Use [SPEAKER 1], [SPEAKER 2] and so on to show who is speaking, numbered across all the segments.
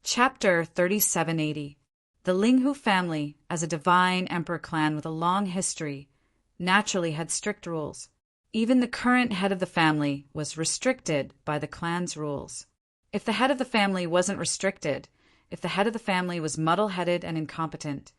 [SPEAKER 1] Chapter 3780. The Linghu family, as a divine emperor clan with a long history, naturally had strict rules. Even the current head of the family was restricted by the clan's rules. If the head of the family wasn't restricted, if the head of the family was muddle-headed and incompetent,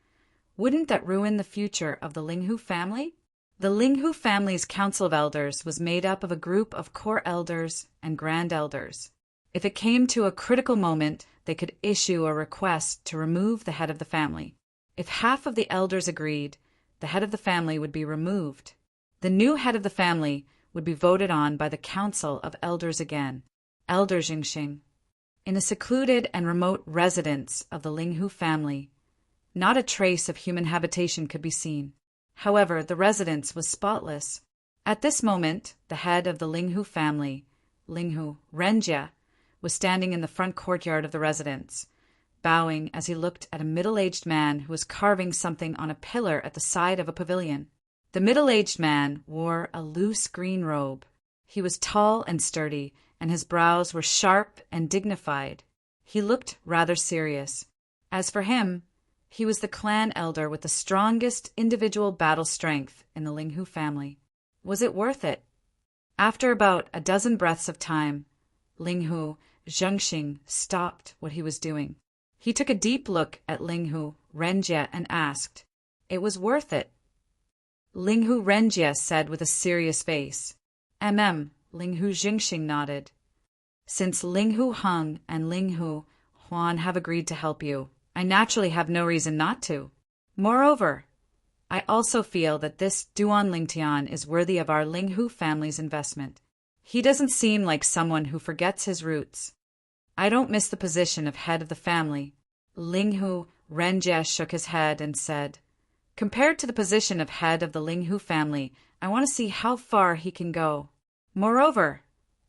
[SPEAKER 1] wouldn't that ruin the future of the Linghu family? The Linghu family's council of elders was made up of a group of core elders and grand elders. If it came to a critical moment, they could issue a request to remove the head of the family. If half of the elders agreed, the head of the family would be removed. The new head of the family would be voted on by the council of elders again, Elder Jingxing. In a secluded and remote residence of the Linghu family, not a trace of human habitation could be seen. However, the residence was spotless. At this moment, the head of the Linghu family, Linghu Renjie, was standing in the front courtyard of the residence, bowing as he looked at a middle-aged man who was carving something on a pillar at the side of a pavilion. The middle-aged man wore a loose green robe. He was tall and sturdy, and his brows were sharp and dignified. He looked rather serious. As for him, he was the clan elder with the strongest individual battle strength in the Linghu family. Was it worth it? After about a dozen breaths of time, Linghu Zhengxing stopped what he was doing. He took a deep look at Linghu Renjie and asked, "It was worth it?" Linghu Renjie said with a serious face. Linghu Zhengxing nodded. "Since Linghu Heng and Linghu Huan have agreed to help you, I naturally have no reason not to. Moreover, I also feel that this Duan Lingtian is worthy of our Linghu family's investment. He doesn't seem like someone who forgets his roots. I don't miss the position of head of the family." Linghu Renjie shook his head and said, "Compared to the position of head of the Linghu family, I want to see how far he can go. Moreover,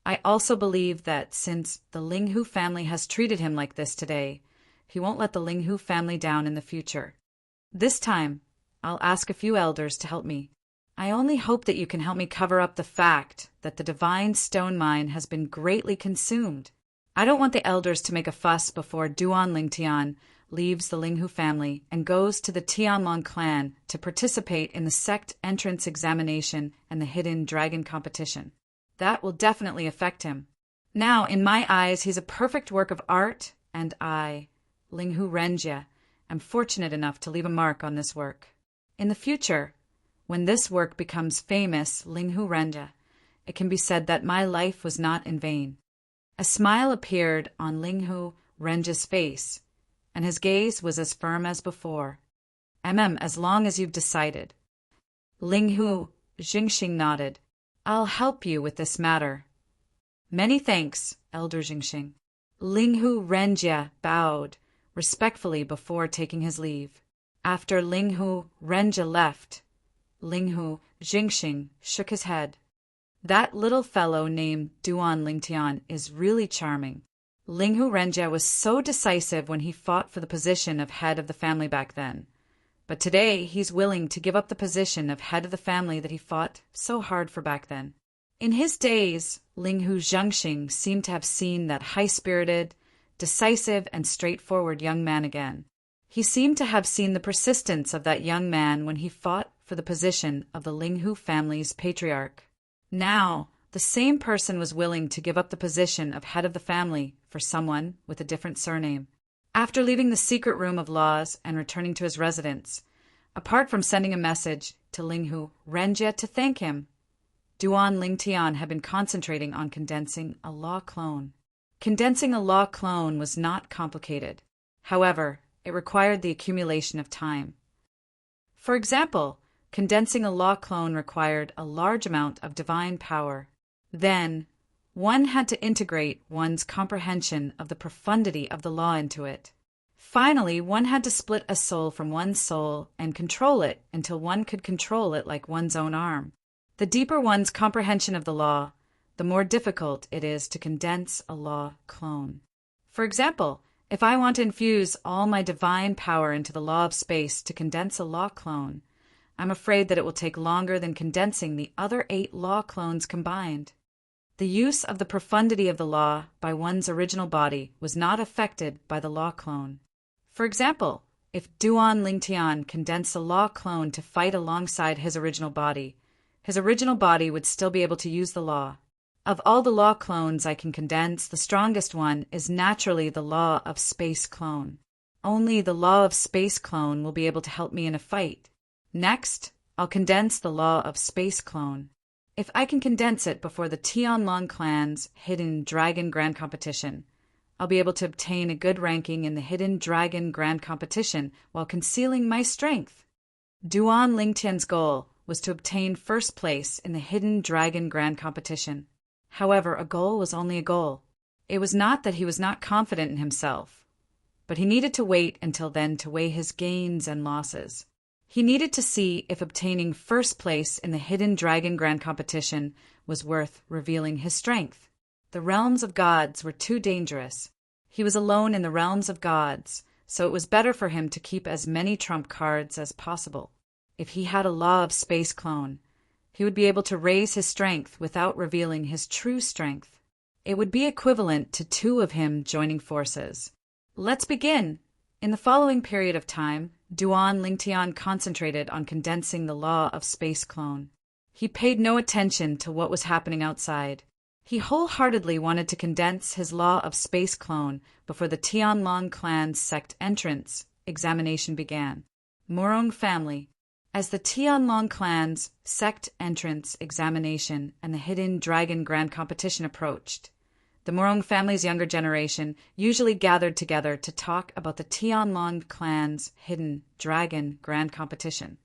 [SPEAKER 1] I also believe that since the Linghu family has treated him like this today, he won't let the Linghu family down in the future. This time, I'll ask a few elders to help me. I only hope that you can help me cover up the fact that the divine stone mine has been greatly consumed. I don't want the elders to make a fuss before Duan Lingtian leaves the Linghu family and goes to the Tianlong clan to participate in the sect entrance examination and the hidden dragon competition. That will definitely affect him. Now, in my eyes, he's a perfect work of art, and I, Linghu Renjie, am fortunate enough to leave a mark on this work. In the future, when this work becomes famous, Linghu Renjie, it can be said that my life was not in vain." A smile appeared on Linghu Renjie's face, and his gaze was as firm as before. As long as you've decided." Linghu Jingxing nodded. "I'll help you with this matter." "Many thanks, Elder Jingxing." Linghu Renjie bowed respectfully before taking his leave. After Linghu Renjie left, Linghu Jingxing shook his head. "That little fellow named Duan Lingtian is really charming. Linghu Renjie was so decisive when he fought for the position of head of the family back then. But today he's willing to give up the position of head of the family that he fought so hard for back then." In his days, Linghu Zhengxing seemed to have seen that high-spirited, decisive, and straightforward young man again. He seemed to have seen the persistence of that young man when he fought for the position of the Linghu family's patriarch. Now, the same person was willing to give up the position of head of the family for someone with a different surname. After leaving the secret room of laws and returning to his residence, apart from sending a message to Linghu Renjie to thank him, Duan Lingtian had been concentrating on condensing a law clone. Condensing a law clone was not complicated. However, it required the accumulation of time. For example, condensing a law clone required a large amount of divine power. Then, one had to integrate one's comprehension of the profundity of the law into it. Finally, one had to split a soul from one's soul and control it until one could control it like one's own arm. The deeper one's comprehension of the law, the more difficult it is to condense a law clone. For example, if I want to infuse all my divine power into the law of space to condense a law clone, I'm afraid that it will take longer than condensing the other 8 law clones combined. The use of the profundity of the law by one's original body was not affected by the law clone. For example, if Duan Lingtian condensed a law clone to fight alongside his original body would still be able to use the law. Of all the law clones I can condense, the strongest one is naturally the law of space clone. Only the law of space clone will be able to help me in a fight. Next, I'll condense the law of space clone. If I can condense it before the Tianlong clan's Hidden Dragon Grand Competition, I'll be able to obtain a good ranking in the Hidden Dragon Grand Competition while concealing my strength. Duan Lingtian's goal was to obtain first place in the Hidden Dragon Grand Competition. However, a goal was only a goal. It was not that he was not confident in himself, but he needed to wait until then to weigh his gains and losses. He needed to see if obtaining first place in the Hidden Dragon Grand Competition was worth revealing his strength. The realms of gods were too dangerous. He was alone in the realms of gods, so it was better for him to keep as many trump cards as possible. If he had a law of space clone, he would be able to raise his strength without revealing his true strength. It would be equivalent to two of him joining forces. Let's begin. In the following period of time, Duan Lingtian concentrated on condensing the law of space clone. He paid no attention to what was happening outside. He wholeheartedly wanted to condense his law of space clone before the Tianlong clan's sect entrance examination began. Morong family. As the Tianlong clan's sect entrance examination and the Hidden Dragon Grand Competition approached, the Morong family's younger generation usually gathered together to talk about the Tianlong clan's Hidden Dragon Grand Competition.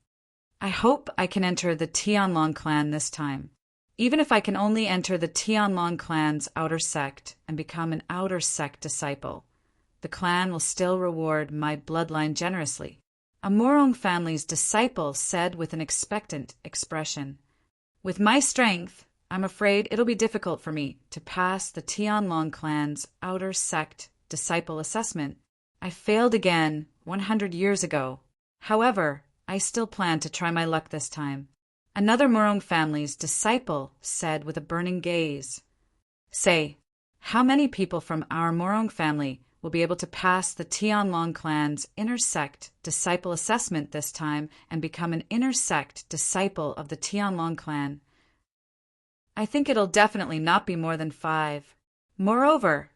[SPEAKER 1] I hope I can enter the Tianlong clan this time. Even if I can only enter the Tianlong clan's outer sect and become an outer sect disciple, the clan will still reward my bloodline generously. A Morong family's disciple said with an expectant expression, "With my strength, I'm afraid it'll be difficult for me to pass the Tianlong clan's outer sect disciple assessment. I failed again 100 years ago. However, I still plan to try my luck this time." Another Morong family's disciple said with a burning gaze, "Say, how many people from our Morong family will be able to pass the Tianlong clan's inner sect disciple assessment this time and become an inner sect disciple of the Tianlong clan?" I think it'll definitely not be more than 5. Moreover,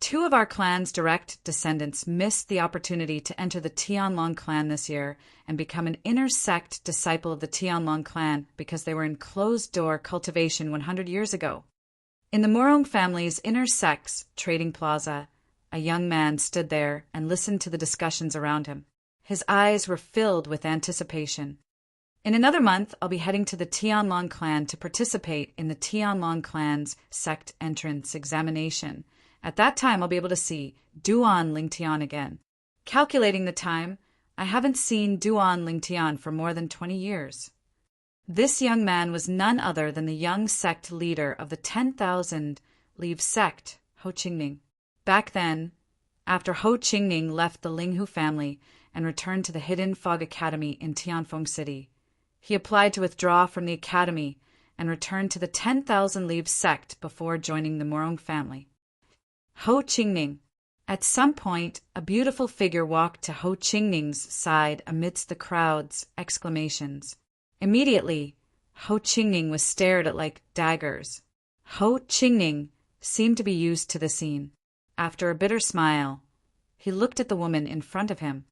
[SPEAKER 1] 2 of our clan's direct descendants missed the opportunity to enter the Tianlong clan this year and become an inner sect disciple of the Tianlong clan because they were in closed-door cultivation 100 years ago. In the Morong family's inner sect's trading plaza, a young man stood there and listened to the discussions around him. His eyes were filled with anticipation. In another month, I'll be heading to the Tianlong clan to participate in the Tianlong clan's sect entrance examination. At that time, I'll be able to see Duan Lingtian again. Calculating the time, I haven't seen Duan Lingtian for more than 20 years. This young man was none other than the young sect leader of the 10,000 Leave sect, Ho Qingning. Back then, after Ho Qingning left the Linghu family and returned to the Hidden Fog Academy in Tianfeng City, he applied to withdraw from the academy and returned to the 10,000 Leave sect before joining the Morong family. Ho Qingning. At some point, a beautiful figure walked to Ho Qingning's side amidst the crowd's exclamations. Immediately, Ho Qingning was stared at like daggers. Ho Qingning seemed to be used to the scene. After a bitter smile, he looked at the woman in front of him.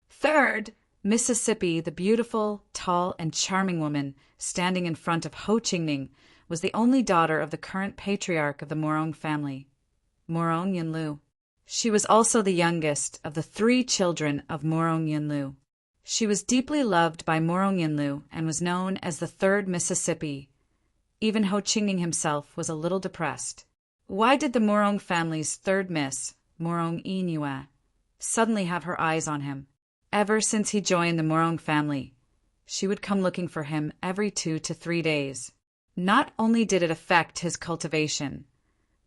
[SPEAKER 1] Third, Mississippi, the beautiful, tall, and charming woman standing in front of Ho Qingning, was the only daughter of the current patriarch of the Morong family, Morong Yinlu. She was also the youngest of the 3 children of Morong Yinlu. She was deeply loved by Morong Yinlu and was known as the third Mississippi. Even Ho Qingning himself was a little depressed. Why did the Morong family's third miss, Morong Yinue, suddenly have her eyes on him? Ever since he joined the Morong family, she would come looking for him every 2 to 3 days. Not only did it affect his cultivation,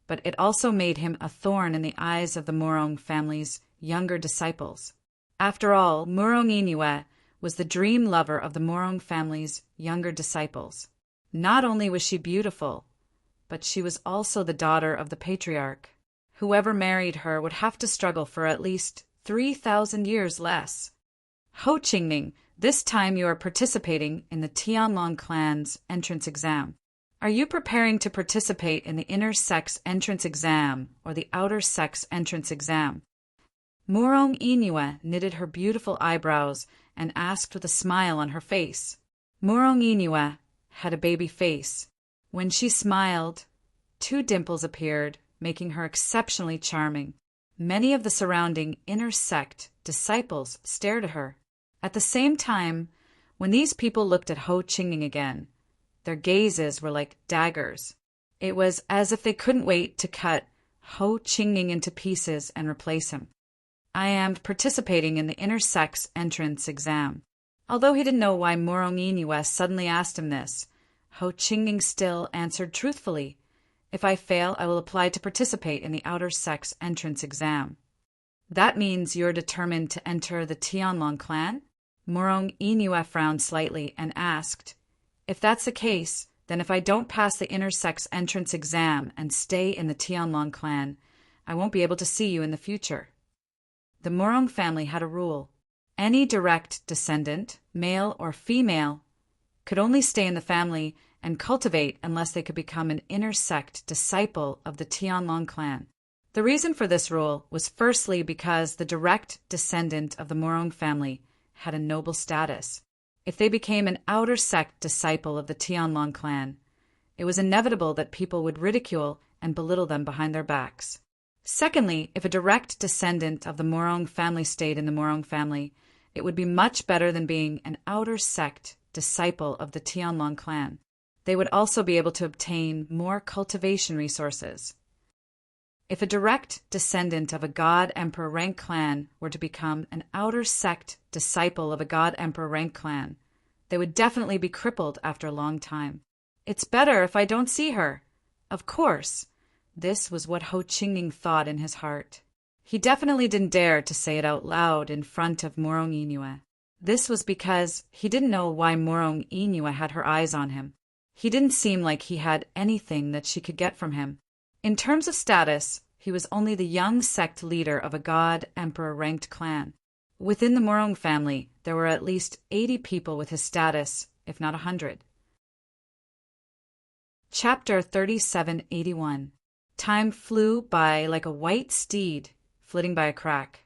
[SPEAKER 1] but it also made him a thorn in the eyes of the Morong family's younger disciples. After all, Morong Yinue was the dream lover of the Morong family's younger disciples. Not only was she beautiful, but she was also the daughter of the patriarch. Whoever married her would have to struggle for at least 3,000 years less. Ho Qingming, this time you are participating in the Tianlong clan's entrance exam. Are you preparing to participate in the inner sex entrance exam or the outer sex entrance exam? Murong Inue knitted her beautiful eyebrows and asked with a smile on her face. Murong Inue had a baby face. When she smiled, 2 dimples appeared, making her exceptionally charming. Many of the surrounding inner sect disciples stared at her. At the same time, when these people looked at Ho Qingming again, their gazes were like daggers. It was as if they couldn't wait to cut Ho Qingming into pieces and replace him. I am participating in the inner sex entrance exam. Although he didn't know why Murong Inue suddenly asked him this, Ho Qingming still answered truthfully. If I fail, I will apply to participate in the outer sex entrance exam. That means you're determined to enter the Tianlong clan? Murong Inue frowned slightly and asked, if that's the case, then if I don't pass the inner sex entrance exam and stay in the Tianlong clan, I won't be able to see you in the future. The Murong family had a rule. Any direct descendant, male or female, could only stay in the family and cultivate unless they could become an inner sect disciple of the Tianlong clan. The reason for this rule was firstly because the direct descendant of the Murong family had a noble status. If they became an outer sect disciple of the Tianlong clan, it was inevitable that people would ridicule and belittle them behind their backs. Secondly, if a direct descendant of the Murong family stayed in the Murong family, it would be much better than being an outer sect disciple of the Tianlong clan. They would also be able to obtain more cultivation resources. If a direct descendant of a God-Emperor rank clan were to become an outer sect disciple of a God-Emperor rank clan, they would definitely be crippled after a long time. It's better if I don't see her. Of course. This was what Ho Qingming thought in his heart. He definitely didn't dare to say it out loud in front of Murong Inue. This was because he didn't know why Murong Inue had her eyes on him. He didn't seem like he had anything that she could get from him. In terms of status, he was only the young sect leader of a God-Emperor ranked clan. Within the Murong family, there were at least 80 people with his status, if not 100. Chapter 3781. Time flew by like a white steed flitting by a crack.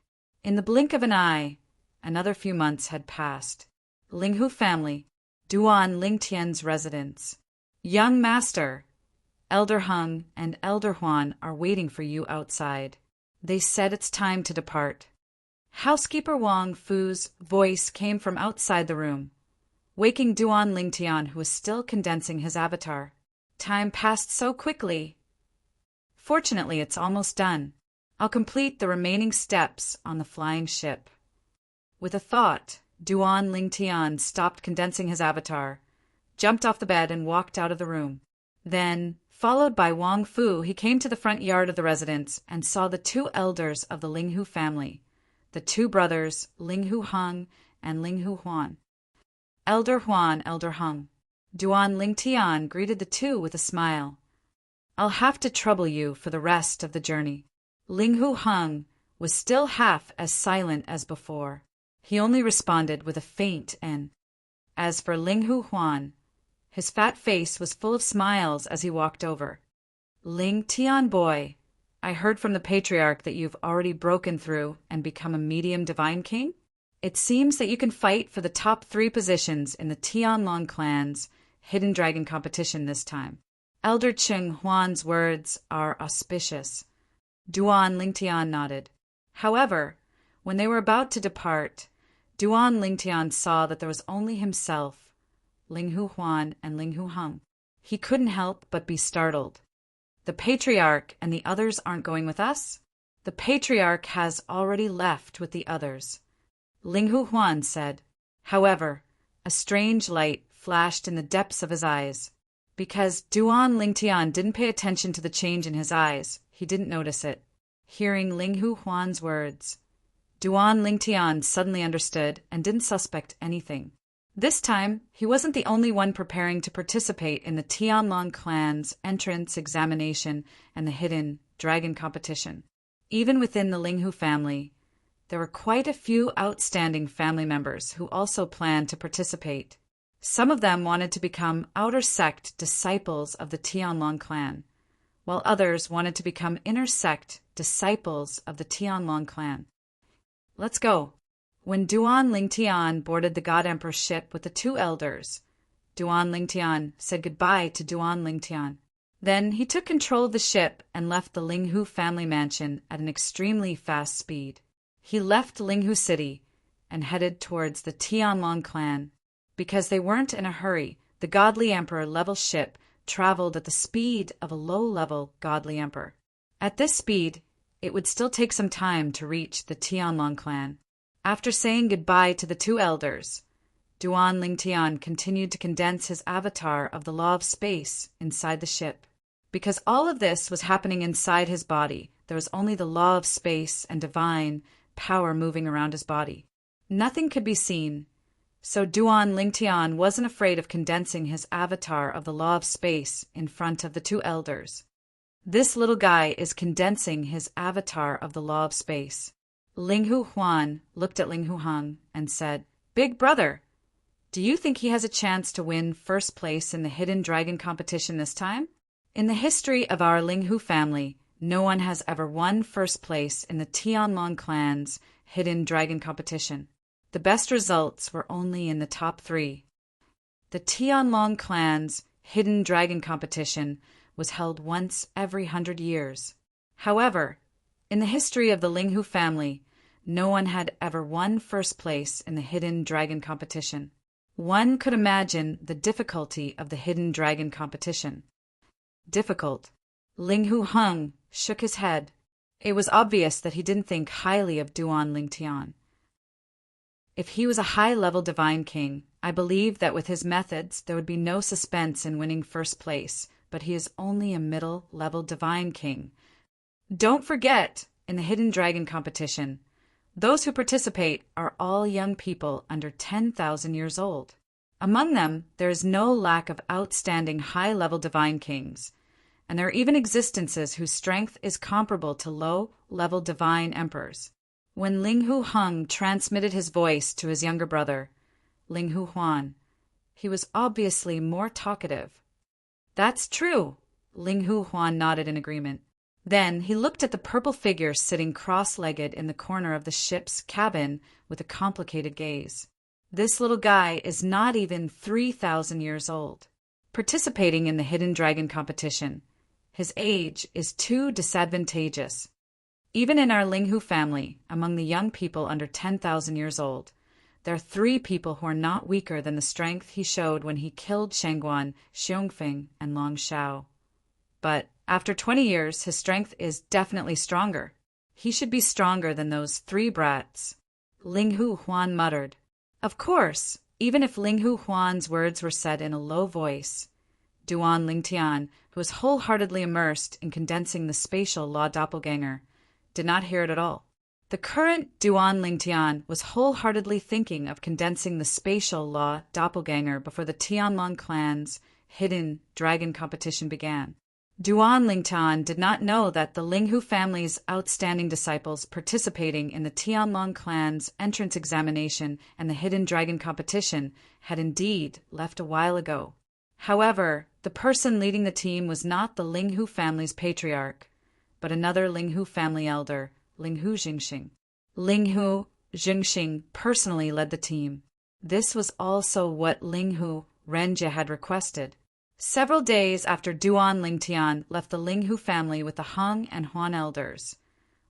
[SPEAKER 1] In the blink of an eye, another few months had passed. Linghu family, Duan Lingtian's residence. Young master, Elder Hung and Elder Huan are waiting for you outside. They said it's time to depart. Housekeeper Wang Fu's voice came from outside the room, waking Duan Lingtian, who was still condensing his avatar. Time passed so quickly. Fortunately, it's almost done. I'll complete the remaining steps on the flying ship. With a thought, Duan Lingtian stopped condensing his avatar, jumped off the bed and walked out of the room. Then, followed by Wang Fu, he came to the front yard of the residence and saw the 2 elders of the Linghu family, the 2 brothers, Linghu Hung and Linghu Huan. Elder Huan, Elder Hung. Duan Lingtian greeted the 2 with a smile. I'll have to trouble you for the rest of the journey. Linghu Hung was still half as silent as before. He only responded with a faint N. As for Linghu Huan, his fat face was full of smiles as he walked over. Ling Tian boy, I heard from the patriarch that you've already broken through and become a medium divine king? It seems that you can fight for the top 3 positions in the Tianlong clan's hidden dragon competition this time. Elder Cheng Huan's words are auspicious. Duan Lingtian nodded. However, when they were about to depart, Duan Lingtian saw that there was only himself, Linghu Huan and Linghu Hung. He couldn't help but be startled. The patriarch and the others aren't going with us? The patriarch has already left with the others, Linghu Huan said. However, a strange light flashed in the depths of his eyes. Because Duan Lingtian didn't pay attention to the change in his eyes, he didn't notice it. Hearing Linghu Huan's words, Duan Lingtian suddenly understood and didn't suspect anything. This time, he wasn't the only one preparing to participate in the Tianlong clan's entrance examination and the hidden dragon competition. Even within the Linghu family, there were quite a few outstanding family members who also planned to participate. Some of them wanted to become outer sect disciples of the Tianlong clan, while others wanted to become inner sect disciples of the Tianlong clan. Let's go. When Duan Lingtian boarded the God Emperor's ship with the two elders, Duan Lingtian said goodbye to Duan Lingtian. Then he took control of the ship and left the Linghu family mansion at an extremely fast speed. He left Linghu City and headed towards the Tianlong clan. Because they weren't in a hurry, the Godly Emperor level ship traveled at the speed of a low-level Godly Emperor. At this speed, it would still take some time to reach the Tianlong clan. After saying goodbye to the two elders, Duan Lingtian continued to condense his avatar of the law of space inside the ship. Because all of this was happening inside his body, there was only the law of space and divine power moving around his body. Nothing could be seen, so Duan Lingtian wasn't afraid of condensing his avatar of the law of space in front of the two elders. This little guy is condensing his avatar of the law of space. Linghu Huan looked at Linghu Hung and said, "Big brother, do you think he has a chance to win first place in the hidden dragon competition this time?" In the history of our Linghu family, no one has ever won first place in the Tianlong clan's hidden dragon competition. The best results were only in the top 3. The Tianlong clan's hidden dragon competition was held once every 100 years. However, in the history of the Linghu family, no one had ever won first place in the hidden dragon competition. One could imagine the difficulty of the hidden dragon competition. Difficult. Linghu Hung shook his head. It was obvious that he didn't think highly of Duan Lingtian. If he was a high-level divine king, I believe that with his methods there would be no suspense in winning first place, but he is only a middle-level divine king. Don't forget, in the hidden dragon competition, those who participate are all young people under 10,000 years old. Among them, there is no lack of outstanding high-level divine kings, and there are even existences whose strength is comparable to low-level divine emperors. When Linghu Hung transmitted his voice to his younger brother, Linghu Huan, he was obviously more talkative. "That's true," Linghu Huan nodded in agreement. Then he looked at the purple figure sitting cross-legged in the corner of the ship's cabin with a complicated gaze. This little guy is not even 3,000 years old. Participating in the hidden dragon competition, his age is too disadvantageous. Even in our Linghu family, among the young people under 10,000 years old, there are 3 people who are not weaker than the strength he showed when he killed Shangguan, Xiongfeng, and Long Shao. But after 20 years, his strength is definitely stronger. He should be stronger than those 3 brats. Linghu Huan muttered. Of course, even if Linghu Huan's words were said in a low voice, Duan Lingtian, who was wholeheartedly immersed in condensing the spatial law doppelganger, did not hear it at all. The current Duan Lingtian was wholeheartedly thinking of condensing the spatial law doppelganger before the Tianlong clan's hidden dragon competition began. Duan Lingtian did not know that the Linghu family's outstanding disciples participating in the Tianlong clan's entrance examination and the hidden dragon competition had indeed left a while ago. However, the person leading the team was not the Linghu family's patriarch, but another Linghu family elder, Linghu Jingxing. Linghu Jingxing personally led the team. This was also what Linghu Renjie had requested. Several days after Duan Lingtian left the Linghu family with the Hung and Huan elders,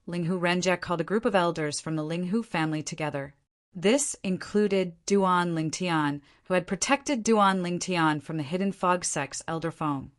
[SPEAKER 1] Linghu Renjie called a group of elders from the Linghu family together. This included Duan Lingtian, who had protected Duan Lingtian from the hidden fog sect's elder Feng,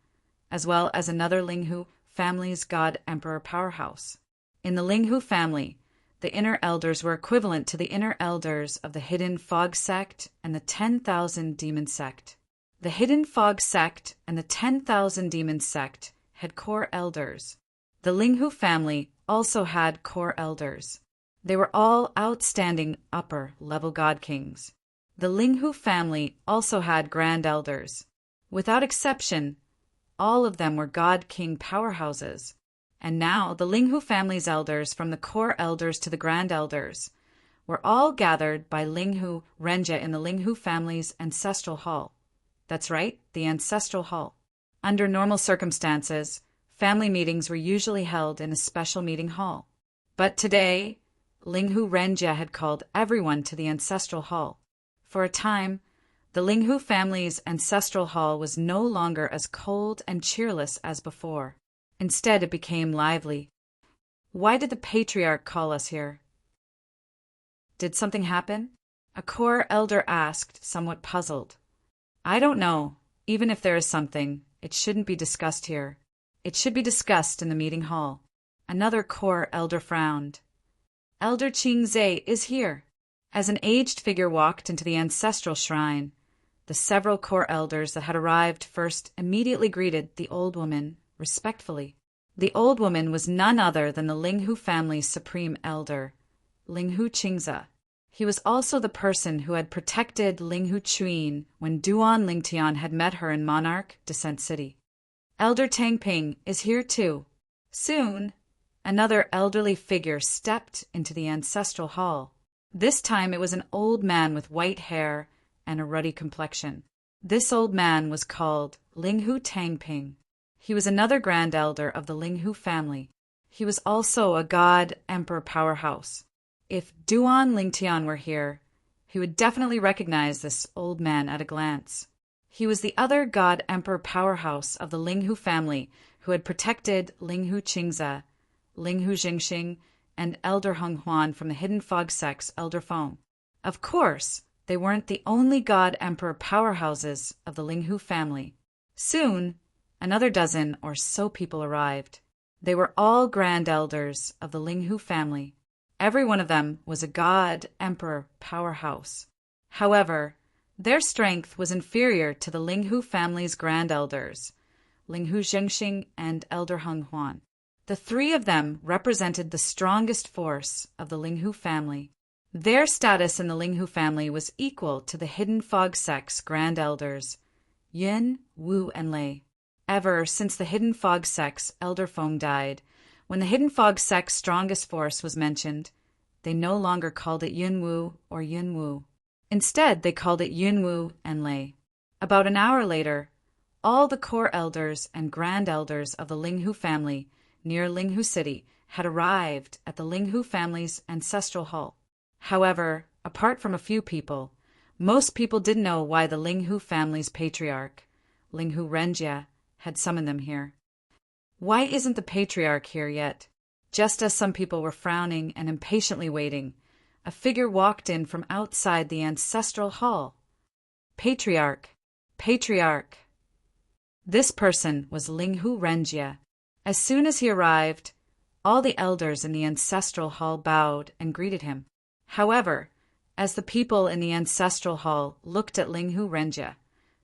[SPEAKER 1] as well as another Linghu family's god emperor powerhouse. In the Linghu family, the inner elders were equivalent to the inner elders of the hidden fog sect and the 10,000 demon sect. The hidden fog sect and the 10,000 demon sect had core elders. The Linghu family also had core elders. They were all outstanding upper-level god kings. The Linghu family also had grand elders. Without exception, all of them were god-king powerhouses. And now the Linghu family's elders, from the core elders to the grand elders, were all gathered by Linghu Renjia in the Linghu family's ancestral hall. That's right, the ancestral hall. Under normal circumstances, family meetings were usually held in a special meeting hall. But today, Linghu Renjia had called everyone to the ancestral hall. For a time, the Linghu family's ancestral hall was no longer as cold and cheerless as before. Instead, it became lively. Why did the patriarch call us here? Did something happen? A core elder asked, somewhat puzzled. I don't know. Even if there is something, it shouldn't be discussed here. It should be discussed in the meeting hall. Another core elder frowned. Elder Qingzhe is here. As an aged figure walked into the ancestral shrine, the several core elders that had arrived first immediately greeted the old woman respectfully. The old woman was none other than the Linghu family's supreme elder, Linghu Qingze. He was also the person who had protected Linghu Chuyin when Duan Lingtian had met her in Monarch, Descent City. Elder Tangping is here too. Soon, another elderly figure stepped into the ancestral hall. This time it was an old man with white hair and a ruddy complexion. This old man was called Linghu Tangping. He was another grand elder of the Linghu family. He was also a god-emperor powerhouse. If Duan Lingtian were here, he would definitely recognize this old man at a glance. He was the other god-emperor powerhouse of the Linghu family who had protected Linghu Qingze, Linghu Jingxing, and Elder Heng Huan from the Hidden Fog sect's Elder Feng. Of course, they weren't the only god-emperor powerhouses of the Linghu family. Soon, another dozen or so people arrived. They were all grand elders of the Linghu family. Every one of them was a god-emperor powerhouse. However, their strength was inferior to the Linghu family's grand elders, Linghu Zhengxing and Elder Heng Huan. The three of them represented the strongest force of the Linghu family. Their status in the Linghu family was equal to the Hidden Fog sect's grand elders, Yin, Wu, and Lei. Ever since the Hidden Fog sect's Elder Feng died, when the Hidden Fog sect's strongest force was mentioned, they no longer called it Yunwu or Yunwu. Instead, they called it Yunwu and Lei. About an hour later, all the core elders and grand elders of the Linghu family near Linghu City had arrived at the Linghu family's ancestral hall. However, apart from a few people, most people didn't know why the Linghu family's patriarch, Linghu Renjia, had summoned them here. Why isn't the patriarch here yet? Just as some people were frowning and impatiently waiting, a figure walked in from outside the ancestral hall. Patriarch! Patriarch! This person was Linghu Renjia. As soon as he arrived, all the elders in the ancestral hall bowed and greeted him. However, as the people in the ancestral hall looked at Linghu Renjia,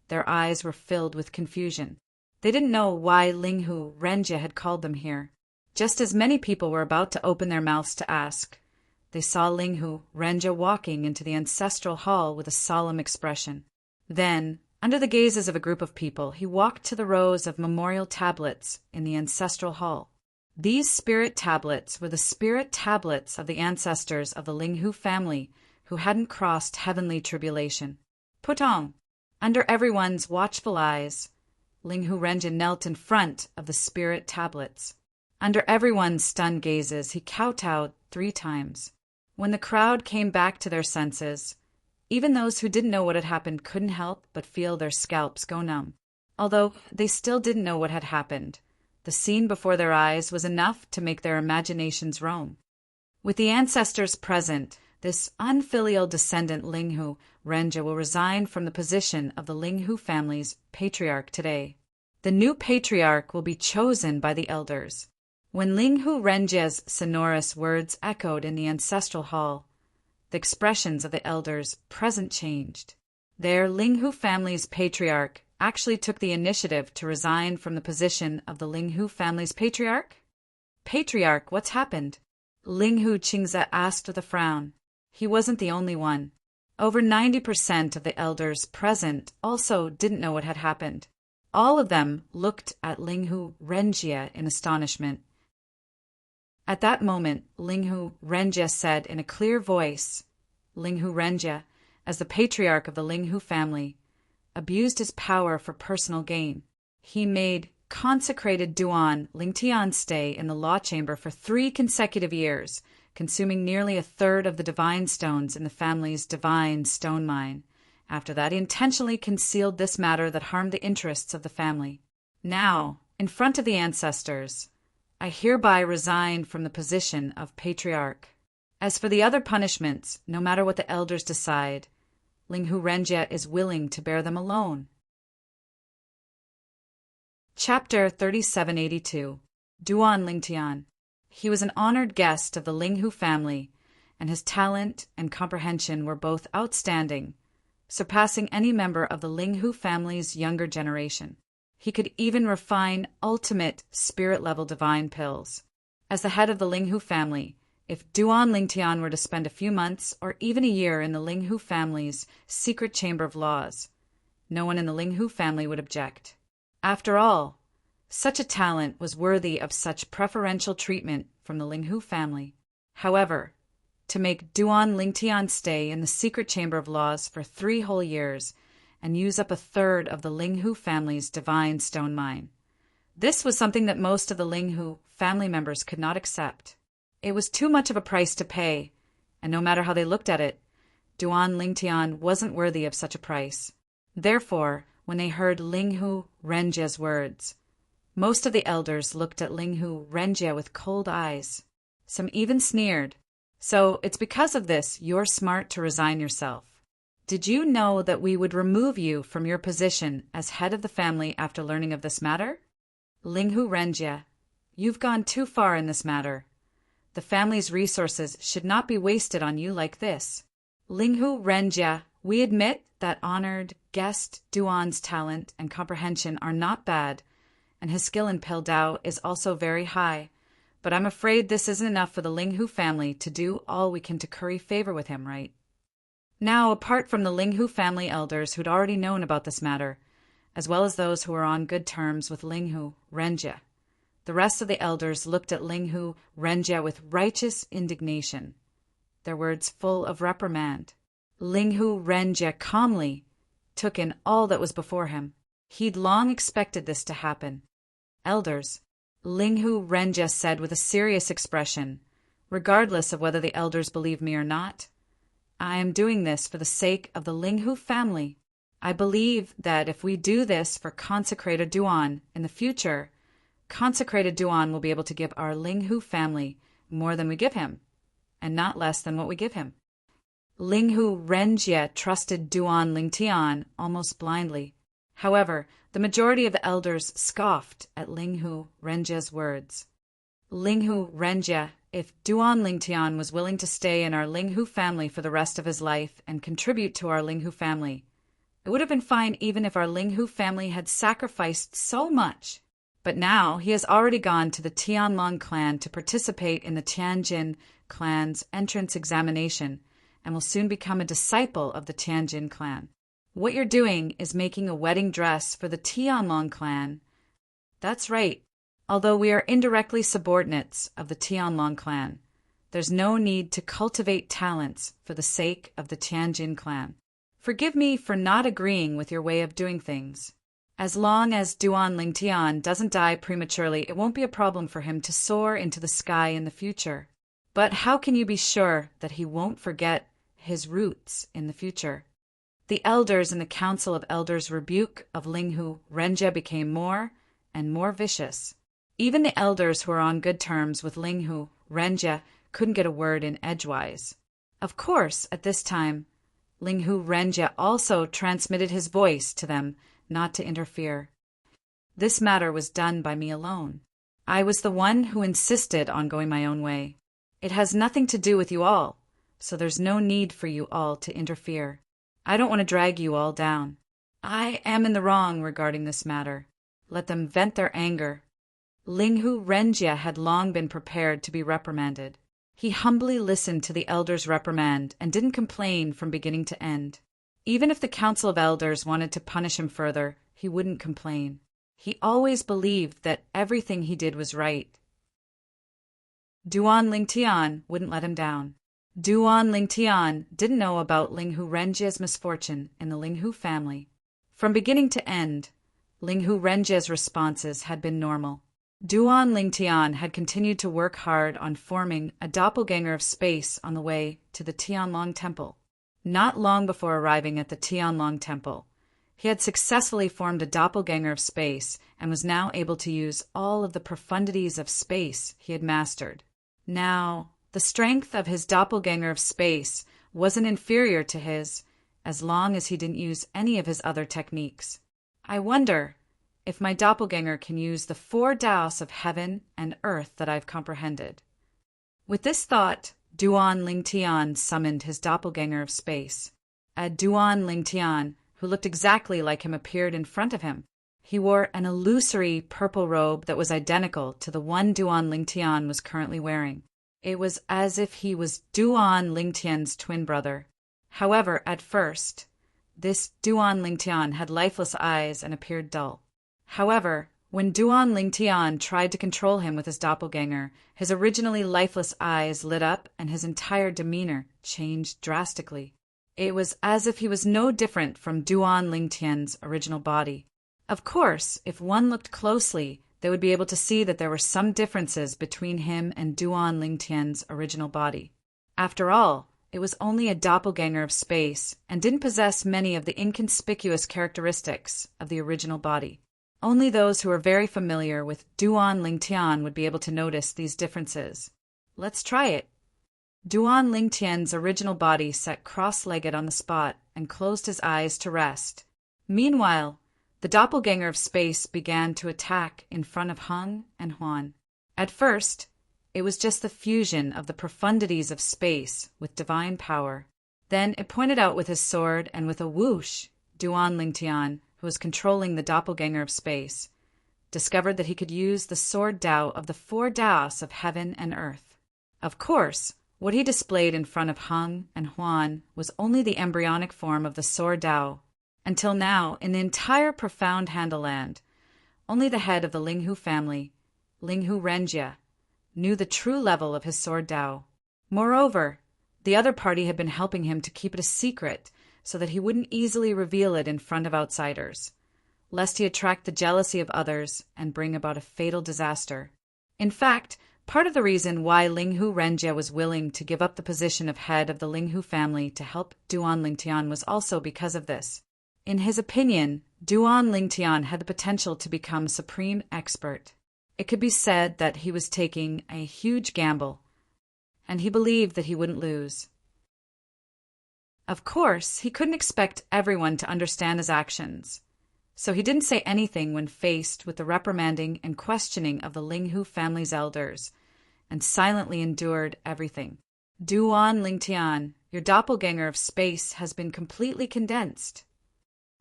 [SPEAKER 1] their eyes were filled with confusion. They didn't know why Linghu Renjia had called them here. Just as many people were about to open their mouths to ask, they saw Linghu Renjia walking into the ancestral hall with a solemn expression. Then, under the gazes of a group of people, he walked to the rows of memorial tablets in the ancestral hall. These spirit tablets were the spirit tablets of the ancestors of the Linghu family who hadn't crossed heavenly tribulation. Putong, under everyone's watchful eyes, Linghu Renjia knelt in front of the spirit tablets. Under everyone's stunned gazes, he kowtowed 3 times. When the crowd came back to their senses, even those who didn't know what had happened couldn't help but feel their scalps go numb. Although they still didn't know what had happened, the scene before their eyes was enough to make their imaginations roam. With the ancestors present, this unfilial descendant Linghu Renjia will resign from the position of the Linghu family's patriarch today. The new patriarch will be chosen by the elders. When Linghu Renjia's sonorous words echoed in the ancestral hall, the expressions of the elders present changed. Their Linghu family's patriarch actually took the initiative to resign from the position of the Linghu family's patriarch? Patriarch, what's happened? Linghu Qingze asked with a frown. He wasn't the only one. Over 90% of the elders present also didn't know what had happened. All of them looked at Linghu Renjie in astonishment. At that moment, Linghu Renjie said in a clear voice, Linghu Renjie, as the patriarch of the Linghu family, abused his power for personal gain. He made consecrated Duan Lingtian stay in the law chamber for 3 consecutive years, consuming nearly a third of the divine stones in the family's divine stone mine. After that, he intentionally concealed this matter that harmed the interests of the family. Now, in front of the ancestors, I hereby resign from the position of patriarch. As for the other punishments, no matter what the elders decide, Linghu Renjie is willing to bear them alone. Chapter 3782. Duan Lingtian. He was an honored guest of the Linghu family, and his talent and comprehension were both outstanding, surpassing any member of the Linghu family's younger generation. He could even refine ultimate spirit-level divine pills. As the head of the Linghu family, if Duan Lingtian were to spend a few months or even a year in the Linghu family's secret chamber of laws, no one in the Linghu family would object. After all, such a talent was worthy of such preferential treatment from the Linghu family. However, to make Duan Lingtian stay in the secret chamber of laws for 3 whole years and use up a third of the Linghu family's divine stone mine. This was something that most of the Linghu family members could not accept. It was too much of a price to pay, and no matter how they looked at it, Duan Lingtian wasn't worthy of such a price. Therefore, when they heard Linghu Renjie's words, most of the elders looked at Linghu Renjie with cold eyes. Some even sneered. So it's because of this you're smart to resign yourself. Did you know that we would remove you from your position as head of the family after learning of this matter? Linghu Renjie, you've gone too far in this matter. The family's resources should not be wasted on you like this. Linghu Renjie, we admit that honored guest Duan's talent and comprehension are not bad, and his skill in Pil Dao is also very high, but I'm afraid this isn't enough for the Linghu family to do all we can to curry favor with him, right? Now, apart from the Linghu family elders who'd already known about this matter, as well as those who were on good terms with Linghu Renjie, the rest of the elders looked at Linghu Renjie with righteous indignation, their words full of reprimand. Linghu Renjie calmly took in all that was before him. He'd long expected this to happen. Elders, Linghu Renjie said with a serious expression, regardless of whether the elders believe me or not, I am doing this for the sake of the Linghu family. I believe that if we do this for consecrated Duan in the future, consecrated Duan will be able to give our Linghu family more than we give him, and not less than what we give him. Linghu Renjie trusted Duan Lingtian almost blindly. However, the majority of the elders scoffed at Linghu Renjie's words. Linghu Renjie, if Duan Lingtian was willing to stay in our Linghu family for the rest of his life and contribute to our Linghu family, it would have been fine even if our Linghu family had sacrificed so much. But now he has already gone to the Tianlong clan to participate in the Tianjin clan's entrance examination and will soon become a disciple of the Tianjin clan. What you're doing is making a wedding dress for the Tianlong clan. That's right. Although we are indirectly subordinates of the Tianlong clan, there's no need to cultivate talents for the sake of the Tianjin clan. Forgive me for not agreeing with your way of doing things. As long as Duan Lingtian doesn't die prematurely, it won't be a problem for him to soar into the sky in the future. But how can you be sure that he won't forget his roots in the future? The elders in the Council of Elders' rebuke of Linghu Renjie became more and more vicious. Even the elders who were on good terms with Linghu Renjie couldn't get a word in edgewise. Of course, at this time, Linghu Renjie also transmitted his voice to them not to interfere. This matter was done by me alone. I was the one who insisted on going my own way. It has nothing to do with you all, so there's no need for you all to interfere. I don't want to drag you all down. I am in the wrong regarding this matter. Let them vent their anger. Linghu Renjie had long been prepared to be reprimanded. He humbly listened to the elders' reprimand and didn't complain from beginning to end. Even if the council of elders wanted to punish him further, he wouldn't complain. He always believed that everything he did was right. Duan Lingtian wouldn't let him down. Duan Lingtian didn't know about Linghu Renjie's misfortune in the Linghu family. From beginning to end, Linghu Renjie's responses had been normal. Duan Lingtian had continued to work hard on forming a doppelganger of space on the way to the Tianlong Temple. Not long before arriving at the Tianlong Temple, he had successfully formed a doppelganger of space and was now able to use all of the profundities of space he had mastered. Now, the strength of his doppelganger of space wasn't inferior to his, as long as he didn't use any of his other techniques. I wonder if my doppelganger can use the 4 Daos of heaven and earth that I've comprehended. With this thought, Duan Lingtian summoned his doppelganger of space. A Duan Lingtian, who looked exactly like him, appeared in front of him. He wore an illusory purple robe that was identical to the one Duan Lingtian was currently wearing. It was as if he was Duan Lingtian's twin brother. However, at first, this Duan Lingtian had lifeless eyes and appeared dull. However, when Duan Lingtian tried to control him with his doppelganger, his originally lifeless eyes lit up and his entire demeanor changed drastically. It was as if he was no different from Duan Lingtian's original body. Of course, if one looked closely, they would be able to see that there were some differences between him and Duan Lingtian's original body. After all, it was only a doppelganger of space and didn't possess many of the inconspicuous characteristics of the original body. Only those who are very familiar with Duan Lingtian would be able to notice these differences. Let's try it. Duan Lingtian's original body sat cross-legged on the spot and closed his eyes to rest. Meanwhile, the doppelganger of space began to attack in front of Hung and Huan. At first, it was just the fusion of the profundities of space with divine power. Then it pointed out with his sword, and with a whoosh, Duan Lingtian, who was controlling the doppelganger of space, discovered that he could use the sword Dao of the 4 Daos of heaven and earth. Of course, what he displayed in front of Hung and Huan was only the embryonic form of the sword Dao. Until now, in the entire profound Handaland, only the head of the Linghu family, Linghu Renjie, knew the true level of his sword Dao. Moreover, the other party had been helping him to keep it a secret so that he wouldn't easily reveal it in front of outsiders, lest he attract the jealousy of others and bring about a fatal disaster. In fact, part of the reason why Linghu Renjie was willing to give up the position of head of the Linghu family to help Duan Lingtian was also because of this. In his opinion, Duan Lingtian had the potential to become supreme expert. It could be said that he was taking a huge gamble, and he believed that he wouldn't lose. Of course, he couldn't expect everyone to understand his actions, so he didn't say anything when faced with the reprimanding and questioning of the Linghu family's elders, and silently endured everything. Duan Lingtian, your doppelganger of space has been completely condensed.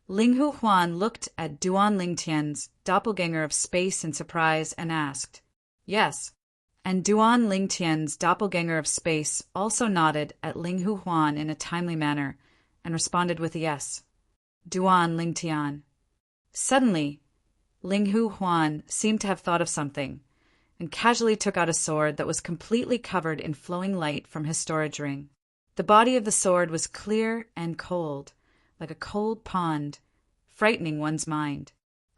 [SPEAKER 1] Linghu Huan looked at Duan Lingtian's doppelganger of space in surprise and asked, "Yes." And Duan Lingtian's doppelganger of space also nodded at Linghu Huan in a timely manner and responded with a yes. Duan Lingtian. Suddenly, Linghu Huan seemed to have thought of something and casually took out a sword that was completely covered in flowing light from his storage ring. The body of the sword was clear and cold, like a cold pond, frightening one's mind.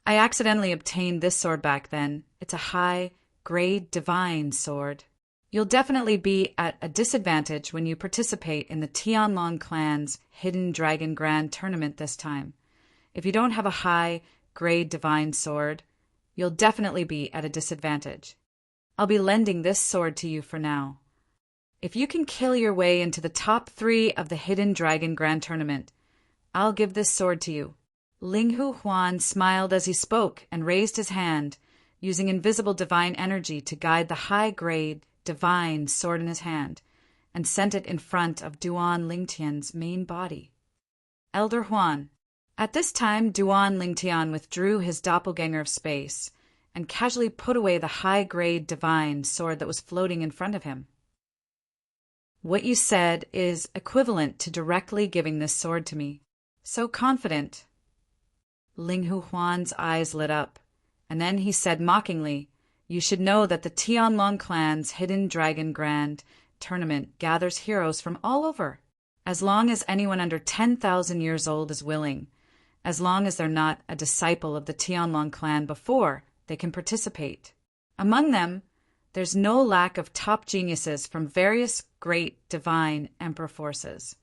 [SPEAKER 1] I accidentally obtained this sword back then. It's a high-grade divine sword. You'll definitely be at a disadvantage when you participate in the Tianlong clan's Hidden Dragon Grand Tournament this time. If you don't have a high-grade divine sword, you'll definitely be at a disadvantage. I'll be lending this sword to you for now. If you can kill your way into the top 3 of the Hidden Dragon Grand Tournament, I'll give this sword to you. Linghu Huan smiled as he spoke and raised his hand, using invisible divine energy to guide the high-grade divine sword in his hand, and sent it in front of Duan Lingtian's main body. Elder Huan. At this time, Duan Lingtian withdrew his doppelganger of space and casually put away the high-grade divine sword that was floating in front of him. What you said is equivalent to directly giving this sword to me. So confident. Ling Hu Huan's eyes lit up, and then he said mockingly, "You should know that the Tianlong clan's Hidden Dragon Grand tournament gathers heroes from all over. As long as anyone under 10,000 years old is willing, as long as they're not a disciple of the Tianlong clan before, they can participate. Among them, there's no lack of top geniuses from various great divine emperor forces.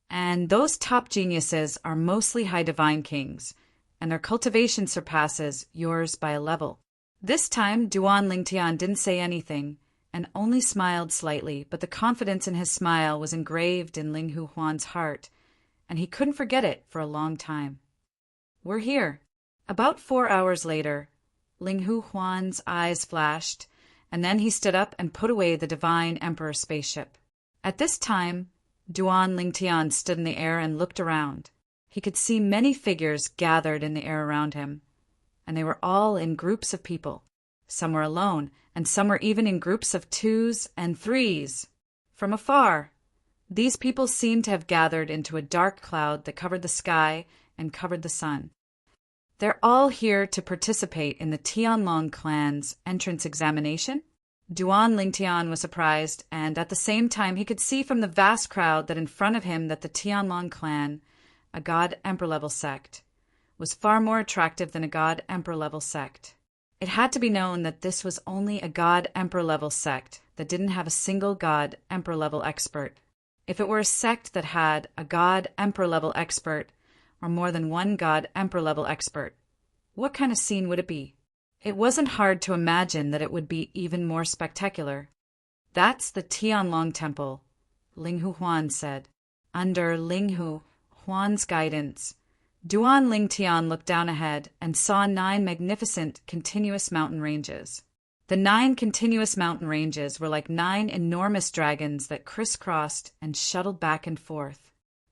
[SPEAKER 1] And those top geniuses are mostly high divine kings, and their cultivation surpasses yours by a level." This time, Duan Lingtian didn't say anything and only smiled slightly, but the confidence in his smile was engraved in Ling Hu Huan's heart, and he couldn't forget it for a long time. "We're here." About 4 hours later, Ling Hu Huan's eyes flashed, and then he stood up and put away the divine emperor spaceship. At this time, Duan Lingtian stood in the air and looked around. He could see many figures gathered in the air around him, and they were all in groups of people. Some were alone, and some were even in groups of 2s and 3s. From afar, these people seemed to have gathered into a dark cloud that covered the sky and covered the sun. "They're all here to participate in the Tianlong clan's entrance examination?" Duan Lingtian was surprised, and at the same time he could see from the vast crowd that in front of him that the Tianlong clan, a god-emperor-level sect, was far more attractive than a god-emperor-level sect. It had to be known that this was only a god-emperor-level sect that didn't have a single god-emperor-level expert. If it were a sect that had a god-emperor-level expert, or more than one god-emperor-level expert, what kind of scene would it be? It wasn't hard to imagine that it would be even more spectacular. "That's the Tianlong Temple," Ling Hu Huan said. Under Ling Hu Huan's guidance, Duan Lingtian looked down ahead and saw 9 magnificent continuous mountain ranges. The 9 continuous mountain ranges were like 9 enormous dragons that crisscrossed and shuttled back and forth.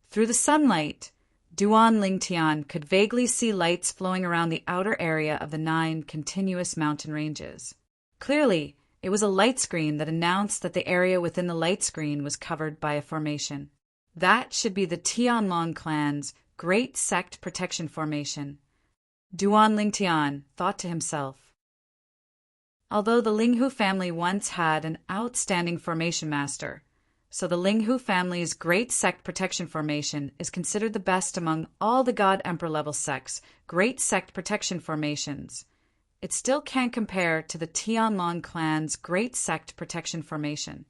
[SPEAKER 1] Through the sunlight, Duan Lingtian could vaguely see lights flowing around the outer area of the 9 continuous mountain ranges. Clearly, it was a light screen that announced that the area within the light screen was covered by a formation. That should be the Tianlong clan's Great Sect Protection Formation, Duan Lingtian thought to himself. Although the Ling Hu family once had an outstanding formation master, so the Ling Hu family's Great Sect Protection Formation is considered the best among all the God-Emperor level sects' Great Sect Protection Formations, it still can't compare to the Tianlong clan's Great Sect Protection Formation.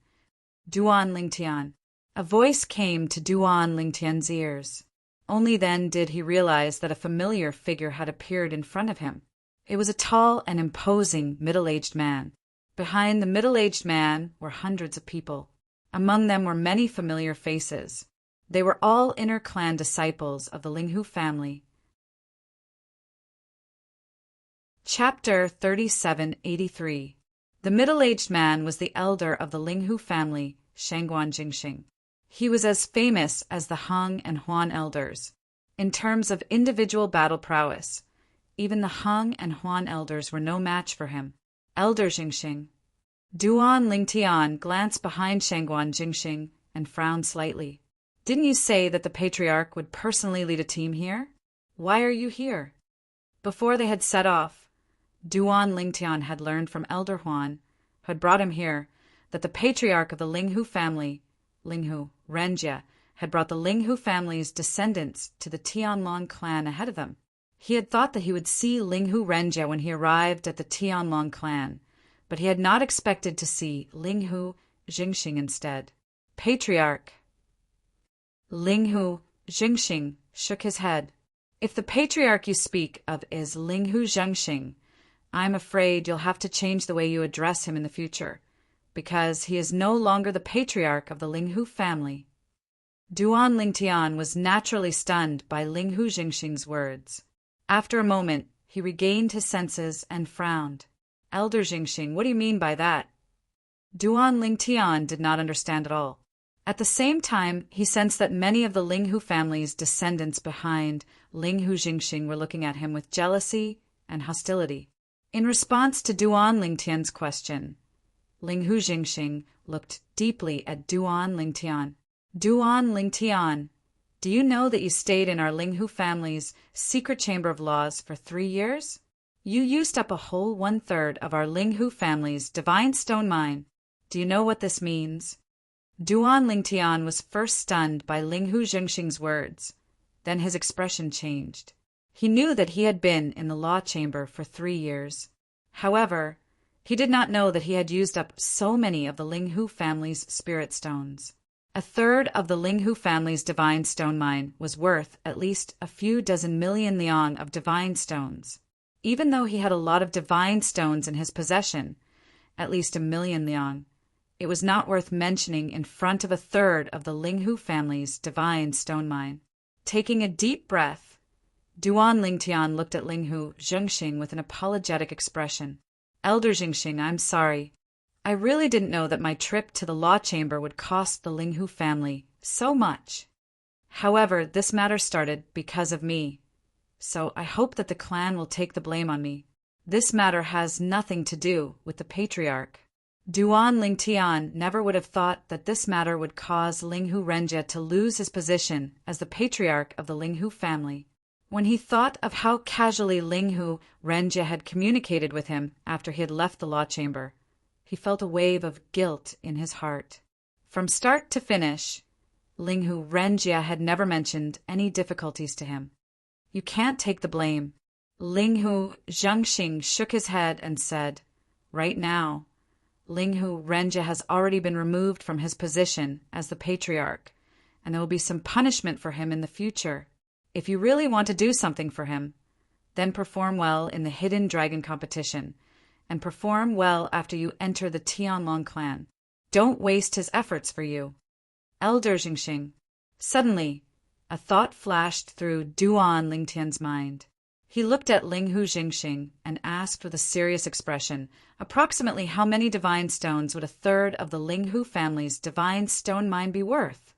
[SPEAKER 1] Duan Lingtian. A voice came to Duan Lingtian's ears. Only then did he realize that a familiar figure had appeared in front of him. It was a tall and imposing middle-aged man. Behind the middle-aged man were hundreds of people. Among them were many familiar faces. They were all inner clan disciples of the Ling Hu family. Chapter 3783. The middle-aged man was the elder of the Ling Hu family, Shangguan Jingxing. He was as famous as the Hung and Huan elders. In terms of individual battle prowess, even the Hung and Huan elders were no match for him. Elder Jingxing. Duan Lingtian glanced behind Shangguan Jingxing and frowned slightly. Didn't you say that the patriarch would personally lead a team here? Why are you here? Before they had set off, Duan Lingtian had learned from Elder Huan, who had brought him here, that the patriarch of the Ling Hu family, Ling Hu Renjia, had brought the Ling Hu family's descendants to the Tianlong clan ahead of them. He had thought that he would see Ling Hu Renjia when he arrived at the Tianlong clan, but he had not expected to see Ling Hu Jingxing instead. Patriarch. Ling Hu Jingxing shook his head. If the patriarch you speak of is Ling Hu Jingxing, I'm afraid you'll have to change the way you address him in the future, because he is no longer the patriarch of the Ling Hu family. Duan Lingtian was naturally stunned by Ling Hu Jingxing's words. After a moment, he regained his senses and frowned. Elder Jingxing, what do you mean by that? Duan Lingtian did not understand at all. At the same time, he sensed that many of the Ling Hu family's descendants behind Ling Hu Jingxing were looking at him with jealousy and hostility. In response to Duan Lingtian's question, Linghu Jingxing looked deeply at Duan Lingtian. Duan Lingtian, do you know that you stayed in our Linghu family's secret chamber of laws for 3 years? You used up a whole 1/3 of our Linghu family's divine stone mine. Do you know what this means? Duan Lingtian was first stunned by Linghu Jingxing's words. Then his expression changed. He knew that he had been in the law chamber for 3 years. However, he did not know that he had used up so many of the Linghu family's spirit stones. 1/3 of the Linghu family's divine stone mine was worth at least a few dozen million liang of divine stones. Even though he had a lot of divine stones in his possession, at least 1,000,000 liang, it was not worth mentioning in front of 1/3 of the Linghu family's divine stone mine. Taking a deep breath, Duan Lingtian looked at Linghu Jingxing with an apologetic expression. Elder Jingxing, I'm sorry. I really didn't know that my trip to the law chamber would cost the Linghu family so much. However, this matter started because of me, so I hope that the clan will take the blame on me. This matter has nothing to do with the patriarch. Duan Lingtian never would have thought that this matter would cause Linghu Renjie to lose his position as the patriarch of the Linghu family. When he thought of how casually Linghu Renjie had communicated with him after he had left the law chamber, he felt a wave of guilt in his heart. From start to finish, Linghu Renjie had never mentioned any difficulties to him. You can't take the blame. Linghu Jingxing shook his head and said, right now, Linghu Renjie has already been removed from his position as the patriarch, and there will be some punishment for him in the future. If you really want to do something for him, then perform well in the hidden dragon competition, and perform well after you enter the Tianlong clan. Don't waste his efforts for you. Elder Jingxing. Suddenly, a thought flashed through Duan Lingtian's mind. He looked at Linghu Jingxing and asked with a serious expression, approximately how many divine stones would 1/3 of the Linghu family's divine stone mine be worth?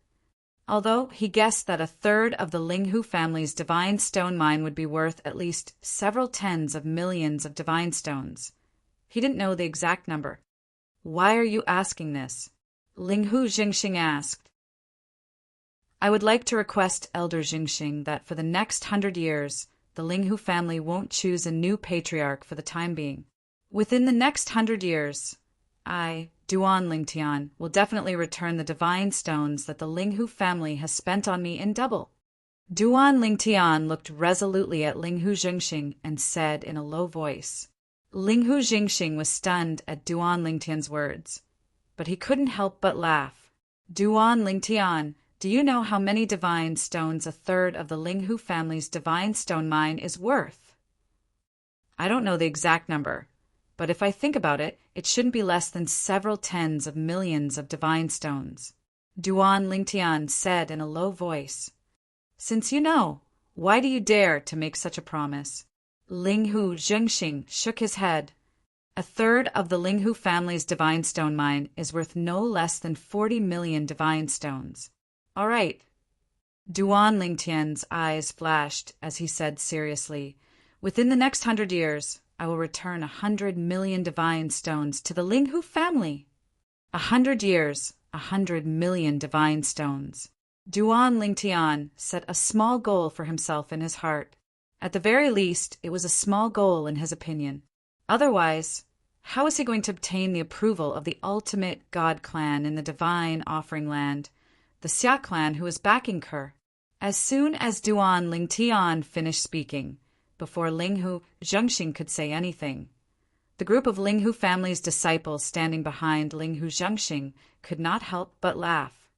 [SPEAKER 1] Although he guessed that 1/3 of the Linghu family's divine stone mine would be worth at least several tens of millions of divine stones, he didn't know the exact number. Why are you asking this? Linghu Jingxing asked. I would like to request Elder Jingxing that for the next 100 years, the Linghu family won't choose a new patriarch for the time being. Within the next 100 years, I, Duan Lingtian, will definitely return the divine stones that the Linghu family has spent on me in double. Duan Lingtian looked resolutely at Linghu Jingxing and said in a low voice. Linghu Jingxing was stunned at Duan Lingtian's words, but he couldn't help but laugh. Duan Lingtian, do you know how many divine stones 1/3 of the Linghu family's divine stone mine is worth? I don't know the exact number, but if I think about it, it shouldn't be less than several tens of millions of divine stones. Duan Lingtian said in a low voice. Since you know, why do you dare to make such a promise? Linghu Jingxing shook his head. 1/3 of the Linghu family's divine stone mine is worth no less than 40 million divine stones. All right. Duan Lingtian's eyes flashed as he said seriously, within the next 100 years, I will return 100 million divine stones to the Linghu family. 100 years, 100 million divine stones. Duan Lingtian set a small goal for himself in his heart. At the very least, it was a small goal in his opinion. Otherwise, how was he going to obtain the approval of the ultimate god clan in the divine offering land, the Xia clan who was backing Ke? As soon as Duan Lingtian finished speaking, before Linghu Jingxing could say anything, the group of Linghu family's disciples standing behind Linghu Jingxing could not help but laugh.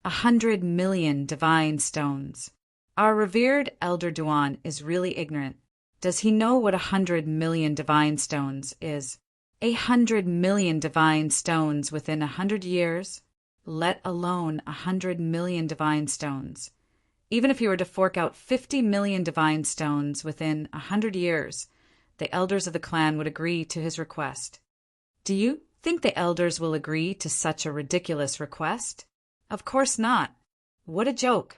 [SPEAKER 1] 100 million divine stones. Our revered Elder Duan is really ignorant. Does he know what 100 million divine stones is? 100 million divine stones within 100 years? Let alone 100 million divine stones. Even if he were to fork out 50 million divine stones within 100 years, the elders of the clan would agree to his request. Do you think the elders will agree to such a ridiculous request? Of course not. What a joke.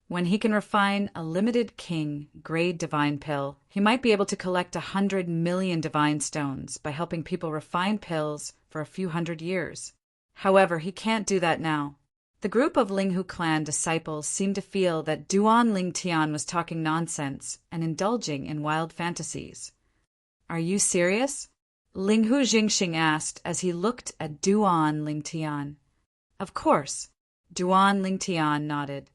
[SPEAKER 1] When he can refine a limited king-grade divine pill, he might be able to collect 100 million divine stones by helping people refine pills for a few hundred years. However, he can't do that now. The group of Linghu clan disciples seemed to feel that Duan Lingtian was talking nonsense and indulging in wild fantasies. "Are you serious?" Linghu Jingxing asked as he looked at Duan Lingtian. "Of course." Duan Lingtian nodded.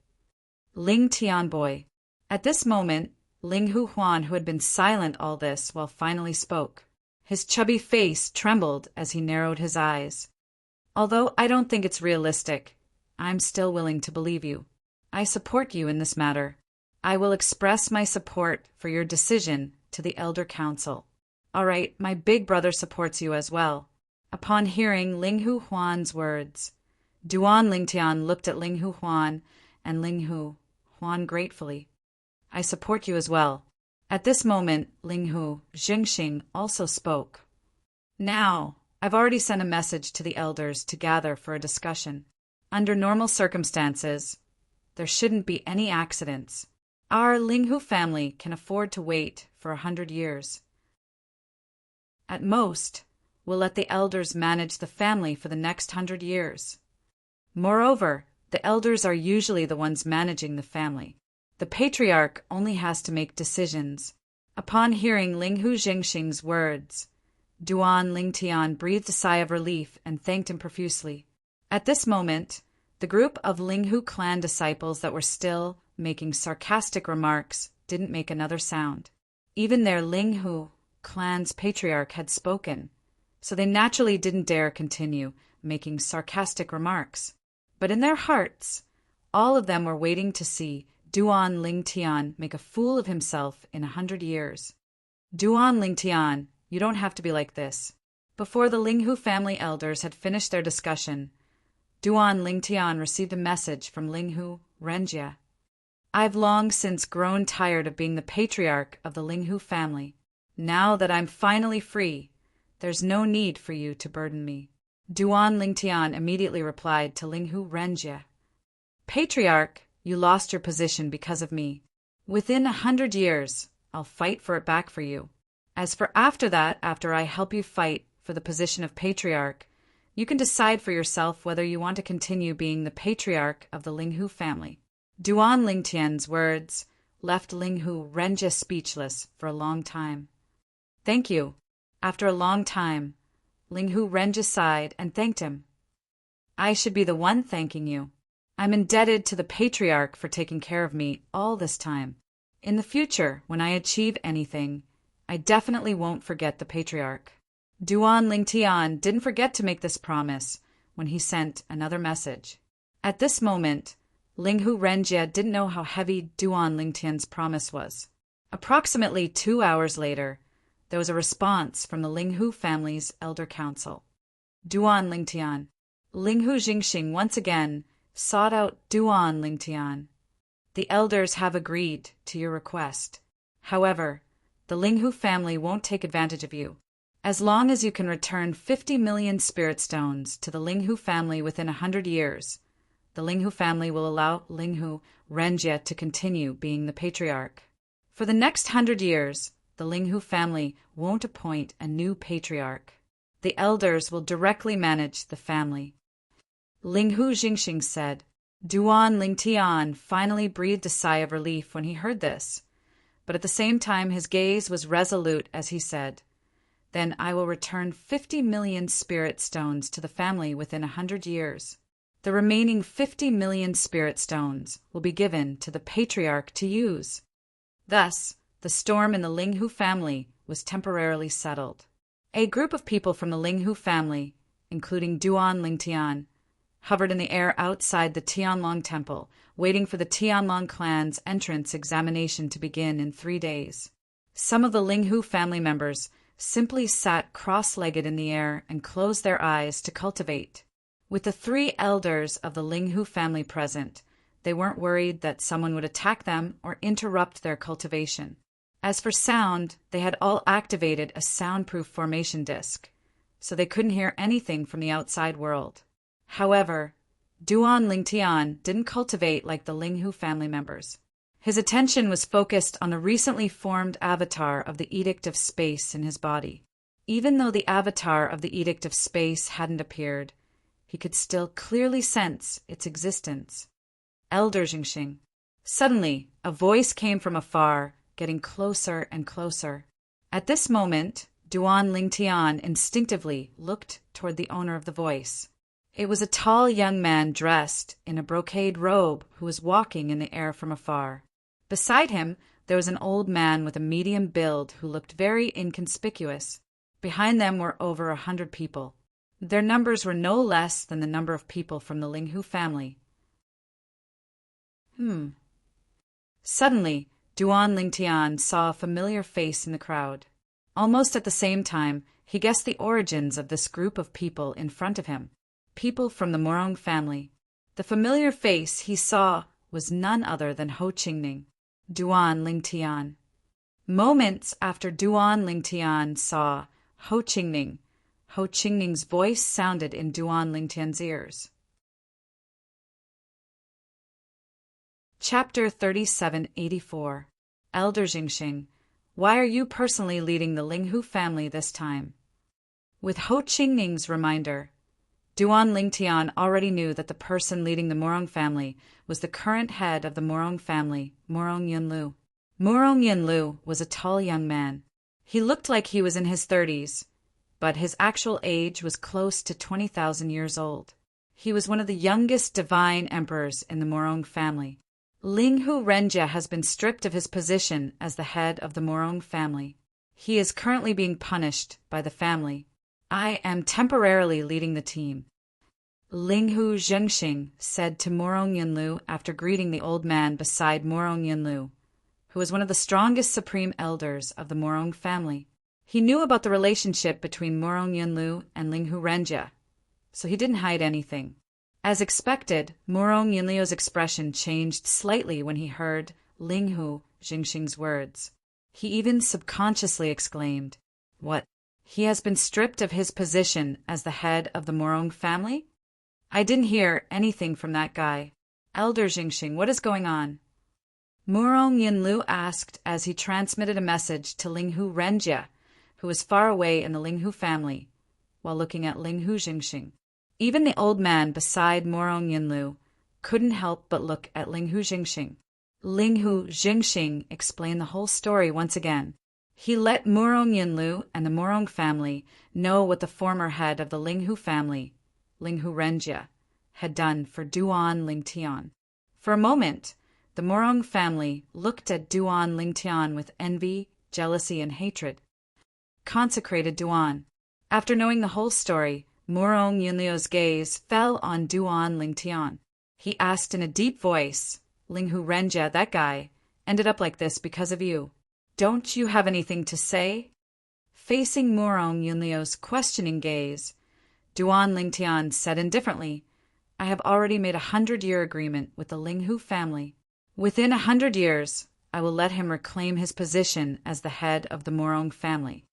[SPEAKER 1] "Lingtian boy." At this moment, Linghu Huan, who had been silent all this while, finally spoke. His chubby face trembled as he narrowed his eyes. "Although I don't think it's realistic, I'm still willing to believe you. I support you in this matter. I will express my support for your decision to the Elder Council. All right, my big brother supports you as well." Upon hearing Linghu Huan's words, Duan Lingtian looked at Linghu Huan and Linghu Huan gratefully. "I support you as well." At this moment, Linghu Jingxing also spoke. "Now, I've already sent a message to the elders to gather for a discussion. Under normal circumstances, there shouldn't be any accidents. Our Linghu family can afford to wait for 100 years. At most, we'll let the elders manage the family for the next 100 years. Moreover, the elders are usually the ones managing the family. The patriarch only has to make decisions." Upon hearing Linghu Jingxing's words, Duan Lingtian breathed a sigh of relief and thanked him profusely. At this moment, the group of Linghu clan disciples that were still making sarcastic remarks didn't make another sound. Even their Linghu clan's patriarch had spoken, so they naturally didn't dare continue making sarcastic remarks. But in their hearts, all of them were waiting to see Duan Lingtian make a fool of himself in 100 years. "Duan Lingtian, you don't have to be like this." Before the Linghu family elders had finished their discussion, Duan Lingtian received a message from Linghu Renjie. "I've long since grown tired of being the patriarch of the Linghu family. Now that I'm finally free, there's no need for you to burden me." Duan Lingtian immediately replied to Linghu Renjie, "Patriarch, you lost your position because of me. Within 100 years, I'll fight for it back for you. As for after that, after I help you fight for the position of patriarch, you can decide for yourself whether you want to continue being the patriarch of the Linghu family." Duan Lingtian's words left Linghu Renjie speechless for a long time. "Thank you." After a long time, Linghu Renjie sighed and thanked him. "I should be the one thanking you. I'm indebted to the patriarch for taking care of me all this time. In the future, when I achieve anything, I definitely won't forget the patriarch." Duan Lingtian didn't forget to make this promise when he sent another message. At this moment, Linghu Renjie didn't know how heavy Duan Lingtian's promise was. Approximately 2 hours later, there was a response from the Linghu family's elder council. "Duan Lingtian." Linghu Jingxing once again sought out Duan Lingtian. "The elders have agreed to your request. However, the Linghu family won't take advantage of you. As long as you can return 50 million spirit stones to the Linghu family within 100 years, the Linghu family will allow Linghu Renjie to continue being the patriarch. For the next 100 years, the Linghu family won't appoint a new patriarch. The elders will directly manage the family." Linghu Jingxing said. Duan Lingtian finally breathed a sigh of relief when he heard this, but at the same time his gaze was resolute as he said, "Then I will return 50 million spirit stones to the family within 100 years. The remaining 50 million spirit stones will be given to the patriarch to use." Thus, the storm in the Linghu family was temporarily settled. A group of people from the Linghu family, including Duan Lingtian, hovered in the air outside the Tianlong temple, waiting for the Tianlong clan's entrance examination to begin in 3 days. Some of the Linghu family members simply sat cross-legged in the air and closed their eyes to cultivate. With the 3 elders of the Linghu family present, they weren't worried that someone would attack them or interrupt their cultivation. As for sound, they had all activated a soundproof formation disc, so they couldn't hear anything from the outside world. However, Duan Lingtian didn't cultivate like the Linghu family members. His attention was focused on the recently formed avatar of the Edict of Space in his body. Even though the avatar of the Edict of Space hadn't appeared, he could still clearly sense its existence. Elder Jingxing. Suddenly, a voice came from afar, getting closer and closer. At this moment, Duan Lingtian instinctively looked toward the owner of the voice. It was a tall young man dressed in a brocade robe who was walking in the air from afar. Beside him, there was an old man with a medium build who looked very inconspicuous. Behind them were over 100 people. Their numbers were no less than the number of people from the Linghu family. Suddenly, Duan Lingtian saw a familiar face in the crowd. Almost at the same time, he guessed the origins of this group of people in front of him. People from the Morong family. The familiar face he saw was none other than Ho Qingning, Duan Lingtian. Moments after Duan Lingtian saw Ho Qingning's voice sounded in Duan Lingtian's ears. Chapter 3784. Elder Jingxing, why are you personally leading the Linghu family this time? With Ho Qingning's reminder, Duan Lingtian already knew that the person leading the Morong family was the current head of the Morong family, Morong Yunlu. Morong Yunlu was a tall young man. He looked like he was in his 30s, but his actual age was close to 20,000 years old. He was one of the youngest divine emperors in the Morong family. Linghu Renjie has been stripped of his position as the head of the Morong family. He is currently being punished by the family. I am temporarily leading the team. Linghu Zhengxing said to Morong Yunlu after greeting the old man beside Morong Yunlu, who was one of the strongest supreme elders of the Morong family. He knew about the relationship between Morong Yunlu and Linghu Renjie, so he didn't hide anything. As expected, Morong Yunlu's expression changed slightly when he heard Linghu Zhengxing's words. He even subconsciously exclaimed, "What? He has been stripped of his position as the head of the Morong family? I didn't hear anything from that guy. Elder Jingxing, what is going on?" Morong Yunlu asked as he transmitted a message to Linghu Renjie, who was far away in the Linghu family, while looking at Linghu Jingxing. Even the old man beside Morong Yunlu couldn't help but look at Linghu Jingxing. Linghu Jingxing explained the whole story once again. He let Morong Yunlu and the Morong family know what the former head of the Linghu family, Linghu Renjie, had done for Duan Lingtian. For a moment, the Morong family looked at Duan Lingtian with envy, jealousy, and hatred. Consecrated Duan. After knowing the whole story, Morong Yunlu's gaze fell on Duan Lingtian. He asked in a deep voice, "Linghu Renjie, that guy, ended up like this because of you. Don't you have anything to say?" Facing Morong Yunlu's questioning gaze, Duan Lingtian said indifferently, "I have already made a 100-year agreement with the Linghu family. Within 100 years, I will let him reclaim his position as the head of the Morong family."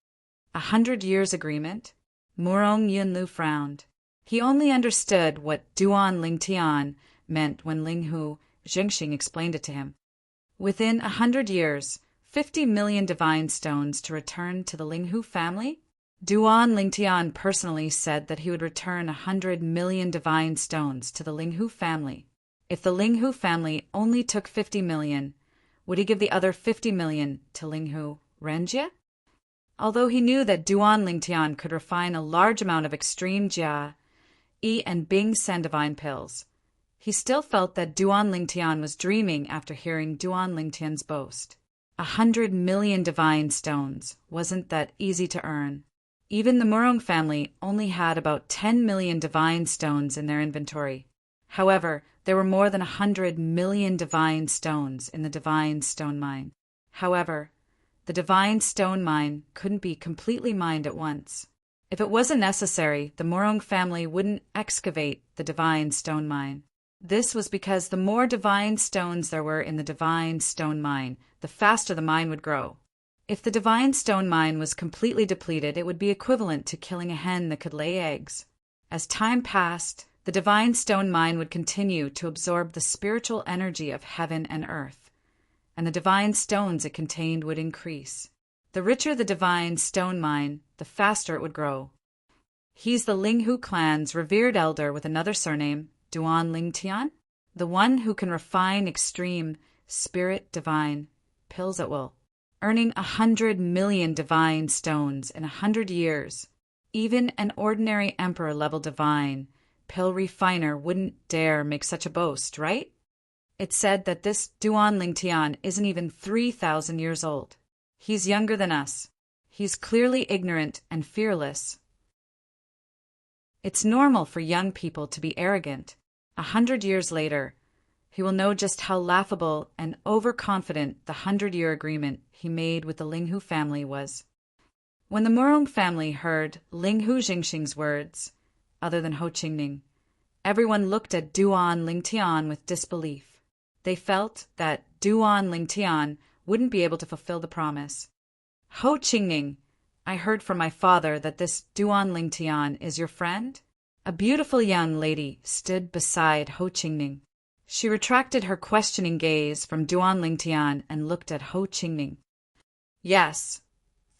[SPEAKER 1] 100 years agreement? Morong Yunlu frowned. He only understood what Duan Lingtian meant when Linghu Jingxing explained it to him. Within 100 years, 50 million divine stones to return to the Linghu family? Duan Lingtian personally said that he would return 100 million divine stones to the Linghu family. If the Linghu family only took 50 million, would he give the other 50 million to Linghu Renjie? Although he knew that Duan Lingtian could refine a large amount of extreme Jia, Yi, and Bing Sen divine pills, he still felt that Duan Lingtian was dreaming after hearing Duan Lingtian's boast. 100 million divine stones wasn't that easy to earn. Even the Morong family only had about 10 million divine stones in their inventory. However, there were more than 100 million divine stones in the divine stone mine. However, the divine stone mine couldn't be completely mined at once. If it wasn't necessary, the Morong family wouldn't excavate the divine stone mine. This was because the more divine stones there were in the divine stone mine, the faster the mine would grow. If the divine stone mine was completely depleted, it would be equivalent to killing a hen that could lay eggs. As time passed, the divine stone mine would continue to absorb the spiritual energy of heaven and earth, and the divine stones it contained would increase. The richer the divine stone mine, the faster it would grow. He's the Linghu clan's revered elder with another surname, Duan Lingtian, the one who can refine extreme, spirit divine, pills at will, earning 100 million divine stones in 100 years. Even an ordinary emperor-level divine, pill refiner wouldn't dare make such a boast, right? It's said that this Duan Lingtian isn't even 3,000 years old. He's younger than us. He's clearly ignorant and fearless. It's normal for young people to be arrogant. 100 years later, he will know just how laughable and overconfident the 100-year agreement he made with the Linghu family was. When the Murong family heard Linghu Jingxing's words, other than Ho Qingning, everyone looked at Duan Lingtian with disbelief. They felt that Duan Lingtian wouldn't be able to fulfill the promise. Ho Qingning, I heard from my father that this Duan Lingtian is your friend? A beautiful young lady stood beside Ho Qingning. She retracted her questioning gaze from Duan Lingtian and looked at Ho Qingning. Yes.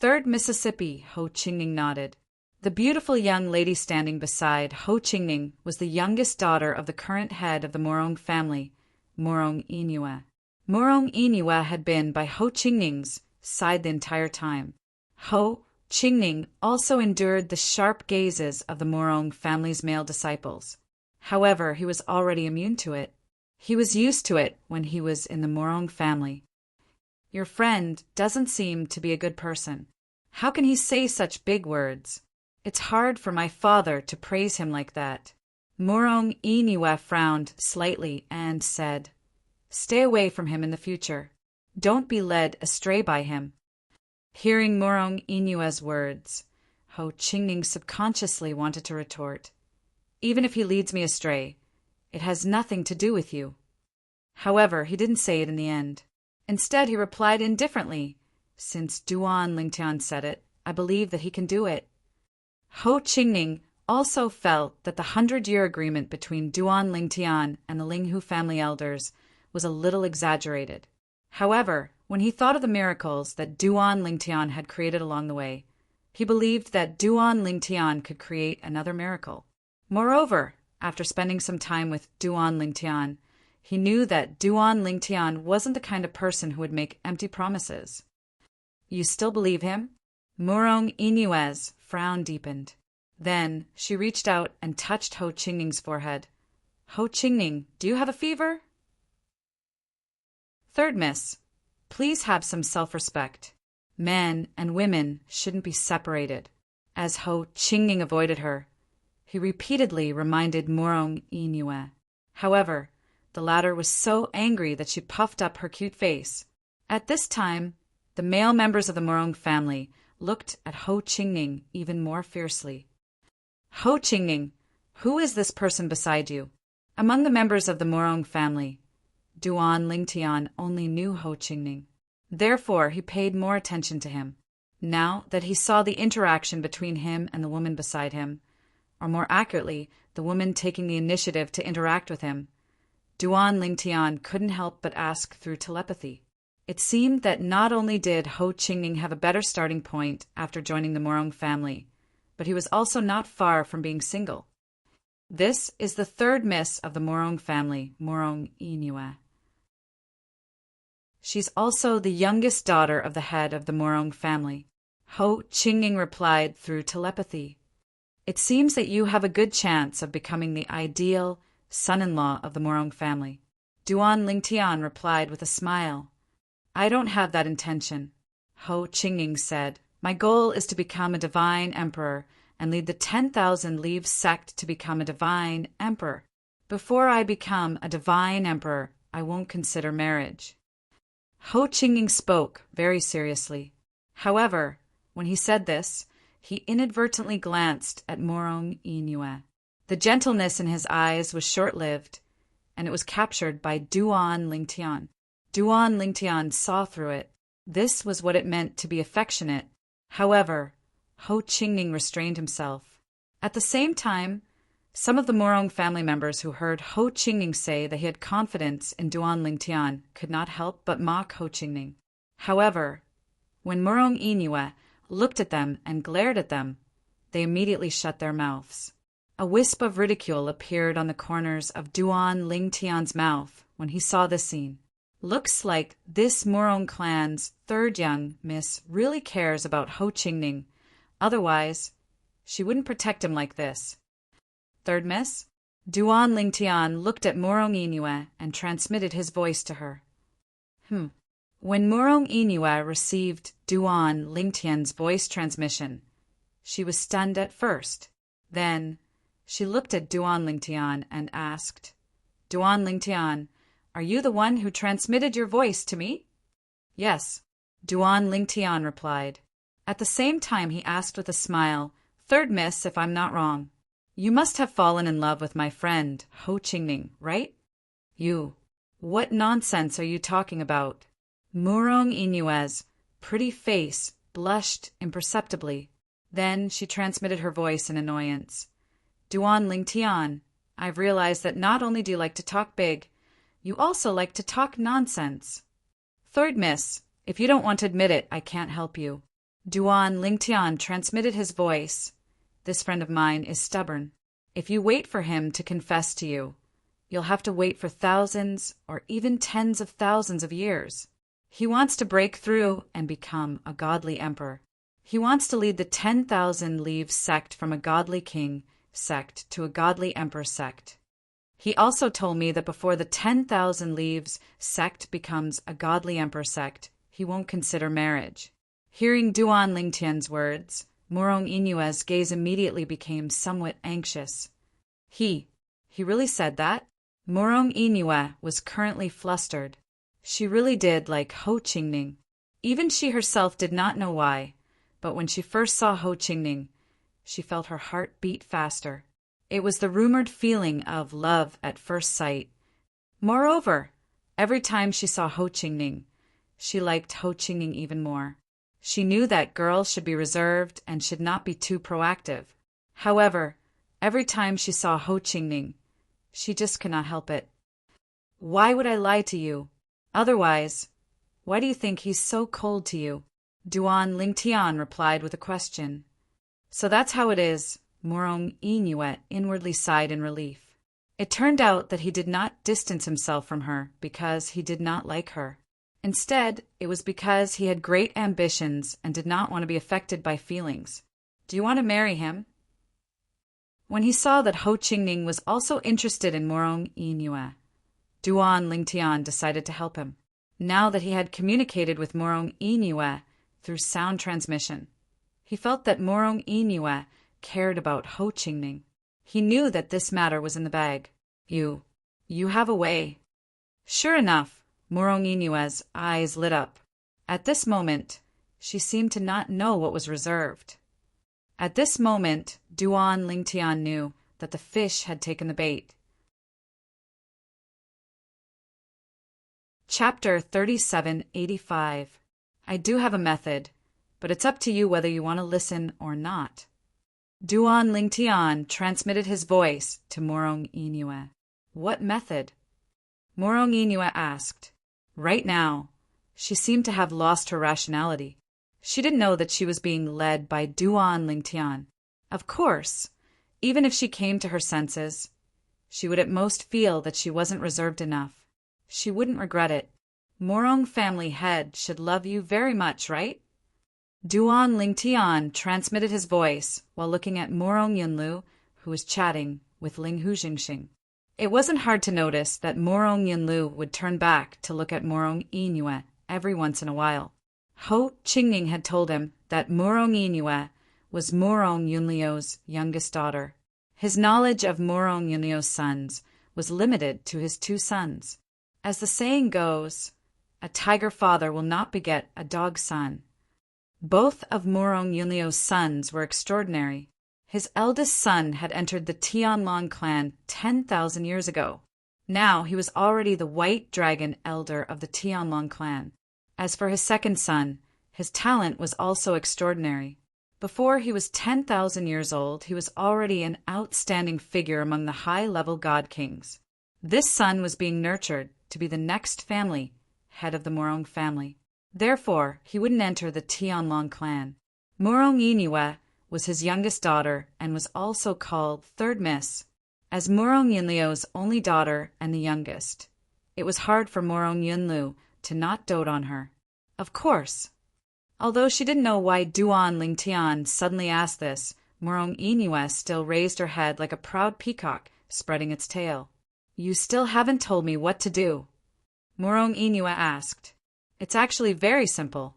[SPEAKER 1] 3rd Mississippi, Ho Qingning nodded. The beautiful young lady standing beside Ho Qingning was the youngest daughter of the current head of the Murong family, Murong Inua. Murong Inua had been by Ho Qingning's side the entire time. Ho Qingning also endured the sharp gazes of the Murong family's male disciples. However, he was already immune to it. He was used to it when he was in the Murong family. Your friend doesn't seem to be a good person. How can he say such big words? It's hard for my father to praise him like that. Murong Inua frowned slightly and said, Stay away from him in the future. Don't be led astray by him. Hearing Murong Inua's words, Ho Qingning subconsciously wanted to retort, Even if he leads me astray, it has nothing to do with you. However, he didn't say it in the end. Instead, he replied indifferently, Since Duan Lingtian said it, I believe that he can do it. Ho Qingning also felt that the 100-year agreement between Duan Lingtian and the Linghu family elders was a little exaggerated. However, when he thought of the miracles that Duan Lingtian had created along the way, he believed that Duan Lingtian could create another miracle. Moreover, after spending some time with Duan Lingtian, he knew that Duan Lingtian wasn't the kind of person who would make empty promises. You still believe him? Murong Inua's frown deepened. Then she reached out and touched Ho Qingning's forehead. Ho Qingning, do you have a fever? 3rd Miss, please have some self-respect. Men and women shouldn't be separated. As Ho Qingning avoided her, he repeatedly reminded Murong Inua. However, the latter was so angry that she puffed up her cute face. At this time, the male members of the Murong family looked at Ho Qingning even more fiercely. Ho Qingning, who is this person beside you? Among the members of the Murong family, Duan Lingtian only knew Ho Qingning. Therefore, he paid more attention to him. Now that he saw the interaction between him and the woman beside him, or more accurately, the woman taking the initiative to interact with him, Duan Lingtian couldn't help but ask through telepathy. It seemed that not only did Ho Qingning have a better starting point after joining the Murong family, but he was also not far from being single. This is the 3rd Miss of the Murong family, Murong Inua. She's also the youngest daughter of the head of the Murong family. Ho Qingning replied through telepathy. It seems that you have a good chance of becoming the ideal son-in-law of the Murong family. Duan Lingtian replied with a smile. I don't have that intention. Ho Qingning said, My goal is to become a divine emperor and lead the 10,000 Leaves sect to become a divine emperor. Before I become a divine emperor, I won't consider marriage. Ho Qingning spoke very seriously. However, when he said this, he inadvertently glanced at Murong Inua. The gentleness in his eyes was short-lived, and it was captured by Duan Lingtian. Duan Lingtian saw through it. This was what it meant to be affectionate. However, Ho Qingning restrained himself. At the same time, some of the Murong family members who heard Ho Qingning say that he had confidence in Duan Lingtian could not help but mock Ho Qingning. However, When Morong Inua looked at them and glared at them, they immediately shut their mouths. A wisp of ridicule appeared on the corners of Duan Lingtian's mouth when he saw this scene. Looks like this Morong clan's third young miss really cares about Ho Qingning. Otherwise, she wouldn't protect him like this. Third miss? Duan Lingtian looked at Morong Inua and transmitted his voice to her. When Morong Inua received Duan Lingtian's voice transmission, she was stunned at first. Then, she looked at Duan Lingtian and asked, "Duan Lingtian, are you the one who transmitted your voice to me?" "Yes," Duan Lingtian replied. At the same time he asked with a smile, "Third miss, if I'm not wrong. You must have fallen in love with my friend, Ho Qingning, right?" "You. What nonsense are you talking about?" Morong Inua's pretty face blushed imperceptibly. Then she transmitted her voice in annoyance. "Duan Lingtian, I've realized that not only do you like to talk big, you also like to talk nonsense." "Third miss, if you don't want to admit it, I can't help you." Duan Lingtian transmitted his voice. "This friend of mine is stubborn. If you wait for him to confess to you, you'll have to wait for thousands or even tens of thousands of years. He wants to break through and become a godly emperor. He wants to lead the 10,000 Leaves sect from a godly king sect to a godly emperor sect. He also told me that before the 10,000 Leaves sect becomes a godly emperor sect, he won't consider marriage." Hearing Duan Lingtian's words, Morong Inua's gaze immediately became somewhat anxious. He really said that? Morong Inua was currently flustered. She really did like Ho Qingning. Even she herself did not know why, but when she first saw Ho Qingning, she felt her heart beat faster. It was the rumored feeling of love at first sight. Moreover, every time she saw Ho Qingning, she liked Ho Qingning even more. She knew that girls should be reserved and should not be too proactive. However, every time she saw Ho Qingning, she just could not help it. "Why would I lie to you? Otherwise, why do you think he's so cold to you?" Duan Lingtian replied with a question. "So that's how it is," Morong Inua inwardly sighed in relief. It turned out that he did not distance himself from her because he did not like her. Instead, it was because he had great ambitions and did not want to be affected by feelings. "Do you want to marry him?" When he saw that Ho Qingning was also interested in Morong Inua, Duan Lingtian decided to help him. Now that he had communicated with Morong Inua through sound transmission, he felt that Morong Inua cared about Ho Qingning. He knew that this matter was in the bag. You have a way." Sure enough, Morong Inua's eyes lit up. At this moment, she seemed to not know what was reserved. At this moment, Duan Lingtian knew that the fish had taken the bait. Chapter 3785. I do have a method, but it's up to you whether you want to listen or not. Duan Lingtian transmitted his voice to Morong Inua. "What method?" Morong Inua asked. Right now, she seemed to have lost her rationality. She didn't know that she was being led by Duan Lingtian. Of course, even if she came to her senses, she would at most feel that she wasn't reserved enough. She wouldn't regret it. Morong family head should love you very much, right? Duan Lingtian transmitted his voice while looking at Morong Yunlu, who was chatting with Ling Hujingxing. It wasn't hard to notice that Morong Yunlu would turn back to look at Morong Inua every once in a while. Ho Qingning had told him that Morong Inua was Morong Yunlio's youngest daughter. His knowledge of Morong Yunlio's sons was limited to his 2 sons. As the saying goes, a tiger father will not beget a dog son. Both of Morong Yunlio's sons were extraordinary. His eldest son had entered the Tianlong clan 10,000 years ago. Now he was already the White Dragon elder of the Tianlong clan. As for his second son, his talent was also extraordinary. Before he was 10,000 years old, he was already an outstanding figure among the high-level god kings. This son was being nurtured to be the next family, head of the Morong family. Therefore, he wouldn't enter the Tianlong clan. Morong Iniwe was his youngest daughter and was also called Third Miss, as Morong Yunliu's only daughter and the youngest. It was hard for Morong Yunliu to not dote on her. Of course. Although she didn't know why Duan Lingtian suddenly asked this, Morong Iniwe still raised her head like a proud peacock spreading its tail. You still haven't told me what to do, Morong Iniwe asked. It's actually very simple.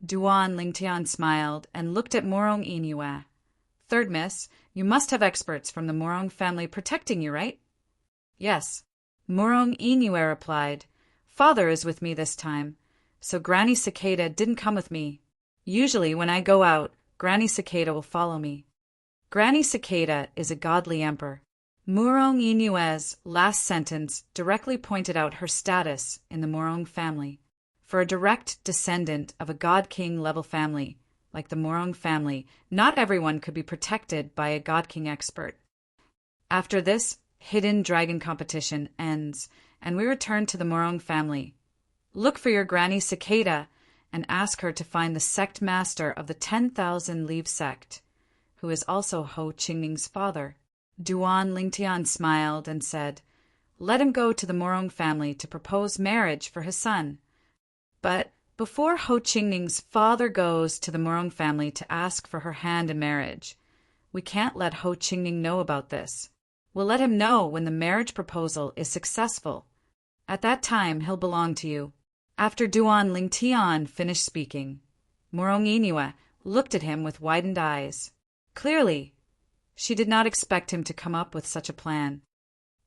[SPEAKER 1] Duan Lingtian smiled and looked at Morong Iniwe. Third Miss, you must have experts from the Morong family protecting you, right? Yes. Morong Iniwe replied. Father is with me this time, so Granny Cicada didn't come with me. Usually when I go out, Granny Cicada will follow me. Granny Cicada is a godly emperor. Morong Iniwe's last sentence directly pointed out her status in the Morong family. For a direct descendant of a God King level family, like the Morong family, not everyone could be protected by a God King expert. After this, hidden dragon competition ends, and we return to the Morong family. Look for your Granny Cicada and ask her to find the sect master of the 10,000 Leave sect, who is also Ho Qingning's father. Duan Lingtian smiled and said, Let him go to the Morong family to propose marriage for his son. But before Ho Qingning's father goes to the Morong family to ask for her hand in marriage, we can't let Ho Qingning know about this. We'll let him know when the marriage proposal is successful. At that time, he'll belong to you. After Duan Lingtian finished speaking, Morong Iniwe looked at him with widened eyes. Clearly, she did not expect him to come up with such a plan.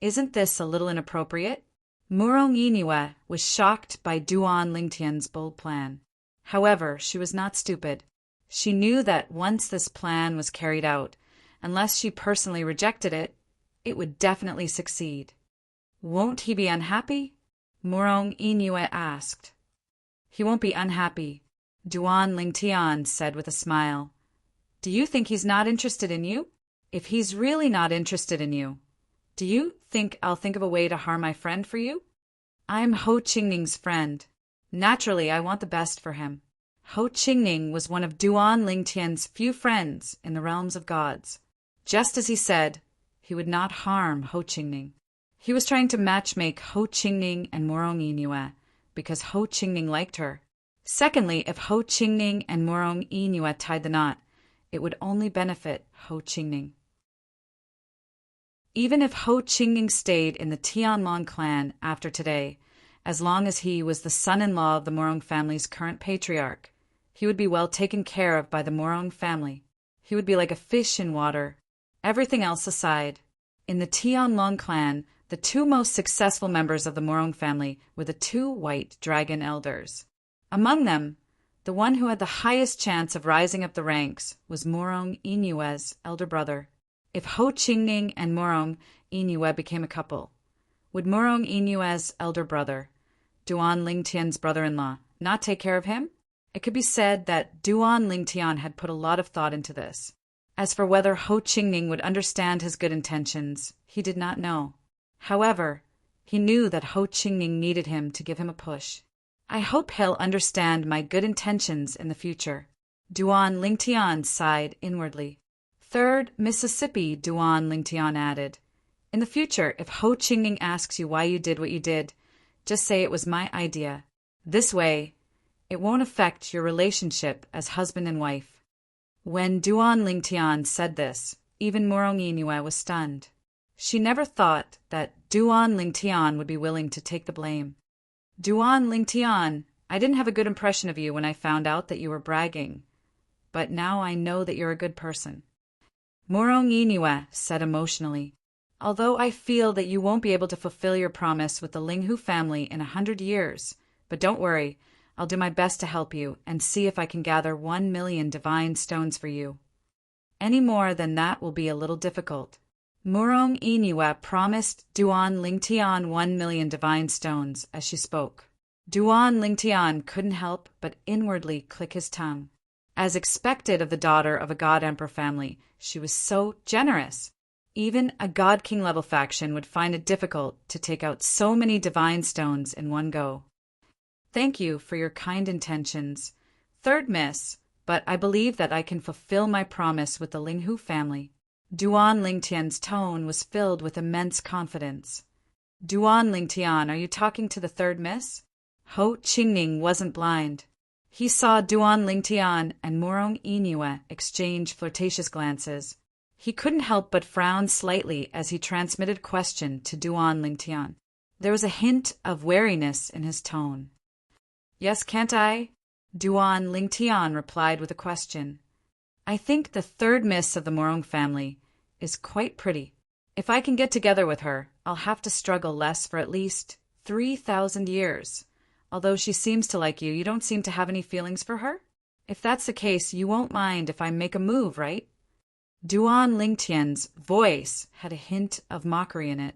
[SPEAKER 1] Isn't this a little inappropriate? Morong Iniwe was shocked by Duan Lingtian's bold plan. However, she was not stupid. She knew that once this plan was carried out, unless she personally rejected it, it would definitely succeed. Won't he be unhappy? Morong Iniwe asked. He won't be unhappy, Duan Lingtian said with a smile. Do you think he's not interested in you? If he's really not interested in you, do you think I'll think of a way to harm my friend for you? I'm Ho Qingning's friend. Naturally, I want the best for him. Ho Qingning was one of Duan Lingtian's few friends in the realms of gods. Just as he said, he would not harm Ho Qingning. He was trying to matchmake Ho Qingning and Morong Iniwe because Ho Qingning liked her. Secondly, if Ho Qingning and Morong Iniwe tied the knot, it would only benefit Ho Qingning. Even if Ho Qingning stayed in the Tianlong clan after today, as long as he was the son-in-law of the Morong family's current patriarch, he would be well taken care of by the Morong family. He would be like a fish in water. Everything else aside, in the Tianlong clan, the two most successful members of the Morong family were the two white dragon elders. Among them, the one who had the highest chance of rising up the ranks was Morong Iniwe's elder brother. If Ho Qingning and Morong Iniwe became a couple, would Morong Iniwe's elder brother, Duan Lingtian's brother-in-law, not take care of him? It could be said that Duan Lingtian had put a lot of thought into this. As for whether Ho Qingning would understand his good intentions, he did not know. However, he knew that Ho Qingning needed him to give him a push. I hope he'll understand my good intentions in the future. Duan Lingtian sighed inwardly. Third Mississippi, Duan Lingtian added. In the future, if Ho Qingning asks you why you did what you did, just say it was my idea. This way, it won't affect your relationship as husband and wife. When Duan Lingtian said this, even Morong Iniwe was stunned. She never thought that Duan Lingtian would be willing to take the blame. Duan Lingtian, I didn't have a good impression of you when I found out that you were bragging, but now I know that you're a good person. Morong Iniwe said emotionally, Although I feel that you won't be able to fulfill your promise with the Linghu family in 100 years, but don't worry, I'll do my best to help you and see if I can gather 1 million divine stones for you. Any more than that will be a little difficult. Morong Iniwe promised Duan Lingtian 1 million divine stones as she spoke. Duan Lingtian couldn't help but inwardly click his tongue. As expected of the daughter of a god emperor family, she was so generous. Even a god king level faction would find it difficult to take out so many divine stones in one go. Thank you for your kind intentions. Third miss, but I believe that I can fulfill my promise with the Linghu family. Duan Lingtian's tone was filled with immense confidence. Duan Lingtian, are you talking to the third miss? Ho Qingning wasn't blind. He saw Duan Lingtian and Morong Inue exchange flirtatious glances. He couldn't help but frown slightly as he transmitted question to Duan Lingtian. There was a hint of wariness in his tone. Yes, can't I? Duan Lingtian replied with a question. I think the third miss of the Morong family is quite pretty. If I can get together with her, I'll have to struggle less for at least 3,000 years. Although she seems to like you, you don't seem to have any feelings for her? If that's the case, you won't mind if I make a move, right? Duan Lingtian's voice had a hint of mockery in it.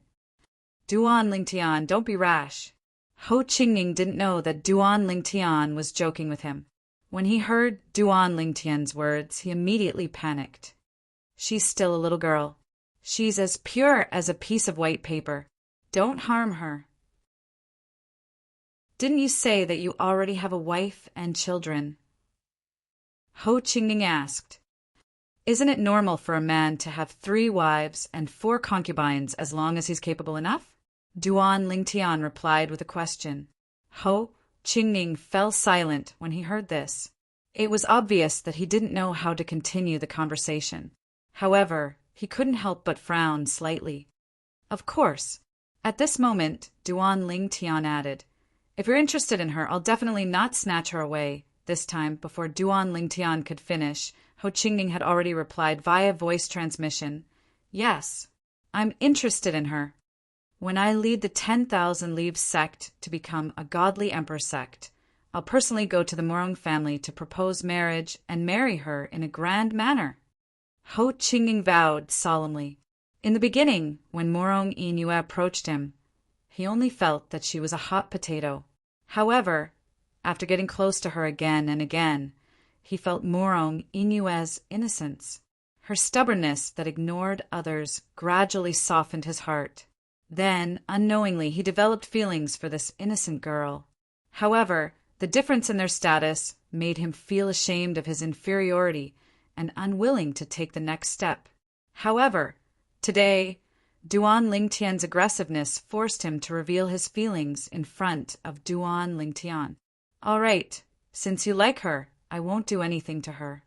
[SPEAKER 1] Duan Lingtian, don't be rash. Ho Qingning didn't know that Duan Lingtian was joking with him. When he heard Duan Lingtian's words, he immediately panicked. She's still a little girl. She's as pure as a piece of white paper. Don't harm her. Didn't you say that you already have a wife and children? Ho Qingning asked. Isn't it normal for a man to have 3 wives and 4 concubines as long as he's capable enough? Duan Lingtian replied with a question. Ho Qingning fell silent when he heard this. It was obvious that he didn't know how to continue the conversation. However, he couldn't help but frown slightly. Of course. At this moment, Duan Lingtian added, if you're interested in her, I'll definitely not snatch her away. This time, before Duan Lingtian could finish, Ho Qingning had already replied via voice transmission, Yes, I'm interested in her. When I lead the 10,000 Leaves sect to become a godly emperor sect, I'll personally go to the Morong family to propose marriage and marry her in a grand manner. Ho Qingning vowed solemnly. In the beginning, when Morong Inue approached him, he only felt that she was a hot potato. However, after getting close to her again and again, he felt Morong Inue's innocence. Her stubbornness that ignored others gradually softened his heart. Then, unknowingly, he developed feelings for this innocent girl. However, the difference in their status made him feel ashamed of his inferiority and unwilling to take the next step. However, today, Duan Lingtian's aggressiveness forced him to reveal his feelings in front of Duan Lingtian. All right, since you like her, I won't do anything to her.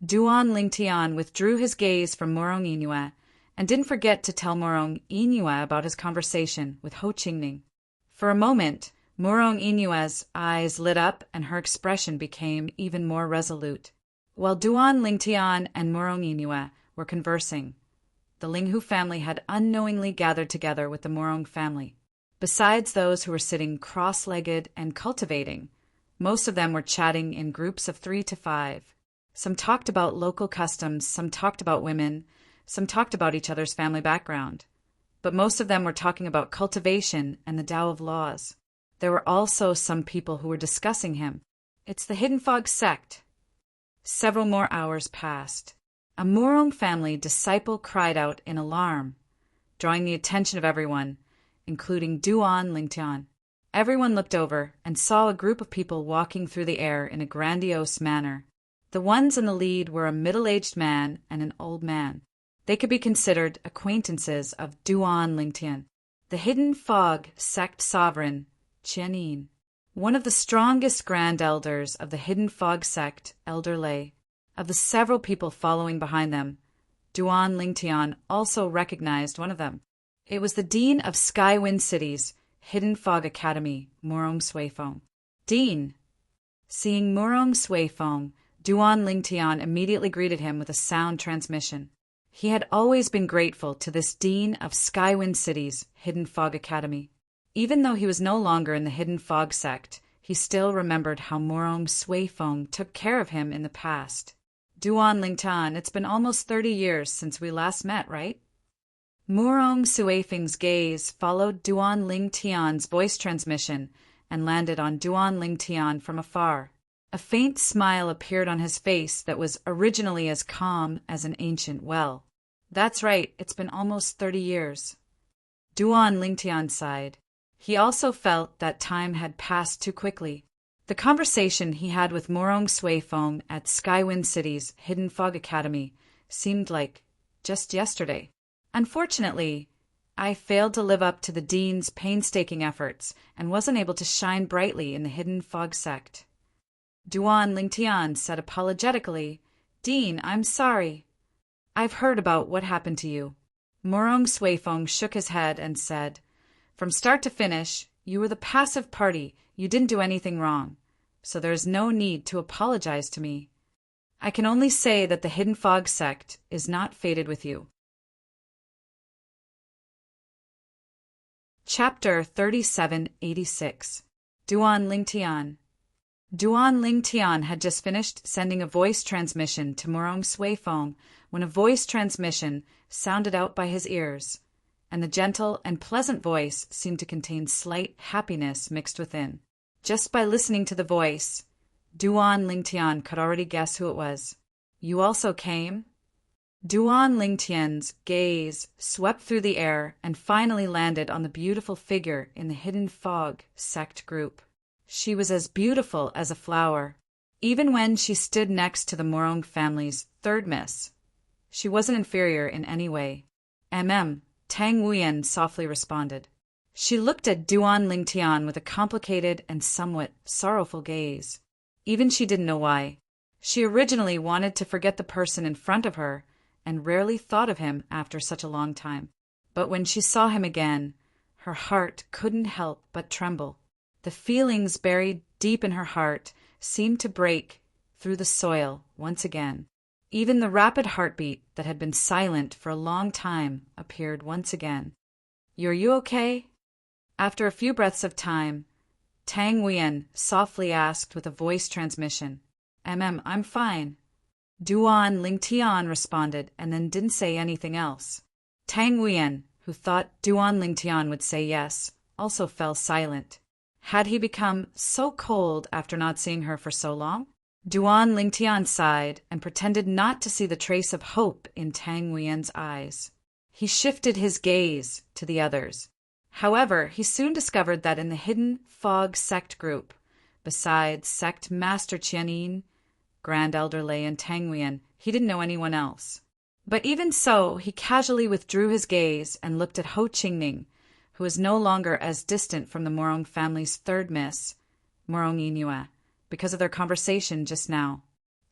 [SPEAKER 1] Duan Lingtian withdrew his gaze from Morong Inue and didn't forget to tell Morong Inue about his conversation with Ho Qingning. For a moment, Morong Inue's eyes lit up and her expression became even more resolute. While Duan Lingtian and Morong Inue were conversing, the Linghu family had unknowingly gathered together with the Morong family. Besides those who were sitting cross-legged and cultivating, most of them were chatting in groups of 3 to 5. Some talked about local customs, some talked about women, some talked about each other's family background. But most of them were talking about cultivation and the Tao of laws. There were also some people who were discussing him. It's the Hidden Fog sect. Several more hours passed. A Morong family disciple cried out in alarm, drawing the attention of everyone, including Duan Lingtian. Everyone looked over and saw a group of people walking through the air in a grandiose manner. The ones in the lead were a middle-aged man and an old man. They could be considered acquaintances of Duan Lingtian, the Hidden Fog sect sovereign, Qianin. One of the strongest grand elders of the Hidden Fog sect, Elder Lei. Of the several people following behind them, Duan Lingtian also recognized one of them. It was the Dean of Skywind City's Hidden Fog Academy, Morong Suifeng. Dean! Seeing Morong Suifeng, Duan Lingtian immediately greeted him with a sound transmission. He had always been grateful to this Dean of Skywind City's Hidden Fog Academy. Even though he was no longer in the Hidden Fog sect, he still remembered how Morong Suifeng took care of him in the past. Duan Lingtian, it's been almost 30 years since we last met, right? Morong Suifeng's gaze followed Duan Lingtian's voice transmission and landed on Duan Lingtian from afar. A faint smile appeared on his face that was originally as calm as an ancient well. That's right, it's been almost 30 years. Duan Lingtian sighed. He also felt that time had passed too quickly. The conversation he had with Morong Suifong at Skywind City's Hidden Fog Academy seemed like just yesterday. Unfortunately, I failed to live up to the Dean's painstaking efforts and wasn't able to shine brightly in the Hidden Fog sect. Duan Lingtian said apologetically, "Dean, I'm sorry. I've heard about what happened to you." Morong Suifong shook his head and said, "From start to finish, you were the passive party. You didn't do anything wrong, so there is no need to apologize to me. I can only say that the Hidden Fog sect is not fated with you." Chapter 3786. Duan Lingtian. Duan Lingtian had just finished sending a voice transmission to Morong Suifong when a voice transmission sounded out by his ears, and the gentle and pleasant voice seemed to contain slight happiness mixed within. Just by listening to the voice, Duan Lingtian could already guess who it was. "You also came?" Duan Lingtian's gaze swept through the air and finally landed on the beautiful figure in the Hidden Fog sect group. She was as beautiful as a flower. Even when she stood next to the Morong family's third miss, she wasn't inferior in any way. Tang Wuyen softly responded. She looked at Duan Lingtian with a complicated and somewhat sorrowful gaze. Even she didn't know why. She originally wanted to forget the person in front of her and rarely thought of him after such a long time. But when she saw him again, her heart couldn't help but tremble. The feelings buried deep in her heart seemed to break through the soil once again. Even the rapid heartbeat that had been silent for a long time appeared once again. "Are you okay?" After a few breaths of time, Tang Wuyen softly asked with a voice transmission. I'm fine." Duan Lingtian responded and then didn't say anything else. Tang Wuyen, who thought Duan Lingtian would say yes, also fell silent. Had he become so cold after not seeing her for so long? Duan Lingtian sighed and pretended not to see the trace of hope in Tang Wuyen's eyes. He shifted his gaze to the others. However, he soon discovered that in the Hidden Fog sect group, besides Sect Master Qianin, Grand Elder Lei, and Tang Wuyen, he didn't know anyone else. But even so, he casually withdrew his gaze and looked at Ho Qingning, who was no longer as distant from the Morong family's third miss, Morong Inua, because of their conversation just now.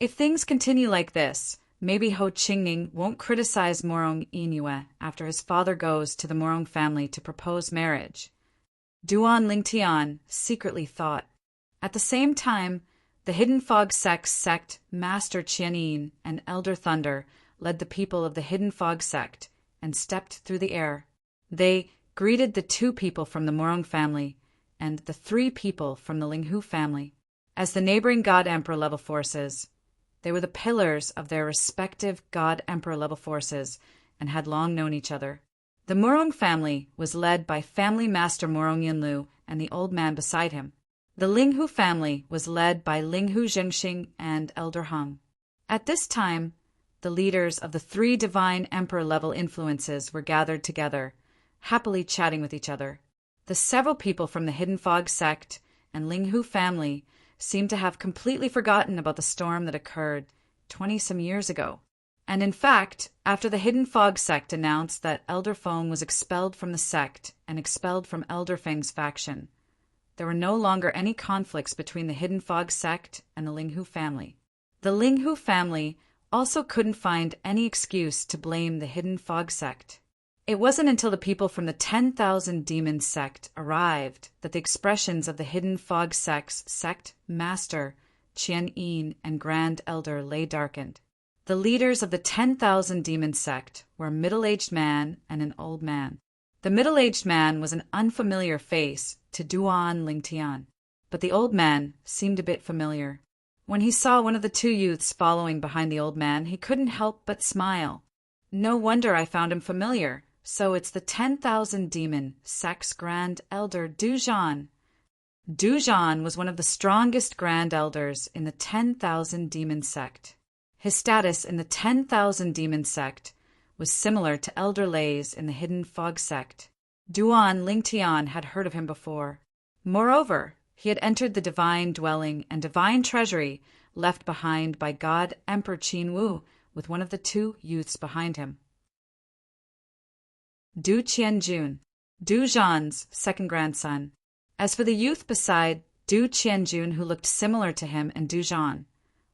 [SPEAKER 1] If things continue like this, maybe Ho Qingning won't criticize Morong Inua after his father goes to the Morong family to propose marriage. Duan Lingtian secretly thought. At the same time, the Hidden Fog sect Master Qianin and Elder Thunder led the people of the Hidden Fog sect and stepped through the air. They greeted the 2 people from the Morong family and the 3 people from the Linghu family as the neighboring God Emperor level forces. They were the pillars of their respective God Emperor level forces and had long known each other. The Morong family was led by Family Master Morong Yinlu and the old man beside him. The Linghu family was led by Linghu Zhengxing and Elder Hung. At this time, the leaders of the 3 divine Emperor level influences were gathered together, happily chatting with each other. The several people from the Hidden Fog sect and Linghu family seemed to have completely forgotten about the storm that occurred 20-some years ago. And in fact, after the Hidden Fog sect announced that Elder Feng was expelled from the sect and expelled from Elder Feng's faction, there were no longer any conflicts between the Hidden Fog sect and the Linghu family. The Linghu family also couldn't find any excuse to blame the Hidden Fog sect. It wasn't until the people from the 10,000 Demons sect arrived that the expressions of the Hidden Fog sect's sect master, Qian Yin, and Grand Elder Lei darkened. The leaders of the 10,000 Demons sect were a middle-aged man and an old man. The middle-aged man was an unfamiliar face to Duan Lingtian, but the old man seemed a bit familiar. When he saw one of the 2 youths following behind the old man, he couldn't help but smile. "No wonder I found him familiar. So it's the 10,000 Demon sect's Grand Elder Dujan." Dujan was one of the strongest Grand Elders in the 10,000 Demon sect. His status in the 10,000 Demon sect was similar to Elder Lei's in the Hidden Fog sect. Duan Lingtian had heard of him before. Moreover, he had entered the divine dwelling and divine treasury left behind by God Emperor Qin Wu with one of the two youths behind him. Du Qianjun, Du Zhan's second grandson. As for the youth beside Du Qianjun who looked similar to him and Du Zhan,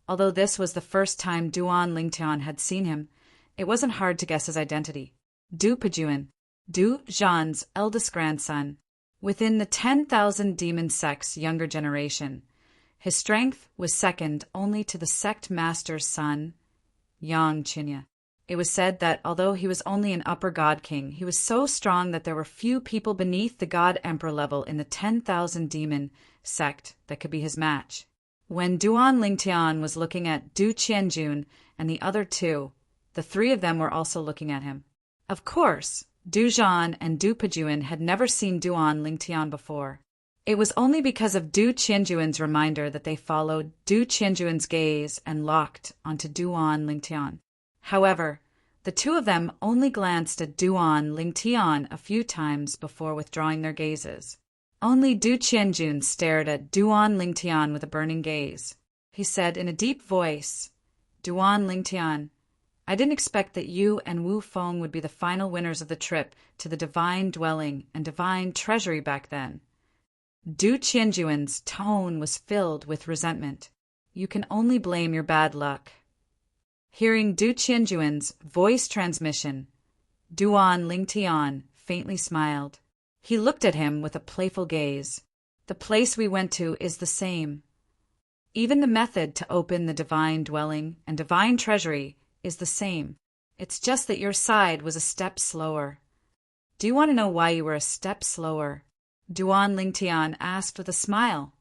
[SPEAKER 1] although this was the first time Duan Lingtian had seen him, it wasn't hard to guess his identity. Du Pejuan, Du Zhan's eldest grandson, within the 10,000 demon sect's younger generation. His strength was second only to the sect master's son, Yang Qinya. It was said that although he was only an upper god king, he was so strong that there were few people beneath the god emperor level in the 10,000 demon sect that could be his match. When Duan Lingtian was looking at Du Qianjun and the other two, the three of them were also looking at him. Of course, Du Zhan and Du Pejuan had never seen Duan Lingtian before. It was only because of Du Qianjuan's reminder that they followed Du Qianjuan's gaze and locked onto Duan Lingtian. However, the two of them only glanced at Duan Lingtian a few times before withdrawing their gazes. Only Du Qianjun stared at Duan Lingtian with a burning gaze. He said in a deep voice, "Duan Lingtian, I didn't expect that you and Wu Feng would be the final winners of the trip to the divine dwelling and divine treasury back then." Du Qianjuan's tone was filled with resentment. "You can only blame your bad luck." Hearing Du Qianjuan's voice transmission, Duan Lingtian faintly smiled. He looked at him with a playful gaze. "The place we went to is the same. Even the method to open the divine dwelling and divine treasury is the same. It's just that your side was a step slower." "Do you want to know why you were a step slower?" Duan Lingtian asked with a smile.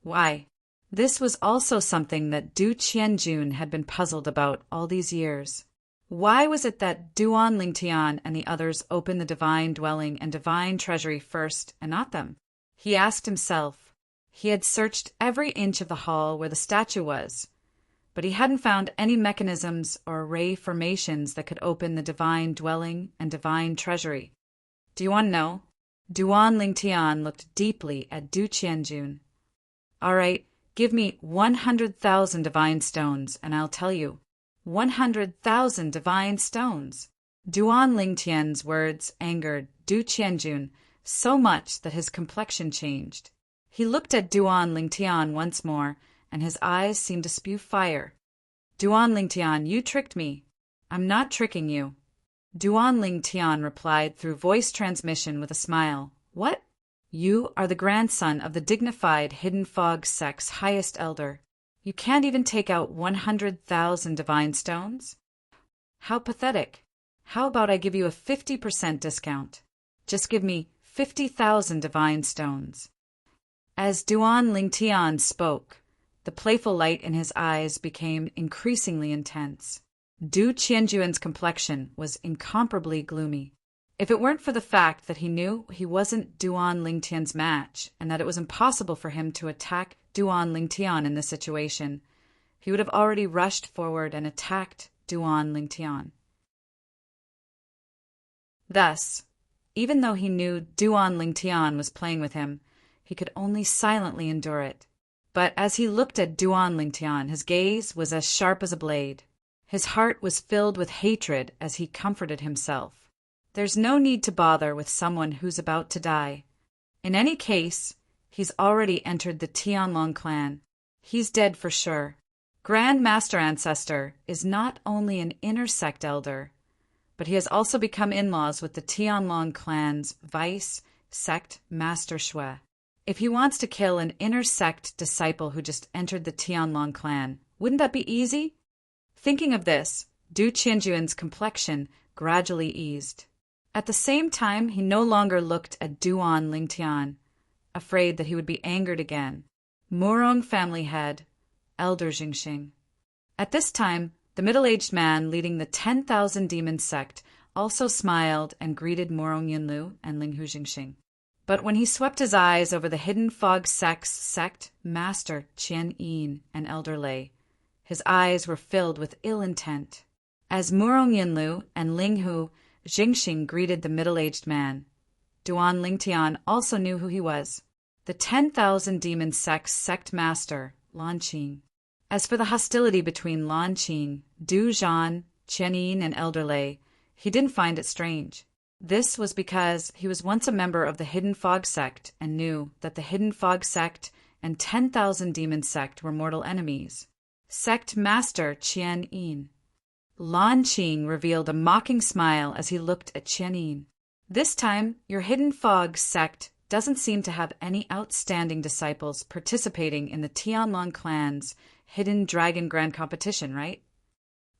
[SPEAKER 1] "Why?" This was also something that Du Qianjun had been puzzled about all these years. Why was it that Duan Lingtian and the others opened the divine dwelling and divine treasury first and not them? He asked himself. He had searched every inch of the hall where the statue was, but he hadn't found any mechanisms or ray formations that could open the divine dwelling and divine treasury. "Do you want to know?" Duan Lingtian looked deeply at Du Qianjun. "All right. Give me 100,000 divine stones, and I'll tell you." 100,000 divine stones! Duan Lingtian's words angered Du Qianjun so much that his complexion changed. He looked at Duan Lingtian once more, and his eyes seemed to spew fire. "Duan Lingtian, you tricked me." "I'm not tricking you." Duan Lingtian replied through voice transmission with a smile. "What? You are the grandson of the dignified Hidden Fog sect's highest elder. You can't even take out 100,000 divine stones? How pathetic. How about I give you a 50% discount? Just give me 50,000 divine stones." As Duan Lingtian spoke, the playful light in his eyes became increasingly intense. Du Qianjuan's complexion was incomparably gloomy. If it weren't for the fact that he knew he wasn't Duan Lingtian's match and that it was impossible for him to attack Duan Lingtian in this situation, he would have already rushed forward and attacked Duan Lingtian. Thus, even though he knew Duan Lingtian was playing with him, he could only silently endure it. But as he looked at Duan Lingtian, his gaze was as sharp as a blade. His heart was filled with hatred as he comforted himself. There's no need to bother with someone who's about to die. In any case, he's already entered the Tianlong clan. He's dead for sure. Grand Master Ancestor is not only an inner sect elder, but he has also become in-laws with the Tianlong clan's vice sect Master Shui. If he wants to kill an inner sect disciple who just entered the Tianlong clan, wouldn't that be easy? Thinking of this, Du Qianjuan's complexion gradually eased. At the same time, he no longer looked at Duan Lingtian, afraid that he would be angered again. Murong family head, Elder Jingxing. At this time, the middle-aged man leading the 10,000 demon sect also smiled and greeted Murong Yunlu and Linghu Jingxing. But when he swept his eyes over the Hidden Fog sect's sect master Qian Yin and Elder Lei, his eyes were filled with ill intent. As Murong Yunlu and Linghu Jingxing greeted the middle-aged man, Duan Lingtian also knew who he was. The 10,000 Demon sect master, Lan Qing. As for the hostility between Lan Qing, Du Zhan, Qianyin, and Elder Lei, he didn't find it strange. This was because he was once a member of the Hidden Fog sect and knew that the Hidden Fog sect and 10,000 Demon sect were mortal enemies. Sect Master Qianyin. Lan Qing revealed a mocking smile as he looked at Qianyin. This time, your Hidden Fog sect doesn't seem to have any outstanding disciples participating in the Tianlong clan's Hidden Dragon Grand Competition, right?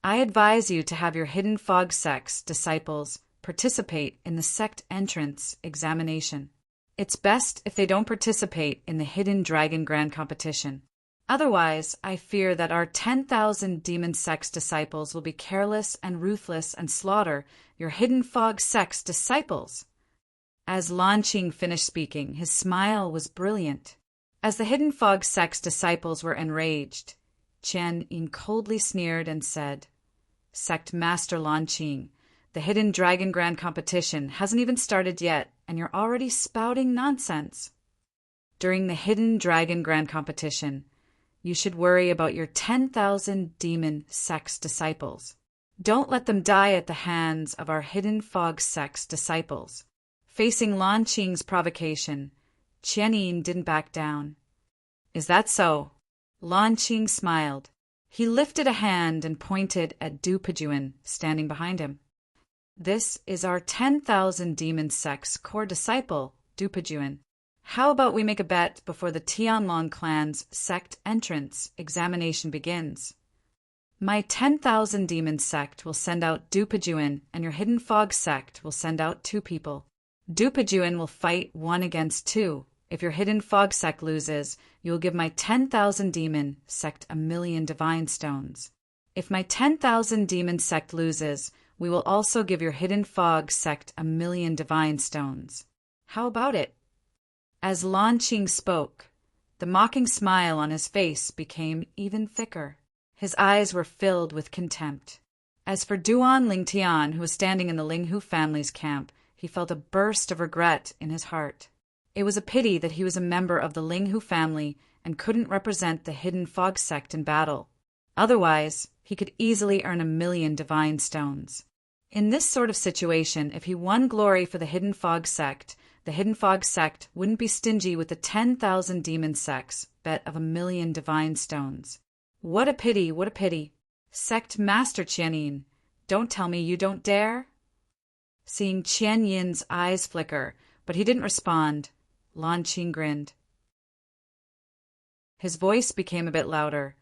[SPEAKER 1] I advise you to have your Hidden Fog sect's disciples participate in the sect entrance examination. It's best if they don't participate in the Hidden Dragon Grand Competition. Otherwise, I fear that our 10,000 Demon sect's disciples will be careless and ruthless and slaughter your Hidden Fog sect's disciples. As Lan Qing finished speaking, his smile was brilliant. As the Hidden Fog sect's disciples were enraged, Qianyin coldly sneered and said, "Sect Master Lan Qing, the Hidden Dragon Grand Competition hasn't even started yet, and you're already spouting nonsense. During the Hidden Dragon Grand Competition, you should worry about your 10,000 Demon sect's disciples. Don't let them die at the hands of our Hidden Fog sect's disciples." Facing Lan Qing's provocation, Qianyin didn't back down. "Is that so?" Lan Qing smiled. He lifted a hand and pointed at Du Pejuan, standing behind him. "This is our 10,000 Demon sect's core disciple, Du Pejuan. How about we make a bet before the Tianlong clan's sect entrance examination begins? My 10,000 Demon sect will send out Du Pejuan, and your Hidden Fog sect will send out 2 people. Du Pejuan will fight 1 against 2. If your Hidden Fog sect loses, you will give my 10,000 Demon sect 1,000,000 divine stones. If my 10,000 Demon sect loses, we will also give your Hidden Fog sect 1,000,000 divine stones. How about it?" As Lan Qing spoke, the mocking smile on his face became even thicker. His eyes were filled with contempt. As for Duan Lingtian, who was standing in the Linghu family's camp, he felt a burst of regret in his heart. It was a pity that he was a member of the Linghu family and couldn't represent the Hidden Fog sect in battle. Otherwise, he could easily earn 1,000,000 divine stones. In this sort of situation, if he won glory for the Hidden Fog sect, the Hidden Fog sect wouldn't be stingy with the 10,000 Demon sect's bet of 1,000,000 divine stones. What a pity, what a pity. Sect Master Qianyin, don't tell me you don't dare? Seeing Qianyin's eyes flicker, but he didn't respond, Lan Qing grinned. His voice became a bit louder.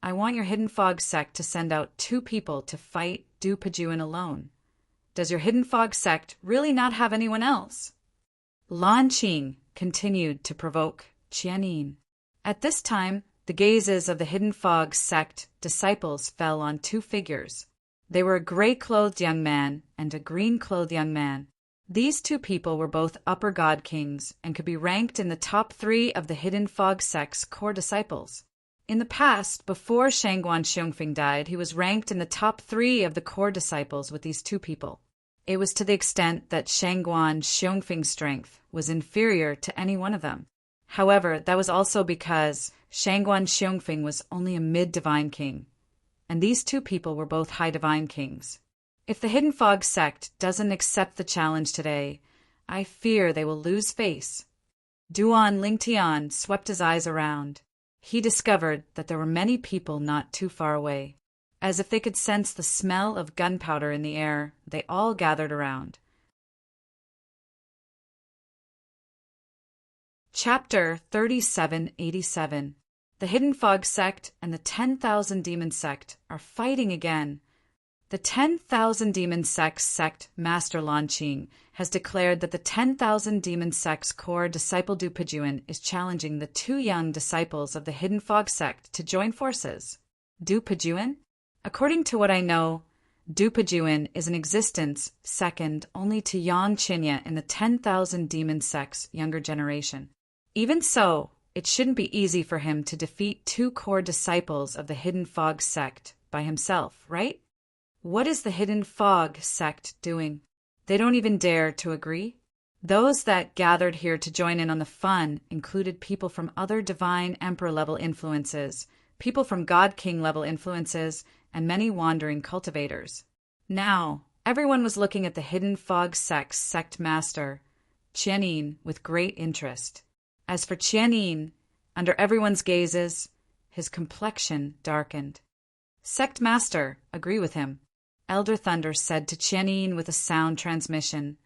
[SPEAKER 1] "I want your Hidden Fog sect to send out 2 people to fight Du Pejuan alone. Does your Hidden Fog sect really not have anyone else?" Lan Qing continued to provoke Qianyin. At this time, the gazes of the Hidden Fog sect disciples fell on 2 figures. They were a gray-clothed young man and a green-clothed young man. These 2 people were both upper god kings and could be ranked in the top 3 of the Hidden Fog sect's core disciples. In the past, before Shangguan Xiongfing died, he was ranked in the top 3 of the core disciples with these 2 people. It was to the extent that Shangguan Xiongfing's strength was inferior to any one of them. However, that was also because Shangguan Xiongfing was only a mid-divine king, and these 2 people were both high divine kings. If the Hidden Fog sect doesn't accept the challenge today, I fear they will lose face. Duan Lingtian swept his eyes around. He discovered that there were many people not too far away. As if they could sense the smell of gunpowder in the air, they all gathered around. Chapter 3787. The Hidden Fog sect and the 10,000 Demon sect are fighting again. The 10,000 Demon sect's sect Master Lan Qing has declared that the 10,000 Demon sect's core disciple Du Pejuan is challenging the 2 young disciples of the Hidden Fog sect to join forces. Du Pejuan? According to what I know, Du Pejuan is in existence second only to Yang Qinya in the 10,000 Demon sect's younger generation. Even so, it shouldn't be easy for him to defeat 2 core disciples of the Hidden Fog sect by himself, right? What is the Hidden Fog sect doing? They don't even dare to agree? Those that gathered here to join in on the fun included people from other divine emperor-level influences, people from god-king-level influences, and many wandering cultivators. Now, everyone was looking at the Hidden Fog Sect's sect master, Qianyin, with great interest. As for Qianyin, under everyone's gazes, his complexion darkened. "Sect master, agree with him," Elder Thunder said to Qianyin with a sound transmission.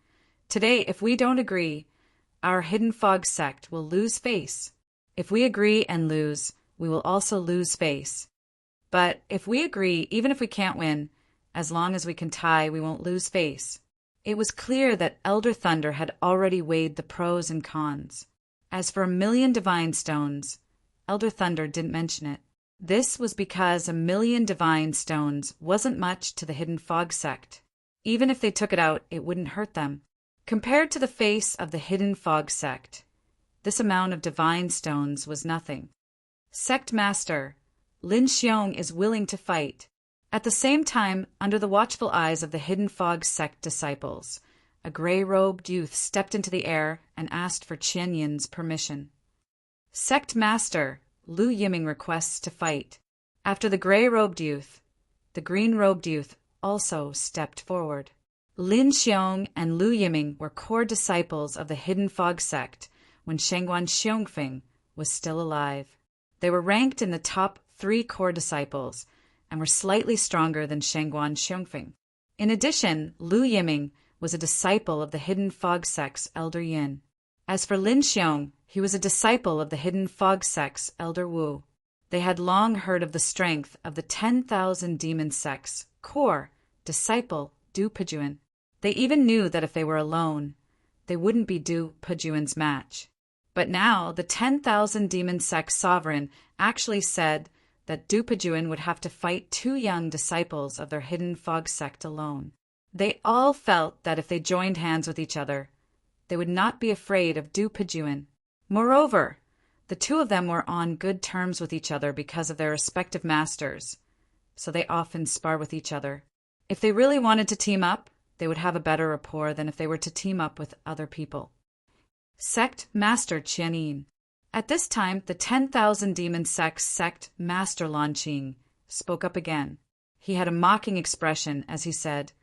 [SPEAKER 1] "Today, if we don't agree, our Hidden Fog sect will lose face. If we agree and lose, we will also lose face. But if we agree, even if we can't win, as long as we can tie, we won't lose face." It was clear that Elder Thunder had already weighed the pros and cons. As for 1,000,000 divine stones, Elder Thunder didn't mention it. This was because 1,000,000 divine stones wasn't much to the Hidden Fog sect. Even if they took it out, it wouldn't hurt them. Compared to the face of the Hidden Fog sect, this amount of divine stones was nothing. "Sect master, Lin Xiong is willing to fight." At the same time, under the watchful eyes of the Hidden Fog sect disciples, a gray-robed youth stepped into the air and asked for Qianyin's permission. "Sect master, Lu Yiming requests to fight." After the gray-robed youth, the green-robed youth also stepped forward. Lin Xiong and Lu Yiming were core disciples of the Hidden Fog sect when Shengguan Xiongfeng was still alive. They were ranked in the top 3 core disciples and were slightly stronger than Shengguan Xiongfeng. In addition, Lu Yiming was a disciple of the Hidden Fog sect's Elder Yin. As for Lin Xiong, he was a disciple of the Hidden Fog sect's Elder Wu. They had long heard of the strength of the 10,000 demon sect's core disciple Du Pejuan. They even knew that if they were alone, they wouldn't be Du Pejuan's match. But now the 10,000 demon sect sovereign actually said that Du Pejuan would have to fight 2 young disciples of their Hidden Fog sect alone. They all felt that if they joined hands with each other, they would not be afraid of Du Pejuan. Moreover, the 2 of them were on good terms with each other because of their respective masters, so they often spar with each other. If they really wanted to team up, they would have a better rapport than if they were to team up with other people. Sect Master Qianyin. At this time, the 10,000 demon sect's sect Master Lanqing spoke up again. He had a mocking expression as he said,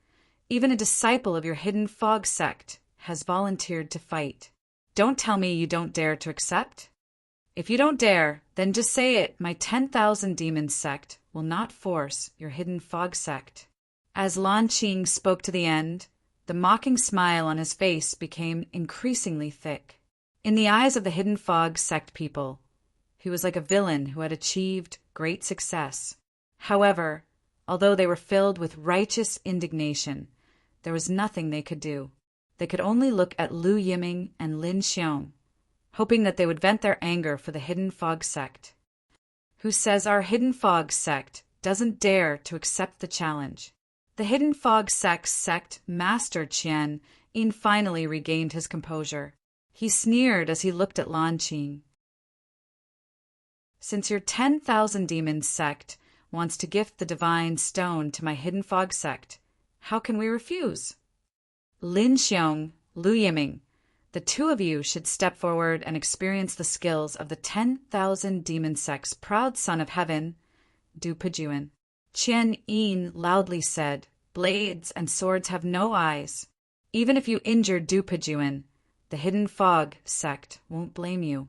[SPEAKER 1] "Even a disciple of your Hidden Fog sect has volunteered to fight. Don't tell me you don't dare to accept? If you don't dare, then just say it. My 10,000 demon sect will not force your Hidden Fog sect." As Lanqing spoke to the end, the mocking smile on his face became increasingly thick. In the eyes of the Hidden Fog sect people, he was like a villain who had achieved great success. However, although they were filled with righteous indignation, there was nothing they could do. They could only look at Lu Yiming and Lin Xiong, hoping that they would vent their anger for the Hidden Fog sect. "Who says our Hidden Fog sect doesn't dare to accept the challenge?" The Hidden Fog sect's sect Master Qian Yin finally regained his composure. He sneered as he looked at Lanqing. "Since your 10,000 demons sect wants to gift the divine stone to my Hidden Fog sect, how can we refuse? Lin Xiong, Lu Yiming, the 2 of you should step forward and experience the skills of the 10,000 demon sect's proud son of heaven, Du Pejuan." Qian Yin loudly said, "Blades and swords have no eyes. Even if you injure Du Pejuan, the Hidden Fog sect won't blame you."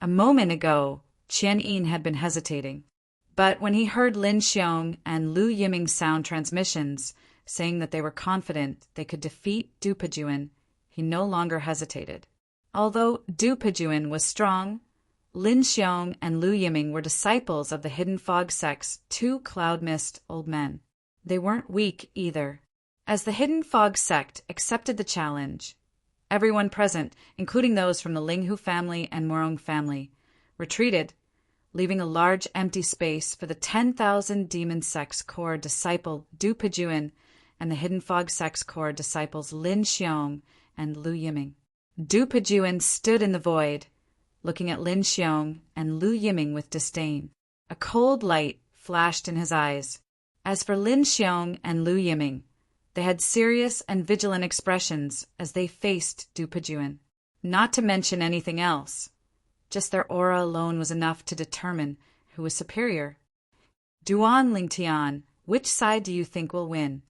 [SPEAKER 1] A moment ago, Qian Yin had been hesitating, but when he heard Lin Xiong and Lu Yiming's sound transmissions saying that they were confident they could defeat Du Pejuan, he no longer hesitated. Although Du Pejuan was strong, Lin Xiong and Lu Yiming were disciples of the Hidden Fog sect's 2 cloud mist old men. They weren't weak either. As the Hidden Fog sect accepted the challenge, everyone present, including those from the Linghu family and Morong family, retreated, leaving a large empty space for the 10,000 demon sect's core disciple Du Pejuan and the Hidden Fog sect's core disciples Lin Xiong and Lu Yiming. Du Pejuan stood in the void, looking at Lin Xiong and Lu Yiming with disdain. A cold light flashed in his eyes. As for Lin Xiong and Lu Yiming, They had serious and vigilant expressions as they faced Du Pejuan. Not to mention anything else. Just their aura alone was enough to determine who was superior. Duan Lingtian, which side do you think will win?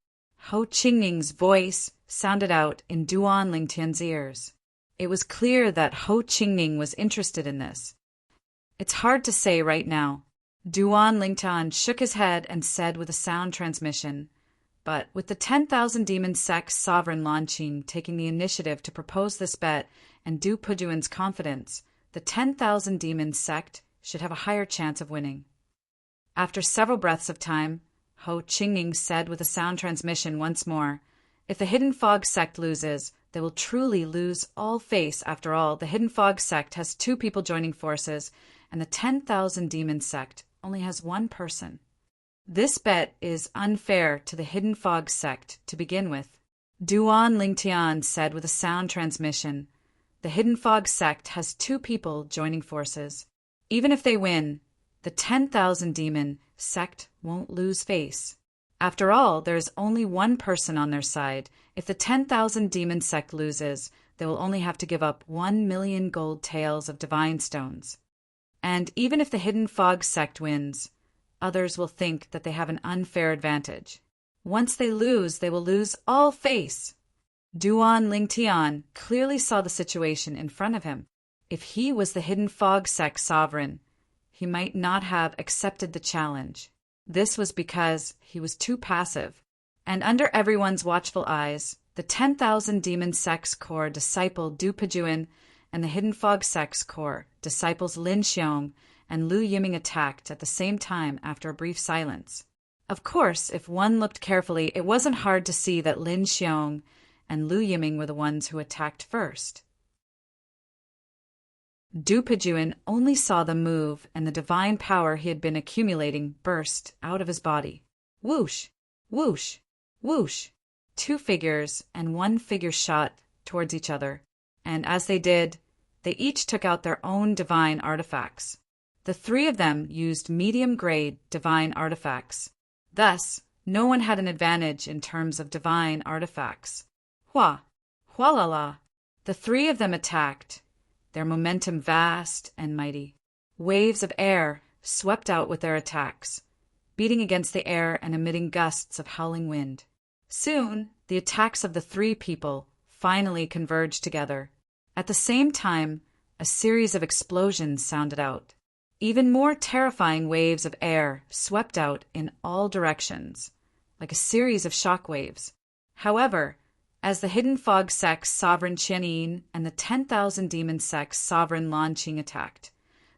[SPEAKER 1] Ho Qingning's voice sounded out in Duan Lingtian's ears. It was clear that Ho Qingning was interested in this. It's hard to say right now. Duan Lingtian shook his head and said with a sound transmission, but with the 10,000 demon sect's sovereign Lanqing taking the initiative to propose this bet and Du Pejuan's confidence, the 10,000 demon sect should have a higher chance of winning. After several breaths of time, Ho Qingning said with a sound transmission once more, if the Hidden Fog sect loses, they will truly lose all face. After all, the Hidden Fog sect has 2 people joining forces, and the 10,000 demon sect only has 1 person. This bet is unfair to the Hidden Fog sect to begin with. Duan Lingtian said with a sound transmission, the Hidden Fog sect has 2 people joining forces. Even if they win, the 10,000 demon sect won't lose face. After all, there is only 1 person on their side. If the 10,000 demon sect loses, they will only have to give up 1 million gold taels of divine stones. And even if the Hidden Fog sect wins, others will think that they have an unfair advantage. Once they lose, they will lose all face. Duan Lingtian clearly saw the situation in front of him. If he was the Hidden Fog sect sovereign, he might not have accepted the challenge. This was because he was too passive. And under everyone's watchful eyes, the 10,000 demon sect's core disciple Du Pejuan and the Hidden Fog sect's core disciples Lin Xiong and Lu Yiming attacked at the same time after a brief silence. Of course, if one looked carefully, it wasn't hard to see that Lin Xiong and Lu Yiming were the ones who attacked first. Du Pejuan only saw them move, and the divine power he had been accumulating burst out of his body. Whoosh! Whoosh! Whoosh! 2 figures and 1 figure shot towards each other, and as they did, they each took out their own divine artifacts. The 3 of them used medium-grade divine artifacts. Thus, no one had an advantage in terms of divine artifacts. Hua! Hualala! The 3 of them attacked, their momentum vast and mighty. Waves of air swept out with their attacks, beating against the air and emitting gusts of howling wind. Soon, the attacks of the 3 people finally converged together. At the same time, a series of explosions sounded out. Even more terrifying waves of air swept out in all directions, like a series of shock waves. However, as the Hidden Fog sect's sovereign Qianyin and the 10,000 demon sect's sovereign Lanqing attacked,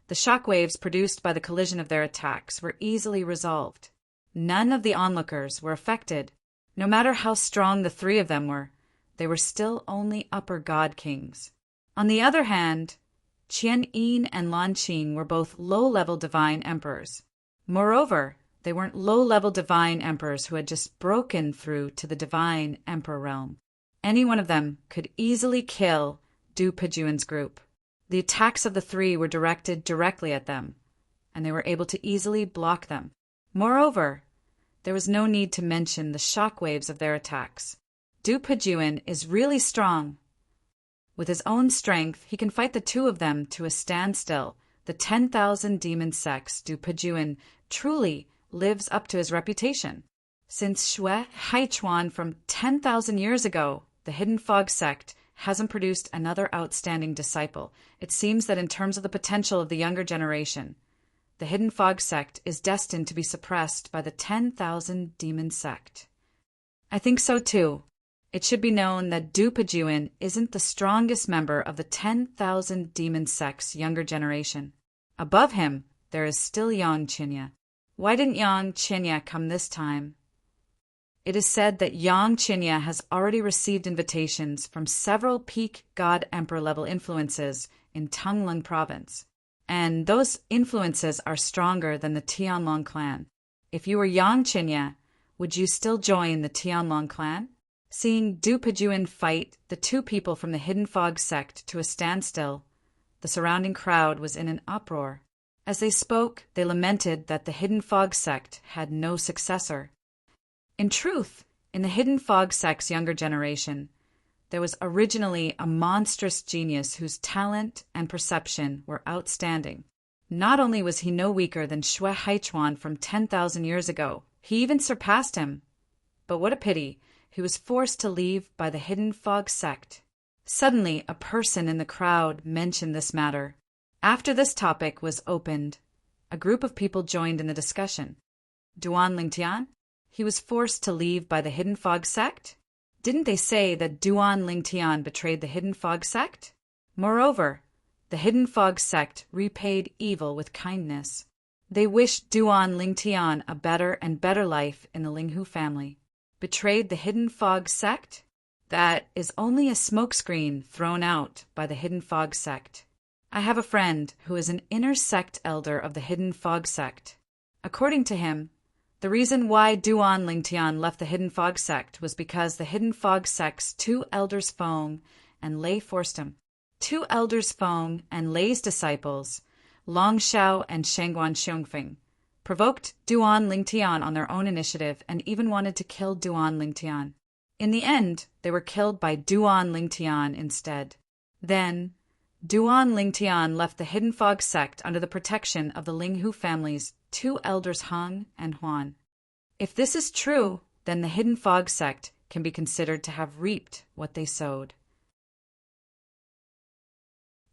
[SPEAKER 1] the shock waves produced by the collision of their attacks were easily resolved. None of the onlookers were affected. No matter how strong the 3 of them were, they were still only upper god kings. On the other hand, Qianyin and Lanqing were both low-level divine emperors. Moreover, they weren't low-level divine emperors who had just broken through to the divine emperor realm. Any one of them could easily kill Du Pejuan's group. The attacks of the 3 were directed directly at them, and they were able to easily block them. Moreover, there was no need to mention the shock waves of their attacks. Du Pejuan is really strong. With his own strength, he can fight the 2 of them to a standstill. The 10,000 demon sect's Du Pejuan truly lives up to his reputation. Since Xue Haichuan from 10,000 years ago, the Hidden Fog sect hasn't produced another outstanding disciple. It seems that in terms of the potential of the younger generation, the Hidden Fog sect is destined to be suppressed by the 10,000 demon sect. I think so too. It should be known that Du Pejuan isn't the strongest member of the 10,000 demon sect's younger generation. Above him, there is still Yang Qinya. Why didn't Yang Qinya come this time? It is said that Yang Qinya has already received invitations from several peak god emperor level influences in Tanglong province, and those influences are stronger than the Tianlong clan. If you were Yang Qinya, would you still join the Tianlong clan? Seeing Du Pejuan fight the 2 people from the Hidden Fog sect to a standstill, the surrounding crowd was in an uproar. As they spoke, they lamented that the Hidden Fog sect had no successor. In truth, In the Hidden Fog sect's younger generation, there was originally a monstrous genius whose talent and perception were outstanding. Not only was he no weaker than Xue Haichuan from 10,000 years ago, he even surpassed him. But what a pity, he was forced to leave by the Hidden Fog sect. Suddenly, a person in the crowd mentioned this matter. After this topic was opened, a group of people joined in the discussion. Duan Lingtian? He was forced to leave by the Hidden Fog sect? Didn't they say that Duan Lingtian betrayed the Hidden Fog sect? Moreover, the Hidden Fog sect repaid evil with kindness. They wished Duan Lingtian a better and better life in the Linghu family. Betrayed the Hidden Fog sect? That is only a smokescreen thrown out by the Hidden Fog sect. I have a friend who is an inner sect elder of the Hidden Fog sect. According to him, the reason why Duan Lingtian left the Hidden Fog sect was because the Hidden Fog sect's two elders Feng and Lei forced him. Two elders Feng and Lei's disciples, Long Xiao and Shangguan Xiongfeng, provoked Duan Lingtian on their own initiative and even wanted to kill Duan Lingtian. In the end, they were killed by Duan Lingtian instead. Then, Duan Lingtian left the Hidden Fog sect under the protection of the Linghu family's two elders Heng and Huan. If this is true, then the Hidden Fog sect can be considered to have reaped what they sowed.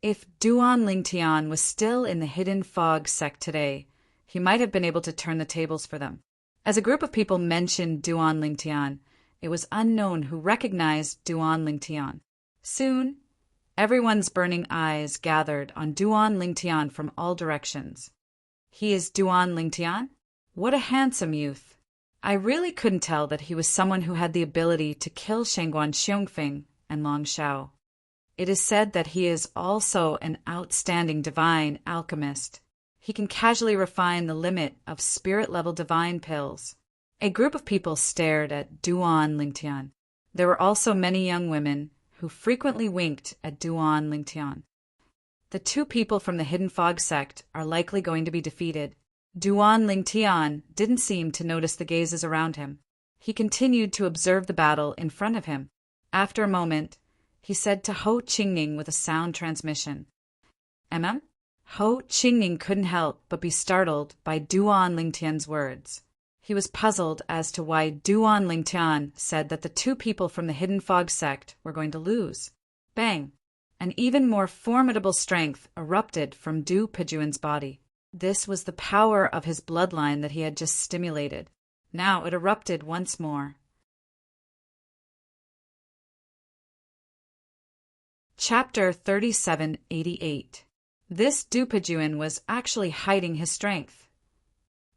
[SPEAKER 1] If Duan Lingtian was still in the Hidden Fog sect today, he might have been able to turn the tables for them. As a group of people mentioned Duan Lingtian, it was unknown who recognized Duan Lingtian. Soon, everyone's burning eyes gathered on Duan Lingtian from all directions. He is Duan Lingtian? What a handsome youth! I really couldn't tell that he was someone who had the ability to kill Shangguan Xiongfeng and Long Xiao. It is said that he is also an outstanding divine alchemist. He can casually refine the limit of spirit-level divine pills. A group of people stared at Duan Lingtian. There were also many young women who frequently winked at Duan Lingtian. The two people from the Hidden Fog sect are likely going to be defeated. Duan Lingtian didn't seem to notice the gazes around him. He continued to observe the battle in front of him. After a moment, he said to Ho Qingning with a sound transmission, "Mm?" Ho Qingning couldn't help but be startled by Duan Lingtian's words. He was puzzled as to why Duan Lingtian said that the two people from the Hidden Fog sect were going to lose. Bang! An even more formidable strength erupted from Du Pejuan's body. This was the power of his bloodline that he had just stimulated. Now it erupted once more. Chapter 3788. This Du Pejuan was actually hiding his strength.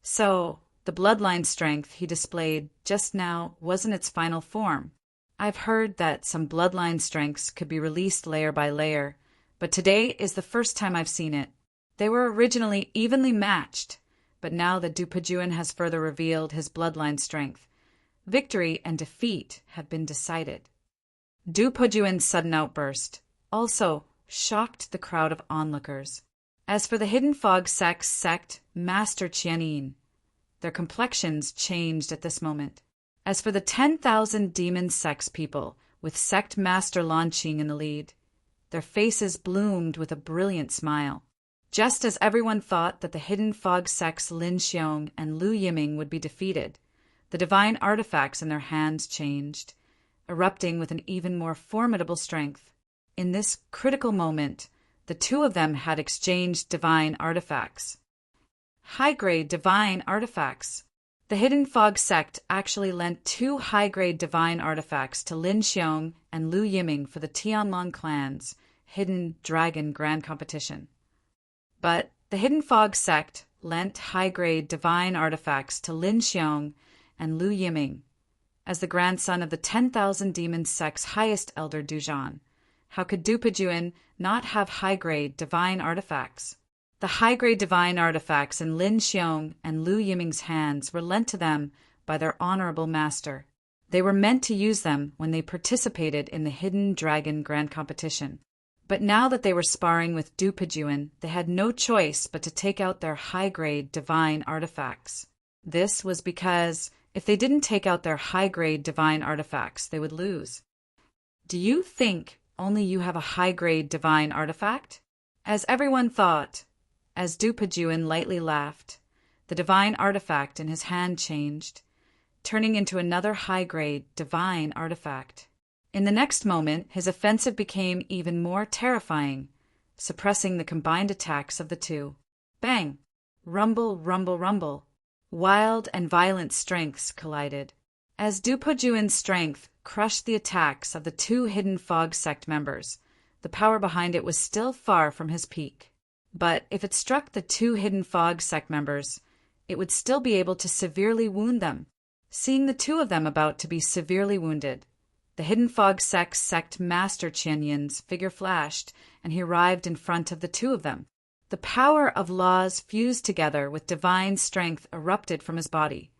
[SPEAKER 1] So, the bloodline strength he displayed just now wasn't its final form. I've heard that some bloodline strengths could be released layer by layer, but today is the first time I've seen it. They were originally evenly matched, but now that Du Pejuan has further revealed his bloodline strength, victory and defeat have been decided. Du Pejuan's sudden outburst also shocked the crowd of onlookers. As for the Hidden Fog sect's sect Master Qianin, their complexions changed at this moment. As for the 10,000 demon sects people, with sect master Lanqing in the lead, their faces bloomed with a brilliant smile. Just as everyone thought that the Hidden Fog sects Lin Xiong and Lu Yiming would be defeated, the divine artifacts in their hands changed, erupting with an even more formidable strength. In this critical moment, the two of them had exchanged divine artifacts. High-grade divine artifacts. The Hidden Fog sect actually lent 2 high-grade divine artifacts to Lin Xiong and Lu Yiming for the Tianlong clan's Hidden Dragon Grand Competition. But the Hidden Fog sect lent high-grade divine artifacts to Lin Xiong and Lu Yiming as the grandson of the 10,000 demon sect's highest elder Duzhan. How could Du Pejuan not have high-grade divine artifacts? The high-grade divine artifacts in Lin Xiong and Lu Yiming's hands were lent to them by their honorable master. They were meant to use them when they participated in the Hidden Dragon Grand Competition. But now that they were sparring with Du Pejuan, they had no choice but to take out their high-grade divine artifacts. This was because If they didn't take out their high-grade divine artifacts, they would lose. Do you think only you have a high-grade divine artifact? As everyone thought, as Dupajuan lightly laughed, the divine artifact in his hand changed, turning into another high-grade divine artifact. In the next moment, his offensive became even more terrifying, suppressing the combined attacks of the two. Bang! Rumble, rumble, rumble. Wild and violent strengths collided. As Dupajuan's strength crushed the attacks of the two hidden Fog Sect members, the power behind it was still far from his peak. But if it struck the two hidden Fog Sect members, it would still be able to severely wound them. Seeing the two of them about to be severely wounded, the hidden Fog Sect Master Qian Yin's figure flashed, and he arrived in front of the two of them. The power of laws fused together with divine strength erupted from his body,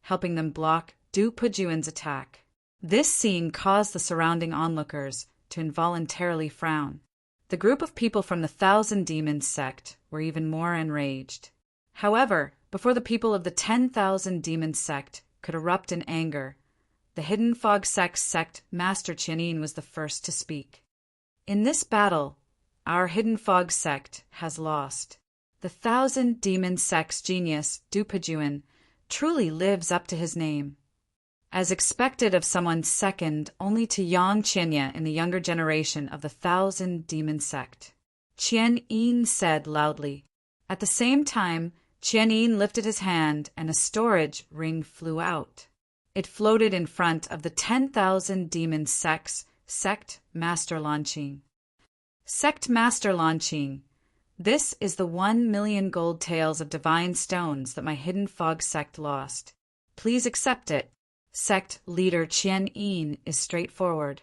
[SPEAKER 1] helping them block Dupajuan's attack. This scene caused the surrounding onlookers to involuntarily frown. The group of people from the Thousand Demons sect were even more enraged. However, before the people of the 10,000 Demons sect could erupt in anger, the hidden Fog sect Master Qian Yin was the first to speak. In this battle, our hidden Fog sect has lost. The Thousand Demons sect's genius, Dupajuan, truly lives up to his name. As expected of someone second only to Yang Qinya in the younger generation of the Thousand Demons sect, Qian Yin said loudly. At the same time, Qian Yin lifted his hand and a storage ring flew out. It floated in front of the 10,000 Demons sect's Sect Master Lanqing. Sect Master Lanqing, this is the 1,000,000 gold taels of divine stones that my hidden Fog sect lost. Please accept it. Sect leader Qian Yin is straightforward.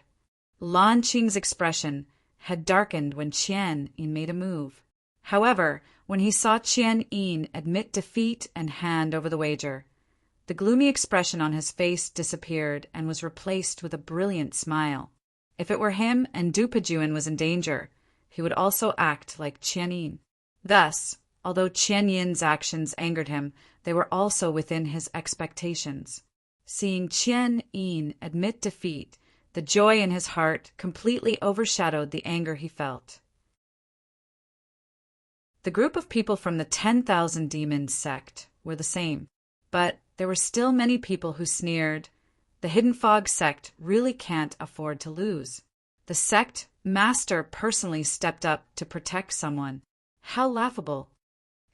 [SPEAKER 1] Lanqing's expression had darkened when Qian Yin made a move. However, when he saw Qian Yin admit defeat and hand over the wager, the gloomy expression on his face disappeared and was replaced with a brilliant smile. If it were him and Dupajuan was in danger, he would also act like Qian Yin. Thus, although Qian Yin's actions angered him, they were also within his expectations. Seeing Qian Yin admit defeat, the joy in his heart completely overshadowed the anger he felt. The group of people from the 10,000 Demons sect were the same, but there were still many people who sneered, "The hidden Fog sect really can't afford to lose. The sect master personally stepped up to protect someone. How laughable."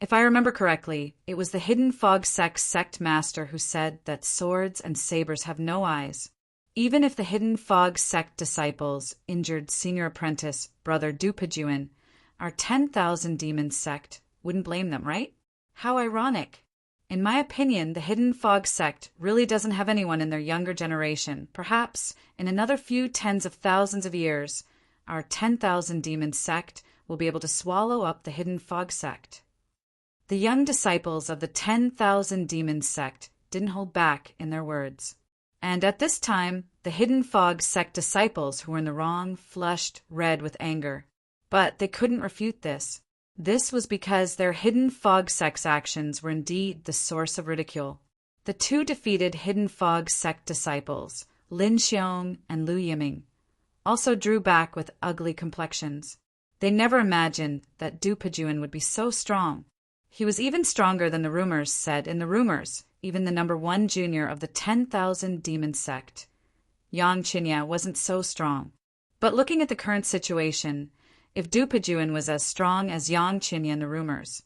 [SPEAKER 1] If I remember correctly, it was the hidden Fog sect master who said that swords and sabers have no eyes. Even if the hidden Fog sect disciples injured senior apprentice brother Dupajuan, our 10,000 Demons sect wouldn't blame them, right? How ironic. In my opinion, the hidden Fog sect really doesn't have anyone in their younger generation. Perhaps, in another few tens of thousands of years, our 10,000 Demons sect will be able to swallow up the hidden Fog sect. The young disciples of the 10,000 Demons sect didn't hold back in their words. And at this time, the hidden Fog sect disciples who were in the wrong flushed red with anger. But they couldn't refute this. This was because their hidden Fog sect's actions were indeed the source of ridicule. The two defeated hidden Fog sect disciples, Lin Xiong and Lu Yiming, also drew back with ugly complexions. They never imagined that Dupajuan would be so strong. He was even stronger than the rumors said. In the rumors, even the number 1 junior of the 10,000 Demons sect, Yang Qinya, wasn't so strong. But looking at the current situation, if Dupajuan was as strong as Yang Qinya in the rumors,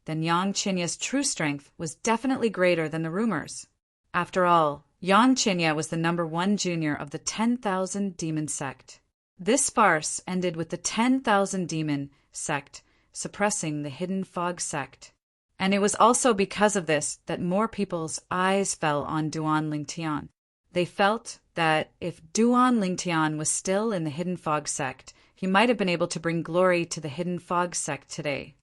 [SPEAKER 1] then Yang Qinya's true strength was definitely greater than the rumors. After all, Yang Qinya was the number 1 junior of the 10,000 Demon sect. This farce ended with the 10,000 Demon sect suppressing the hidden Fog sect. And it was also because of this that more people's eyes fell on Duan Lingtian. They felt that if Duan Lingtian was still in the hidden Fog sect, he might have been able to bring glory to the hidden Fog sect today.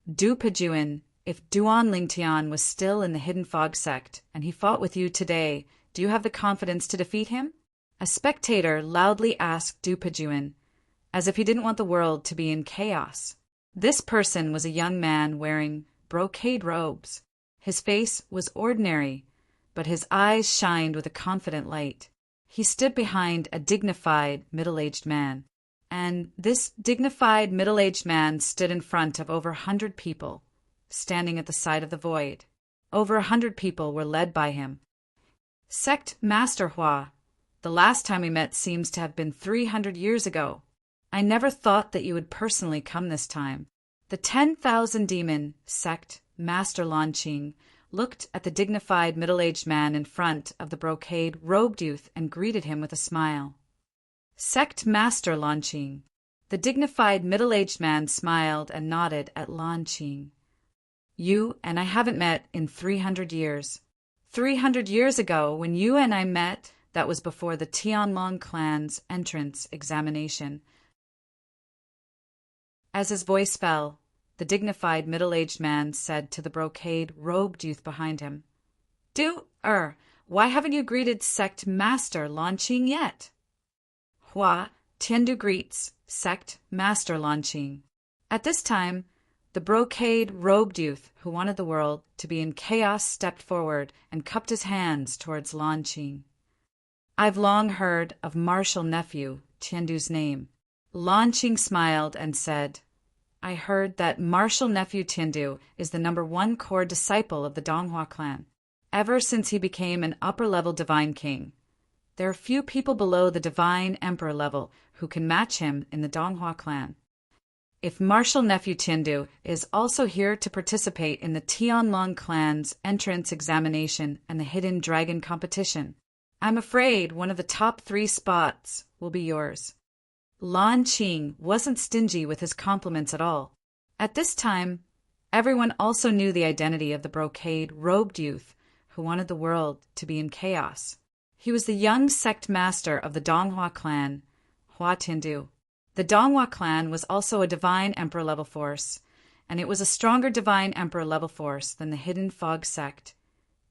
[SPEAKER 1] Dupajuan, if Duan Lingtian was still in the hidden Fog sect and he fought with you today, do you have the confidence to defeat him? A spectator loudly asked Dupajuan, as if he didn't want the world to be in chaos. This person was a young man wearing brocade robes. His face was ordinary, but his eyes shined with a confident light. He stood behind a dignified, middle-aged man, and this dignified, middle-aged man stood in front of over 100 people, standing at the side of the void. Over 100 people were led by him. Sect Master Hua, the last time we met seems to have been 300 years ago. I never thought that you would personally come this time. The 10,000 demon Sect Master Lanqing looked at the dignified middle-aged man in front of the brocade-robed youth and greeted him with a smile. Sect Master Lanqing. The dignified middle-aged man smiled and nodded at Lanqing. You and I haven't met in 300 years. 300 years ago, when you and I met, that was before the Tianlong clan's entrance examination. As his voice fell, the dignified middle-aged man said to the brocade-robed youth behind him, Why haven't you greeted Sect Master Lanqing yet? Hua, Tiandu greets Sect Master Lanqing. At this time, the brocade-robed youth who wanted the world to be in chaos stepped forward and cupped his hands towards Lanqing. I've long heard of martial nephew Tiandu's name. Lanqing smiled and said, I heard that martial nephew Tiandu is the #1 core disciple of the Donghua clan, ever since he became an upper-level divine king. There are few people below the divine emperor level who can match him in the Donghua clan. If martial nephew Tiandu is also here to participate in the Tianlong clan's entrance examination and the hidden dragon competition, I'm afraid one of the top 3 spots will be yours. Lanqing wasn't stingy with his compliments at all. At this time, everyone also knew the identity of the brocade-robed youth who wanted the world to be in chaos. He was the young sect master of the Donghua clan, Hua Tiandu. The Donghua clan was also a divine emperor level force, and it was a stronger divine emperor level force than the Hidden Fog sect,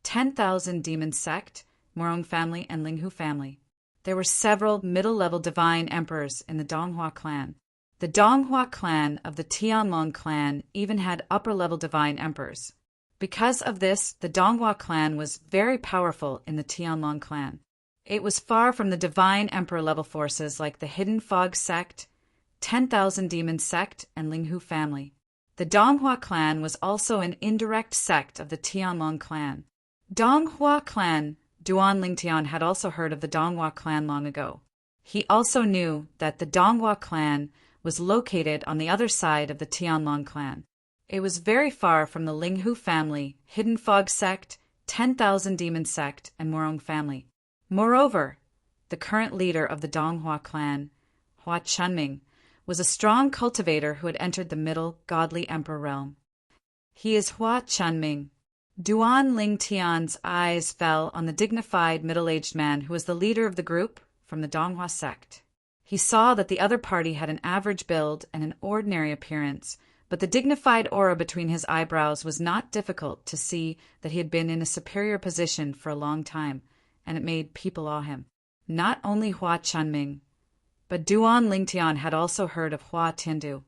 [SPEAKER 1] 10,000 demon sect, Morong family, and Linghu family. There were several middle-level divine emperors in the Donghua clan. The Donghua clan of the Tianlong clan even had upper-level divine emperors. Because of this, the Donghua clan was very powerful in the Tianlong clan. It was far from the divine emperor level forces like the Hidden Fog sect, 10,000 demon sect, and Linghu family. The Donghua clan was also an indirect sect of the Tianlong clan. Donghua clan Duan Lingtian had also heard of the Donghua clan long ago. He also knew that the Donghua clan was located on the other side of the Tianlong clan. It was very far from the Linghu family, Hidden Fog sect, 10,000 demon sect, and Morong family. Moreover, the current leader of the Donghua clan, Hua Chunming, was a strong cultivator who had entered the middle godly emperor realm. He is Hua Chunming. Duan Lingtian's eyes fell on the dignified middle-aged man who was the leader of the group from the Donghua sect. He saw that the other party had an average build and an ordinary appearance, but the dignified aura between his eyebrows was not difficult to see that he had been in a superior position for a long time, and it made people awe him. Not only Hua Chunming, but Duan Lingtian had also heard of Hua Tiandu.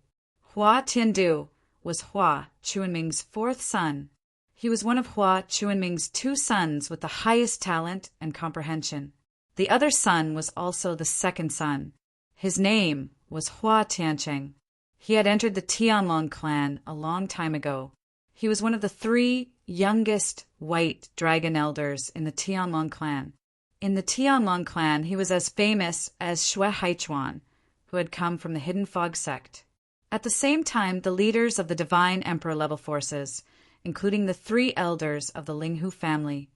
[SPEAKER 1] Hua Tiandu was Hua Chuanming's 4th son. He was one of Hua Chuanming's 2 sons with the highest talent and comprehension. The other son was also the 2nd son. His name was Hua Tiancheng. He had entered the Tianlong clan a long time ago. He was one of the 3 youngest white dragon elders in the Tianlong clan. In the Tianlong clan, he was as famous as Xue Haichuan, who had come from the Hidden Fog sect. At the same time, the leaders of the divine emperor level forces, including the 3 elders of the Linghu family,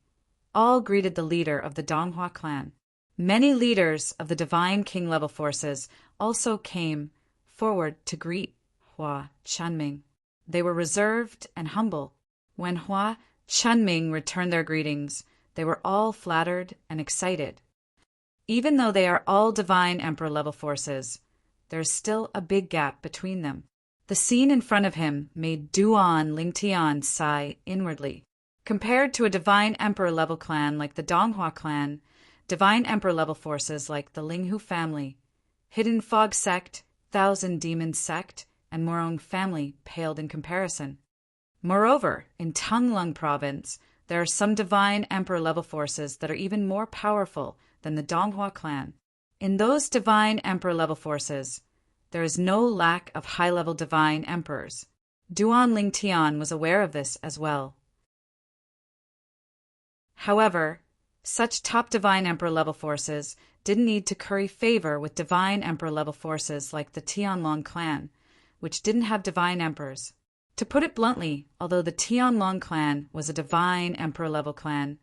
[SPEAKER 1] all greeted the leader of the Donghua clan. Many leaders of the divine king level forces also came forward to greet Hua Chunming. They were reserved and humble. When Hua Chunming returned their greetings, they were all flattered and excited. Even though they are all divine emperor level forces, there is still a big gap between them. The scene in front of him made Duan Lingtian sigh inwardly. Compared to a divine emperor level clan like the Donghua clan, divine emperor level forces like the Linghu family, Hidden Fog sect, 1,000 demon sect, and Morong family paled in comparison. Moreover, in Tanglung province, there are some divine emperor-level forces that are even more powerful than the Donghua clan. In those divine emperor-level forces, there is no lack of high-level divine emperors. Duan Lingtian was aware of this as well. However, such top divine emperor-level forces didn't need to curry favor with divine emperor-level forces like the Tianlong clan, which didn't have divine emperors. To put it bluntly, although the Tianlong clan was a divine emperor-level clan,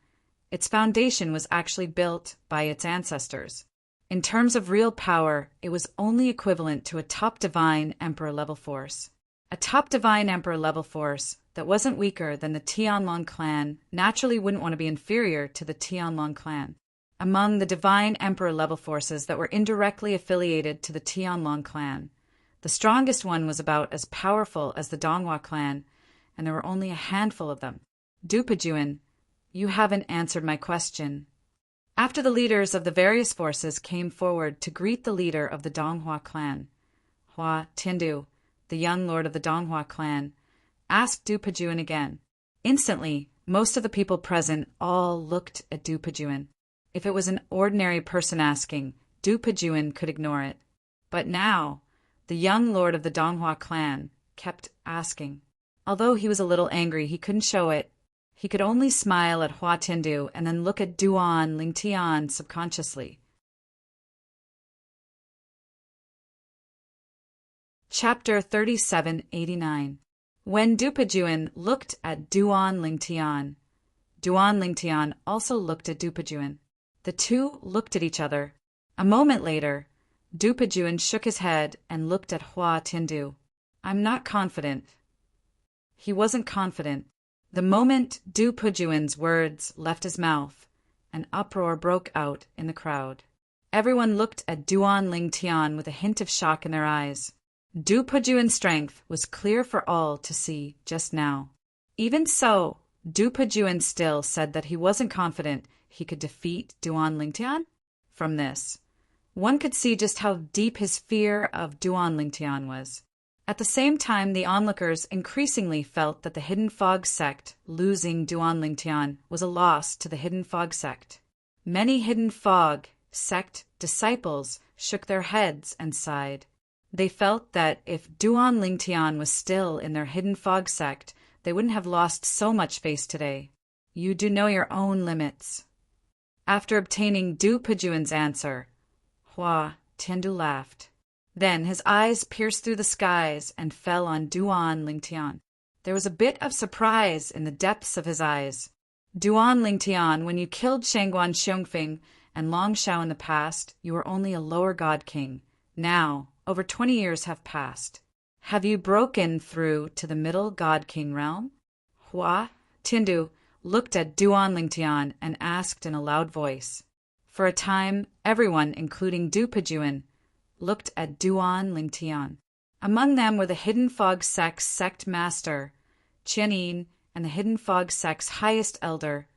[SPEAKER 1] its foundation was actually built by its ancestors. In terms of real power, it was only equivalent to a top divine emperor-level force. A top divine emperor-level force that wasn't weaker than the Tianlong clan naturally wouldn't want to be inferior to the Tianlong clan. Among the divine emperor-level forces that were indirectly affiliated to the Tianlong clan, the strongest one was about as powerful as the Donghua clan, and there were only a handful of them. Dupajuan, you haven't answered my question. After the leaders of the various forces came forward to greet the leader of the Donghua clan, Hua Tindu, the young lord of the Donghua clan, asked Dupajuan again. Instantly, most of the people present all looked at Dupajuan. If it was an ordinary person asking, Dupajuan could ignore it. But now, the young lord of the Donghua clan kept asking. Although he was a little angry, he couldn't show it. He could only smile at Hua Tindu and then look at Duan Lingtian subconsciously. Chapter 3789. When Dupajuan looked at Duan Lingtian, Duan Lingtian also looked at Dupajuan. The two looked at each other. A moment later, Dupajuan shook his head and looked at Hua Tindu. I'm not confident. He wasn't confident. The moment Dupajuan's words left his mouth, an uproar broke out in the crowd. Everyone looked at Duan Lingtian with a hint of shock in their eyes. Dupajuan's strength was clear for all to see just now. Even so, Dupajuan still said that he wasn't confident he could defeat Duan Lingtian. From this, one could see just how deep his fear of Duan Lingtian was. At the same time, the onlookers increasingly felt that the Hidden Fog sect losing Duan Lingtian was a loss to the Hidden Fog sect. Many Hidden Fog sect disciples shook their heads and sighed. They felt that if Duan Lingtian was still in their Hidden Fog sect, they wouldn't have lost so much face today. You do know your own limits. After obtaining Dupajuan's answer, Hua Tindu laughed. Then his eyes pierced through the skies and fell on Duan Lingtian. There was a bit of surprise in the depths of his eyes. Duan Lingtian, when you killed Shangguan Xiongfeng and Long Shao in the past, you were only a lower god king. Now, over 20 years have passed. Have you broken through to the middle god king realm? Hua Tindu looked at Duan Lingtian and asked in a loud voice. For a time, everyone, including Dupajuan, looked at Duan Lingtian. Among them were the Hidden Fog sect's sect master, Qianyin, and the Hidden Fog sect's highest elder,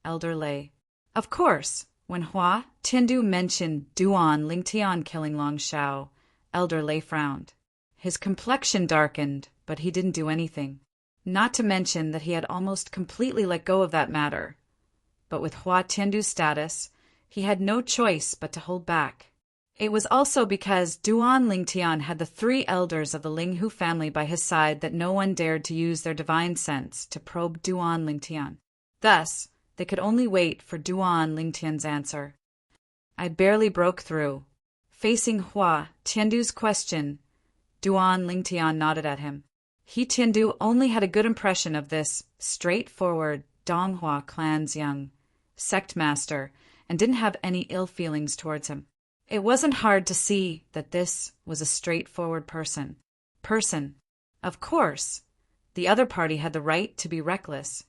[SPEAKER 1] Elder Lei. Of course, when Hua Tindu mentioned Duan Lingtian killing Long Shao, Elder Lei frowned. His complexion darkened, but he didn't do anything. Not to mention that he had almost completely let go of that matter. But with Hua Tindu's status, he had no choice but to hold back. It was also because Duan Lingtian had the 3 elders of the Linghu family by his side that no one dared to use their divine sense to probe Duan Lingtian. Thus, they could only wait for Duan Lingtian's answer. I barely broke through. Facing Hua Tindu's question, Duan Lingtian nodded at him. He Tindu only had a good impression of this straightforward Donghua clan's young sect master and didn't have any ill feelings towards him. It wasn't hard to see that this was a straightforward person. Of course, the other party had the right to be reckless.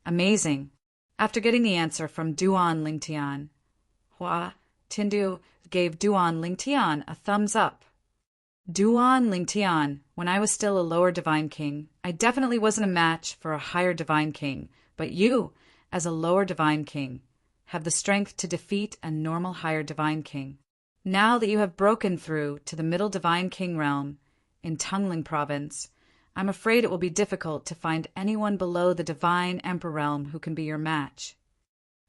[SPEAKER 1] Amazing. After getting the answer from Duan Lingtian, Hua Tindu gave Duan Lingtian a thumbs up. Duan Lingtian, when I was still a lower divine king, I definitely wasn't a match for a higher divine king, but you, as a lower divine king, have the strength to defeat a normal higher divine king. Now that you have broken through to the middle divine king realm in Tungling province, I'm afraid it will be difficult to find anyone below the divine emperor realm who can be your match.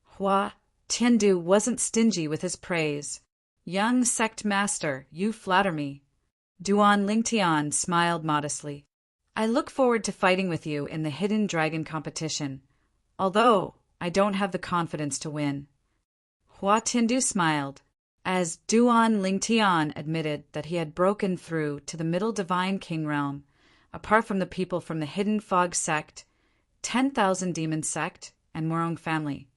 [SPEAKER 1] Hua Tiandu wasn't stingy with his praise. Young sect master, you flatter me. Duan Lingtian smiled modestly. I look forward to fighting with you in the hidden dragon competition, although I don't have the confidence to win. Hua Tiandu smiled, as Duan Lingtian admitted that he had broken through to the middle divine king realm, apart from the people from the hidden fog sect, 10,000 demon sect, and Morong family.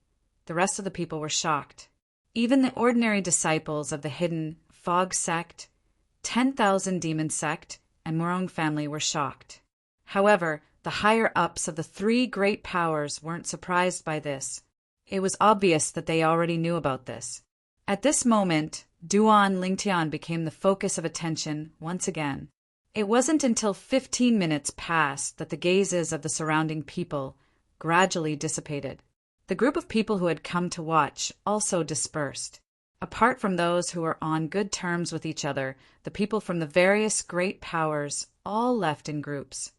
[SPEAKER 1] The rest of the people were shocked. Even the ordinary disciples of the hidden fog sect, 10,000 demon sect, and Morong family were shocked. However, the higher-ups of the three great powers weren't surprised by this. It was obvious that they already knew about this. At this moment, Duan Lingtian became the focus of attention once again. It wasn't until 15 minutes passed that the gazes of the surrounding people gradually dissipated. The group of people who had come to watch also dispersed. Apart from those who were on good terms with each other, the people from the various great powers all left in groups.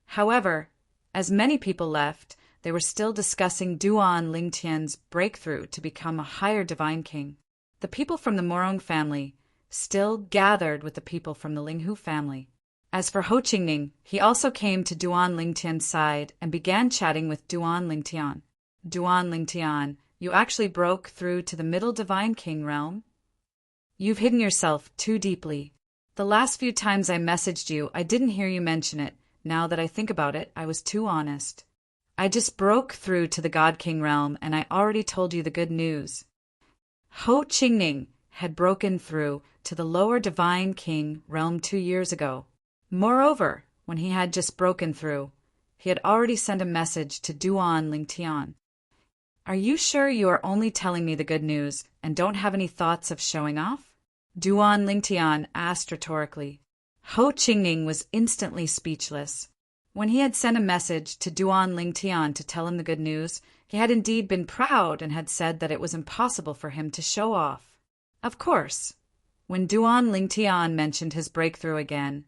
[SPEAKER 1] However, as many people left, they were still discussing Duan Lingtian's breakthrough to become a higher divine king. The people from the Morong family still gathered with the people from the Linghu family. As for Ho Qingning, he also came to Duan Lingtian's side and began chatting with Duan Lingtian. Duan Lingtian, you actually broke through to the middle divine king realm? You've hidden yourself too deeply. The last few times I messaged you, I didn't hear you mention it. Now that I think about it, I was too honest. I just broke through to the God King realm, and I already told you the good news. Ho Qingning had broken through to the lower divine king realm 2 years ago. Moreover, when he had just broken through, he had already sent a message to Duan Lingtian. Are you sure you are only telling me the good news and don't have any thoughts of showing off? Duan Lingtian asked rhetorically. Ho Qingning was instantly speechless. When he had sent a message to Duan Lingtian to tell him the good news, he had indeed been proud and had said that it was impossible for him to show off. Of course, when Duan Lingtian mentioned his breakthrough again,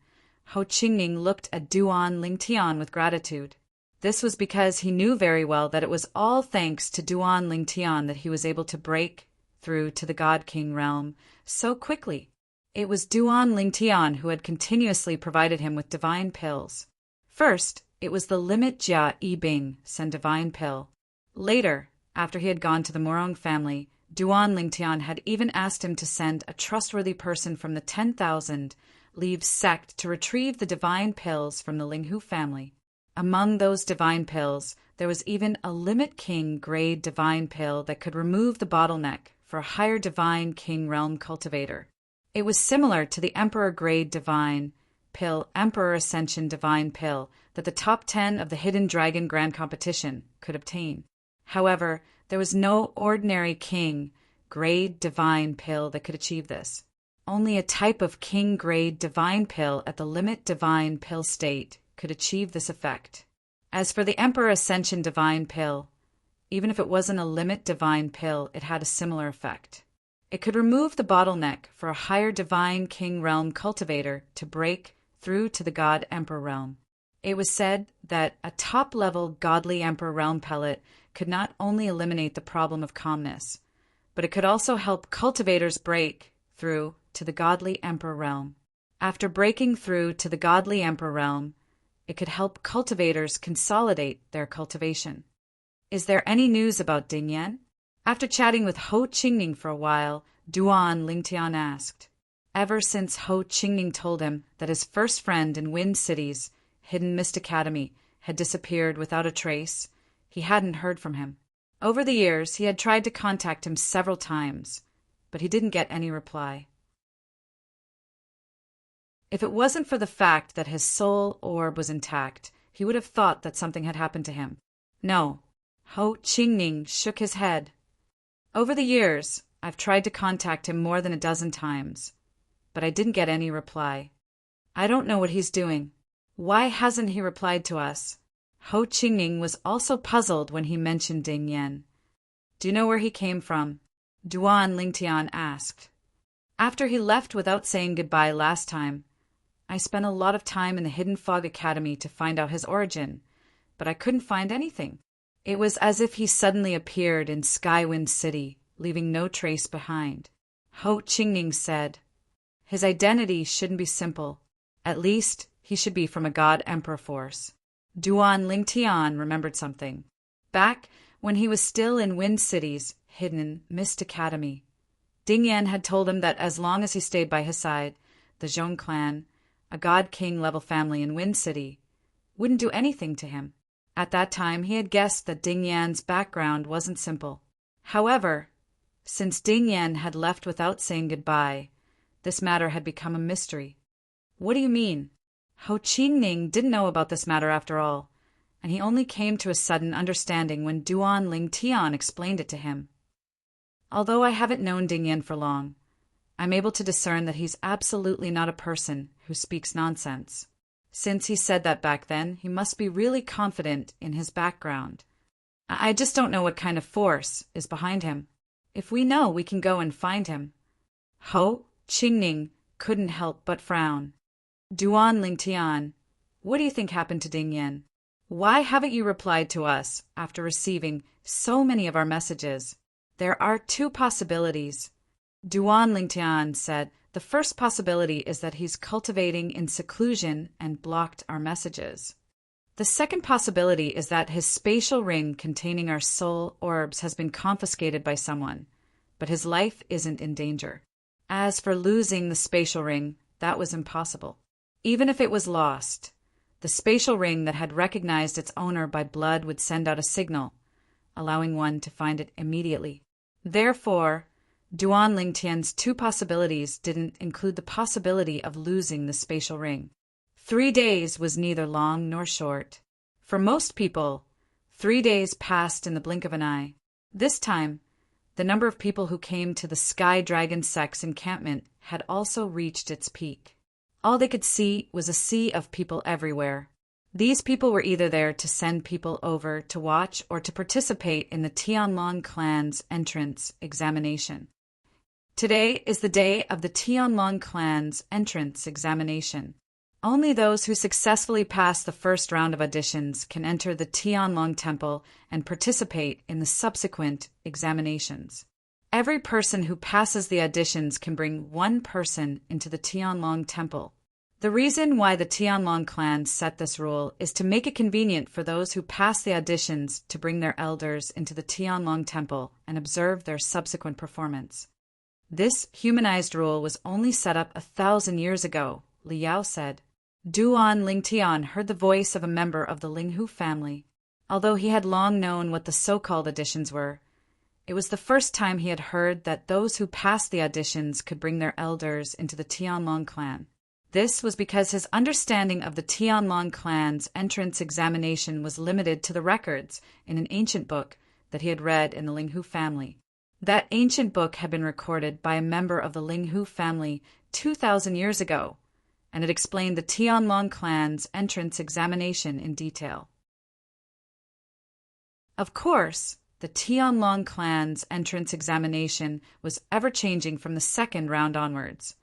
[SPEAKER 1] Ho Qingning looked at Duan Lingtian with gratitude. This was because he knew very well that it was all thanks to Duan Lingtian that he was able to break through to the God King realm so quickly. It was Duan Lingtian who had continuously provided him with divine pills. First, it was the Limit Jia Yibing Sen divine pill. Later, after he had gone to the Morong family, Duan Lingtian had even asked him to send a trustworthy person from the 10,000 Leaves sect to retrieve the divine pills from the Linghu family. Among those divine pills, there was even a Limit King grade divine pill that could remove the bottleneck for a higher divine king realm cultivator. It was similar to the Emperor grade divine pill, Emperor Ascension divine pill, that the top 10 of the Hidden Dragon Grand Competition could obtain. However, there was no ordinary king grade divine pill that could achieve this. Only a type of king grade divine pill at the limit divine pill state could achieve this effect. As for the Emperor Ascension divine pill, even if it wasn't a limit divine pill, it had a similar effect. It could remove the bottleneck for a higher divine king realm cultivator to break through to the God Emperor realm. It was said that a top-level godly Emperor realm pellet could not only eliminate the problem of calmness, but it could also help cultivators break through to the godly Emperor realm. After breaking through to the godly Emperor realm, it could help cultivators consolidate their cultivation. Is there any news about Ding Yan? After chatting with Ho Qingning for a while, Duan Lingtian asked. Ever since Ho Qingning told him that his first friend in Wind City's Hidden Mist Academy had disappeared without a trace, he hadn't heard from him. Over the years, he had tried to contact him several times, but he didn't get any reply. If it wasn't for the fact that his soul orb was intact, he would have thought that something had happened to him. No. Ho Qingning shook his head. Over the years, I've tried to contact him more than a dozen times, but I didn't get any reply. I don't know what he's doing. Why hasn't he replied to us? Ho Qingning was also puzzled when he mentioned Ding Yan. Do you know where he came from? Duan Lingtian asked. After he left without saying goodbye last time, I spent a lot of time in the Hidden Fog Academy to find out his origin, but I couldn't find anything. It was as if he suddenly appeared in Skywind City, leaving no trace behind. Ho Qingning said, "His identity shouldn't be simple. At least, he should be from a god-emperor force." Duan Lingtian remembered something. Back when he was still in Wind City's hidden Mist Academy, Ding Yan had told him that as long as he stayed by his side, the Zhong clan, a god-king level family in Wind City, wouldn't do anything to him. At that time, he had guessed that Ding Yan's background wasn't simple. However, since Ding Yan had left without saying goodbye, this matter had become a mystery. "What do you mean?" Ho Qingning didn't know about this matter after all, and he only came to a sudden understanding when Duan Lingtian explained it to him. "Although I haven't known Ding Yan for long, I'm able to discern that he's absolutely not a person who speaks nonsense. Since he said that back then, he must be really confident in his background. I just don't know what kind of force is behind him. If we know, we can go and find him." Ho Qingning couldn't help but frown. "Duan Lingtian, what do you think happened to Ding Yan? Why haven't you replied to us after receiving so many of our messages?" "There are two possibilities," Duan Lingtian said. "The first possibility is that he's cultivating in seclusion and blocked our messages. The second possibility is that his spatial ring containing our soul orbs has been confiscated by someone, but his life isn't in danger. As for losing the spatial ring, that was impossible. Even if it was lost, the spatial ring that had recognized its owner by blood would send out a signal, allowing one to find it immediately. Therefore, Duan Lingtian's two possibilities didn't include the possibility of losing the spatial ring. 3 days was neither long nor short. For most people, 3 days passed in the blink of an eye. This time, the number of people who came to the Sky Dragon Sect's encampment had also reached its peak. All they could see was a sea of people everywhere. These people were either there to send people over to watch or to participate in the Tianlong clan's entrance examination. Today is the day of the Tianlong clan's entrance examination. Only those who successfully pass the first round of auditions can enter the Tianlong Temple and participate in the subsequent examinations. Every person who passes the auditions can bring one person into the Tianlong Temple. The reason why the Tianlong clan set this rule is to make it convenient for those who pass the auditions to bring their elders into the Tianlong Temple and observe their subsequent performance. This humanized rule was only set up 1,000 years ago, Liao said. Duan Lingtian heard the voice of a member of the Linghu family. Although he had long known what the so-called auditions were, it was the first time he had heard that those who passed the auditions could bring their elders into the Tianlong clan. This was because his understanding of the Tianlong clan's entrance examination was limited to the records in an ancient book that he had read in the Linghu family. That ancient book had been recorded by a member of the Linghu family 2,000 years ago, and it explained the Tianlong clan's entrance examination in detail. Of course, the Tianlong clan's entrance examination was ever-changing from the second round onwards,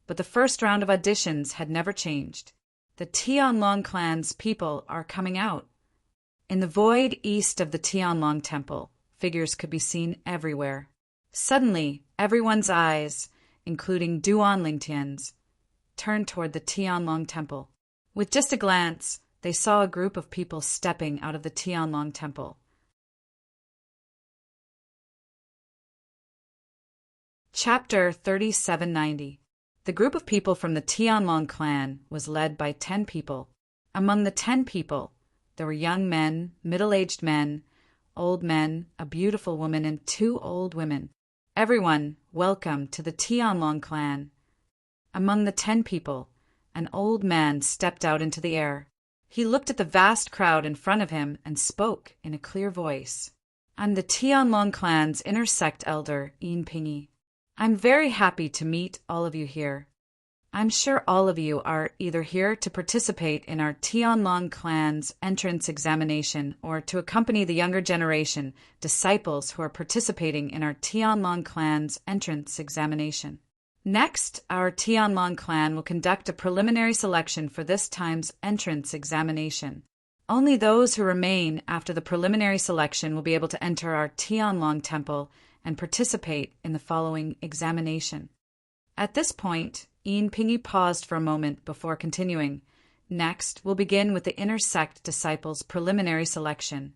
[SPEAKER 1] but the first round of auditions had never changed. The Tianlong clan's people are coming out. In the void east of the Tianlong temple, figures could be seen everywhere. Suddenly, everyone's eyes, including Duan Lingtian's, turned toward the Tianlong temple. With just a glance, they saw a group of people stepping out of the Tianlong temple. Chapter 3790. The group of people from the Tianlong clan was led by 10 people. Among the 10 people, there were young men, middle-aged men, old men, a beautiful woman, and 2 old women. Everyone welcome to the Tianlong clan. Among the 10 people, an old man stepped out into the air. He looked at the vast crowd in front of him and spoke in a clear voice. "I'm the Tianlong clan's inner sect elder, Yin Pingy. I'm very happy to meet all of you here. I'm sure all of you are either here to participate in our Tianlong clan's entrance examination or to accompany the younger generation, disciples who are participating in our Tianlong clan's entrance examination. Next, our Tianlong clan will conduct a preliminary selection for this time's entrance examination. Only those who remain after the preliminary selection will be able to enter our Tianlong temple and participate in the following examination. At this point, Yin Pinyi paused for a moment before continuing. Next, we'll begin with the inner sect disciples' preliminary selection.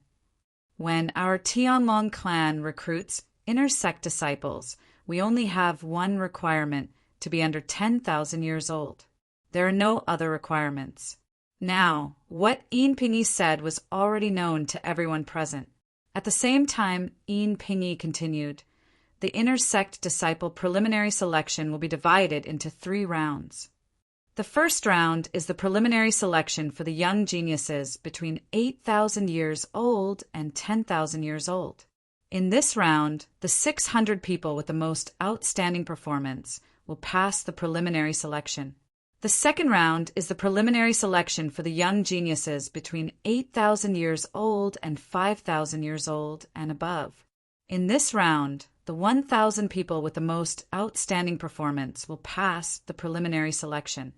[SPEAKER 1] When our Tianlong clan recruits inner sect disciples, we only have one requirement: to be under 10,000 years old. There are no other requirements. Now, what Yin Pinyi said was already known to everyone present. At the same time, Yin Pinyi continued, the inner sect disciple preliminary selection will be divided into 3 rounds. The first round is the preliminary selection for the young geniuses between 8,000 years old and 10,000 years old. In this round, the 600 people with the most outstanding performance will pass the preliminary selection. The second round is the preliminary selection for the young geniuses between 8,000 years old and 5,000 years old and above. In this round, the 1,000 people with the most outstanding performance will pass the preliminary selection.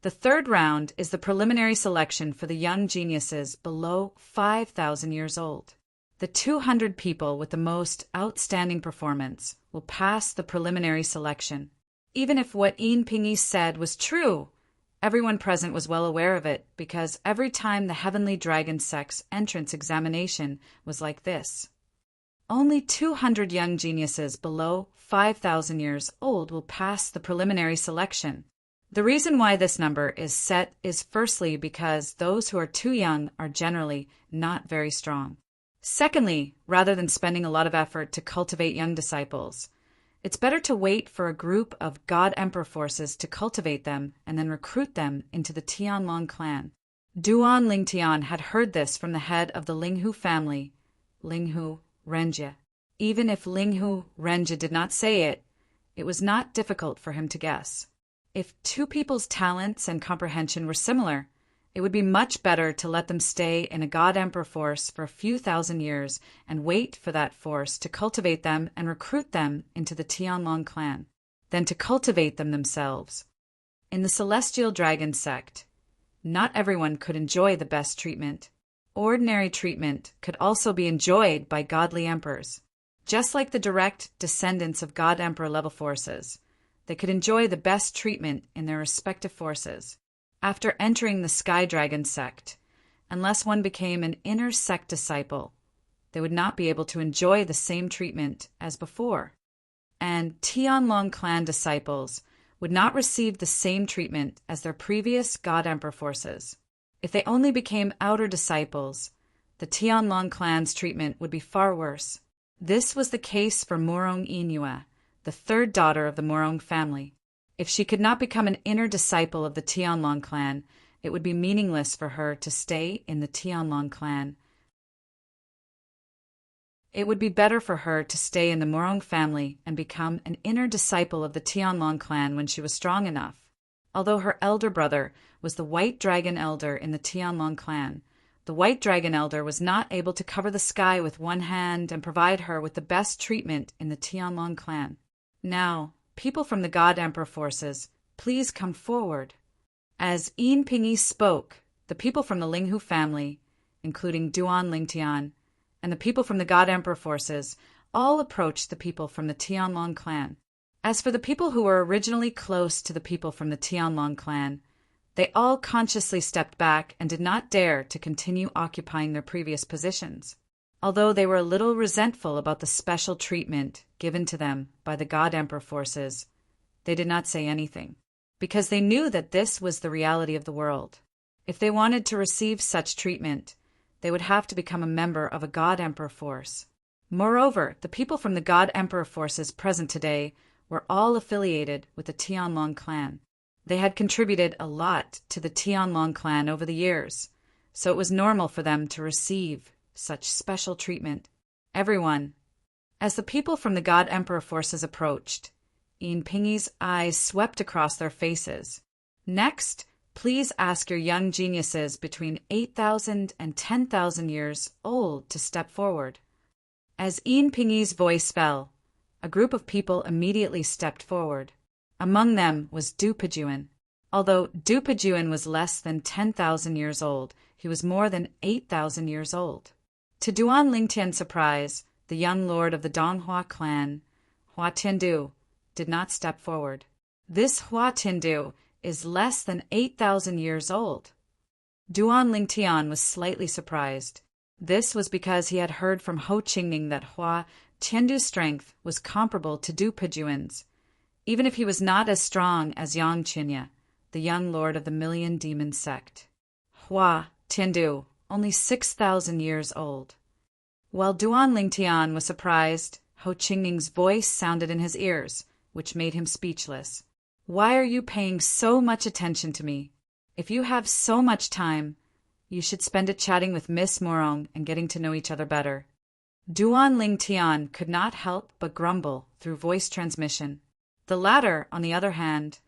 [SPEAKER 1] The third round is the preliminary selection for the young geniuses below 5,000 years old. The 200 people with the most outstanding performance will pass the preliminary selection. Even if what Yin Pinyi said was true, everyone present was well aware of it, because every time the Heavenly Dragon Sect's entrance examination was like this. Only 200 young geniuses below 5,000 years old will pass the preliminary selection. The reason why this number is set is firstly because those who are too young are generally not very strong. Secondly, rather than spending a lot of effort to cultivate young disciples, it's better to wait for a group of God Emperor forces to cultivate them and then recruit them into the Tianlong clan. Duan Lingtian had heard this from the head of the Linghu family, Linghu Renjie. Even if Linghu Renjie did not say it, it was not difficult for him to guess. If 2 people's talents and comprehension were similar, it would be much better to let them stay in a God Emperor force for a few thousand years and wait for that force to cultivate them and recruit them into the Tianlong clan, than to cultivate them themselves. In the Celestial Dragon Sect, not everyone could enjoy the best treatment. Ordinary treatment could also be enjoyed by godly emperors. Just like the direct descendants of God Emperor level forces, they could enjoy the best treatment in their respective forces. After entering the Sky Dragon Sect, unless one became an inner sect disciple, they would not be able to enjoy the same treatment as before. And Tianlong clan disciples would not receive the same treatment as their previous God Emperor forces. If they only became outer disciples, the Tianlong clan's treatment would be far worse. This was the case for Murong Inua, the 3rd daughter of the Murong family. If she could not become an inner disciple of the Tianlong clan, it would be meaningless for her to stay in the Tianlong clan. It would be better for her to stay in the Murong family and become an inner disciple of the Tianlong clan when she was strong enough. Although her elder brother was the White Dragon Elder in the Tianlong clan, the White Dragon Elder was not able to cover the sky with one hand and provide her with the best treatment in the Tianlong clan. Now, people from the God Emperor forces, please come forward. As Yin Pinyi spoke, the people from the Linghu family, including Duan Lingtian, and the people from the God Emperor forces, all approached the people from the Tianlong clan. As for the people who were originally close to the people from the Tianlong clan, they all consciously stepped back and did not dare to continue occupying their previous positions. Although they were a little resentful about the special treatment given to them by the God Emperor forces, they did not say anything, because they knew that this was the reality of the world. If they wanted to receive such treatment, they would have to become a member of a God Emperor force. Moreover, the people from the God Emperor forces present today were all affiliated with the Tianlong clan. They had contributed a lot to the Tianlong clan over the years, so it was normal for them to receive such special treatment. Everyone. As the people from the God Emperor forces approached, Yin Pinyi's eyes swept across their faces. Next, please ask your young geniuses between 8,000 and 10,000 years old to step forward. As Yin Pinyi's voice fell, a group of people immediately stepped forward. Among them was Dupajuan. Although Dupajuan was less than 10,000 years old, he was more than 8,000 years old. To Duan Lingtian's surprise, the young lord of the Donghua clan, Hua Tiandu, did not step forward. This Hua Tiandu is less than 8,000 years old. Duan Lingtian was slightly surprised. This was because he had heard from Ho Qingning that Hua Tiandu's strength was comparable to Dupajuan's, even if he was not as strong as Yang Qinya, the young lord of the Million Demon sect. Hua Tiandu, only 6,000 years old. While Duan Lingtian was surprised, Ho Qingning's voice sounded in his ears, which made him speechless. Why are you paying so much attention to me? If you have so much time, you should spend it chatting with Miss Morong and getting to know each other better. Duan Lingtian could not help but grumble through voice transmission. The latter, on the other hand,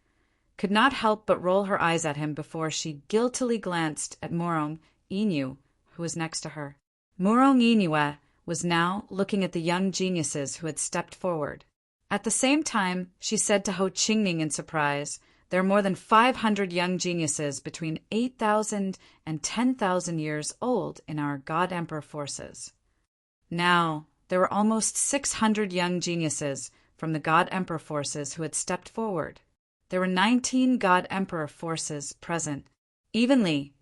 [SPEAKER 1] could not help but roll her eyes at him before she guiltily glanced at Morong Inu, who was next to her. Morong Inu was now looking at the young geniuses who had stepped forward. At the same time, she said to Ho Qingning in surprise, there are more than 500 young geniuses between 8,000 and 10,000 years old in our God Emperor forces. Now, there were almost 600 young geniuses from the God Emperor forces who had stepped forward. There were 19 God Emperor forces present. Evenly,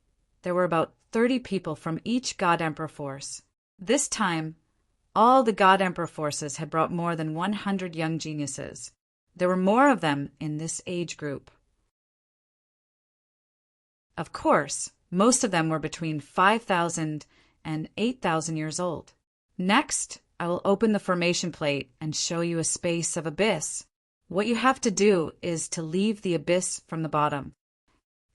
[SPEAKER 1] there were about 30 people from each God Emperor force. This time, all the God Emperor forces had brought more than 100 young geniuses. There were more of them in this age group. Of course, most of them were between 5,000 and 8,000 years old. Next, I will open the formation plate and show you a space of abyss. What you have to do is to leave the abyss from the bottom.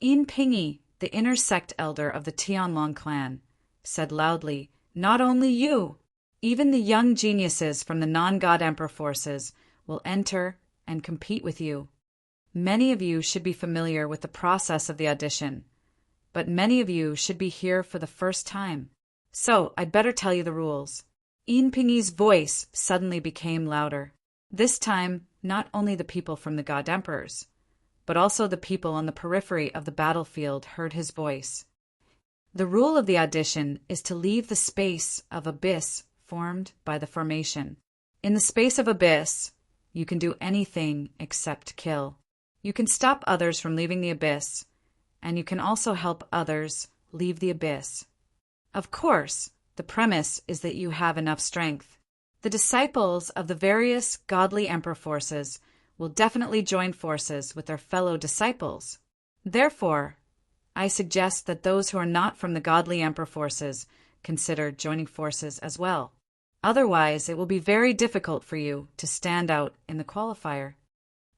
[SPEAKER 1] Yin Pingyi, the inner sect elder of the Tianlong clan, said loudly, not only you, even the young geniuses from the non-God Emperor forces will enter and compete with you. Many of you should be familiar with the process of the audition, but many of you should be here for the first time. So I'd better tell you the rules. Yin Pingyi's voice suddenly became louder. This time, not only the people from the God Emperors, but also the people on the periphery of the battlefield heard his voice. The rule of the audition is to leave the space of abyss formed by the formation. In the space of abyss, you can do anything except kill. You can stop others from leaving the abyss, and you can also help others leave the abyss. Of course, the premise is that you have enough strength. The disciples of the various godly emperor forces will definitely join forces with their fellow disciples. Therefore, I suggest that those who are not from the godly emperor forces consider joining forces as well. Otherwise, it will be very difficult for you to stand out in the qualifier.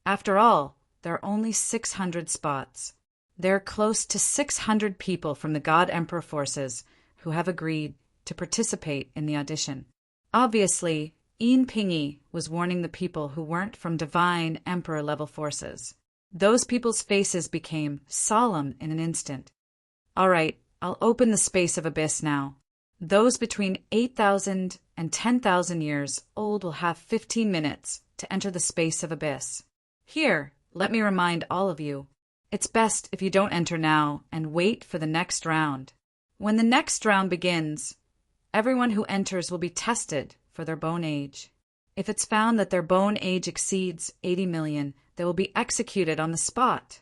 [SPEAKER 1] After all, there are only 600 spots. There are close to 600 people from the God Emperor forces who have agreed to participate in the audition. Obviously, Yin Pingyi was warning the people who weren't from Divine Emperor-level forces. Those people's faces became solemn in an instant. All right, I'll open the space of abyss now. Those between 8,000 and 10,000 years old will have 15 minutes to enter the space of abyss. Here, let me remind all of you, it's best if you don't enter now and wait for the next round. When the next round begins, everyone who enters will be tested for their bone age. If it's found that their bone age exceeds 80 million, they will be executed on the spot.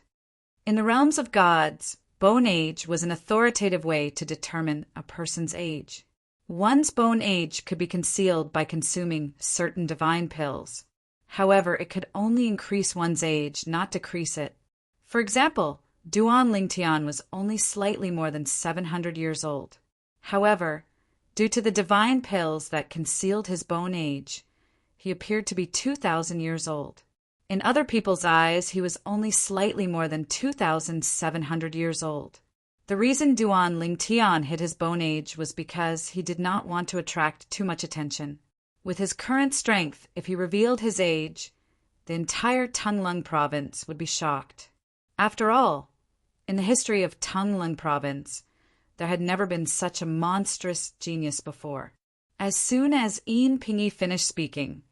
[SPEAKER 1] In the realms of gods, bone age was an authoritative way to determine a person's age. One's bone age could be concealed by consuming certain divine pills. However, it could only increase one's age, not decrease it. For example, Duan Lingtian was only slightly more than 700 years old. However, due to the divine pills that concealed his bone age, he appeared to be 2,000 years old. In other people's eyes, he was only slightly more than 2,700 years old. The reason Duan Lingtian hid his bone age was because he did not want to attract too much attention. With his current strength, if he revealed his age, the entire Tunglung province would be shocked. After all, in the history of Tunglung province, there had never been such a monstrous genius before. As soon as Yin Pingyi finished speaking,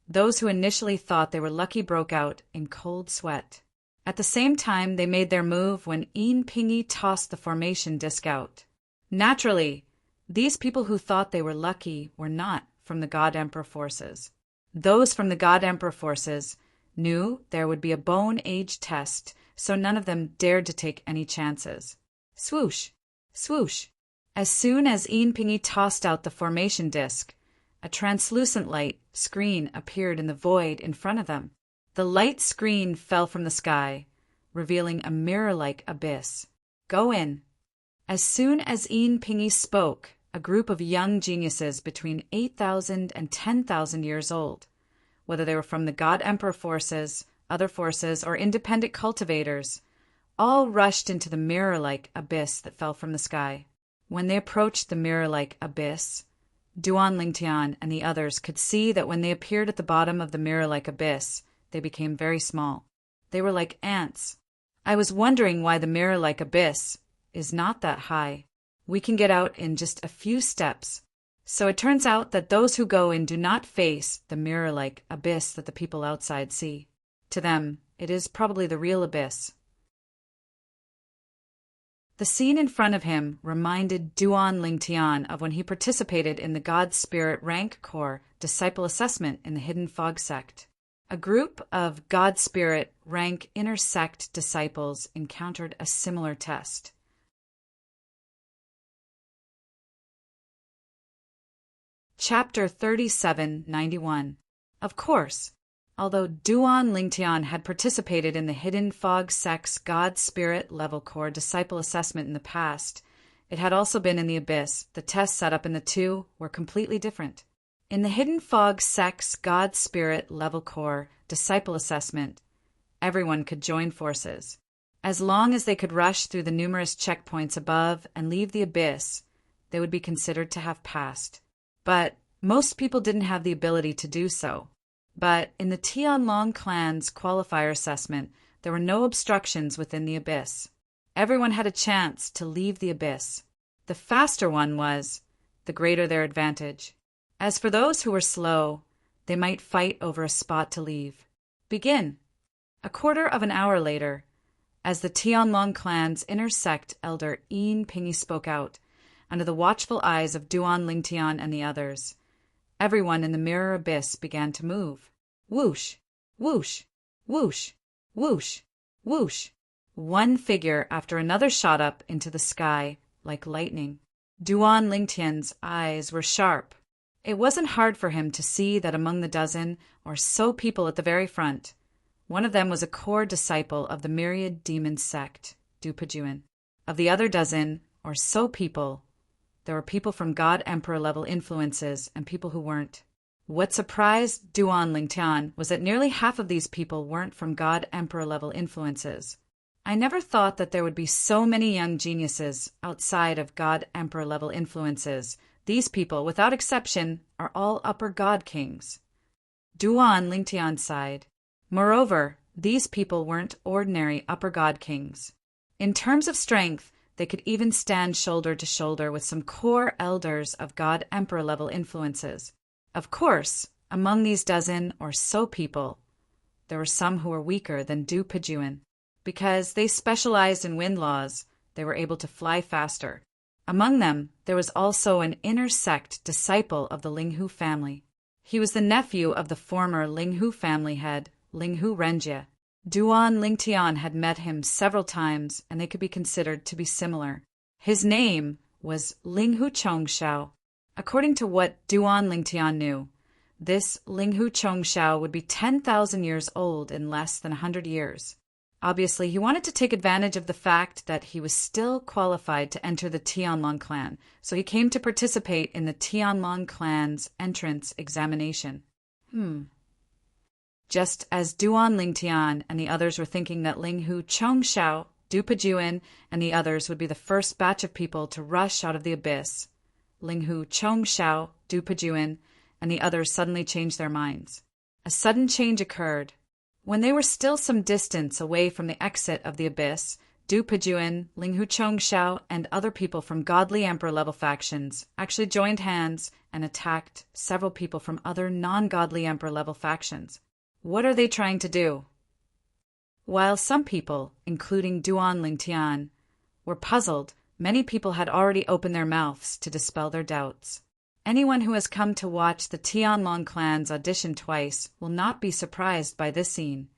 [SPEAKER 1] Those who initially thought they were lucky broke out in cold sweat. At the same time, they made their move when Een Pingy tossed the formation disc out. Naturally, these people who thought they were lucky were not from the God Emperor forces. Those from the God Emperor forces knew there would be a bone age test, so none of them dared to take any chances. Swoosh! Swoosh! As soon as Een Pingy tossed out the formation disc, a translucent light screen appeared in the void in front of them. The light screen fell from the sky, revealing a mirror-like abyss. Go in. As soon as Een Pingy spoke, a group of young geniuses between 8,000 and 10,000 years old, whether they were from the God Emperor forces, other forces, or independent cultivators, all rushed into the mirror-like abyss that fell from the sky. When they approached the mirror-like abyss, Duan Lingtian and the others could see that when they appeared at the bottom of the mirror-like abyss, they became very small. They were like ants. I was wondering why the mirror-like abyss is not that high. We can get out in just a few steps. So it turns out that those who go in do not face the mirror-like abyss that the people outside see. To them, it is probably the real abyss. The scene in front of him reminded Duan Lingtian of when he participated in the God Spirit Rank Corps disciple assessment in the Hidden Fog sect. A group of God Spirit Rank Inner Sect disciples encountered a similar test. Chapter 3791. Of course, although Duan Lingtian had participated in the Hidden Fog sect's God Spirit Level Corps disciple assessment in the past, it had also been in the Abyss. The tests set up in the two were completely different. In the Hidden Fog sect's God Spirit Level Corps disciple assessment, everyone could join forces. As long as they could rush through the numerous checkpoints above and leave the Abyss, they would be considered to have passed. But most people didn't have the ability to do so. But in the Tianlong clan's qualifier assessment, there were no obstructions within the Abyss. Everyone had a chance to leave the Abyss. The faster one was, the greater their advantage. As for those who were slow, they might fight over a spot to leave. Begin. A quarter of an hour later, as the Tianlong clan's inner sect elder Een Pingy spoke out, under the watchful eyes of Duan Lingtian and the others, everyone in the mirror abyss began to move. Whoosh, whoosh, whoosh, whoosh, whoosh. One figure after another shot up into the sky like lightning. Duan Lingtian's eyes were sharp. It wasn't hard for him to see that among the dozen or so people at the very front, one of them was a core disciple of the myriad demon sect, Dupajuan. Of the other dozen or so people, there were people from God Emperor level influences and people who weren't. What surprised Duan Lingtian was that nearly half of these people weren't from God Emperor level influences. I never thought that there would be so many young geniuses outside of God Emperor level influences. These people, without exception, are all upper God kings. Duan Lingtian sighed. Moreover, these people weren't ordinary upper God kings. In terms of strength, they could even stand shoulder to shoulder with some core elders of God Emperor level influences. Of course, among these dozen or so people, there were some who were weaker than Du Pejuan. Because they specialized in wind laws, they were able to fly faster. Among them, there was also an inner sect disciple of the Linghu family. He was the nephew of the former Linghu family head, Linghu Renjie. Duan Lingtian had met him several times, and they could be considered to be similar. His name was Linghu Chongshao. According to what Duan Lingtian knew, this Linghu Chongshao would be 10,000 years old in less than 100 years. Obviously, he wanted to take advantage of the fact that he was still qualified to enter the Tianlong clan, so he came to participate in the Tianlong clan's entrance examination. Just as Duan Lingtian and the others were thinking that Linghu Chongshao, Du Pejuan, and the others would be the first batch of people to rush out of the abyss, Linghu Chongshao, Du Pejuan, and the others suddenly changed their minds. A sudden change occurred. When they were still some distance away from the exit of the abyss, Du Pejuan, Ling Hu Chongxiao, and other people from godly emperor-level factions actually joined hands and attacked several people from other non-godly emperor-level factions. What are they trying to do? While some people, including Duan Lingtian, were puzzled, many people had already opened their mouths to dispel their doubts. Anyone who has come to watch the Tianlong clan's audition twice will not be surprised by this scene.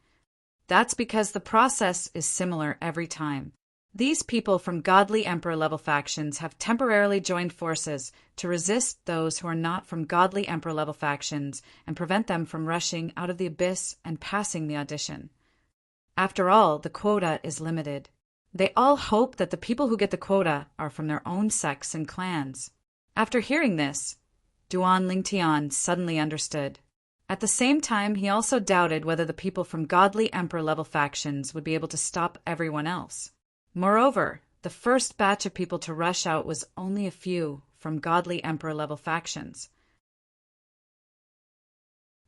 [SPEAKER 1] That's because the process is similar every time. These people from godly emperor-level factions have temporarily joined forces to resist those who are not from godly emperor-level factions and prevent them from rushing out of the abyss and passing the audition. After all, the quota is limited. They all hope that the people who get the quota are from their own sects and clans. After hearing this, Duan Lingtian suddenly understood. At the same time, he also doubted whether the people from godly emperor-level factions would be able to stop everyone else. Moreover, the first batch of people to rush out was only a few from godly emperor-level factions.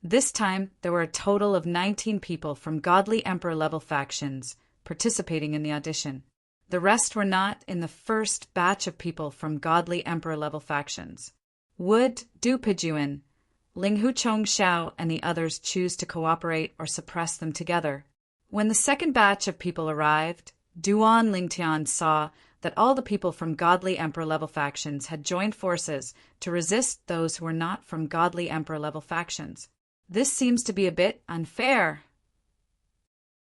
[SPEAKER 1] This time, there were a total of 19 people from godly emperor-level factions participating in the audition. The rest were not in the first batch of people from godly emperor-level factions. Would Du Pejuan, Ling Hu Chongxiao, and the others choose to cooperate or suppress them together? When the second batch of people arrived, Duan Lingtian saw that all the people from godly emperor-level factions had joined forces to resist those who were not from godly emperor-level factions. This seems to be a bit unfair.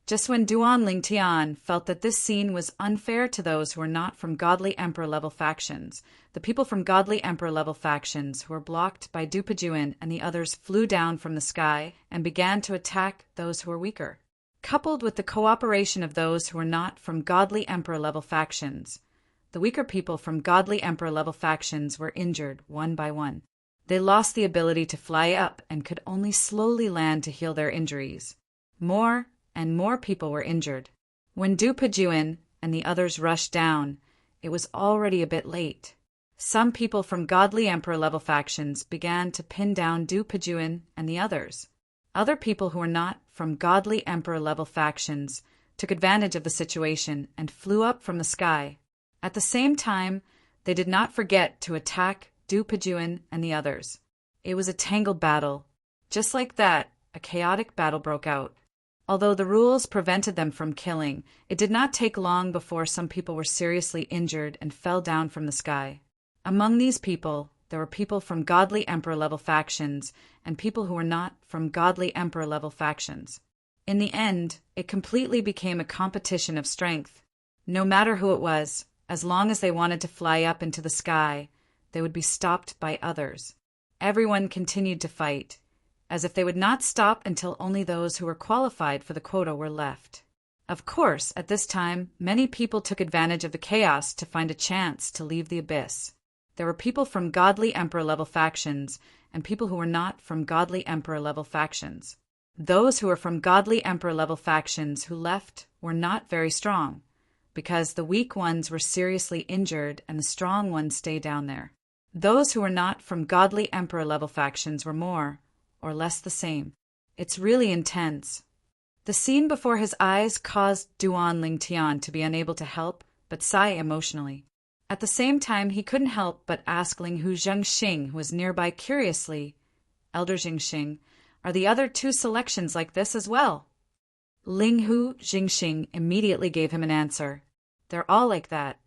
[SPEAKER 1] Just when Duan Lingtian felt that this scene was unfair to those who were not from godly emperor-level factions, the people from godly emperor-level factions who were blocked by Du Pejuan and the others flew down from the sky and began to attack those who were weaker. Coupled with the cooperation of those who were not from godly emperor-level factions, the weaker people from godly emperor-level factions were injured one by one. They lost the ability to fly up and could only slowly land to heal their injuries. More and more people were injured. When Du Pejuan and the others rushed down, it was already a bit late. Some people from godly emperor-level factions began to pin down Du Pejuan and the others. Other people who were not from godly emperor-level factions took advantage of the situation and flew up from the sky. At the same time, they did not forget to attack Du Pejuan and the others. It was a tangled battle. Just like that, a chaotic battle broke out. Although the rules prevented them from killing, it did not take long before some people were seriously injured and fell down from the sky. Among these people, there were people from godly emperor-level factions and people who were not from godly emperor-level factions. In the end, it completely became a competition of strength. No matter who it was, as long as they wanted to fly up into the sky, they would be stopped by others. Everyone continued to fight, as if they would not stop until only those who were qualified for the quota were left. Of course, at this time, many people took advantage of the chaos to find a chance to leave the abyss. There were people from godly emperor-level factions and people who were not from godly emperor-level factions. Those who were from godly emperor-level factions who left were not very strong, because the weak ones were seriously injured and the strong ones stayed down there. Those who were not from godly emperor-level factions were more or less the same. It's really intense. The scene before his eyes caused Duan Lingtian to be unable to help but sigh emotionally. At the same time, he couldn't help but ask Ling Hu Zhengxing, who was nearby, curiously, "Elder Zhengxing, are the other two selections like this as well?" Ling Hu Zhengxing immediately gave him an answer. "They're all like that."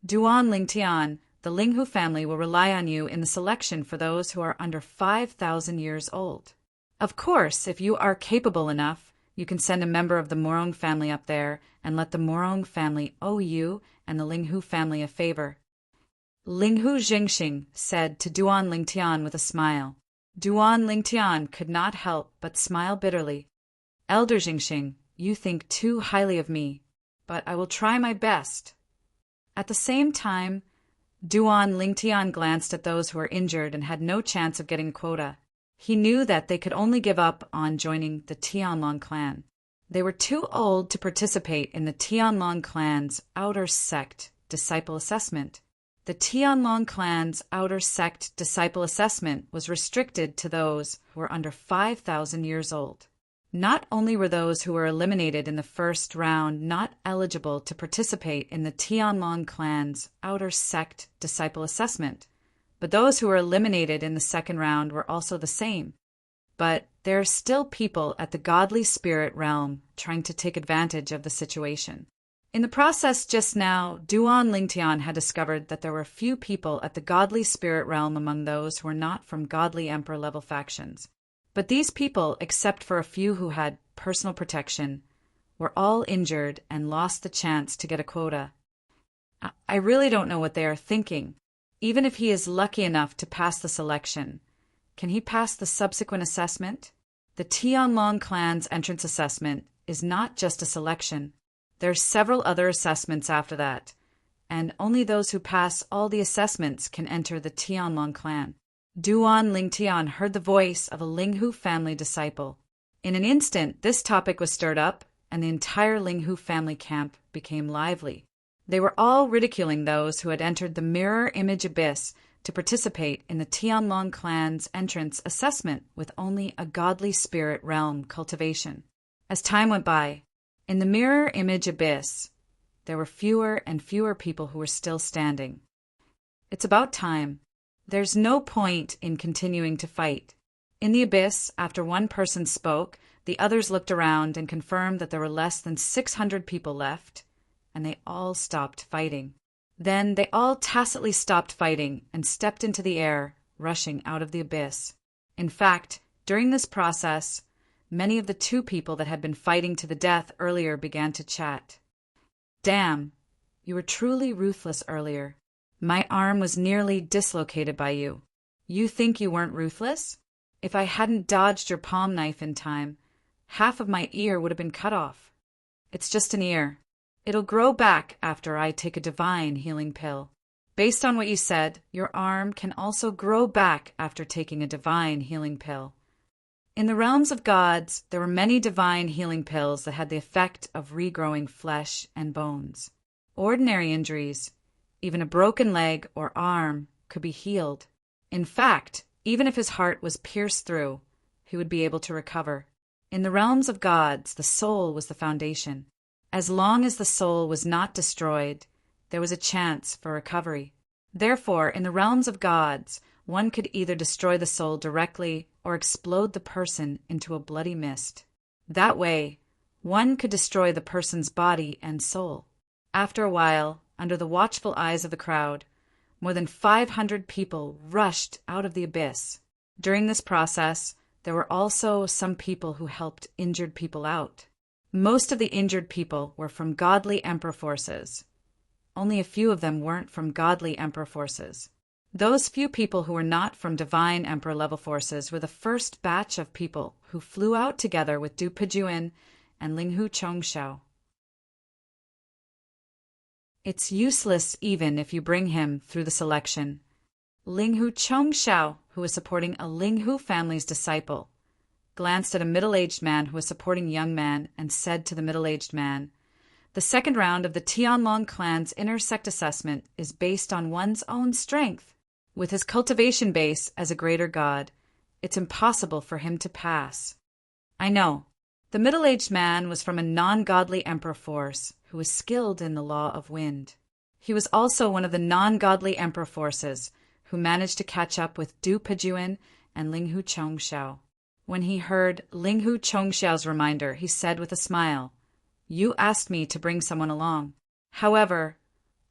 [SPEAKER 1] Duan Lingtian, the Ling Hu family will rely on you in the selection for those who are under 5,000 years old. Of course, if you are capable enough, you can send a member of the Morong family up there and let the Morong family owe you and the Ling Hu family a favor. Ling Hu Zhengxing said to Duan Lingtian with a smile. Duan Lingtian could not help but smile bitterly. "Elder Zhengxing, you think too highly of me, but I will try my best." At the same time, Duan Lingtian glanced at those who were injured and had no chance of getting a quota. He knew that they could only give up on joining the Tianlong clan. They were too old to participate in the Tianlong clan's outer sect disciple assessment. The Tianlong clan's outer sect disciple assessment was restricted to those who were under 5,000 years old. Not only were those who were eliminated in the first round not eligible to participate in the Tianlong clan's outer sect disciple assessment, but those who were eliminated in the second round were also the same. But there are still people at the godly spirit realm trying to take advantage of the situation. In the process just now, Duan Lingtian had discovered that there were few people at the godly spirit realm among those who were not from godly emperor level factions. But these people, except for a few who had personal protection, were all injured and lost the chance to get a quota. I really don't know what they are thinking. Even if he is lucky enough to pass the selection, can he pass the subsequent assessment? The Tianlong clan's entrance assessment is not just a selection. There are several other assessments after that, and only those who pass all the assessments can enter the Tianlong clan. Duan Lingtian heard the voice of a Linghu family disciple. In an instant, this topic was stirred up, and the entire Linghu family camp became lively. They were all ridiculing those who had entered the mirror image abyss to participate in the Tianlong clan's entrance assessment with only a godly spirit realm cultivation. As time went by, in the mirror image abyss, there were fewer and fewer people who were still standing. It's about time. There's no point in continuing to fight. In the abyss, after one person spoke, the others looked around and confirmed that there were less than 600 people left, and they all stopped fighting. Then they all tacitly stopped fighting and stepped into the air, rushing out of the abyss. In fact, during this process, many of the two people that had been fighting to the death earlier began to chat. Damn, you were truly ruthless earlier. My arm was nearly dislocated by you. You think you weren't ruthless? If I hadn't dodged your palm knife in time, half of my ear would have been cut off. It's just an ear. It'll grow back after I take a divine healing pill. Based on what you said, your arm can also grow back after taking a divine healing pill. In the realms of gods, there were many divine healing pills that had the effect of regrowing flesh and bones. Ordinary injuries, even a broken leg or arm, could be healed. In fact, even if his heart was pierced through, he would be able to recover. In the realms of gods, the soul was the foundation. As long as the soul was not destroyed, there was a chance for recovery. Therefore, in the realms of gods, one could either destroy the soul directly or explode the person into a bloody mist. That way, one could destroy the person's body and soul. After a while, under the watchful eyes of the crowd, more than 500 people rushed out of the abyss. During this process, there were also some people who helped injured people out. Most of the injured people were from godly emperor forces. Only a few of them weren't from godly emperor forces. Those few people who were not from divine emperor level forces were the first batch of people who flew out together with Du Pejuan and Linghu Chongxiao. It's useless even if you bring him through the selection. Linghu Chongxiao, who was supporting a Linghu family's disciple, glanced at a middle-aged man who was supporting a young man and said to the middle-aged man, "The second round of the Tianlong clan's inner sect assessment is based on one's own strength. With his cultivation base as a greater god, it's impossible for him to pass." I know. The middle-aged man was from a non-godly emperor force who was skilled in the law of wind. He was also one of the non-godly emperor forces who managed to catch up with Du Pejuan and Linghu Chongxiao. When he heard Linghu Chongxiao's reminder, he said with a smile, "You asked me to bring someone along. However,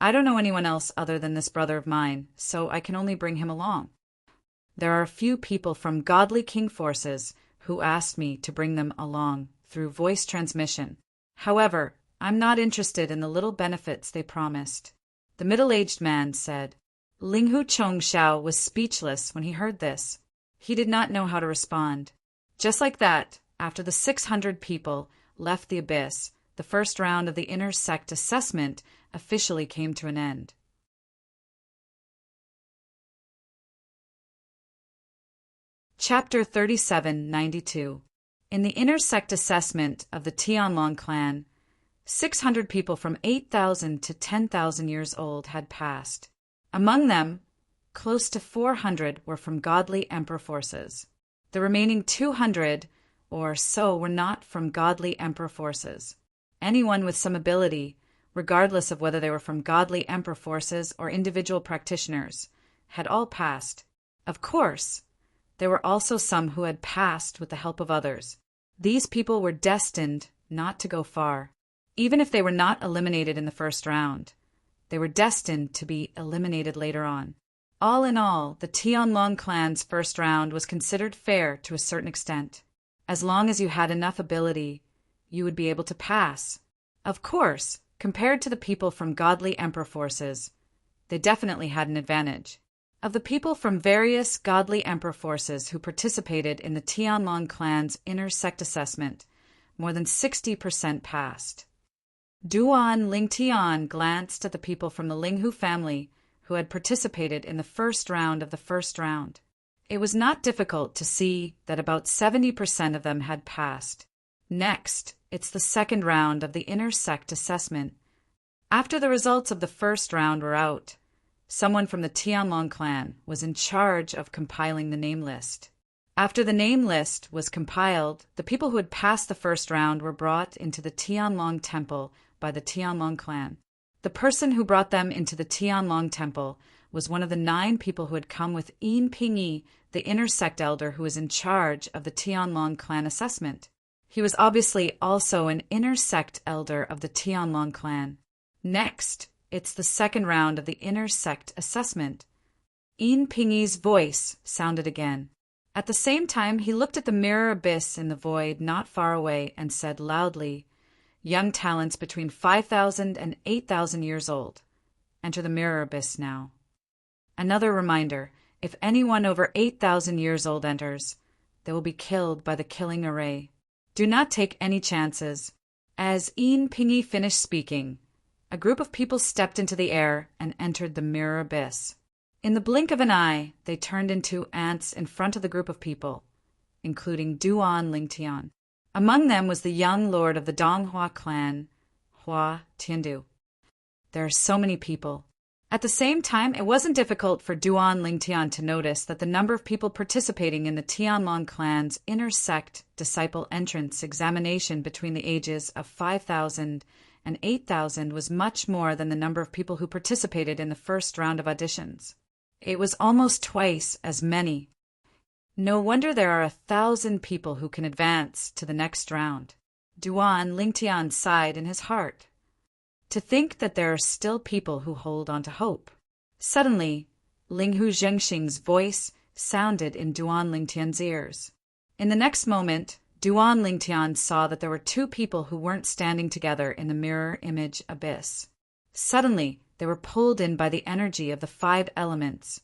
[SPEAKER 1] I don't know anyone else other than this brother of mine, so I can only bring him along. There are a few people from godly king forces who asked me to bring them along through voice transmission. However, I'm not interested in the little benefits they promised." The middle-aged man said. Linghu Chongxiao was speechless when he heard this. He did not know how to respond. Just like that, after the 600 people left the abyss, the first round of the inner sect assessment officially came to an end. Chapter 3792. In the inner sect assessment of the Tianlong clan, 600 people from 8,000 to 10,000 years old had passed. Among them, close to 400 were from godly emperor forces. The remaining 200 or so were not from godly emperor forces. Anyone with some ability, regardless of whether they were from godly emperor forces or individual practitioners, had all passed. Of course, there were also some who had passed with the help of others. These people were destined not to go far. Even if they were not eliminated in the first round, they were destined to be eliminated later on. All in all, the Tianlong clan's first round was considered fair to a certain extent. As long as you had enough ability, you would be able to pass. Of course, compared to the people from godly emperor forces, they definitely had an advantage. Of the people from various godly emperor forces who participated in the Tianlong clan's inner sect assessment, more than 60% passed. Duan Lingtian glanced at the people from the Linghu family who had participated in the first round of the first round. It was not difficult to see that about 70% of them had passed. Next, it's the second round of the inner sect assessment. After the results of the first round were out, someone from the Tianlong clan was in charge of compiling the name list. After the name list was compiled, the people who had passed the first round were brought into the Tianlong temple by the Tianlong clan. The person who brought them into the Tianlong temple was one of the 9 people who had come with Yin Pingyi, the inner sect elder who was in charge of the Tianlong clan assessment. He was obviously also an inner sect elder of the Tianlong clan. Next, it's the second round of the inner sect assessment. Yin Pingyi's voice sounded again. At the same time, he looked at the mirror abyss in the void not far away and said loudly, "Young talents between 5,000 and 8,000 years old. Enter the mirror abyss now." Another reminder, if anyone over 8,000 years old enters, they will be killed by the killing array. Do not take any chances. As Yin Pingyi finished speaking, a group of people stepped into the air and entered the mirror abyss. In the blink of an eye, they turned into ants in front of the group of people, including Duan Lingtian. Among them was the young lord of the Donghua clan, Hua Tiandu. There are so many people. At the same time, it wasn't difficult for Duan Lingtian to notice that the number of people participating in the Tianlong clan's inner sect disciple entrance examination between the ages of 5,000 and 8,000 was much more than the number of people who participated in the first round of auditions. It was almost twice as many. No wonder there are 1,000 people who can advance to the next round. Duan Lingtian sighed in his heart. To think that there are still people who hold on to hope. Suddenly, Linghu Zhengxing's voice sounded in Duan Lingtian's ears. In the next moment, Duan Lingtian saw that there were 2 people who weren't standing together in the mirror image abyss. Suddenly, they were pulled in by the energy of the 5 elements,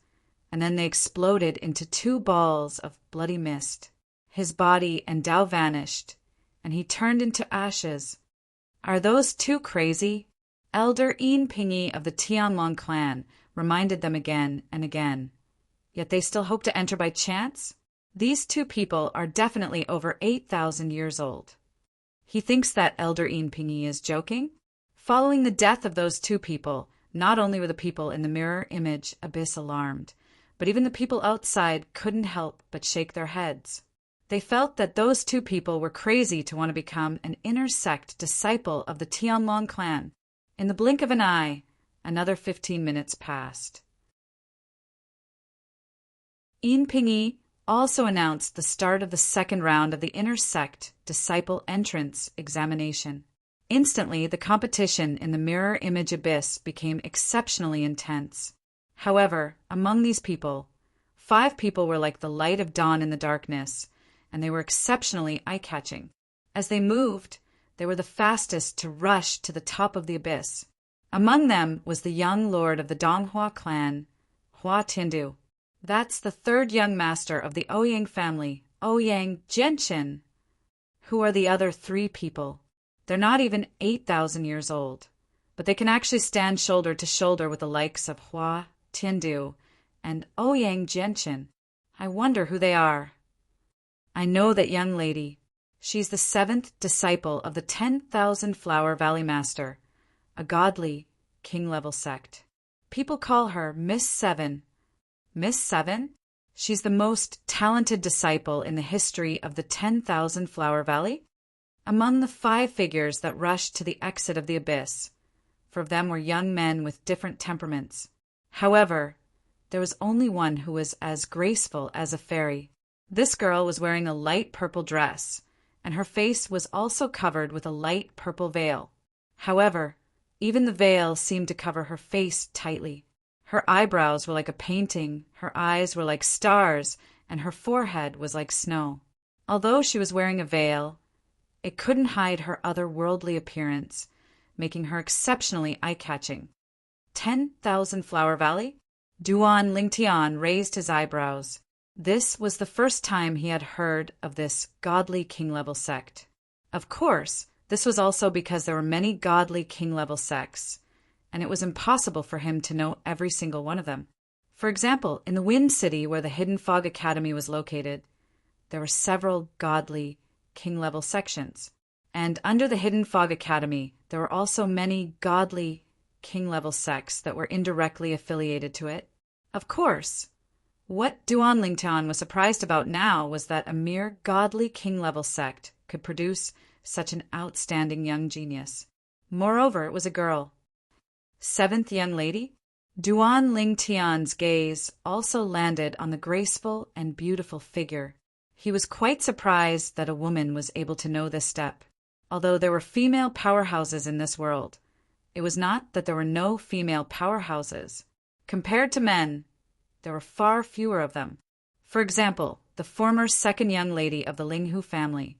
[SPEAKER 1] and then they exploded into 2 balls of bloody mist. His body and Dao vanished, and he turned into ashes. Are those 2 crazy? Elder Yin Pingyi of the Tianlong clan reminded them again and again. Yet they still hope to enter by chance? These 2 people are definitely over 8,000 years old. He thinks that Elder Yin Pingyi is joking? Following the death of those 2 people, not only were the people in the mirror image abyss alarmed, but even the people outside couldn't help but shake their heads. They felt that those 2 people were crazy to want to become an inner sect disciple of the Tianlong clan. In the blink of an eye, another 15 minutes passed. Yin Pingyi also announced the start of the second round of the inner sect disciple entrance examination. Instantly, the competition in the mirror image abyss became exceptionally intense. However, among these people, 5 people were like the light of dawn in the darkness, and they were exceptionally eye-catching. As they moved, they were the fastest to rush to the top of the abyss. Among them was the young lord of the Donghua clan, Hua Tiandu. That's the 3rd young master of the Ouyang family, Ouyang Jianchen. Who are the other 3 people? They're not even 8,000 years old, but they can actually stand shoulder to shoulder with the likes of Hua Tiandu and Ouyang Jianchen. I wonder who they are. I know that young lady. She's the 7th disciple of the 10,000 Flower Valley Master, a godly, king-level sect. People call her Miss 7. Miss 7? She's the most talented disciple in the history of the 10,000 Flower Valley. Among the 5 figures that rushed to the exit of the abyss, 4 of them were young men with different temperaments. However, there was only one who was as graceful as a fairy. This girl was wearing a light purple dress, and her face was also covered with a light purple veil. However, even the veil seemed to cover her face tightly. Her eyebrows were like a painting, her eyes were like stars, and her forehead was like snow. Although she was wearing a veil, it couldn't hide her otherworldly appearance, making her exceptionally eye-catching. 10,000 Flower Valley? Duan Lingtian raised his eyebrows. This was the first time he had heard of this godly king-level sect. Of course, this was also because there were many godly king-level sects, and it was impossible for him to know every single one of them. For example, in the Wind City where the Hidden Fog Academy was located, there were several godly king-level sections. And under the Hidden Fog Academy, there were also many godly king-level sects that were indirectly affiliated to it. Of course, what Duan Lingtian was surprised about now was that a mere godly king-level sect could produce such an outstanding young genius. Moreover, it was a girl. 7th young lady? Duan Lingtian's gaze also landed on the graceful and beautiful figure. He was quite surprised that a woman was able to know this step. Although there were female powerhouses in this world, it was not that there were no female powerhouses. Compared to men, there were far fewer of them. For example, the former 2nd young lady of the Linghu family,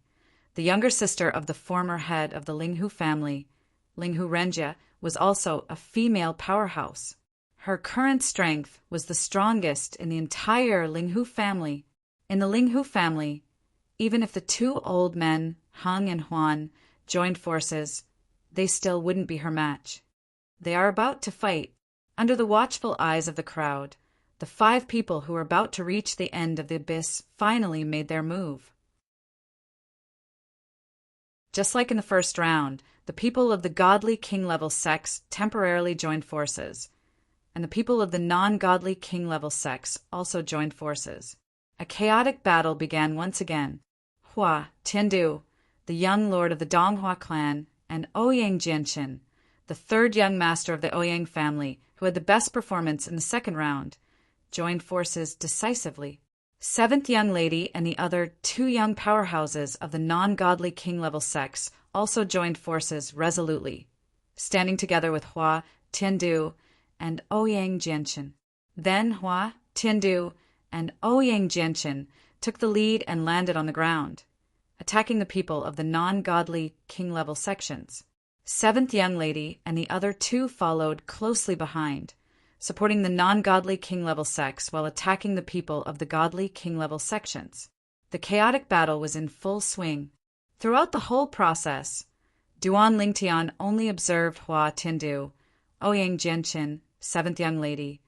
[SPEAKER 1] the younger sister of the former head of the Linghu family, Linghu Renjia, was also a female powerhouse. Her current strength was the strongest in the entire Linghu family. In the Linghu family, even if the 2 old men, Hang and Huan, joined forces, they still wouldn't be her match. They are about to fight. Under the watchful eyes of the crowd, the 5 people who were about to reach the end of the abyss finally made their move. Just like in the first round, the people of the godly king-level sects temporarily joined forces, and the people of the non-godly king-level sects also joined forces. A chaotic battle began once again. Hua Tiandu, the young lord of the Donghua clan, and Ouyang Jianqin, the 3rd young master of the Ouyang family, who had the best performance in the 2nd round, joined forces decisively. 7th young lady and the other 2 young powerhouses of the non-godly king-level sects also joined forces resolutely, standing together with Hua Tiandu and Ouyang Jianqin. Then Hua Tiandu and Ouyang Jianqin took the lead and landed on the ground, attacking the people of the non-godly king-level sections. 7th young lady and the other 2 followed closely behind, supporting the non-godly king-level sects while attacking the people of the godly king-level sections. The chaotic battle was in full swing. Throughout the whole process, Duan Lingtian only observed Hua Tiandu, Ouyang Jianqin, 7th young lady,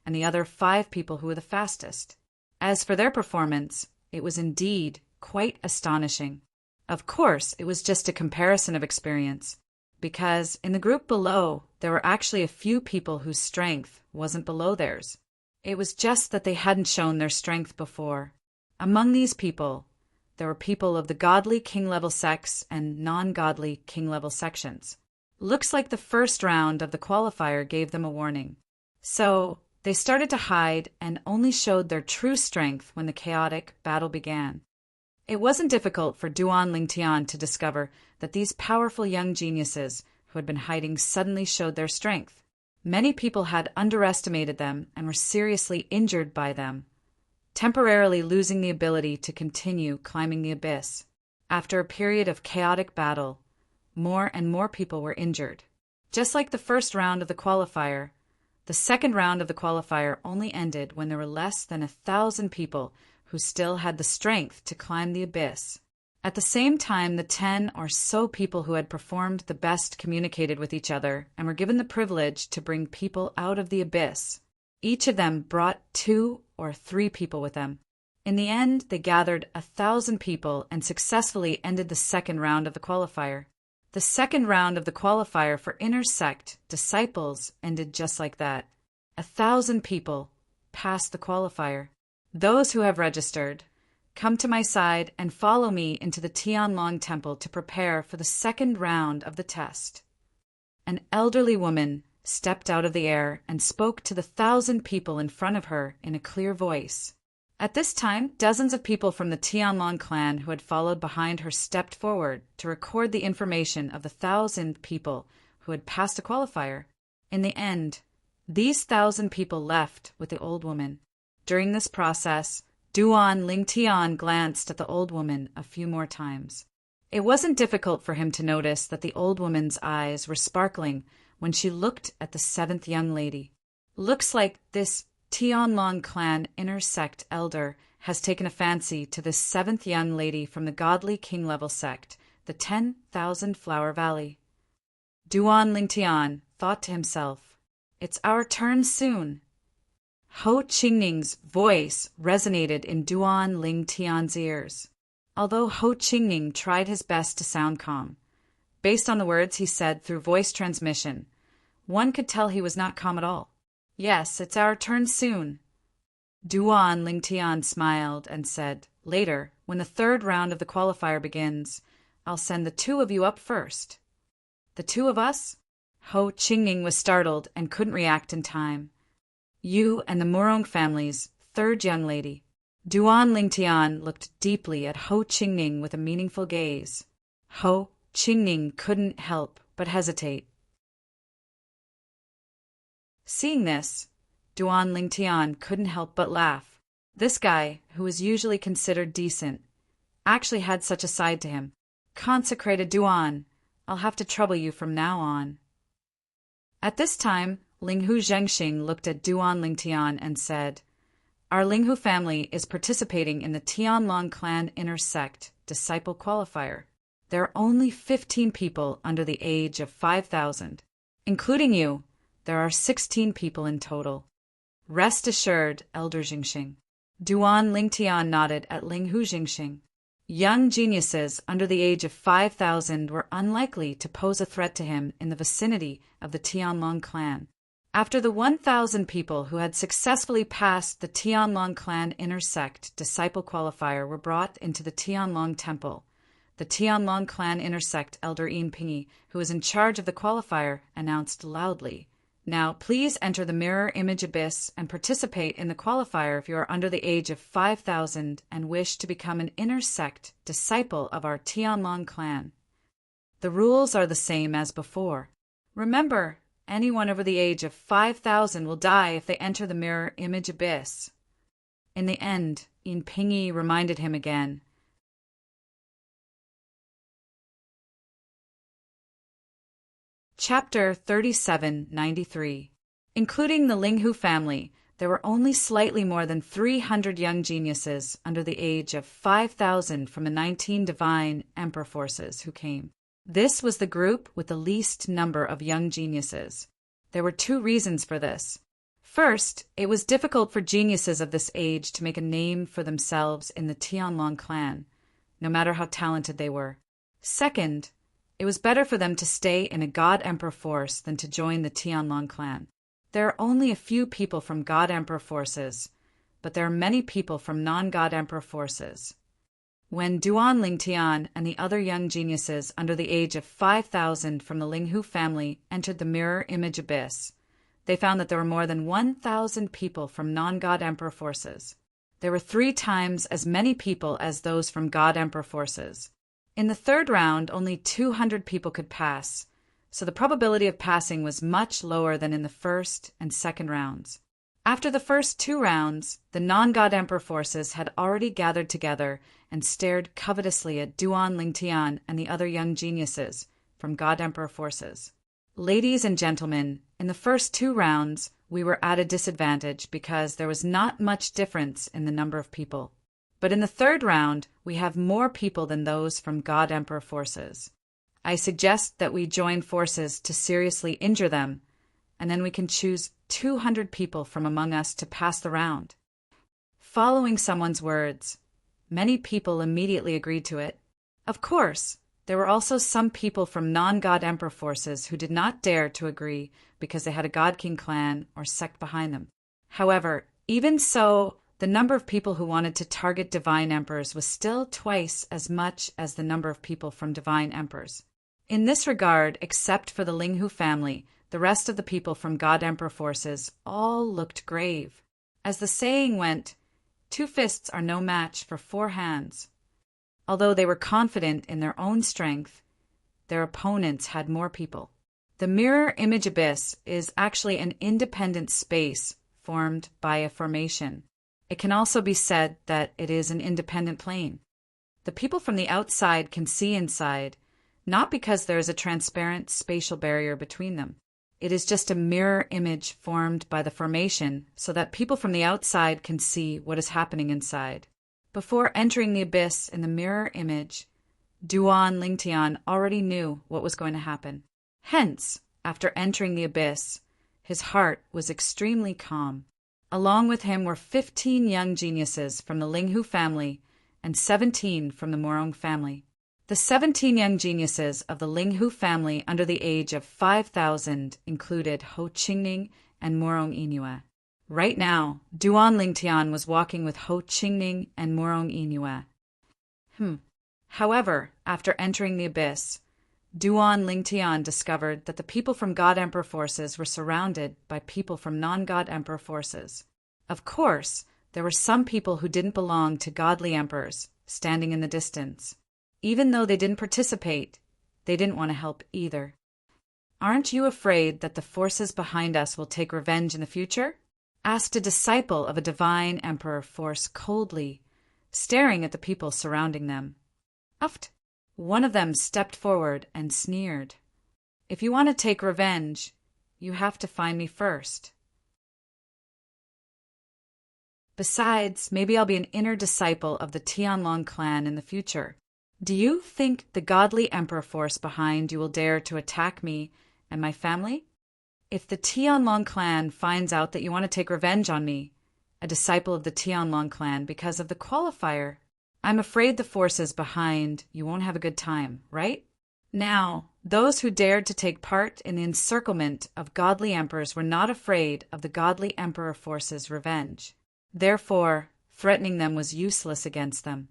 [SPEAKER 1] and the other 5 people who were the fastest. As for their performance, it was indeed quite astonishing. Of course, it was just a comparison of experience, because in the group below, there were actually a few people whose strength wasn't below theirs. It was just that they hadn't shown their strength before. Among these people, there were people of the godly king-level sects and non-godly king-level sections. Looks like the first round of the qualifier gave them a warning. So they started to hide and only showed their true strength when the chaotic battle began. It wasn't difficult for Duan Lingtian to discover that these powerful young geniuses who had been hiding suddenly showed their strength. Many people had underestimated them and were seriously injured by them, temporarily losing the ability to continue climbing the abyss. After a period of chaotic battle, more and more people were injured. Just like the first round of the qualifier, the second round of the qualifier only ended when there were less than 1,000 people who still had the strength to climb the abyss. At the same time, the 10 or so people who had performed the best communicated with each other and were given the privilege to bring people out of the abyss. Each of them brought 2 or 3 people with them. In the end, they gathered 1,000 people and successfully ended the second round of the qualifier. The second round of the qualifier for inner sect disciples ended just like that. 1,000 people passed the qualifier. Those who have registered, come to my side and follow me into the Tianlong Temple to prepare for the second round of the test." An elderly woman stepped out of the air and spoke to the 1,000 people in front of her in a clear voice. At this time, dozens of people from the Tianlong clan who had followed behind her stepped forward to record the information of the 1,000 people who had passed a qualifier. In the end, these 1,000 people left with the old woman. During this process, Duan Lingtian glanced at the old woman a few more times. It wasn't difficult for him to notice that the old woman's eyes were sparkling when she looked at the 7th young lady. Looks like this Tianlong clan inner sect elder has taken a fancy to this 7th young lady from the godly king-level sect, the 10,000 Flower Valley. Duan Lingtian thought to himself, "It's our turn soon." Ho Qingning's voice resonated in Duan Lingtian's ears. Although Ho Qingning tried his best to sound calm, based on the words he said through voice transmission, one could tell he was not calm at all. "Yes, it's our turn soon." Duan Lingtian smiled and said, "Later, when the third round of the qualifier begins, I'll send the 2 of you up first." "The 2 of us?" Ho Qingning was startled and couldn't react in time. "You and the Murong family's 3rd young lady." Duan Lingtian looked deeply at Ho Qingning with a meaningful gaze. Ho Qingning couldn't help but hesitate. Seeing this, Duan Lingtian couldn't help but laugh. This guy, who was usually considered decent, actually had such a side to him. "Consecrated Duan, I'll have to trouble you from now on." At this time, Linghu Zhengxing looked at Duan Lingtian and said, "Our Linghu family is participating in the Tianlong clan inner sect disciple qualifier. There are only 15 people under the age of 5,000. Including you, there are 16 people in total. Rest assured, Elder Jingxing." Duan Lingtian nodded at Linghu Jingxing. Young geniuses under the age of 5,000 were unlikely to pose a threat to him in the vicinity of the Tianlong clan. After the 1,000 people who had successfully passed the Tianlong clan inner sect disciple qualifier were brought into the Tianlong temple, the Tianlong clan inner sect elder Yin Pingy, who was in charge of the qualifier, announced loudly, "Now please enter the mirror image abyss and participate in the qualifier if you are under the age of 5,000 and wish to become an inner sect disciple of our Tianlong clan. The rules are the same as before. Remember, anyone over the age of 5,000 will die if they enter the mirror image abyss." In the end, Yin Pingy reminded him again. Chapter 3793. Including the Linghu family, there were only slightly more than 300 young geniuses under the age of 5,000 from the 19 divine emperor forces who came. This was the group with the least number of young geniuses. There were 2 reasons for this. First, it was difficult for geniuses of this age to make a name for themselves in the Tianlong clan, no matter how talented they were. Second, it was better for them to stay in a God Emperor force than to join the Tianlong clan. There are only a few people from God Emperor forces, but there are many people from non-God Emperor forces. When Duan Lingtian and the other young geniuses under the age of 5,000 from the Linghu family entered the mirror image abyss, they found that there were more than 1,000 people from non-God Emperor forces. There were 3 times as many people as those from God Emperor forces. In the third round, only 200 people could pass, so the probability of passing was much lower than in the first and second rounds. After the first 2 rounds, the non-God Emperor forces had already gathered together and stared covetously at Duan Lingtian and the other young geniuses from God Emperor forces. Ladies and gentlemen, in the first 2 rounds, we were at a disadvantage because there was not much difference in the number of people. But in the third round, we have more people than those from God Emperor forces. I suggest that we join forces to seriously injure them, and then we can choose 200 people from among us to pass the round. Following someone's words, many people immediately agreed to it. Of course, there were also some people from non-God Emperor forces who did not dare to agree because they had a God King clan or sect behind them. However, even so, The number of people who wanted to target divine emperors was still twice as much as the number of people from divine emperors. In this regard, except for the Linghu family, the rest of the people from God Emperor forces all looked grave. As the saying went, 2 fists are no match for 4 hands. Although they were confident in their own strength, their opponents had more people. The mirror image abyss is actually an independent space formed by a formation. It can also be said that it is an independent plane. The people from the outside can see inside, not because there is a transparent spatial barrier between them. It is just a mirror image formed by the formation so that people from the outside can see what is happening inside. Before entering the abyss in the mirror image, Duan Lingtian already knew what was going to happen. Hence, after entering the abyss, his heart was extremely calm. Along with him were 15 young geniuses from the Linghu family and 17 from the Morong family. The 17 young geniuses of the Linghu family under the age of 5,000 included Ho Qingning and Morong Inue. Right now, Duan Lingtian was walking with Ho Qingning and Morong Inue. However, after entering the abyss, Duan Lingtian discovered that the people from God Emperor forces were surrounded by people from non-God Emperor forces. Of course, there were some people who didn't belong to godly emperors, standing in the distance. Even though they didn't participate, they didn't want to help either. "Aren't you afraid that the forces behind us will take revenge in the future?" asked a disciple of a divine emperor force coldly, staring at the people surrounding them. Uft! One of them stepped forward and sneered. "If you want to take revenge, you have to find me first. Besides, maybe I'll be an inner disciple of the Tianlong clan in the future. Do you think the godly emperor force behind you will dare to attack me and my family? If the Tianlong clan finds out that you want to take revenge on me, a disciple of the Tianlong clan, because of the qualifier, I'm afraid the forces behind you won't have a good time, right?" Now, those who dared to take part in the encirclement of godly emperors were not afraid of the godly emperor force's revenge. Therefore, threatening them was useless against them.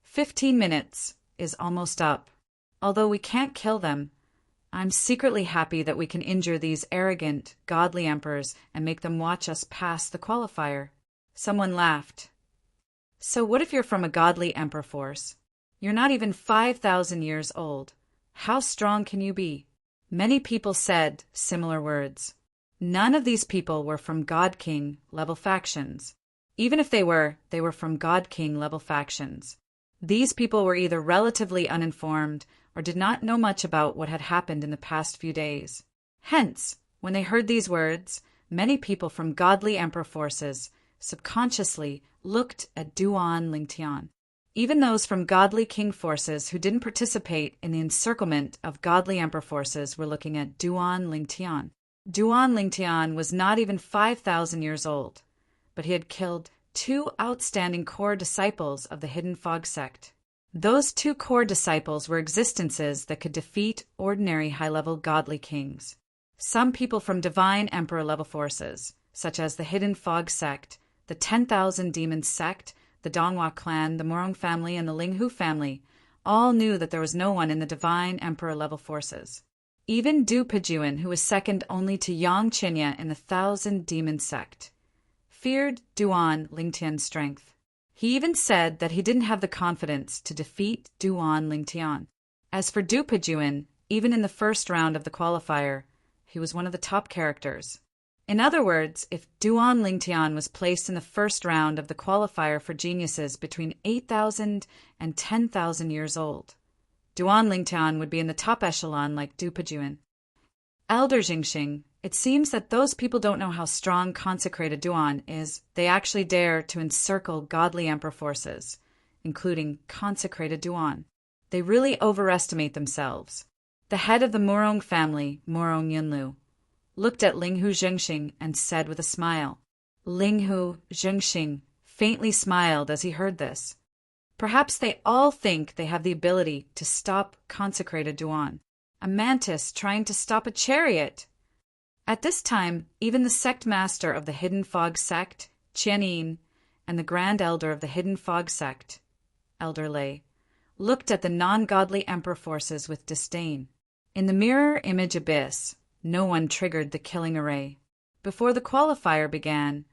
[SPEAKER 1] 15 minutes is almost up. Although we can't kill them, I'm secretly happy that we can injure these arrogant, godly emperors and make them watch us pass the qualifier. Someone laughed. "So what if you're from a godly emperor force? You're not even 5,000 years old. How strong can you be?" Many people said similar words. None of these people were from God King level factions. Even if they were from God King level factions. These people were either relatively uninformed or did not know much about what had happened in the past few days. Hence, when they heard these words, many people from godly emperor forces subconsciously looked at Duan Lingtian. Even those from godly king forces who didn't participate in the encirclement of godly emperor forces were looking at Duan Lingtian. Duan Lingtian was not even 5,000 years old, but he had killed 2 outstanding core disciples of the Hidden Fog sect. Those 2 core disciples were existences that could defeat ordinary high-level godly kings. Some people from divine emperor level forces, such as the Hidden Fog sect, the 10,000 Demons sect, the Donghua clan, the Morong family, and the Linghu family, all knew that there was no one in the divine emperor level forces. Even Du Pejuan, who was second only to Yang Qinya in the 1,000 Demon sect, feared Duan Lingtian's strength. He even said that he didn't have the confidence to defeat Duan Lingtian. As for Du Pejuan, even in the first round of the qualifier, he was one of the top characters. In other words, if Duan Lingtian was placed in the first round of the qualifier for geniuses between 8,000 and 10,000 years old, Duan Lingtian would be in the top echelon like Du Pejuan. Elder Jingxing, it seems that those people don't know how strong consecrated Duan is. They actually dare to encircle godly emperor forces, including consecrated Duan. They really overestimate themselves. The head of the Morong family, Morong Yunlu, looked at Linghu Zhengxing and said with a smile. Linghu Zhengxing faintly smiled as he heard this. Perhaps they all think they have the ability to stop consecrated Duan. A mantis trying to stop a chariot. At this time, even the sect master of the Hidden Fog sect, Qianin, and the Grand Elder of the Hidden Fog sect, Elder Lay, looked at the non-godly Emperor forces with disdain. In the mirror image abyss, no one triggered the killing array. Before the qualifier began,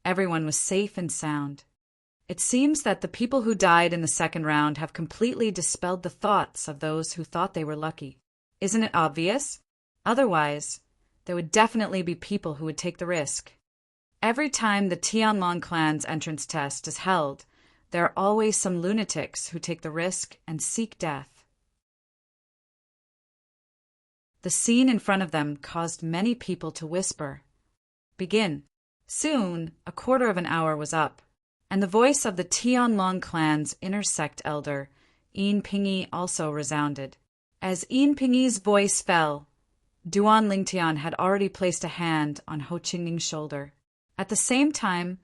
[SPEAKER 1] everyone was safe and sound. It seems that the people who died in the second round have completely dispelled the thoughts of those who thought they were lucky. Isn't it obvious? Otherwise, there would definitely be people who would take the risk. Every time the Tianlong clan's entrance test is held, there are always some lunatics who take the risk and seek death. The scene in front of them caused many people to whisper, "Begin." Soon, a quarter of an hour was up, and the voice of the Tianlong clan's inner sect elder, Yin Pingyi, also resounded. As Yin Pingyi's voice fell, Duan Lingtian had already placed a hand on Ho Qingning's shoulder. At the same time,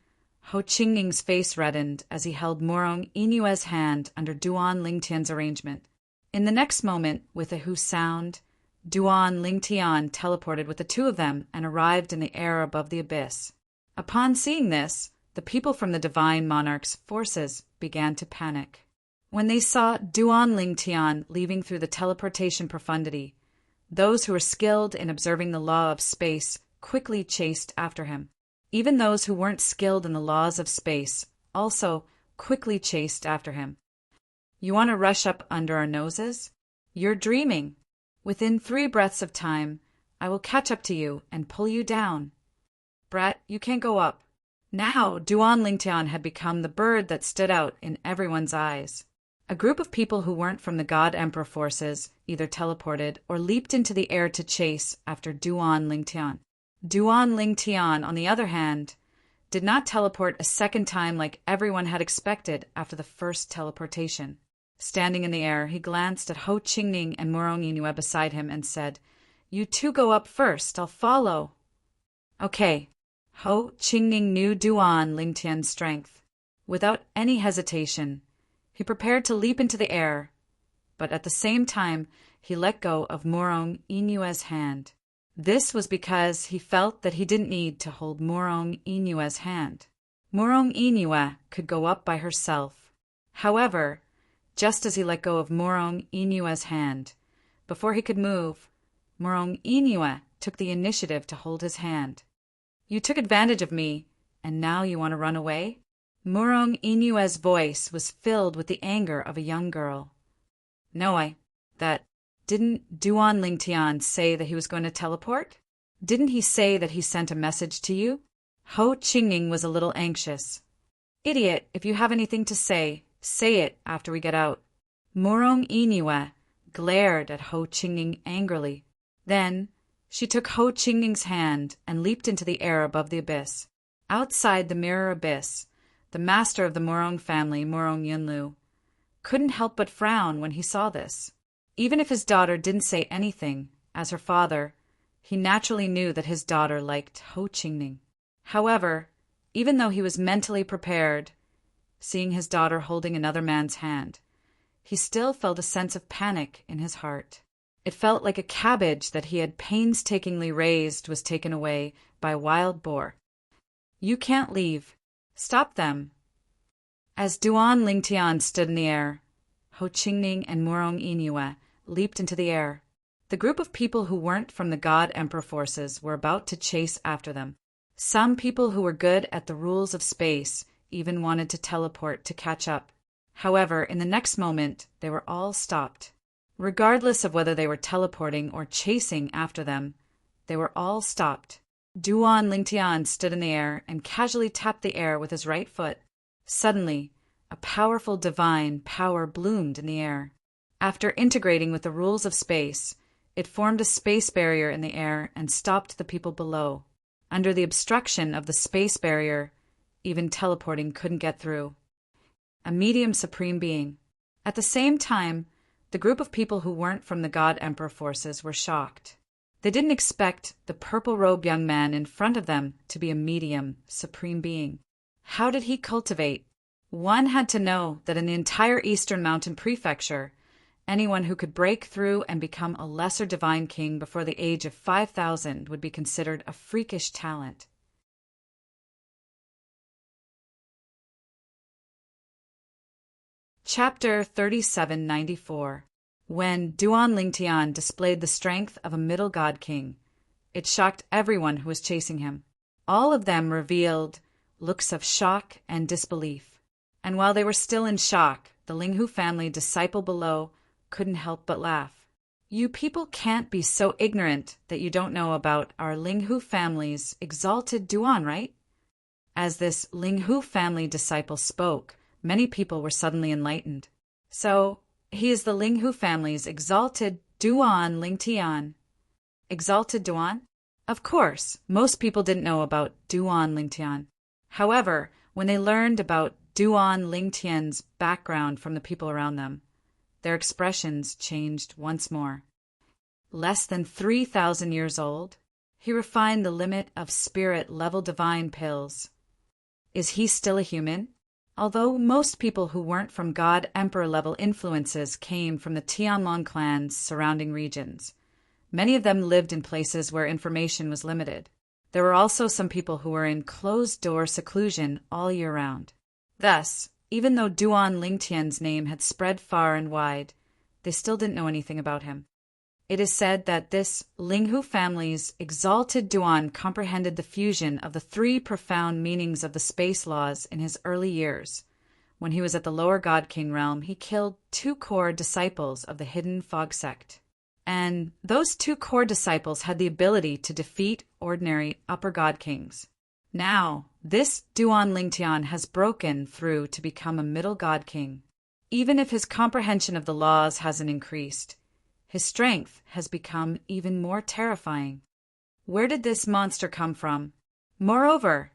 [SPEAKER 1] Ho Qingning's face reddened as he held Morong Inue's hand under Duan Lingtian's arrangement. In the next moment, with a hu sound, Duan Lingtian teleported with the two of them and arrived in the air above the abyss. Upon seeing this, the people from the Divine Monarch's forces began to panic. When they saw Duan Lingtian leaving through the teleportation profundity, those who were skilled in observing the law of space quickly chased after him. Even those who weren't skilled in the laws of space also quickly chased after him. You want to rush up under our noses? You're dreaming. Within 3 breaths of time, I will catch up to you and pull you down. Brat, you can't go up. Now, Duan Lingtian had become the bird that stood out in everyone's eyes. A group of people who weren't from the God Emperor forces either teleported or leaped into the air to chase after Duan Lingtian. Duan Lingtian, on the other hand, did not teleport a second time like everyone had expected after the first teleportation. Standing in the air, he glanced at Ho Qingning and Morong Inue beside him and said, "You two go up first, I'll follow." Okay. Ho Qingning knew Duan Lingtian's strength. Without any hesitation, he prepared to leap into the air, but at the same time, he let go of Morong Inue's hand. This was because he felt that he didn't need to hold Morong Inue's hand. Morong Inue could go up by herself. However, just as he let go of Morong Inue's hand, before he could move, Morong Inue took the initiative to hold his hand. "You took advantage of me, and now you want to run away?" Morong Inue's voice was filled with the anger of a young girl. "No, didn't Duan Lingtian say that he was going to teleport? Didn't he say that he sent a message to you?" Ho Qingning was a little anxious. "Idiot, if you have anything to say it after we get out." Morong Inue glared at Ho Qingning angrily. Then she took Ho Qingning's hand and leaped into the air above the abyss. Outside the mirror abyss, the master of the Morong family, Morong Yunlu, couldn't help but frown when he saw this. Even if his daughter didn't say anything, as her father, he naturally knew that his daughter liked Ho Qingning. However, even though he was mentally prepared, seeing his daughter holding another man's hand, he still felt a sense of panic in his heart. It felt like a cabbage that he had painstakingly raised was taken away by a wild boar. "You can't leave. Stop them." As Duan Lingtian stood in the air, Ho Qingning and Morong Inue leaped into the air. The group of people who weren't from the God Emperor forces were about to chase after them. Some people who were good at the rules of space even wanted to teleport to catch up. However, in the next moment, they were all stopped. Regardless of whether they were teleporting or chasing after them, they were all stopped. Duan Lingtian stood in the air and casually tapped the air with his right foot. Suddenly, a powerful divine power bloomed in the air. After integrating with the rules of space, it formed a space barrier in the air and stopped the people below. Under the obstruction of the space barrier, even teleporting couldn't get through. A medium supreme being. At the same time, the group of people who weren't from the God Emperor forces were shocked. They didn't expect the purple-robed young man in front of them to be a medium supreme being. How did he cultivate? One had to know that in the entire Eastern Mountain Prefecture, anyone who could break through and become a lesser divine king before the age of 5,000 would be considered a freakish talent. Chapter 3794. When Duan Lingtian displayed the strength of a middle god king, it shocked everyone who was chasing him. All of them revealed looks of shock and disbelief. And while they were still in shock, the Linghu family disciple below couldn't help but laugh. You people can't be so ignorant that you don't know about our Linghu family's exalted Duan, right? As this Linghu family disciple spoke, many people were suddenly enlightened. So, he is the Linghu family's exalted Duan Lingtian. Exalted Duan? Of course, most people didn't know about Duan Lingtian. However, when they learned about Duan Lingtian's background from the people around them, their expressions changed once more. Less than 3,000 years old, he refined the limit of spirit-level divine pills. Is he still a human? Although most people who weren't from God-Emperor-level influences came from the Tianlong clan's surrounding regions, many of them lived in places where information was limited. There were also some people who were in closed-door seclusion all year round. Thus, even though Duan Lingtian's name had spread far and wide, they still didn't know anything about him. It is said that this Linghu family's exalted Duan comprehended the fusion of the three profound meanings of the space laws in his early years. When he was at the lower God King realm, he killed 2 core disciples of the hidden fog sect. And those 2 core disciples had the ability to defeat ordinary upper God Kings. Now, this Duan Lingtian has broken through to become a middle God King. Even if his comprehension of the laws hasn't increased, his strength has become even more terrifying. Where did this monster come from? Moreover,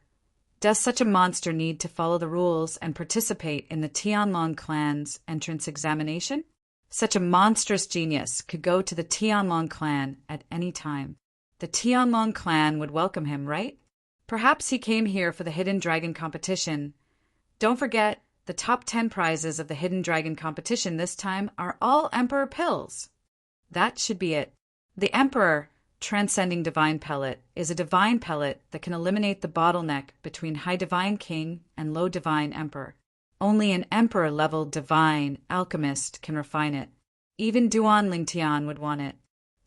[SPEAKER 1] does such a monster need to follow the rules and participate in the Tianlong clan's entrance examination? Such a monstrous genius could go to the Tianlong clan at any time. The Tianlong clan would welcome him, right? Perhaps he came here for the Hidden Dragon competition. Don't forget, the top 10 prizes of the Hidden Dragon competition this time are all Emperor pills. That should be it. The Emperor Transcending Divine Pellet is a divine pellet that can eliminate the bottleneck between High Divine King and Low Divine Emperor. Only an Emperor-level divine alchemist can refine it. Even Duan Lingtian would want it.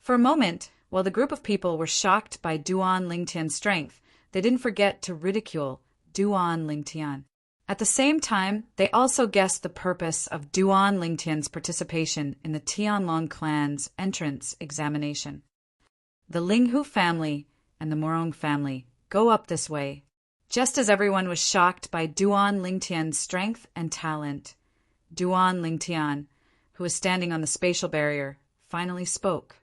[SPEAKER 1] For a moment, while the group of people were shocked by Duan Lingtian's strength, they didn't forget to ridicule Duan Lingtian. At the same time, they also guessed the purpose of Duan Lingtian's participation in the Tianlong clan's entrance examination. The Linghu family and the Morong family go up this way. Just as everyone was shocked by Duan Lingtian's strength and talent, Duan Lingtian, who was standing on the spatial barrier, finally spoke.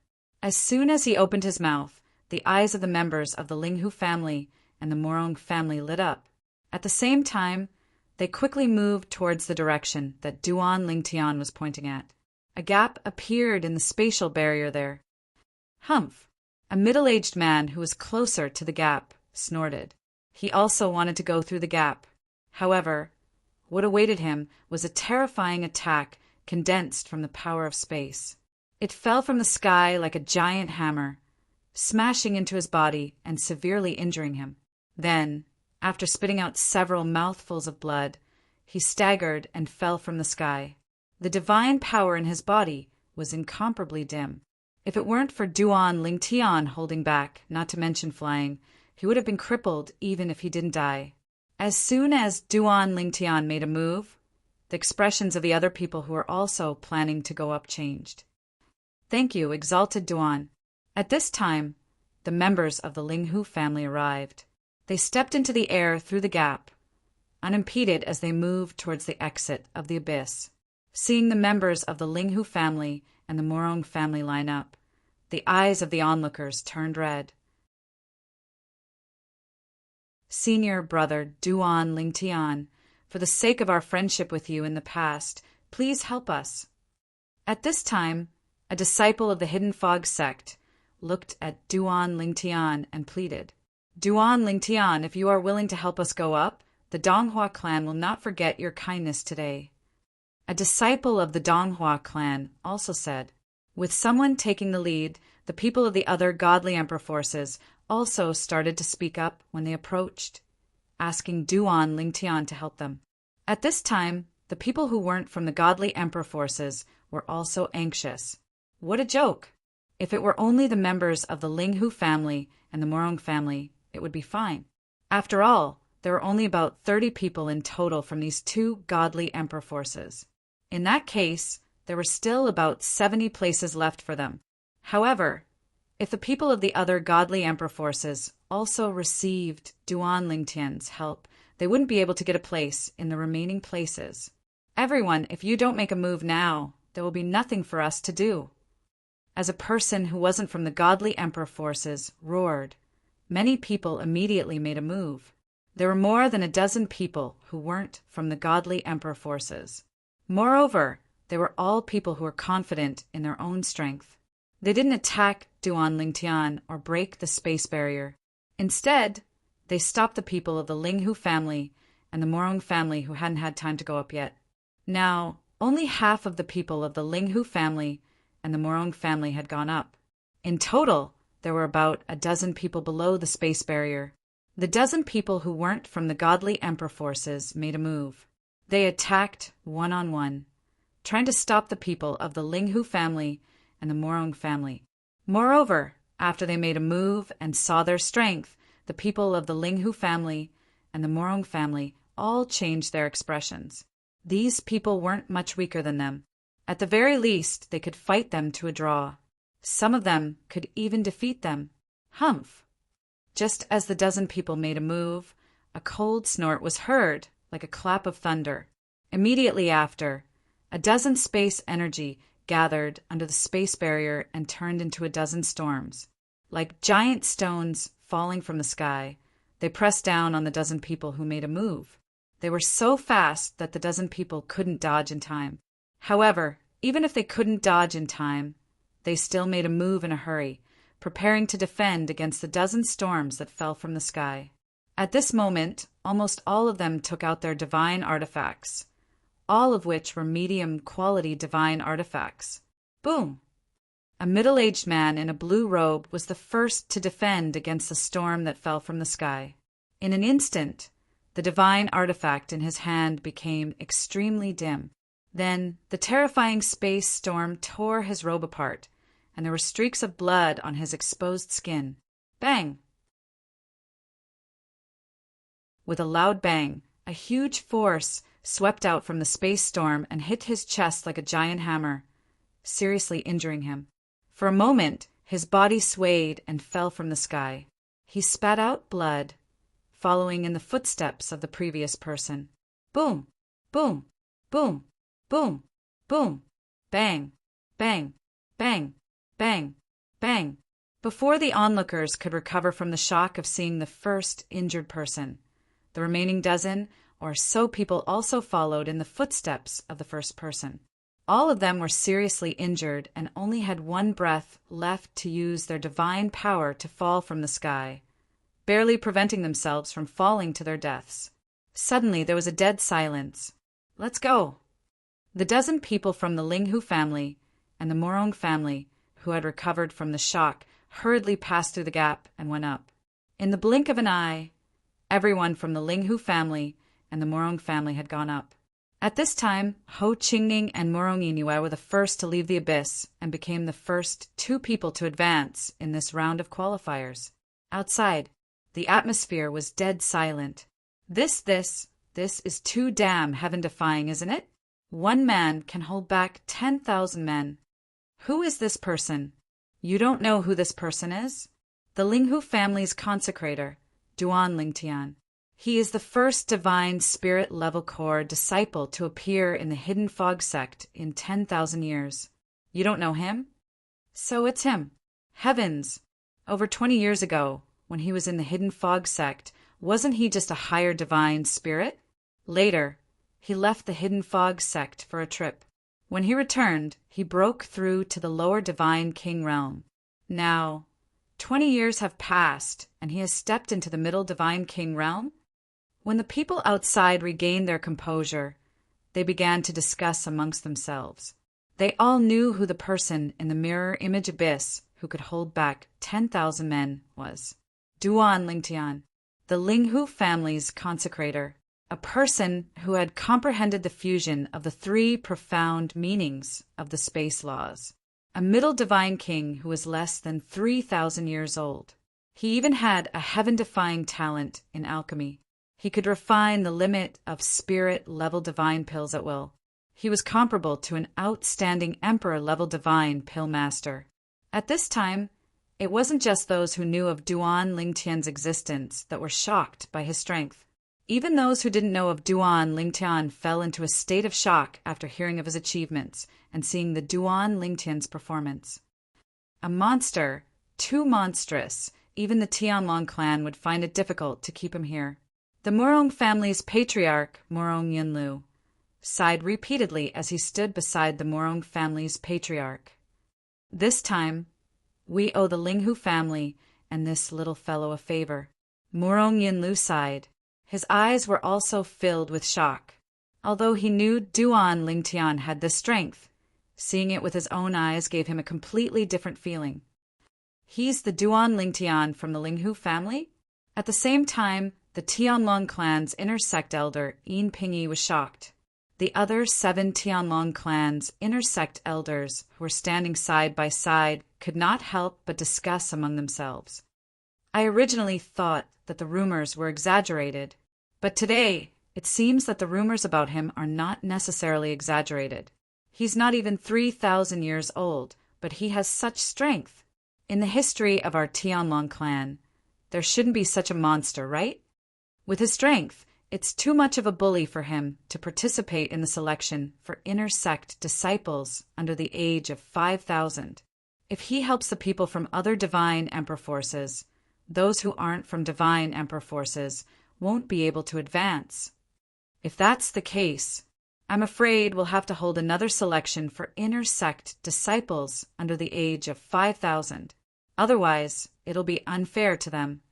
[SPEAKER 1] As soon as he opened his mouth, the eyes of the members of the Linghu family and the Morong family lit up. At the same time, they quickly moved towards the direction that Duan Lingtian was pointing at. A gap appeared in the spatial barrier there. Humph! A middle-aged man who was closer to the gap snorted. He also wanted to go through the gap. However, what awaited him was a terrifying attack condensed from the power of space. It fell from the sky like a giant hammer, smashing into his body and severely injuring him. Then, after spitting out several mouthfuls of blood, he staggered and fell from the sky. The divine power in his body was incomparably dim. If it weren't for Duan Lingtian holding back, not to mention flying, he would have been crippled even if he didn't die. As soon as Duan Lingtian made a move, the expressions of the other people who were also planning to go up changed. Thank you, exalted Duan. At this time, the members of the Linghu family arrived. They stepped into the air through the gap, unimpeded as they moved towards the exit of the abyss. Seeing the members of the Linghu family and the Morong family line up, the eyes of the onlookers turned red. Senior brother Duan Lingtian, for the sake of our friendship with you in the past, please help us. At this time, a disciple of the Hidden Fog sect looked at Duan Lingtian and pleaded, Duan Lingtian, if you are willing to help us go up, the Donghua clan will not forget your kindness today. A disciple of the Donghua clan also said, with someone taking the lead, the people of the other godly emperor forces also started to speak up when they approached, asking Duan Lingtian to help them. At this time, the people who weren't from the godly emperor forces were also anxious. What a joke! If it were only the members of the Linghu family and the Morong family, it would be fine. After all, there were only about 30 people in total from these two godly emperor forces. In that case, there were still about 70 places left for them. However, if the people of the other godly emperor forces also received Duan Lingtian's help, they wouldn't be able to get a place in the remaining places. Everyone, if you don't make a move now, there will be nothing for us to do. As a person who wasn't from the godly emperor forces roared, many people immediately made a move. There were more than a dozen people who weren't from the godly emperor forces. Moreover, they were all people who were confident in their own strength. They didn't attack Duan Lingtian or break the space barrier. Instead, they stopped the people of the Linghu family and the Morong family who hadn't had time to go up yet. Now, only half of the people of the Linghu family and the Morong family had gone up. In total, there were about a dozen people below the space barrier. The dozen people who weren't from the godly emperor forces made a move. They attacked one-on-one, trying to stop the people of the Linghu family and the Morong family. Moreover, after they made a move and saw their strength, the people of the Linghu family and the Morong family all changed their expressions. These people weren't much weaker than them. At the very least, they could fight them to a draw. Some of them could even defeat them. Humph! Just as the dozen people made a move, a cold snort was heard, like a clap of thunder. Immediately after, a dozen space energy gathered under the space barrier and turned into a dozen storms. Like giant stones falling from the sky, they pressed down on the dozen people who made a move. They were so fast that the dozen people couldn't dodge in time. However, even if they couldn't dodge in time, they still made a move in a hurry, preparing to defend against the dozen storms that fell from the sky. At this moment, almost all of them took out their divine artifacts, all of which were medium-quality divine artifacts. Boom! A middle-aged man in a blue robe was the first to defend against the storm that fell from the sky. In an instant, the divine artifact in his hand became extremely dim. Then the terrifying space storm tore his robe apart, and there were streaks of blood on his exposed skin. Bang! With a loud bang, a huge force swept out from the space storm and hit his chest like a giant hammer, seriously injuring him. For a moment, his body swayed and fell from the sky. He spat out blood, following in the footsteps of the previous person. Boom! Boom! Boom! Boom! Boom! Bang! Bang! Bang! Bang! Bang! Before the onlookers could recover from the shock of seeing the first injured person, the remaining dozen or so people also followed in the footsteps of the first person. All of them were seriously injured and only had one breath left to use their divine power to fall from the sky, barely preventing themselves from falling to their deaths. Suddenly there was a dead silence. Let's go! The dozen people from the Linghu family and the Morong family who had recovered from the shock hurriedly passed through the gap and went up. In the blink of an eye, everyone from the Linghu family and the Morong family had gone up. At this time, Ho Qingning and Morong Yinue were the first to leave the abyss and became the first two people to advance in this round of qualifiers. Outside, the atmosphere was dead silent. This is too damn heaven-defying, isn't it? One man can hold back 10,000 men. Who is this person? You don't know who this person is? The Linghu family's consecrator, Duan Lingtian. He is the first divine spirit level core disciple to appear in the Hidden Fog sect in 10,000 years. You don't know him? So it's him. Heavens! Over 20 years ago, when he was in the Hidden Fog sect, wasn't he just a higher divine spirit? Later, he left the Hidden Fog sect for a trip. When he returned, he broke through to the lower divine king realm. Now, 20 years have passed, and he has stepped into the middle divine king realm. When the people outside regained their composure, they began to discuss amongst themselves. They all knew who the person in the mirror image abyss who could hold back 10,000 men was. Duan Lingtian, the Linghu family's consecrator. a person who had comprehended the fusion of the three profound meanings of the space laws, a middle divine king who was less than 3,000 years old. He even had a heaven-defying talent in alchemy. He could refine the limit of spirit-level divine pills at will. He was comparable to an outstanding emperor-level divine pill master. At this time, it wasn't just those who knew of Duan Lingtian's existence that were shocked by his strength. Even those who didn't know of Duan Lingtian fell into a state of shock after hearing of his achievements and seeing the Duan Lingtian's performance. A monster, too monstrous, even the Tianlong clan would find it difficult to keep him here. The Murong family's patriarch, Murong Yunlu, sighed repeatedly as he stood beside the Murong family's patriarch. This time, we owe the Linghu family and this little fellow a favor. Murong Yunlu sighed. His eyes were also filled with shock. Although he knew Duan Lingtian had the strength, seeing it with his own eyes gave him a completely different feeling. He's the Duan Lingtian from the Linghu family? At the same time, the Tianlong clan's inner sect elder, Yin Pingyi, was shocked. The other 7 Tianlong clan's inner sect elders, who were standing side by side, could not help but discuss among themselves. I originally thought that the rumors were exaggerated, but today it seems that the rumors about him are not necessarily exaggerated. He's not even 3,000 years old, but he has such strength. In the history of our Tianlong clan, there shouldn't be such a monster, right? With his strength, it's too much of a bully for him to participate in the selection for inner sect disciples under the age of 5,000. If he helps the people from other divine emperor forces, those who aren't from divine emperor forces won't be able to advance. If that's the case, I'm afraid we'll have to hold another selection for inner sect disciples under the age of 5,000. Otherwise, it'll be unfair to them.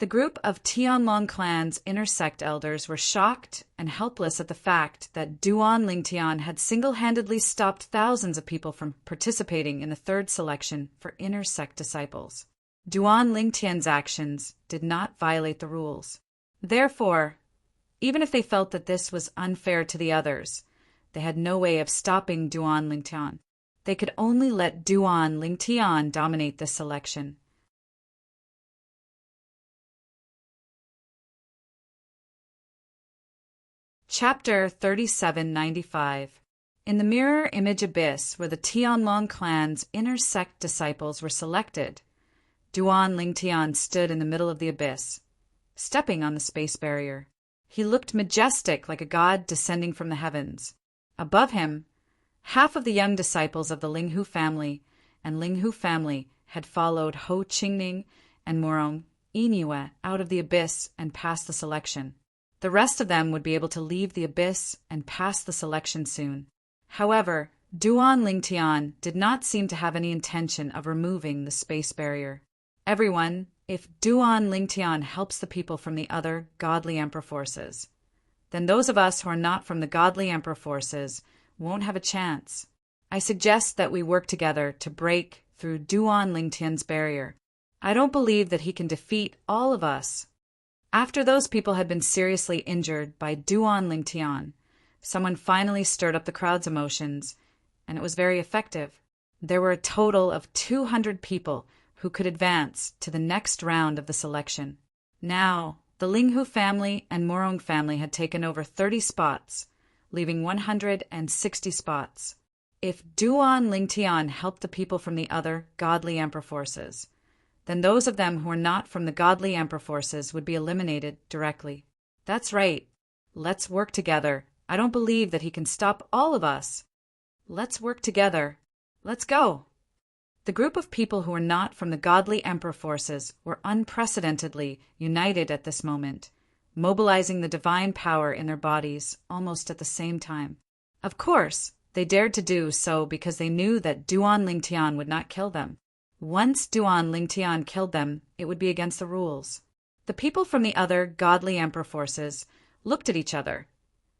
[SPEAKER 1] The group of Tianlong clan's inner sect elders were shocked and helpless at the fact that Duan Lingtian had single-handedly stopped thousands of people from participating in the third selection for inner sect disciples. Duan Lingtian's actions did not violate the rules. Therefore, even if they felt that this was unfair to the others, they had no way of stopping Duan Lingtian. They could only let Duan Lingtian dominate this selection. Chapter 3795. In the mirror image abyss where the Tianlong clan's inner sect disciples were selected, Duan Lingtian stood in the middle of the abyss, stepping on the space barrier. He looked majestic like a god descending from the heavens. Above him, half of the young disciples of the Linghu family and Linghu family had followed Ho Qingning and Murong Yinue out of the abyss and passed the selection. The rest of them would be able to leave the abyss and pass the selection soon. However, Duan Lingtian did not seem to have any intention of removing the space barrier. Everyone, if Duan Lingtian helps the people from the other godly emperor forces, then those of us who are not from the godly emperor forces won't have a chance. I suggest that we work together to break through Duan Lingtian's barrier. I don't believe that he can defeat all of us. After those people had been seriously injured by Duan Lingtian, someone finally stirred up the crowd's emotions, and it was very effective. There were a total of 200 people who could advance to the next round of the selection. Now, the Linghu family and Murong family had taken over 30 spots, leaving 160 spots. If Duan Lingtian helped the people from the other godly emperor forces, then those of them who were not from the godly emperor forces would be eliminated directly. That's right. Let's work together. I don't believe that he can stop all of us. Let's work together. Let's go. The group of people who were not from the godly emperor forces were unprecedentedly united at this moment, mobilizing the divine power in their bodies almost at the same time. Of course, they dared to do so because they knew that Duan Lingtian would not kill them. Once Duan Lingtian killed them, it would be against the rules. The people from the other godly emperor forces looked at each other,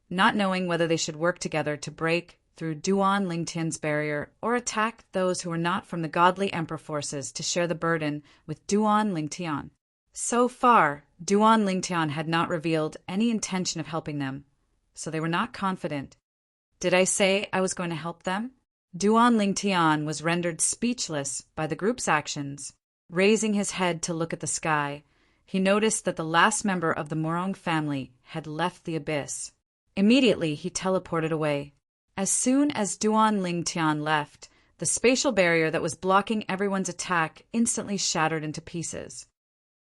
[SPEAKER 1] not knowing whether they should work together to break through Duan Lingtian's barrier or attack those who were not from the godly emperor forces to share the burden with Duan Lingtian. So far, Duan Lingtian had not revealed any intention of helping them, so they were not confident. Did I say I was going to help them? Duan Lingtian was rendered speechless by the group's actions. Raising his head to look at the sky, he noticed that the last member of the Morong family had left the abyss. Immediately, he teleported away. As soon as Duan Lingtian left, the spatial barrier that was blocking everyone's attack instantly shattered into pieces.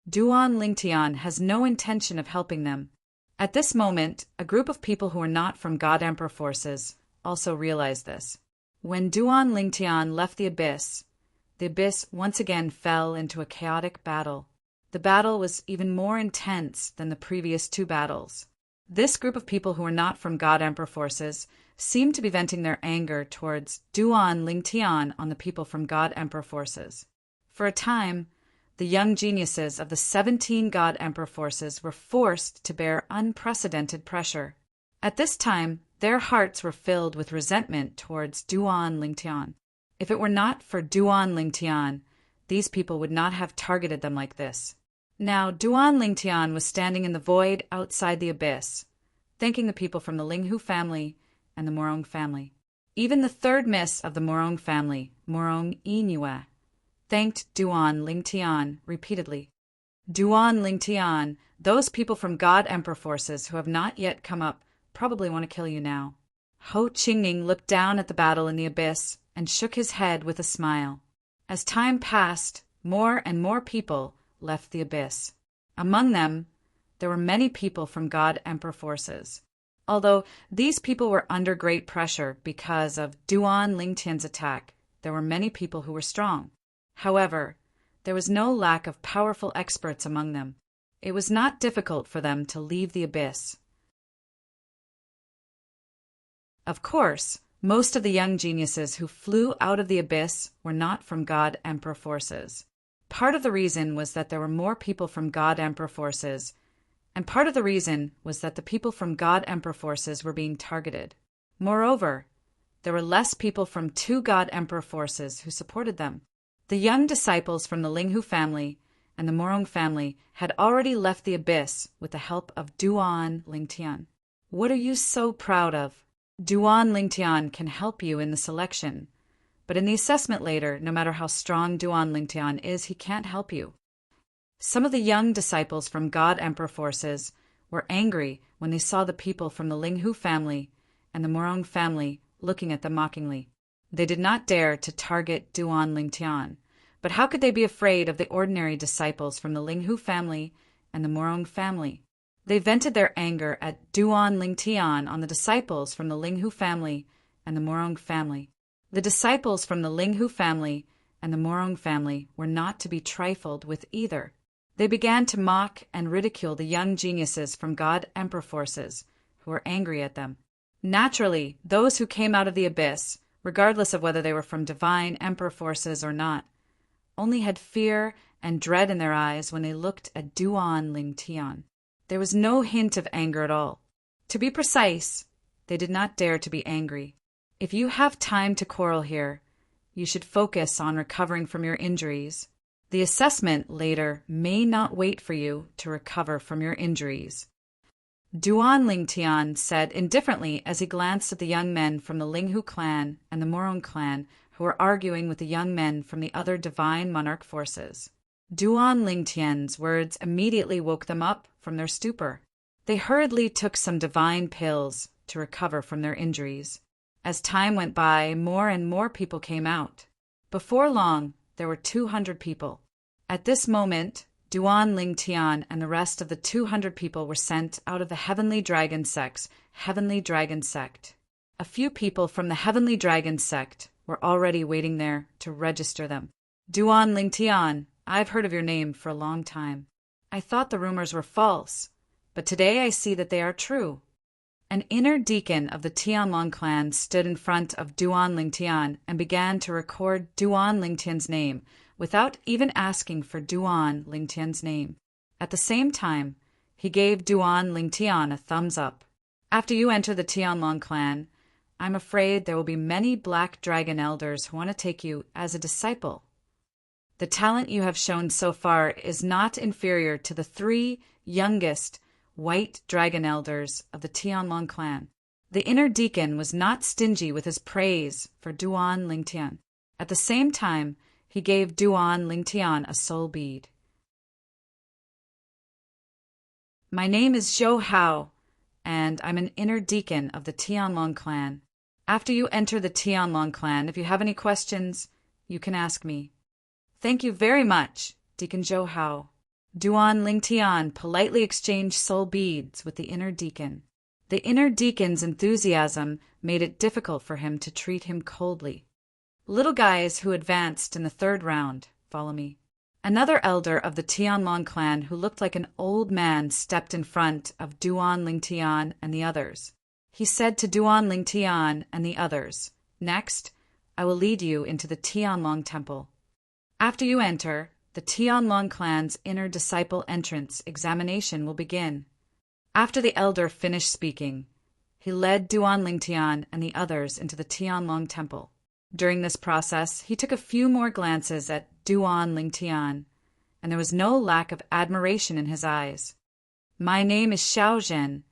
[SPEAKER 1] Duan Lingtian has no intention of helping them. At this moment, a group of people who are not from God Emperor forces also realized this. When Duan Lingtian left the abyss once again fell into a chaotic battle. The battle was even more intense than the previous two battles. This group of people who were not from God Emperor forces seemed to be venting their anger towards Duan Lingtian on the people from God Emperor forces. For a time, the young geniuses of the 17 God Emperor forces were forced to bear unprecedented pressure. At this time, their hearts were filled with resentment towards Duan Lingtian. If it were not for Duan Lingtian, these people would not have targeted them like this. Now, Duan Lingtian was standing in the void outside the abyss, thanking the people from the Linghu family and the Morong family. Even the third miss of the Morong family, Morong Inue, thanked Duan Lingtian repeatedly. Duan Lingtian, those people from God Emperor forces who have not yet come up probably want to kill you now. Ho Qingning looked down at the battle in the abyss and shook his head with a smile. As time passed, more and more people left the abyss. Among them, there were many people from God Emperor forces. Although these people were under great pressure because of Duan Lingtian's attack, there were many people who were strong. However, there was no lack of powerful experts among them. It was not difficult for them to leave the abyss. Of course, most of the young geniuses who flew out of the abyss were not from God Emperor forces. Part of the reason was that there were more people from God Emperor forces, and part of the reason was that the people from God Emperor forces were being targeted. Moreover, there were less people from two God Emperor forces who supported them. The young disciples from the Linghu family and the Morong family had already left the abyss with the help of Duan Lingtian. What are you so proud of? Duan Lingtian can help you in the selection, but in the assessment later, no matter how strong Duan Lingtian is, he can't help you. Some of the young disciples from God Emperor forces were angry when they saw the people from the Linghu family and the Morong family looking at them mockingly. They did not dare to target Duan Lingtian, but how could they be afraid of the ordinary disciples from the Linghu family and the Morong family? They vented their anger at Duan Lingtian on the disciples from the Linghu family and the Morong family. The disciples from the Linghu family and the Morong family were not to be trifled with either. They began to mock and ridicule the young geniuses from God Emperor forces, who were angry at them. Naturally, those who came out of the abyss, regardless of whether they were from divine Emperor forces or not, only had fear and dread in their eyes when they looked at Duan Lingtian. There was no hint of anger at all. To be precise, they did not dare to be angry. If you have time to quarrel here, you should focus on recovering from your injuries. The assessment later may not wait for you to recover from your injuries. Duan Lingtian said indifferently as he glanced at the young men from the Linghu clan and the Morong clan who were arguing with the young men from the other divine monarch forces. Duan Lingtian's words immediately woke them up from their stupor. They hurriedly took some divine pills to recover from their injuries. As time went by, more and more people came out. Before long, there were 200 people. At this moment, Duan Lingtian and the rest of the 200 people were sent out of the Heavenly Dragon Sect. A few people from the Heavenly Dragon Sect were already waiting there to register them. Duan Lingtian, I've heard of your name for a long time. I thought the rumors were false, but today I see that they are true. An inner deacon of the Tianlong clan stood in front of Duan Lingtian and began to record Duan Lingtian's name without even asking for Duan Lingtian's name. At the same time, he gave Duan Lingtian a thumbs up. After you enter the Tianlong clan, I'm afraid there will be many black dragon elders who want to take you as a disciple. The talent you have shown so far is not inferior to the 3 youngest, white dragon elders of the Tianlong clan. The inner deacon was not stingy with his praise for Duan Lingtian. At the same time, he gave Duan Lingtian a soul bead. My name is Zhou Hao, and I'm an inner deacon of the Tianlong clan. After you enter the Tianlong clan, if you have any questions, you can ask me. Thank you very much, Deacon Zhou Hao. Duan Lingtian politely exchanged soul beads with the inner deacon. The inner deacon's enthusiasm made it difficult for him to treat him coldly. Little guys who advanced in the third round, follow me. Another elder of the Tianlong clan who looked like an old man stepped in front of Duan Lingtian and the others. He said to Duan Lingtian and the others, "Next, I will lead you into the Tianlong temple. After you enter, the Tianlong clan's inner disciple entrance examination will begin." After the elder finished speaking, he led Duan Lingtian and the others into the Tianlong temple. During this process, he took a few more glances at Duan Lingtian, and there was no lack of admiration in his eyes. My name is Xiao Zhen,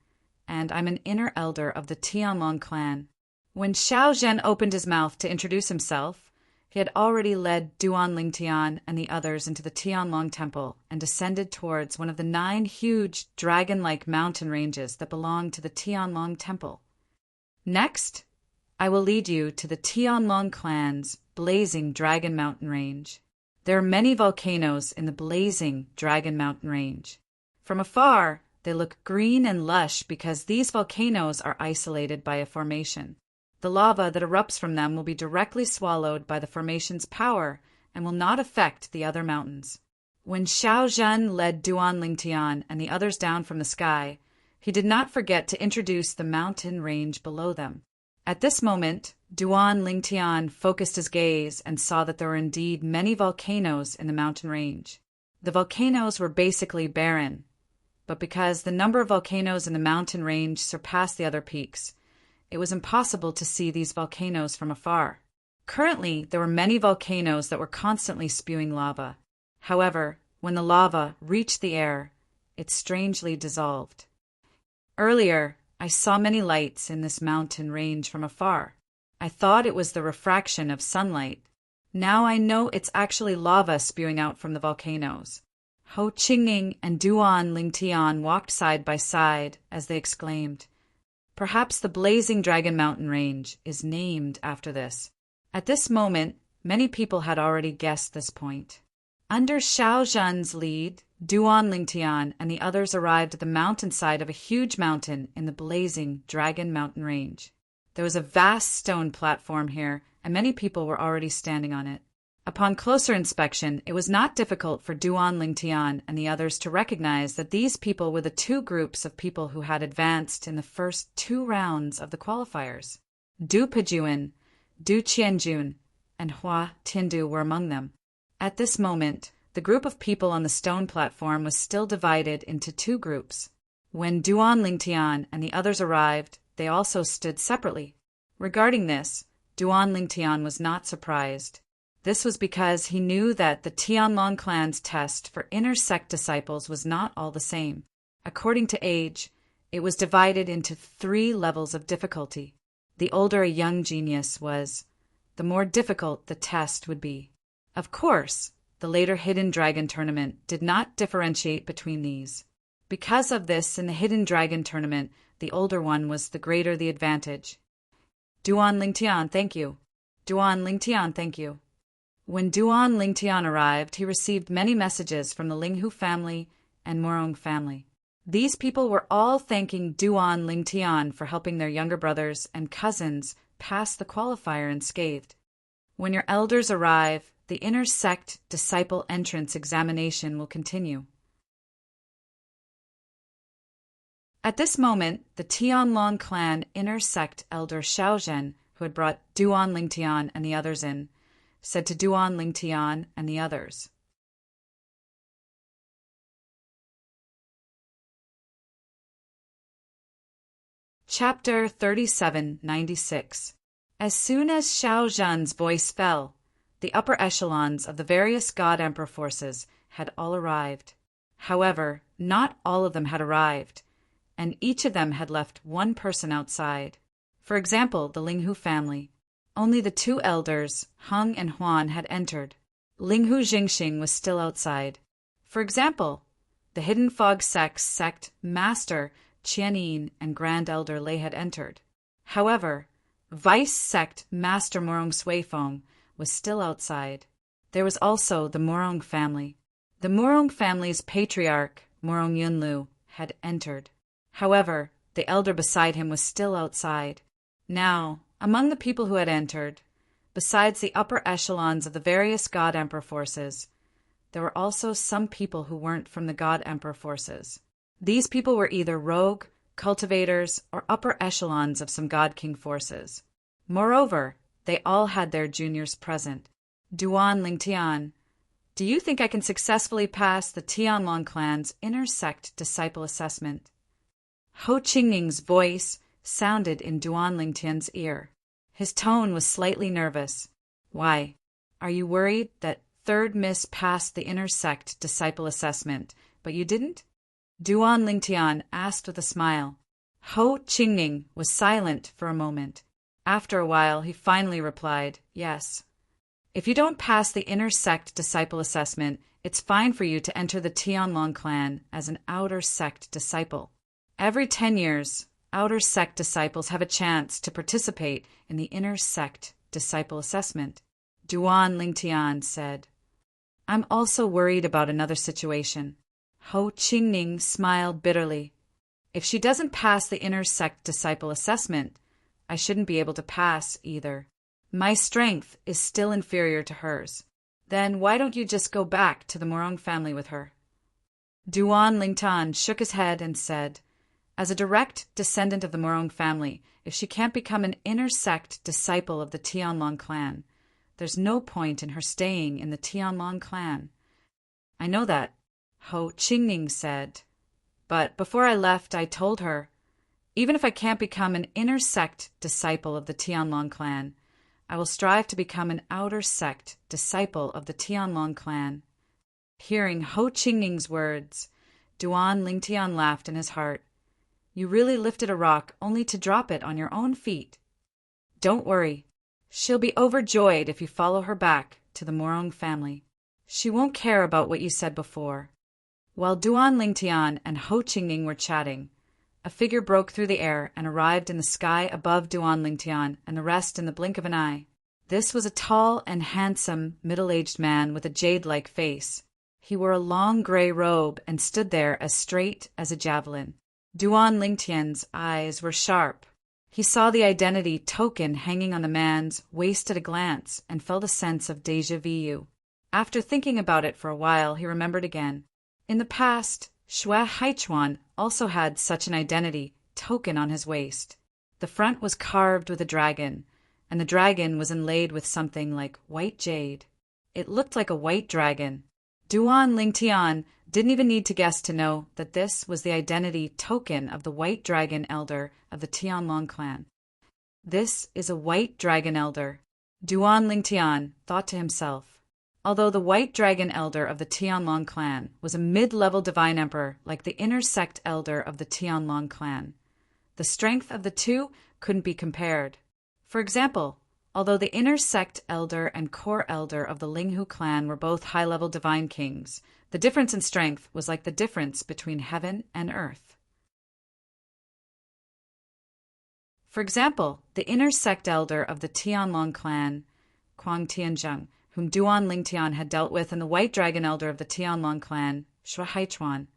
[SPEAKER 1] and I'm an inner elder of the Tianlong clan. When Xiao Zhen opened his mouth to introduce himself, he had already led Duan Lingtian and the others into the Tianlong temple and descended towards one of the 9 huge dragon-like mountain ranges that belong to the Tianlong temple. Next, I will lead you to the Tianlong clan's blazing Dragon Mountain Range. There are many volcanoes in the blazing Dragon Mountain Range. From afar, they look green and lush because these volcanoes are isolated by a formation. The lava that erupts from them will be directly swallowed by the formation's power and will not affect the other mountains. When Xiao Zhen led Duan Lingtian and the others down from the sky, he did not forget to introduce the mountain range below them. At this moment, Duan Lingtian focused his gaze and saw that there were indeed many volcanoes in the mountain range. The volcanoes were basically barren, but because the number of volcanoes in the mountain range surpassed the other peaks, it was impossible to see these volcanoes from afar. Currently, there were many volcanoes that were constantly spewing lava. However, when the lava reached the air, it strangely dissolved. Earlier, I saw many lights in this mountain range from afar. I thought it was the refraction of sunlight. Now I know it's actually lava spewing out from the volcanoes. Ho Qingning and Duan Lingtian walked side by side as they exclaimed, "Perhaps the blazing Dragon Mountain Range is named after this." At this moment, many people had already guessed this point. Under Xiao Zhen's lead, Duan Lingtian and the others arrived at the mountainside of a huge mountain in the blazing Dragon Mountain Range. There was a vast stone platform here, and many people were already standing on it. Upon closer inspection, it was not difficult for Duan Lingtian and the others to recognize that these people were the 2 groups of people who had advanced in the first 2 rounds of the qualifiers. Du Pejuan, Du Qianjun, and Hua Tiandu were among them. At this moment, the group of people on the stone platform was still divided into 2 groups. When Duan Lingtian and the others arrived, they also stood separately. Regarding this, Duan Lingtian was not surprised. This was because he knew that the Tianlong clan's test for inner sect disciples was not all the same. According to age, it was divided into 3 levels of difficulty. The older a young genius was, the more difficult the test would be. Of course, the later Hidden Dragon tournament did not differentiate between these. Because of this, in the Hidden Dragon tournament, the older one was the greater the advantage. Duan Lingtian, thank you. Duan Lingtian, thank you. When Duan Lingtian arrived, he received many messages from the Linghu family and Morong family. These people were all thanking Duan Lingtian for helping their younger brothers and cousins pass the qualifier unscathed. When your elders arrive, the inner sect disciple entrance examination will continue. At this moment, the Tianlong clan inner sect elder Xiao Zhen, who had brought Duan Lingtian and the others in, said to Duan Lingtian and the others, Chapter 3796. As soon as Xiao Zhen's voice fell, the upper echelons of the various God Emperor forces had all arrived. However, not all of them had arrived, and each of them had left one person outside. For example, the Linghu family. Only the two elders, Heng and Huan, had entered. Linghu Jingxing was still outside. For example, the Hidden Fog sect Master Qianyin and Grand Elder Lei had entered. However, Vice sect Master Morong Suifeng was still outside. There was also the Morong family. The Morong family's patriarch, Morong Yunlu, had entered. However, the elder beside him was still outside. Now, among the people who had entered, besides the upper echelons of the various God Emperor forces, there were also some people who weren't from the God Emperor forces. These people were either rogue, cultivators, or upper echelons of some God King forces. Moreover, they all had their juniors present. Duan Lingtian, do you think I can successfully pass the Tianlong clan's inner sect disciple assessment? Ho Qingning's voice sounded in Duan Lingtian's ear. His tone was slightly nervous. Why, are you worried that third miss passed the inner sect disciple assessment, but you didn't? Duan Lingtian asked with a smile. Ho Qingning was silent for a moment. After a while, he finally replied, yes. If you don't pass the inner sect disciple assessment, it's fine for you to enter the Tianlong clan as an outer sect disciple. Every 10 years, outer sect disciples have a chance to participate in the inner sect disciple assessment. Duan Lingtian said. I'm also worried about another situation. Ho Qingning smiled bitterly. If she doesn't pass the inner sect disciple assessment, I shouldn't be able to pass either. My strength is still inferior to hers. Then why don't you just go back to the Morong family with her? Duan Lingtan shook his head and said, as a direct descendant of the Morong family, if she can't become an inner sect disciple of the Tianlong clan, there's no point in her staying in the Tianlong clan. I know that, Ho Qingning said. But before I left, I told her, even if I can't become an inner sect disciple of the Tianlong clan, I will strive to become an outer sect disciple of the Tianlong clan. Hearing Ho Qingning's words, Duan Lingtian laughed in his heart. You really lifted a rock only to drop it on your own feet. Don't worry. She'll be overjoyed if you follow her back to the Morong family. She won't care about what you said before. While Duan Lingtian and Ho Qingning were chatting, a figure broke through the air and arrived in the sky above Duan Lingtian and the rest in the blink of an eye. This was a tall and handsome, middle-aged man with a jade-like face. He wore a long gray robe and stood there as straight as a javelin. Duan Lingtian's eyes were sharp. He saw the identity token hanging on the man's waist at a glance and felt a sense of déjà vu. After thinking about it for a while, he remembered again. In the past, Xue Haichuan also had such an identity token on his waist. The front was carved with a dragon, and the dragon was inlaid with something like white jade. It looked like a white dragon. Duan Lingtian didn't even need to guess to know that this was the identity token of the White Dragon Elder of the Tianlong clan. This is a White Dragon Elder, Duan Lingtian thought to himself. Although the White Dragon Elder of the Tianlong clan was a mid-level divine emperor like the inner sect elder of the Tianlong clan, the strength of the two couldn't be compared. For example, although the inner sect elder and core elder of the Linghu clan were both high-level divine kings, the difference in strength was like the difference between heaven and earth. For example, the inner sect elder of the Tianlong clan, Kuang Tianzheng, whom Duan Lingtian had dealt with, and the White Dragon Elder of the Tianlong clan, Xue Haichuan,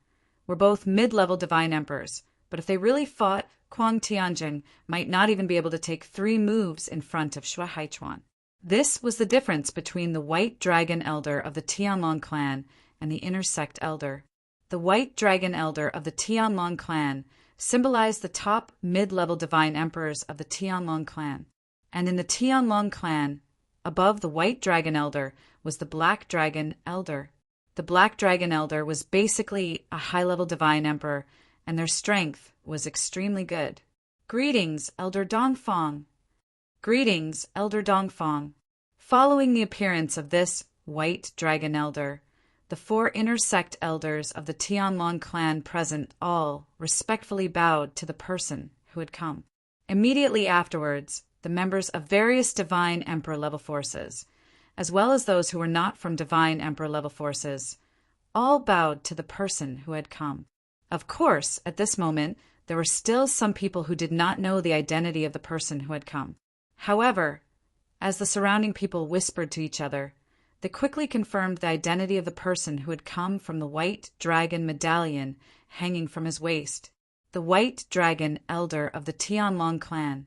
[SPEAKER 1] were both mid-level divine emperors, but if they really fought, Kuang Tianzheng might not even be able to take 3 moves in front of Xue Haichuan. This was the difference between the White Dragon Elder of the Tianlong clan and the inner sect elder. The White Dragon Elder of the Tianlong clan symbolized the top mid-level divine emperors of the Tianlong clan, and in the Tianlong clan, above the White Dragon Elder was the Black Dragon Elder. The Black Dragon Elder was basically a high-level divine emperor, and their strength was extremely good. Greetings, Elder Dongfang. Greetings, Elder Dongfang. Following the appearance of this White Dragon Elder, the 4 inner sect elders of the Tianlong clan present all respectfully bowed to the person who had come. Immediately afterwards, the members of various Divine Emperor level forces, as well as those who were not from Divine Emperor level forces, all bowed to the person who had come. Of course, at this moment, there were still some people who did not know the identity of the person who had come. However, as the surrounding people whispered to each other, they quickly confirmed the identity of the person who had come from the white dragon medallion hanging from his waist, the white dragon elder of the Tianlong clan.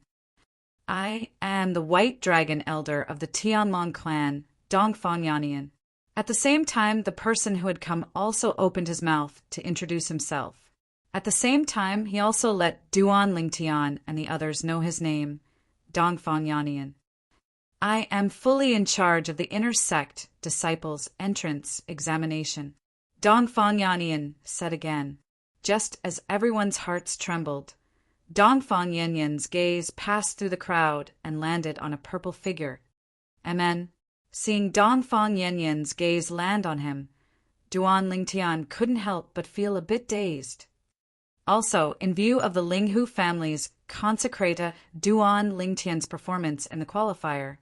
[SPEAKER 1] I am the white dragon elder of the Tianlong clan, Dongfang Yannian. At the same time, the person who had come also opened his mouth to introduce himself. At the same time, he also let Duan Lingtian and the others know his name, Dongfang Yannian. I am fully in charge of the inner sect disciples' entrance examination, Dongfang Yannian said again. Just as everyone's hearts trembled, Dongfang Yannian's gaze passed through the crowd and landed on a purple figure. Amen. Seeing Dongfang Yannian's gaze land on him, Duan Lingtian couldn't help but feel a bit dazed. Also, in view of the Linghu family's consecrata Duan Lingtian's performance in the qualifier,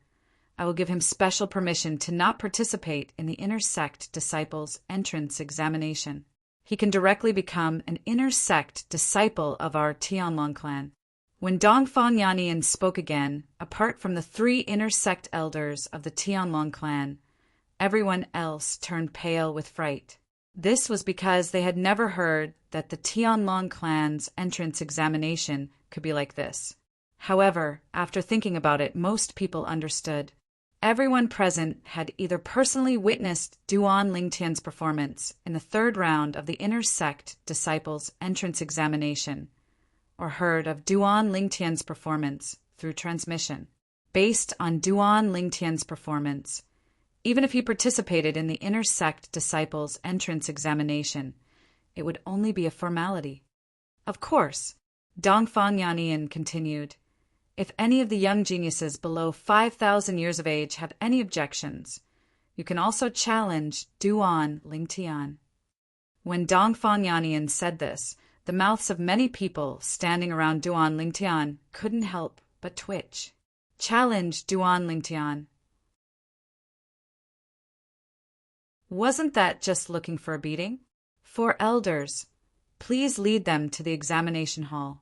[SPEAKER 1] I will give him special permission to not participate in the inner sect disciples' entrance examination. He can directly become an inner sect disciple of our Tianlong clan. When Dongfang Yannian spoke again, apart from the 3 inner sect elders of the Tianlong clan, everyone else turned pale with fright. This was because they had never heard that the Tianlong clan's entrance examination could be like this. However, after thinking about it, most people understood. Everyone present had either personally witnessed Duan Lingtian's performance in the 3rd round of the inner sect disciples' entrance examination, or heard of Duan Lingtian's performance through transmission. Based on Duan Lingtian's performance, even if he participated in the inner sect disciples' entrance examination, it would only be a formality. Of course, Dongfang Yannian continued, if any of the young geniuses below 5,000 years of age have any objections, you can also challenge Duan Lingtian. When Dongfang Yannian said this, the mouths of many people standing around Duan Lingtian couldn't help but twitch. Challenge Duan Lingtian. Wasn't that just looking for a beating? 4 elders, please lead them to the examination hall.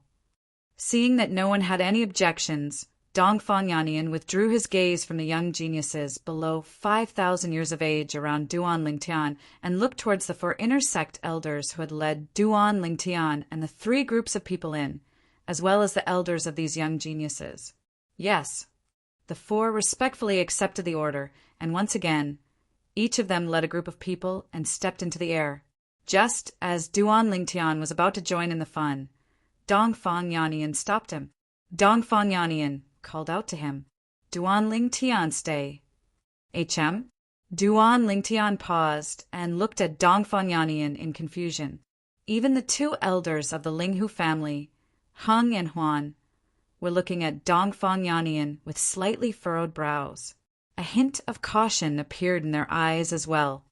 [SPEAKER 1] Seeing that no one had any objections, Dongfang Yannian withdrew his gaze from the young geniuses below 5,000 years of age around Duan Lingtian and looked towards the 4 inner sect elders who had led Duan Lingtian and the 3 groups of people in, as well as the elders of these young geniuses. Yes, the 4 respectfully accepted the order, and once again, each of them led a group of people and stepped into the air. Just as Duan Lingtian was about to join in the fun, Dongfang Yannian stopped him. Dongfang Yannian called out to him, Duan Lingtian, stay. HM? Duan Lingtian paused and looked at Dongfang Yannian in confusion. Even the 2 elders of the Linghu family, Heng and Huan, were looking at Dongfang Yannian with slightly furrowed brows. A hint of caution appeared in their eyes as well.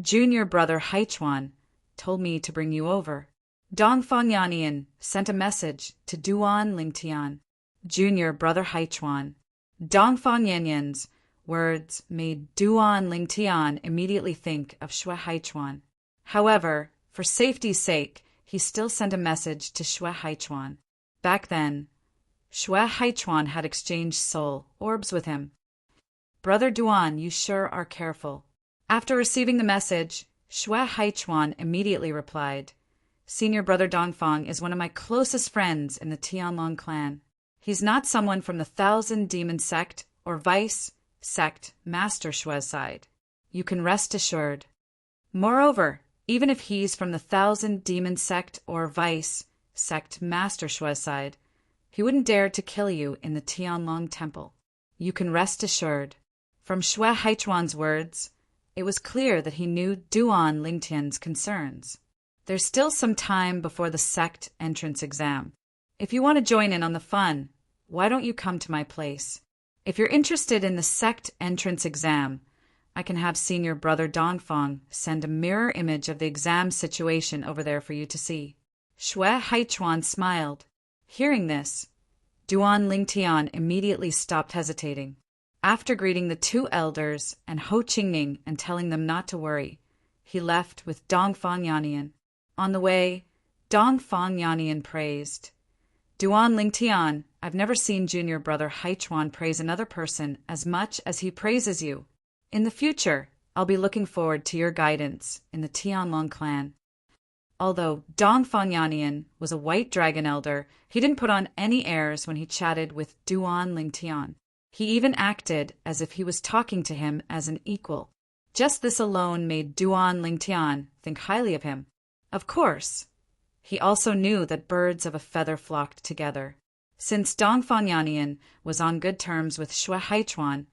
[SPEAKER 1] Junior brother Haichuan told me to bring you over. Dongfang Yannian sent a message to Duan Lingtian. Junior brother Haichuan. Dongfang Yannian's words made Duan Lingtian immediately think of Shui Haichuan. However, for safety's sake, he still sent a message to Shui Haichuan. Back then, Shui Haichuan had exchanged soul orbs with him. Brother Duan, you sure are careful. After receiving the message, Shui Haichuan immediately replied, Senior brother Dongfang is one of my closest friends in the Tianlong clan. He's not someone from the 1,000 Demon sect or Vice sect Master Shui's side. You can rest assured. Moreover, even if he's from the 1,000 Demon sect or Vice sect Master Shui's side, he wouldn't dare to kill you in the Tianlong temple. You can rest assured. From Shui Haichuan's words, it was clear that he knew Duan Lingtian's concerns. There's still some time before the sect entrance exam. If you want to join in on the fun, why don't you come to my place? If you're interested in the sect entrance exam, I can have senior brother Dongfang send a mirror image of the exam situation over there for you to see." Xue Haichuan smiled. Hearing this, Duan Lingtian immediately stopped hesitating. After greeting the two elders and Ho Qingning and telling them not to worry, he left with Dongfang Yannian. On the way, Dongfang Yannian praised, "Duan Lingtian, I've never seen junior brother Haichuan praise another person as much as he praises you. In the future, I'll be looking forward to your guidance in the Tianlong clan." Although Dongfang Yannian was a white dragon elder, he didn't put on any airs when he chatted with Duan Lingtian. He even acted as if he was talking to him as an equal. Just this alone made Duan Lingtian think highly of him. Of course, he also knew that birds of a feather flocked together. Since Dongfang Yannian was on good terms with Xue Haichuan,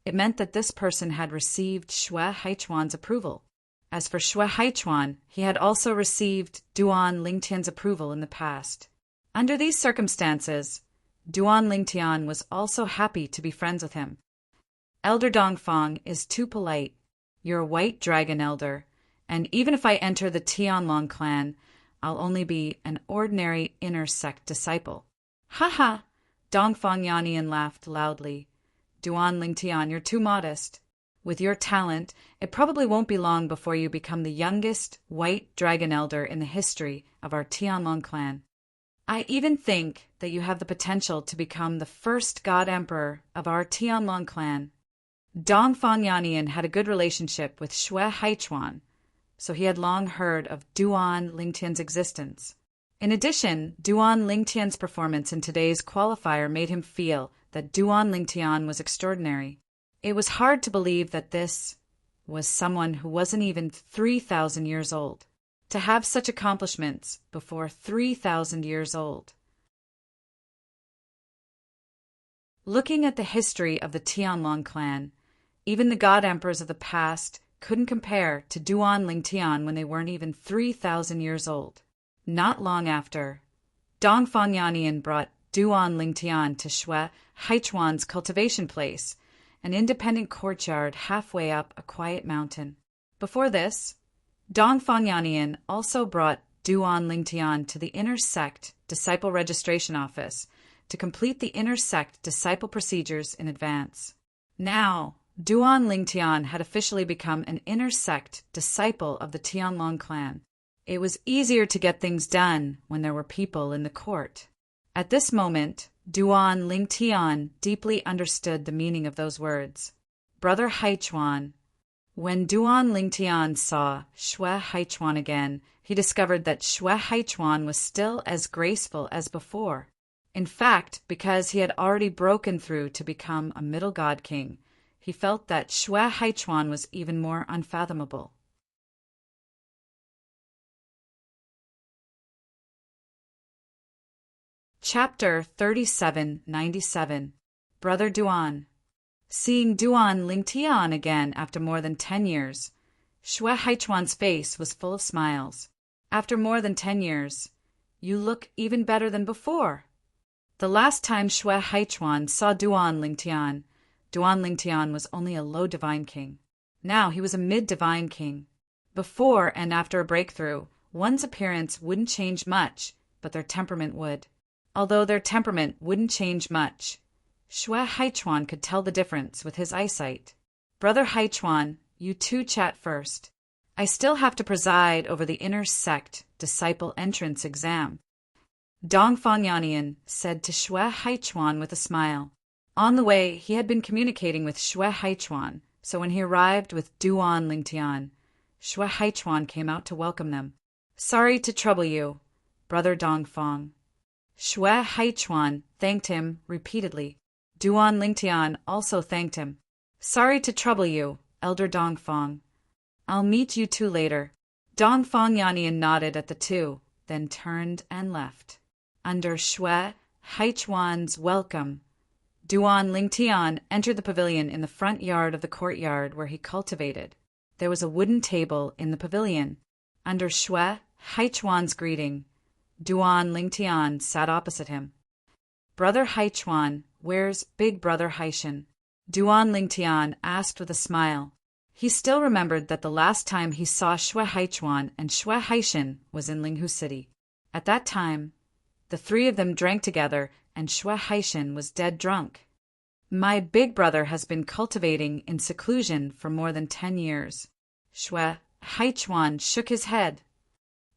[SPEAKER 1] it meant that this person had received Xue Haichuan's approval. As for Xue Haichuan, he had also received Duan Lingtian's approval in the past. Under these circumstances, Duan Lingtian was also happy to be friends with him. "Elder Dongfang is too polite. You're a white dragon elder, and even if I enter the Tianlong clan, I'll only be an ordinary inner sect disciple." "Ha ha!" Dongfang Yannian laughed loudly. "Duan Lingtian, you're too modest. With your talent, it probably won't be long before you become the youngest white dragon elder in the history of our Tianlong clan. I even think that you have the potential to become the first god emperor of our Tianlong clan." Dongfang Yannian had a good relationship with Xue Haichuan, so he had long heard of Duan Lingtian's existence. In addition, Duan Lingtian's performance in today's qualifier made him feel that Duan Lingtian was extraordinary. It was hard to believe that this was someone who wasn't even 3,000 years old. To have such accomplishments before 3,000 years old. Looking at the history of the Tianlong clan, even the god emperors of the past couldn't compare to Duan Lingtian when they weren't even 3,000 years old. Not long after, Dongfang Yannian brought Duan Lingtian to Xue Haichuan's cultivation place, an independent courtyard halfway up a quiet mountain. Before this, Dongfang Yannian also brought Duan Lingtian to the inner sect disciple registration office to complete the inner sect disciple procedures in advance. Now, Duan Lingtian had officially become an inner sect disciple of the Tianlong clan. It was easier to get things done when there were people in the court. At this moment, Duan Lingtian deeply understood the meaning of those words. Brother Haichuan. When Duan Lingtian saw Xue Haichuan again, he discovered that Xue Haichuan was still as graceful as before. In fact, because he had already broken through to become a middle god king, he felt that Xue Haichuan was even more unfathomable. Chapter 3797 Brother Duan. Seeing Duan Lingtian again after more than 10 years, Xue Haichuan's face was full of smiles. "After more than 10 years, you look even better than before." The last time Xue Haichuan saw Duan Lingtian was only a low divine king. Now he was a mid-divine king. Before and after a breakthrough, one's appearance wouldn't change much, but their temperament would. Although their temperament wouldn't change much, Xue Haichuan could tell the difference with his eyesight. "Brother Haichuan, you two chat first. I still have to preside over the inner sect disciple entrance exam," Dongfang Yannian said to Xue Haichuan with a smile. On the way, he had been communicating with Xue Haichuan, so when he arrived with Duan Lingtian, Xue Haichuan came out to welcome them. "Sorry to trouble you, Brother Dongfang." Xue Haichuan thanked him repeatedly. Duan Lingtian also thanked him. "Sorry to trouble you, Elder Dongfang. I'll meet you two later." Dongfang Yannian nodded at the two, then turned and left. Under Xue Haichuan's welcome, Duan Lingtian entered the pavilion in the front yard of the courtyard where he cultivated. There was a wooden table in the pavilion. Under Xue Haichuan's greeting, Duan Lingtian sat opposite him. "Brother Haichuan, where's big brother Haishan?" Duan Lingtian asked with a smile. He still remembered that the last time he saw Xue Haichuan and Xue Haishan was in Linghu City. At that time, the three of them drank together and Xue Haishan was dead drunk. My big brother has been cultivating in seclusion for more than 10 years. Xue Haichuan shook his head.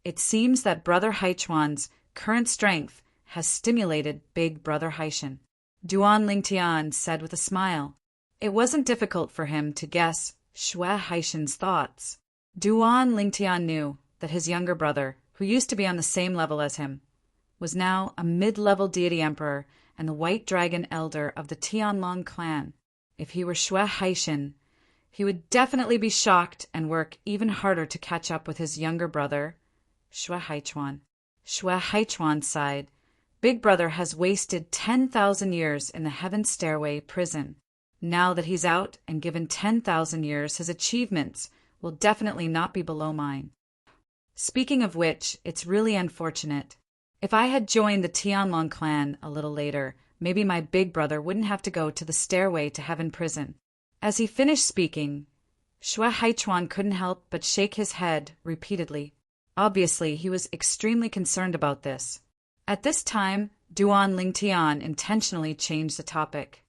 [SPEAKER 1] It seems that Brother Haichuan's current strength has stimulated Big Brother Haishan. Duan Lingtian said with a smile. It wasn't difficult for him to guess Xue Haishan's thoughts. Duan Lingtian knew that his younger brother, who used to be on the same level as him, was now a mid-level deity emperor and the White Dragon elder of the Tianlong clan. If he were Xue Haishan, he would definitely be shocked and work even harder to catch up with his younger brother, Xue Haichuan. Xue Haichuan sighed. Big brother has wasted 10,000 years in the Heaven Stairway prison. Now that he's out and given 10,000 years, his achievements will definitely not be below mine. Speaking of which, it's really unfortunate. If I had joined the Tianlong clan a little later, maybe my big brother wouldn't have to go to the Stairway to Heaven prison. As he finished speaking, Xue Haichuan couldn't help but shake his head repeatedly. Obviously, he was extremely concerned about this. At this time, Duan Lingtian intentionally changed the topic.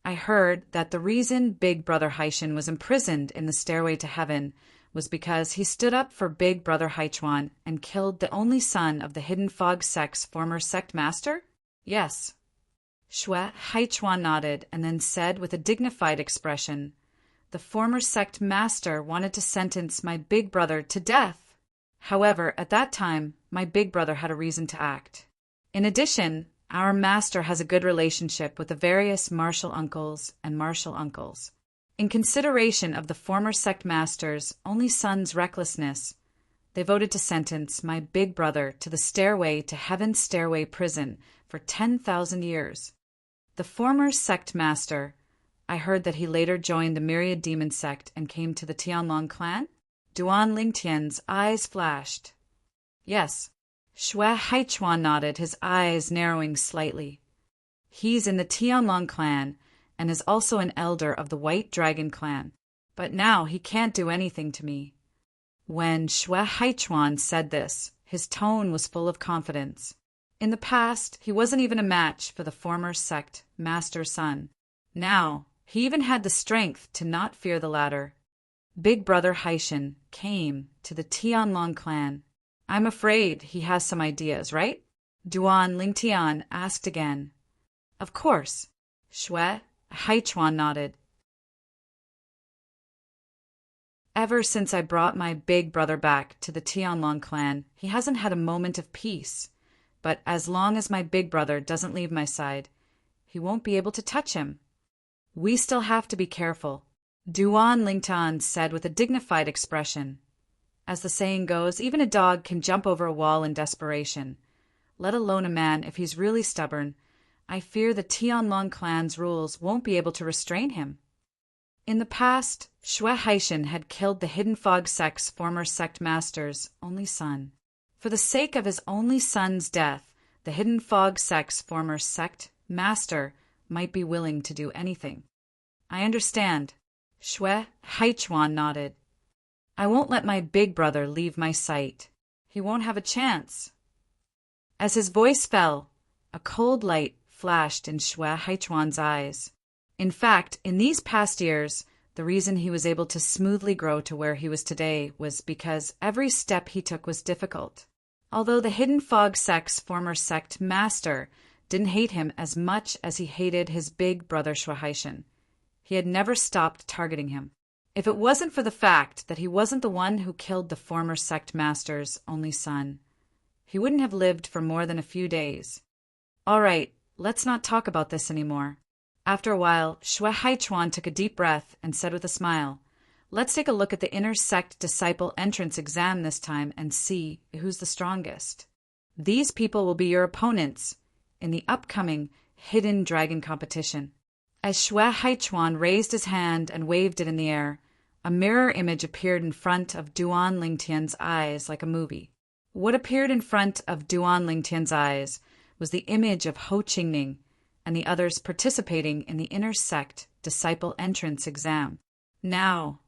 [SPEAKER 1] I heard that the reason Big Brother Haishan was imprisoned in the Stairway to Heaven was because he stood up for Big Brother Haichuan and killed the only son of the Hidden Fog sect's former sect master? Yes. Xue Haichuan nodded and then said with a dignified expression, the former sect master wanted to sentence my big brother to death. However, at that time, my big brother had a reason to act. In addition, our master has a good relationship with the various martial uncles and martial uncles. In consideration of the former sect master's only son's recklessness, they voted to sentence my big brother to the Stairway to Heaven Stairway prison for 10,000 years. The former sect master, I heard that he later joined the Myriad Demon sect and came to the Tianlong clan? Duan Lingtian's eyes flashed. Yes. Xue Haichuan nodded, his eyes narrowing slightly. He's in the Tianlong clan and is also an elder of the White Dragon clan, but now he can't do anything to me. When Xue Haichuan said this, his tone was full of confidence. In the past, he wasn't even a match for the former sect master's son. Now, he even had the strength to not fear the latter. Big Brother Haishan came to the Tianlong clan. I'm afraid he has some ideas, right? Duan Lingtian asked again. Of course. Xue Haichuan nodded. Ever since I brought my big brother back to the Tianlong clan, he hasn't had a moment of peace. But as long as my big brother doesn't leave my side, he won't be able to touch him. We still have to be careful, Duan Lingtian said with a dignified expression. As the saying goes, even a dog can jump over a wall in desperation, let alone a man if he's really stubborn. I fear the Tianlong clan's rules won't be able to restrain him. In the past, Xue Haishan had killed the Hidden Fog sect's former sect master's only son. For the sake of his only son's death, the Hidden Fog sect's former sect master might be willing to do anything. I understand. Xue Haichuan nodded. I won't let my big brother leave my sight. He won't have a chance. As his voice fell, a cold light flashed in Xue Haichuan's eyes. In fact, in these past years, the reason he was able to smoothly grow to where he was today was because every step he took was difficult. Although the Hidden Fog sect's former sect master didn't hate him as much as he hated his big brother Xue Haishan, he had never stopped targeting him. If it wasn't for the fact that he wasn't the one who killed the former sect master's only son, he wouldn't have lived for more than a few days. All right, let's not talk about this anymore. After a while, Xue Haichuan took a deep breath and said with a smile, let's take a look at the inner sect disciple entrance exam this time and see who's the strongest. These people will be your opponents in the upcoming Hidden Dragon competition. As Xue Haichuan raised his hand and waved it in the air, a mirror image appeared in front of Duan Lingtian's eyes like a movie. What appeared in front of Duan Lingtian's eyes was the image of Ho Qingning and the others participating in the inner sect disciple entrance exam. Now,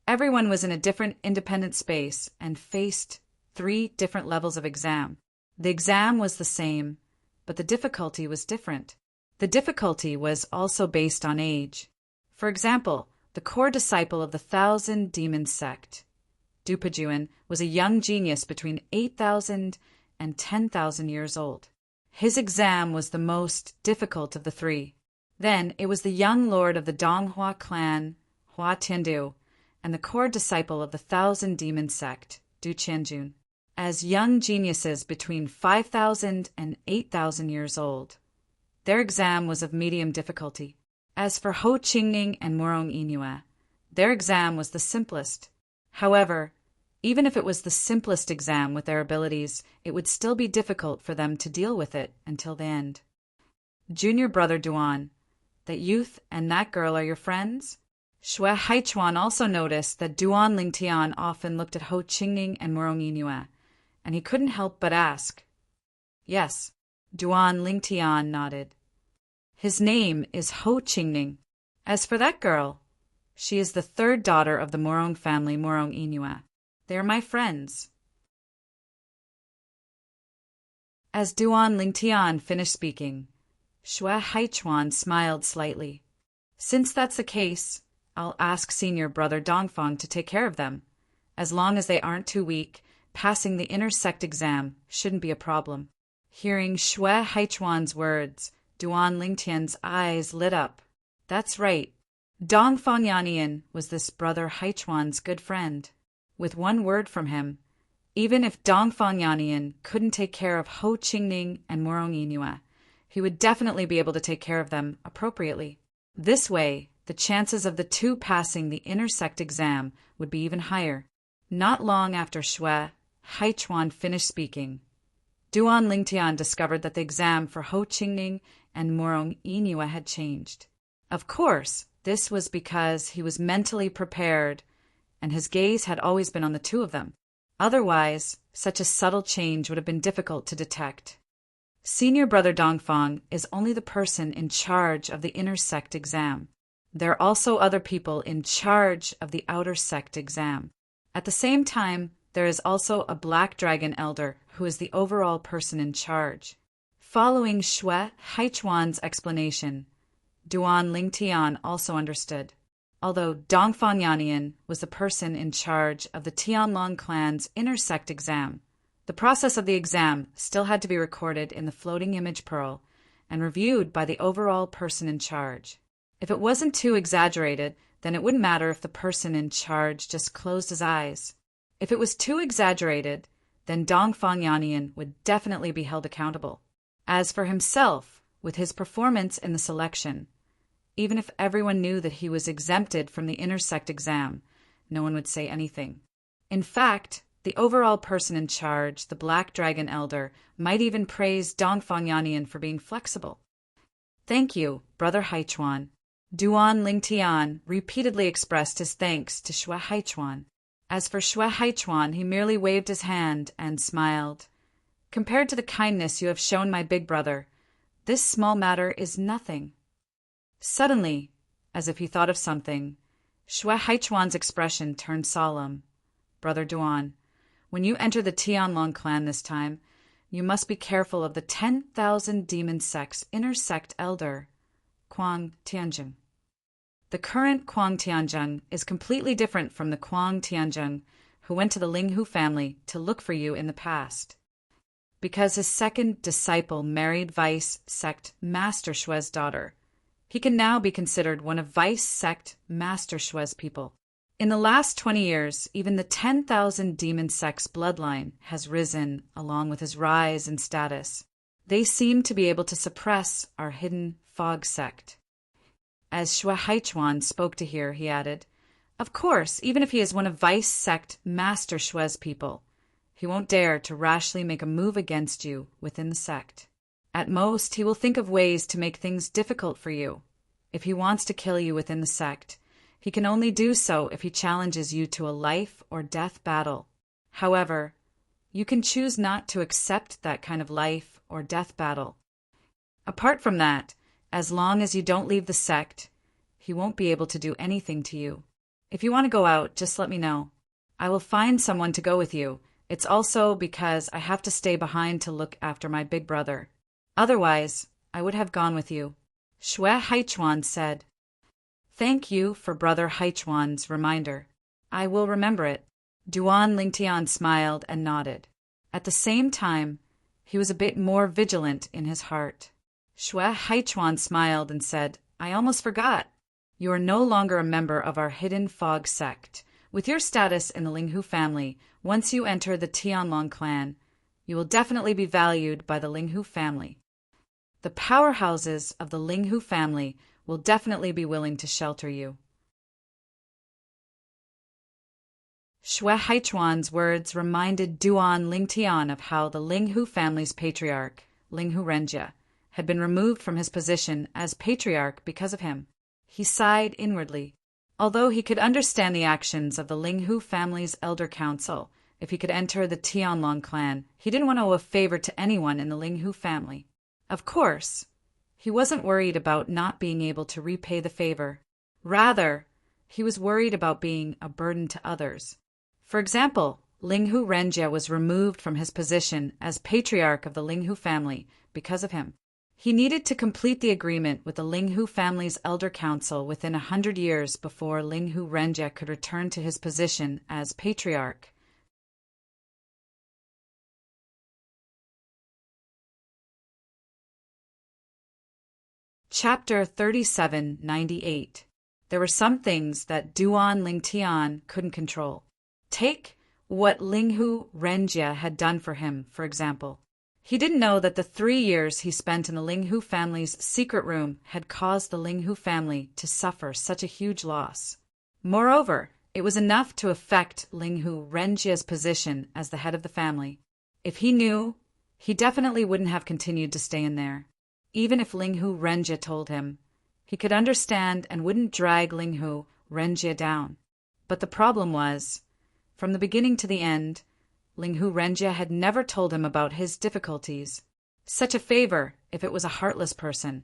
[SPEAKER 1] Everyone was in a different independent space and faced 3 different levels of exam. The exam was the same, but the difficulty was different. The difficulty was also based on age. For example, the core disciple of the Thousand Demon sect, Dupajuan, was a young genius between 8,000 and 10,000 years old. His exam was the most difficult of the 3. Then it was the young lord of the Donghua clan, Hua Tiandu, and the core disciple of the Thousand Demon sect, Du Qianjun, as young geniuses between 5,000 and 8,000 years old. Their exam was of medium difficulty. As for Ho Qingning and Murong Inua, their exam was the simplest. However, even if it was the simplest exam with their abilities, it would still be difficult for them to deal with it until the end. Junior brother Duan, that youth and that girl are your friends? Xue Haichuan also noticed that Duan Lingtian often looked at Ho Qingning and Murong Inua, and he couldn't help but ask. Yes, Duan Lingtian nodded. His name is Ho Qingning. As for that girl, she is the 3rd daughter of the Murong family, Murong Inua. They are my friends. As Duan Lingtian finished speaking, Xue Haichuan smiled slightly. Since that's the case, I'll ask senior brother Dongfang to take care of them. As long as they aren't too weak, passing the inner sect exam shouldn't be a problem. Hearing Xue Haichuan's words, Duan Lingtian's eyes lit up. That's right. Dongfang Yannian was this brother Haichuan's good friend. With one word from him, even if Dongfang Yannian couldn't take care of Ho Qingning and Murong Inua, he would definitely be able to take care of them appropriately. This way, the chances of the 2 passing the inner sect exam would be even higher. Not long after Xue Haichuan finished speaking, Duan Lingtian discovered that the exam for Ho Qingning and Murong Inua had changed. Of course, this was because he was mentally prepared, and his gaze had always been on the 2 of them. Otherwise, such a subtle change would have been difficult to detect. Senior brother Dongfang is only the person in charge of the inner sect exam. There are also other people in charge of the outer sect exam. At the same time, there is also a Black Dragon Elder who is the overall person in charge. Following Xue Haichuan's explanation, Duan Lingtian also understood. Although Dongfang Yannian was the person in charge of the Tianlong clan's inner sect exam, the process of the exam still had to be recorded in the floating image pearl and reviewed by the overall person in charge. If it wasn't too exaggerated, then it wouldn't matter if the person in charge just closed his eyes. If it was too exaggerated, then Dongfang Yannian would definitely be held accountable. As for himself, with his performance in the selection, even if everyone knew that he was exempted from the inner sect exam, no one would say anything. In fact, the overall person in charge, the Black Dragon Elder, might even praise Dongfang Yannian for being flexible. Thank you, Brother Haichuan. Duan Lingtian repeatedly expressed his thanks to Xue Haichuan. As for Xue Haichuan, he merely waved his hand and smiled. Compared to the kindness you have shown my big brother, this small matter is nothing. Suddenly, as if he thought of something, Xue Haichuan's expression turned solemn. Brother Duan, when you enter the Tianlong clan this time, you must be careful of the 10,000 demon sect's inner sect elder, Kuang Tianzheng. The current Kuang Tianzheng is completely different from the Kuang Tianzheng who went to the Linghu family to look for you in the past. Because his second disciple married Vice sect Master Xue's daughter, he can now be considered one of Vice sect Master Xue's people. In the last 20 years, even the 10,000 demon sect's bloodline has risen along with his rise in status. They seem to be able to suppress our hidden fog sect. As Xue Haichuan spoke to hear, he added, of course, even if he is one of Vice sect Master Xue's people, he won't dare to rashly make a move against you within the sect. At most, he will think of ways to make things difficult for you. If he wants to kill you within the sect, he can only do so if he challenges you to a life or death battle. However, you can choose not to accept that kind of life or death battle. Apart from that, as long as you don't leave the sect, he won't be able to do anything to you. If you want to go out, just let me know. I will find someone to go with you. It's also because I have to stay behind to look after my big brother. Otherwise, I would have gone with you. Xue Haichuan said. Thank you for Brother Haichuan's reminder. I will remember it. Duan Lingtian smiled and nodded. At the same time, he was a bit more vigilant in his heart. Xue Haichuan smiled and said, I almost forgot. You are no longer a member of our Hidden Fog sect. With your status in the Linghu family, once you enter the Tianlong clan, you will definitely be valued by the Linghu family. The powerhouses of the Linghu family will definitely be willing to shelter you. Xue Haichuan's words reminded Duan Lingtian of how the Linghu family's patriarch, Linghu Renjie, had been removed from his position as patriarch because of him. He sighed inwardly. Although he could understand the actions of the Linghu family's elder council, if he could enter the Tianlong clan, he didn't want to owe a favor to anyone in the Linghu family. Of course, he wasn't worried about not being able to repay the favor. Rather, he was worried about being a burden to others. For example, Linghu Renjie was removed from his position as patriarch of the Linghu family because of him. He needed to complete the agreement with the Linghu family's elder council within 100 years before Linghu Renjie could return to his position as patriarch. Chapter 3798. There were some things that Duan Lingtian couldn't control. Take what Linghu Renjie had done for him, for example. He didn't know that the 3 years he spent in the Linghu family's secret room had caused the Linghu family to suffer such a huge loss. Moreover, it was enough to affect Linghu Renjie's position as the head of the family. If he knew, he definitely wouldn't have continued to stay in there. Even if Linghu Renjie told him, he could understand and wouldn't drag Linghu Renjie down. But the problem was, from the beginning to the end, Linghu Renjie had never told him about his difficulties. Such a favor, if it was a heartless person,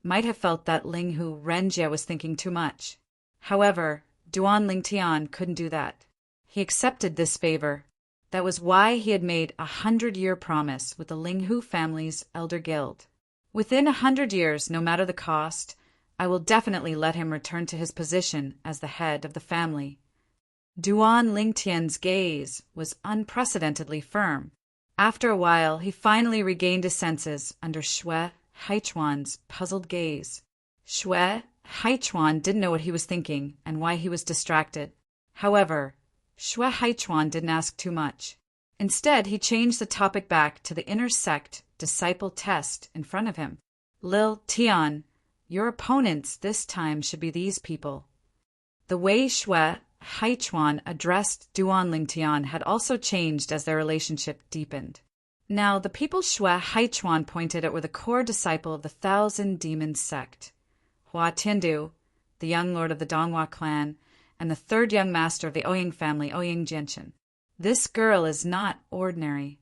[SPEAKER 1] might have felt that Linghu Renjie was thinking too much. However, Duan Lingtian couldn't do that. He accepted this favor. That was why he had made a 100-year promise with the Linghu family's elder guild. Within 100 years, no matter the cost, I will definitely let him return to his position as the head of the family. Duan Lingtian's gaze was unprecedentedly firm. After a while, he finally regained his senses under Xue Haichuan's puzzled gaze. Xue Haichuan didn't know what he was thinking and why he was distracted. However, Xue Haichuan didn't ask too much. Instead, he changed the topic back to the inner sect disciple test in front of him. Lil Tian, your opponents this time should be these people. The way Xue Haichuan addressed Duan Lingtian had also changed as their relationship deepened. Now, the people Xue Haichuan pointed at were the core disciple of the Thousand Demons sect, Hua Tiandu, the young lord of the Donghua clan, and the third young master of the Ouyang family, Ouyang Jianchen. This girl is not ordinary.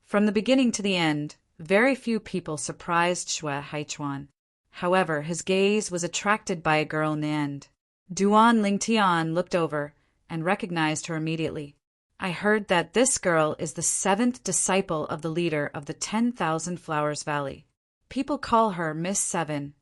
[SPEAKER 1] From the beginning to the end, very few people surprised Xue Haichuan. However, his gaze was attracted by a girl in the end. Duan Lingtian looked over and recognized her immediately. I heard that this girl is the 7th disciple of the leader of the 10,000 Flowers Valley. People call her Miss Seven.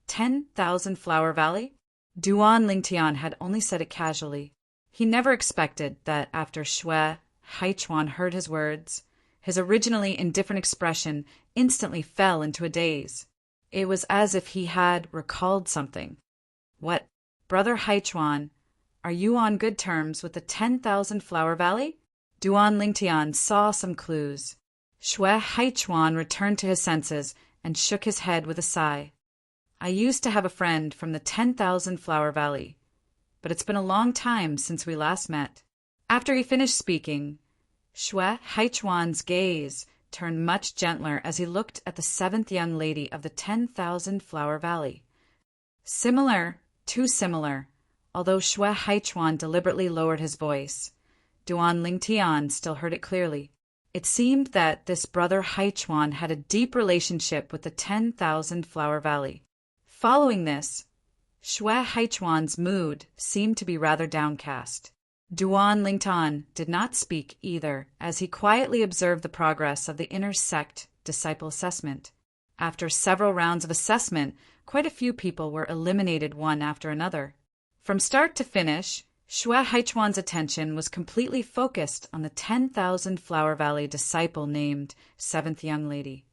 [SPEAKER 1] 10,000 Flower Valley? Duan Lingtian had only said it casually. He never expected that after Xue Haichuan heard his words, his originally indifferent expression instantly fell into a daze. It was as if he had recalled something. What, Brother Haichuan, are you on good terms with the 10,000 Flower Valley? Duan Lingtian saw some clues. Xue Haichuan returned to his senses and shook his head with a sigh. I used to have a friend from the 10,000 Flower Valley, but it's been a long time since we last met. After he finished speaking, Xue Haichuan's gaze turned much gentler as he looked at the 7th young lady of the 10,000 Flower Valley. Similar, too similar, although Xue Haichuan deliberately lowered his voice. Duan Lingtian still heard it clearly. It seemed that this brother Haichuan had a deep relationship with the 10,000 Flower Valley. Following this, Xue Haichuan's mood seemed to be rather downcast. Duan Lingtian did not speak either, as he quietly observed the progress of the inner sect disciple assessment. After several rounds of assessment, quite a few people were eliminated one after another. From start to finish, Xue Haichuan's attention was completely focused on the 10,000 Flower Valley disciple named Seventh Young Lady.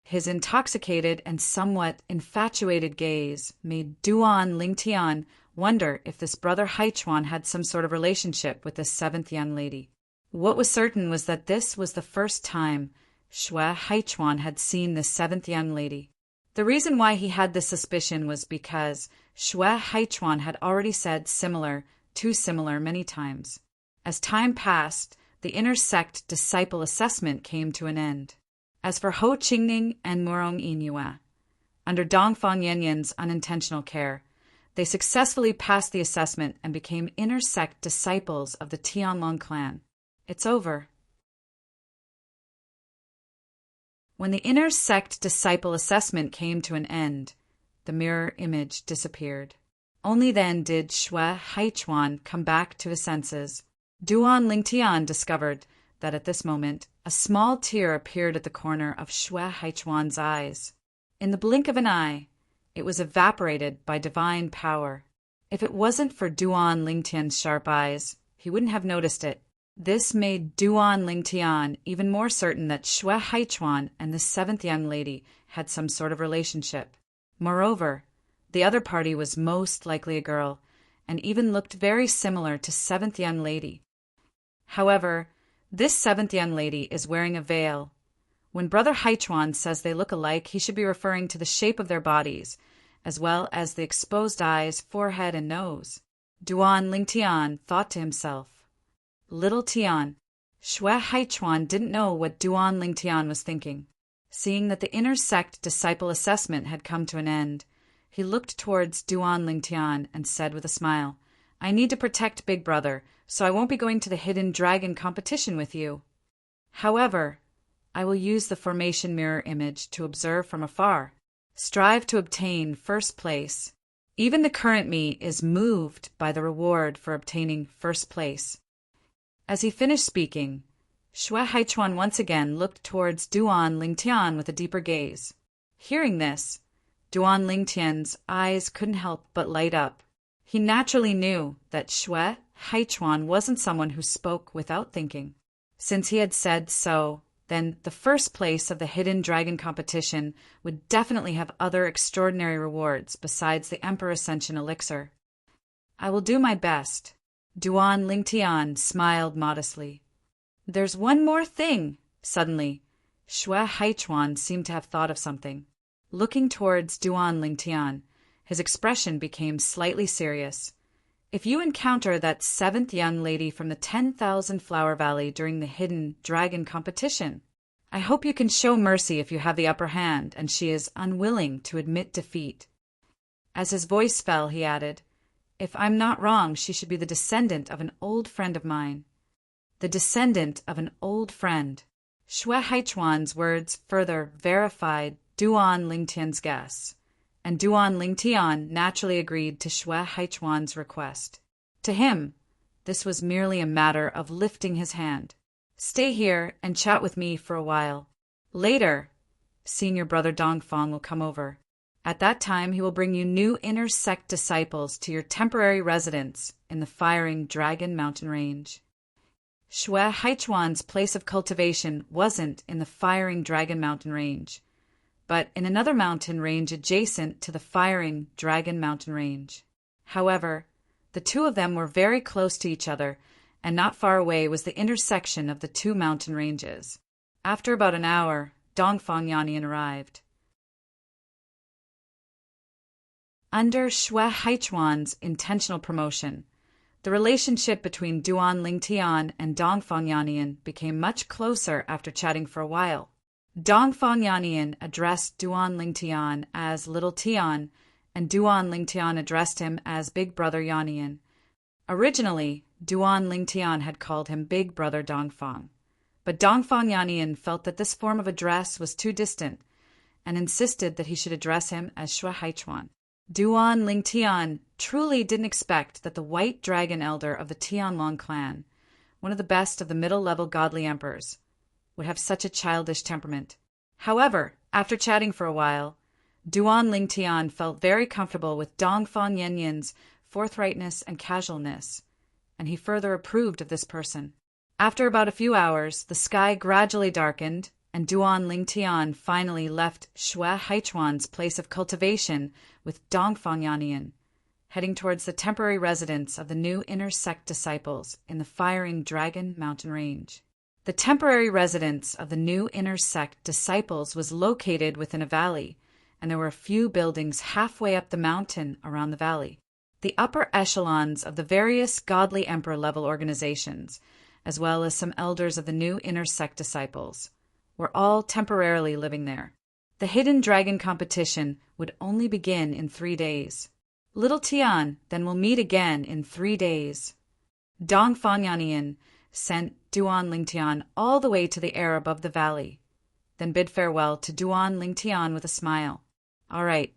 [SPEAKER 1] His intoxicated and somewhat infatuated gaze made Duan Lingtian wonder if this brother Haichuan had some sort of relationship with this seventh young lady. What was certain was that this was the first time Xue Haichuan had seen this seventh young lady. The reason why he had this suspicion was because Xue Haichuan had already said too similar many times. As time passed, the inner sect disciple assessment came to an end. As for Ho Qingning and Murong Yinyue, under Dongfang Yanyan's unintentional care, they successfully passed the assessment and became inner sect disciples of the Tianlong clan. It's over. When the inner sect disciple assessment came to an end, the mirror image disappeared. Only then did Xue Haichuan come back to his senses. Duan Lingtian discovered that at this moment, a small tear appeared at the corner of Xue Haichuan's eyes. In the blink of an eye, it was evaporated by divine power. If it wasn't for Duan Lingtian's sharp eyes, he wouldn't have noticed it. This made Duan Lingtian even more certain that Xue Haichuan and the seventh young lady had some sort of relationship. Moreover, the other party was most likely a girl, and even looked very similar to seventh young lady. However, this seventh young lady is wearing a veil. When Brother Haichuan says they look alike, he should be referring to the shape of their bodies, as well as the exposed eyes, forehead, and nose. Duan Lingtian thought to himself, "Little Tian." Xue Haichuan didn't know what Duan Lingtian was thinking. Seeing that the inner sect disciple assessment had come to an end, he looked towards Duan Lingtian and said with a smile, "I need to protect Big Brother, so I won't be going to the hidden dragon competition with you. However, I will use the formation mirror image to observe from afar. Strive to obtain first place. Even the current me is moved by the reward for obtaining first place." As he finished speaking, Xue Haichuan once again looked towards Duan Lingtian with a deeper gaze. Hearing this, Duan Lingtian's eyes couldn't help but light up. He naturally knew that Xue Haichuan wasn't someone who spoke without thinking. Since he had said so, then the first place of the hidden dragon competition would definitely have other extraordinary rewards besides the Emperor Ascension elixir. "I will do my best." Duan Lingtian smiled modestly. "There's one more thing." Suddenly, Xue Haichuan seemed to have thought of something. Looking towards Duan Lingtian, his expression became slightly serious. "If you encounter that seventh young lady from the 10,000 Flower Valley during the hidden dragon competition, I hope you can show mercy if you have the upper hand and she is unwilling to admit defeat." As his voice fell, he added, "If I'm not wrong, she should be the descendant of an old friend of mine." The descendant of an old friend. Xue Haichuan's words further verified Duan Lingtian's guess, and Duan Lingtian naturally agreed to Xue Haichuan's request. To him, this was merely a matter of lifting his hand. "Stay here and chat with me for a while. Later, Senior Brother Dongfang will come over. At that time, he will bring you new inner sect disciples to your temporary residence in the Firing Dragon Mountain Range." Xue Haichuan's place of cultivation wasn't in the Firing Dragon Mountain Range, but in another mountain range adjacent to the Firing Dragon Mountain Range. However, the two of them were very close to each other, and not far away was the intersection of the two mountain ranges. After about an hour, Dongfang Yanyan arrived. Under Xue Haichuan's intentional promotion, the relationship between Duan Lingtian and Dongfang Yanyan became much closer after chatting for a while. Dongfang Yanyan addressed Duan Lingtian as Little Tian, and Duan Lingtian addressed him as Big Brother Yanyan. Originally, Duan Lingtian had called him Big Brother Dongfang, but Dongfang Yanyan felt that this form of address was too distant and insisted that he should address him as Xue Haichuan. Duan Lingtian truly didn't expect that the White Dragon Elder of the Tianlong clan, one of the best of the middle-level godly emperors, would have such a childish temperament. However, after chatting for a while, Duan Lingtian felt very comfortable with Dongfang Yanyan's forthrightness and casualness, and he further approved of this person. After about a few hours, the sky gradually darkened, and Duan Lingtian finally left Xue Haichuan's place of cultivation with Dongfang Yanyan, heading towards the temporary residence of the new inner sect disciples in the Firing Dragon mountain range. The temporary residence of the new inner sect disciples was located within a valley, and there were a few buildings halfway up the mountain around the valley. The upper echelons of the various godly emperor-level organizations, as well as some elders of the new inner sect disciples, were all temporarily living there. The hidden dragon competition would only begin in 3 days. Little Tian then will meet again in 3 days. Dongfang Yanyan sent Duan Lingtian all the way to the air above the valley, then bid farewell to Duan Lingtian with a smile. "All right,"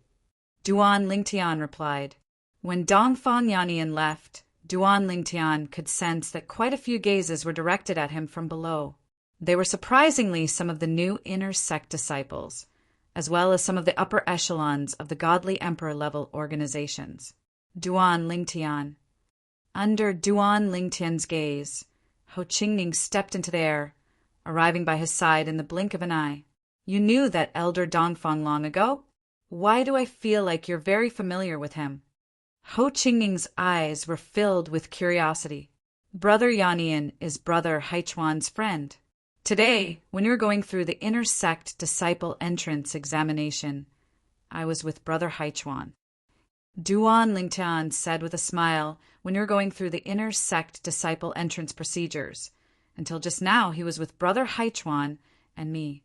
[SPEAKER 1] Duan Lingtian replied. When Dongfang Yanyan left, Duan Lingtian could sense that quite a few gazes were directed at him from below. They were surprisingly some of the new inner sect disciples, as well as some of the upper echelons of the godly emperor-level organizations. Duan Lingtian. Under Duan Lingtian's gaze, Ho Qingning stepped into the air, arriving by his side in the blink of an eye. "You knew that elder Dongfang long ago? Why do I feel like you're very familiar with him?" Ho Qingning's eyes were filled with curiosity. "Brother Yanyan is Brother Haichuan's friend. Today, when you were going through the inner sect disciple entrance examination, I was with Brother Haichuan." Duan Lingtian said with a smile, "When you were going through the inner sect disciple entrance procedures. Until just now, he was with Brother Haichuan and me.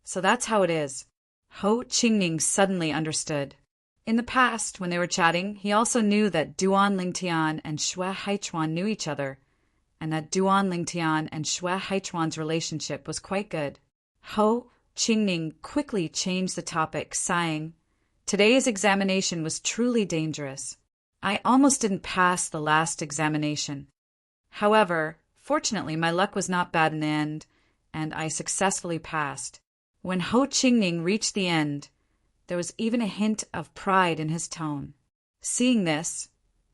[SPEAKER 1] So that's how it is." Ho Qingning suddenly understood. In the past, when they were chatting, he also knew that Duan Lingtian and Xue Haichuan knew each other, and that Duan Lingtian and Xue Haichuan's relationship was quite good. Ho Qingning quickly changed the topic, sighing, "Today's examination was truly dangerous. I almost didn't pass the last examination. However, fortunately my luck was not bad in the end, and I successfully passed." When Ho Qingning reached the end, there was even a hint of pride in his tone. Seeing this,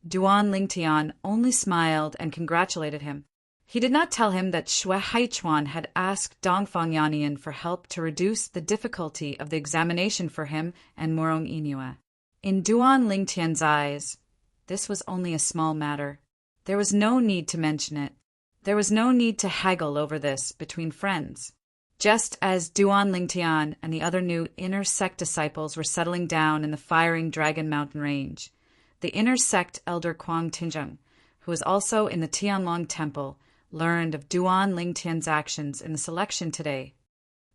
[SPEAKER 1] Duan Lingtian only smiled and congratulated him. He did not tell him that Xue Haichuan had asked Dongfang Yanyan for help to reduce the difficulty of the examination for him and Murong Inua. In Duan Lingtian's eyes, this was only a small matter. There was no need to mention it. There was no need to haggle over this between friends. Just as Duan Lingtian and the other new inner sect disciples were settling down in the Firing Dragon mountain range, the inner sect elder Kuang Tinjung, who was also in the Tianlong temple, learned of Duan Lingtian's actions in the selection today.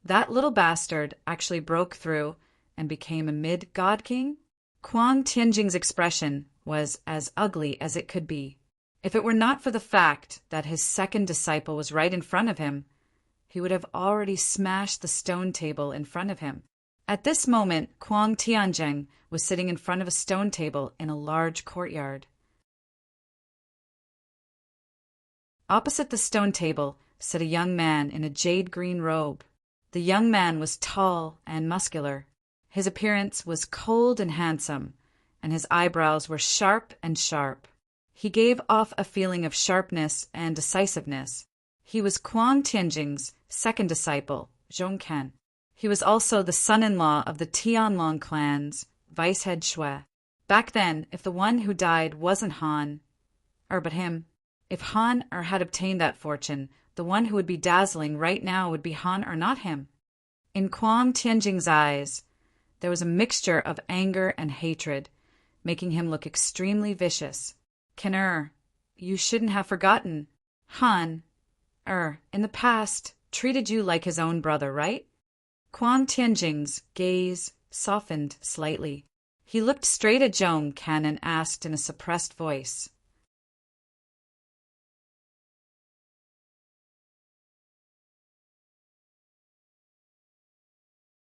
[SPEAKER 1] That little bastard actually broke through and became a mid-god king? Kuang Tianjing's expression was as ugly as it could be. If it were not for the fact that his second disciple was right in front of him, he would have already smashed the stone table in front of him. At this moment, Kuang Tianjing was sitting in front of a stone table in a large courtyard. Opposite the stone table sat a young man in a jade-green robe. The young man was tall and muscular. His appearance was cold and handsome, and his eyebrows were sharp and sharp. He gave off a feeling of sharpness and decisiveness. He was Kuang Tianjing's second disciple, Zhongkan. He was also the son-in-law of the Tianlong clan's vice-head Xue. Back then, if the one who died wasn't Han, but him, if Han had obtained that fortune, the one who would be dazzling right now would be Han or not him. In Kuang Tianjing's eyes, there was a mixture of anger and hatred, making him look extremely vicious. "Ken, you shouldn't have forgotten. Han, in the past, treated you like his own brother, right?" Kuang Tianjing's gaze softened slightly. He looked straight at Zhongkan and asked in a suppressed voice,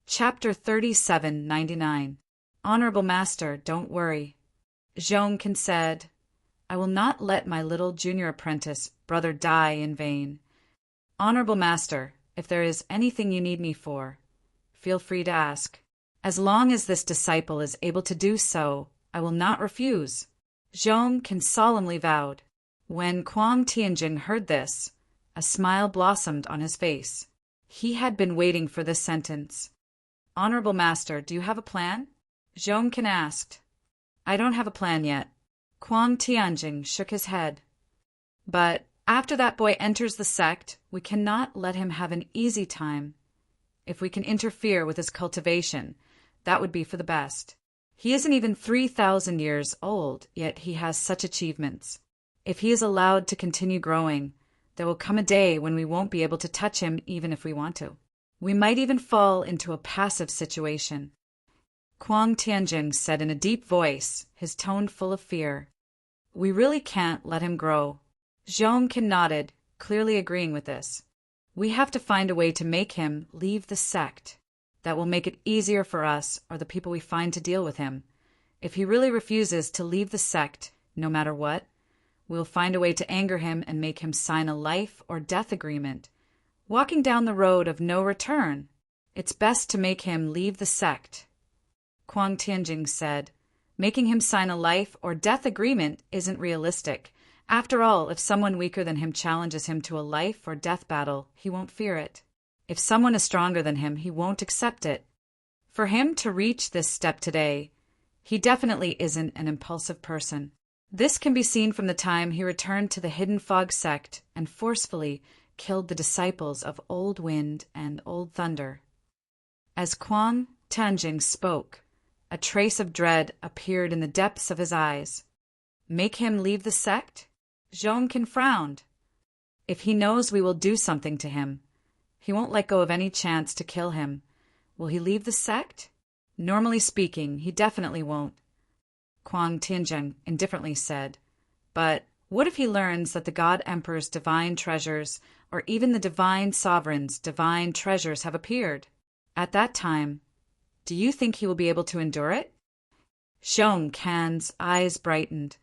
[SPEAKER 1] Chapter 3799. Honorable master, don't worry. Zhongkin said, I will not let my little junior apprentice brother die in vain. Honorable master, if there is anything you need me for, feel free to ask. As long as this disciple is able to do so, I will not refuse. Zhongkin solemnly vowed. When Kuang Tianjing heard this, a smile blossomed on his face. He had been waiting for this sentence. Honorable master, do you have a plan? Zhongkin asked. I don't have a plan yet. Kuang Tianjing shook his head. But after that boy enters the sect, we cannot let him have an easy time. If we can interfere with his cultivation, that would be for the best. He isn't even 3,000 years old, yet he has such achievements. If he is allowed to continue growing, there will come a day when we won't be able to touch him even if we want to. We might even fall into a passive situation. Kuang Tianjing said in a deep voice, his tone full of fear. We really can't let him grow. Zhongkin nodded, clearly agreeing with this. We have to find a way to make him leave the sect. That will make it easier for us or the people we find to deal with him. If he really refuses to leave the sect, no matter what, we'll find a way to anger him and make him sign a life or death agreement. Walking down the road of no return. It's best to make him leave the sect. Kuang Tianjing said, making him sign a life or death agreement isn't realistic. After all, if someone weaker than him challenges him to a life or death battle, he won't fear it. If someone is stronger than him, he won't accept it. For him to reach this step today, he definitely isn't an impulsive person. This can be seen from the time he returned to the Hidden Fog sect and forcefully killed the disciples of Old Wind and Old Thunder. As Kuang Tianjing spoke, a trace of dread appeared in the depths of his eyes. Make him leave the sect? Zhongkin frowned. If he knows we will do something to him, he won't let go of any chance to kill him. Will he leave the sect? Normally speaking, he definitely won't. Kuang Tianjing indifferently said. But what if he learns that the God Emperor's divine treasures, or even the divine sovereign's divine treasures have appeared? At that time, do you think he will be able to endure it? Zhongkin's eyes brightened.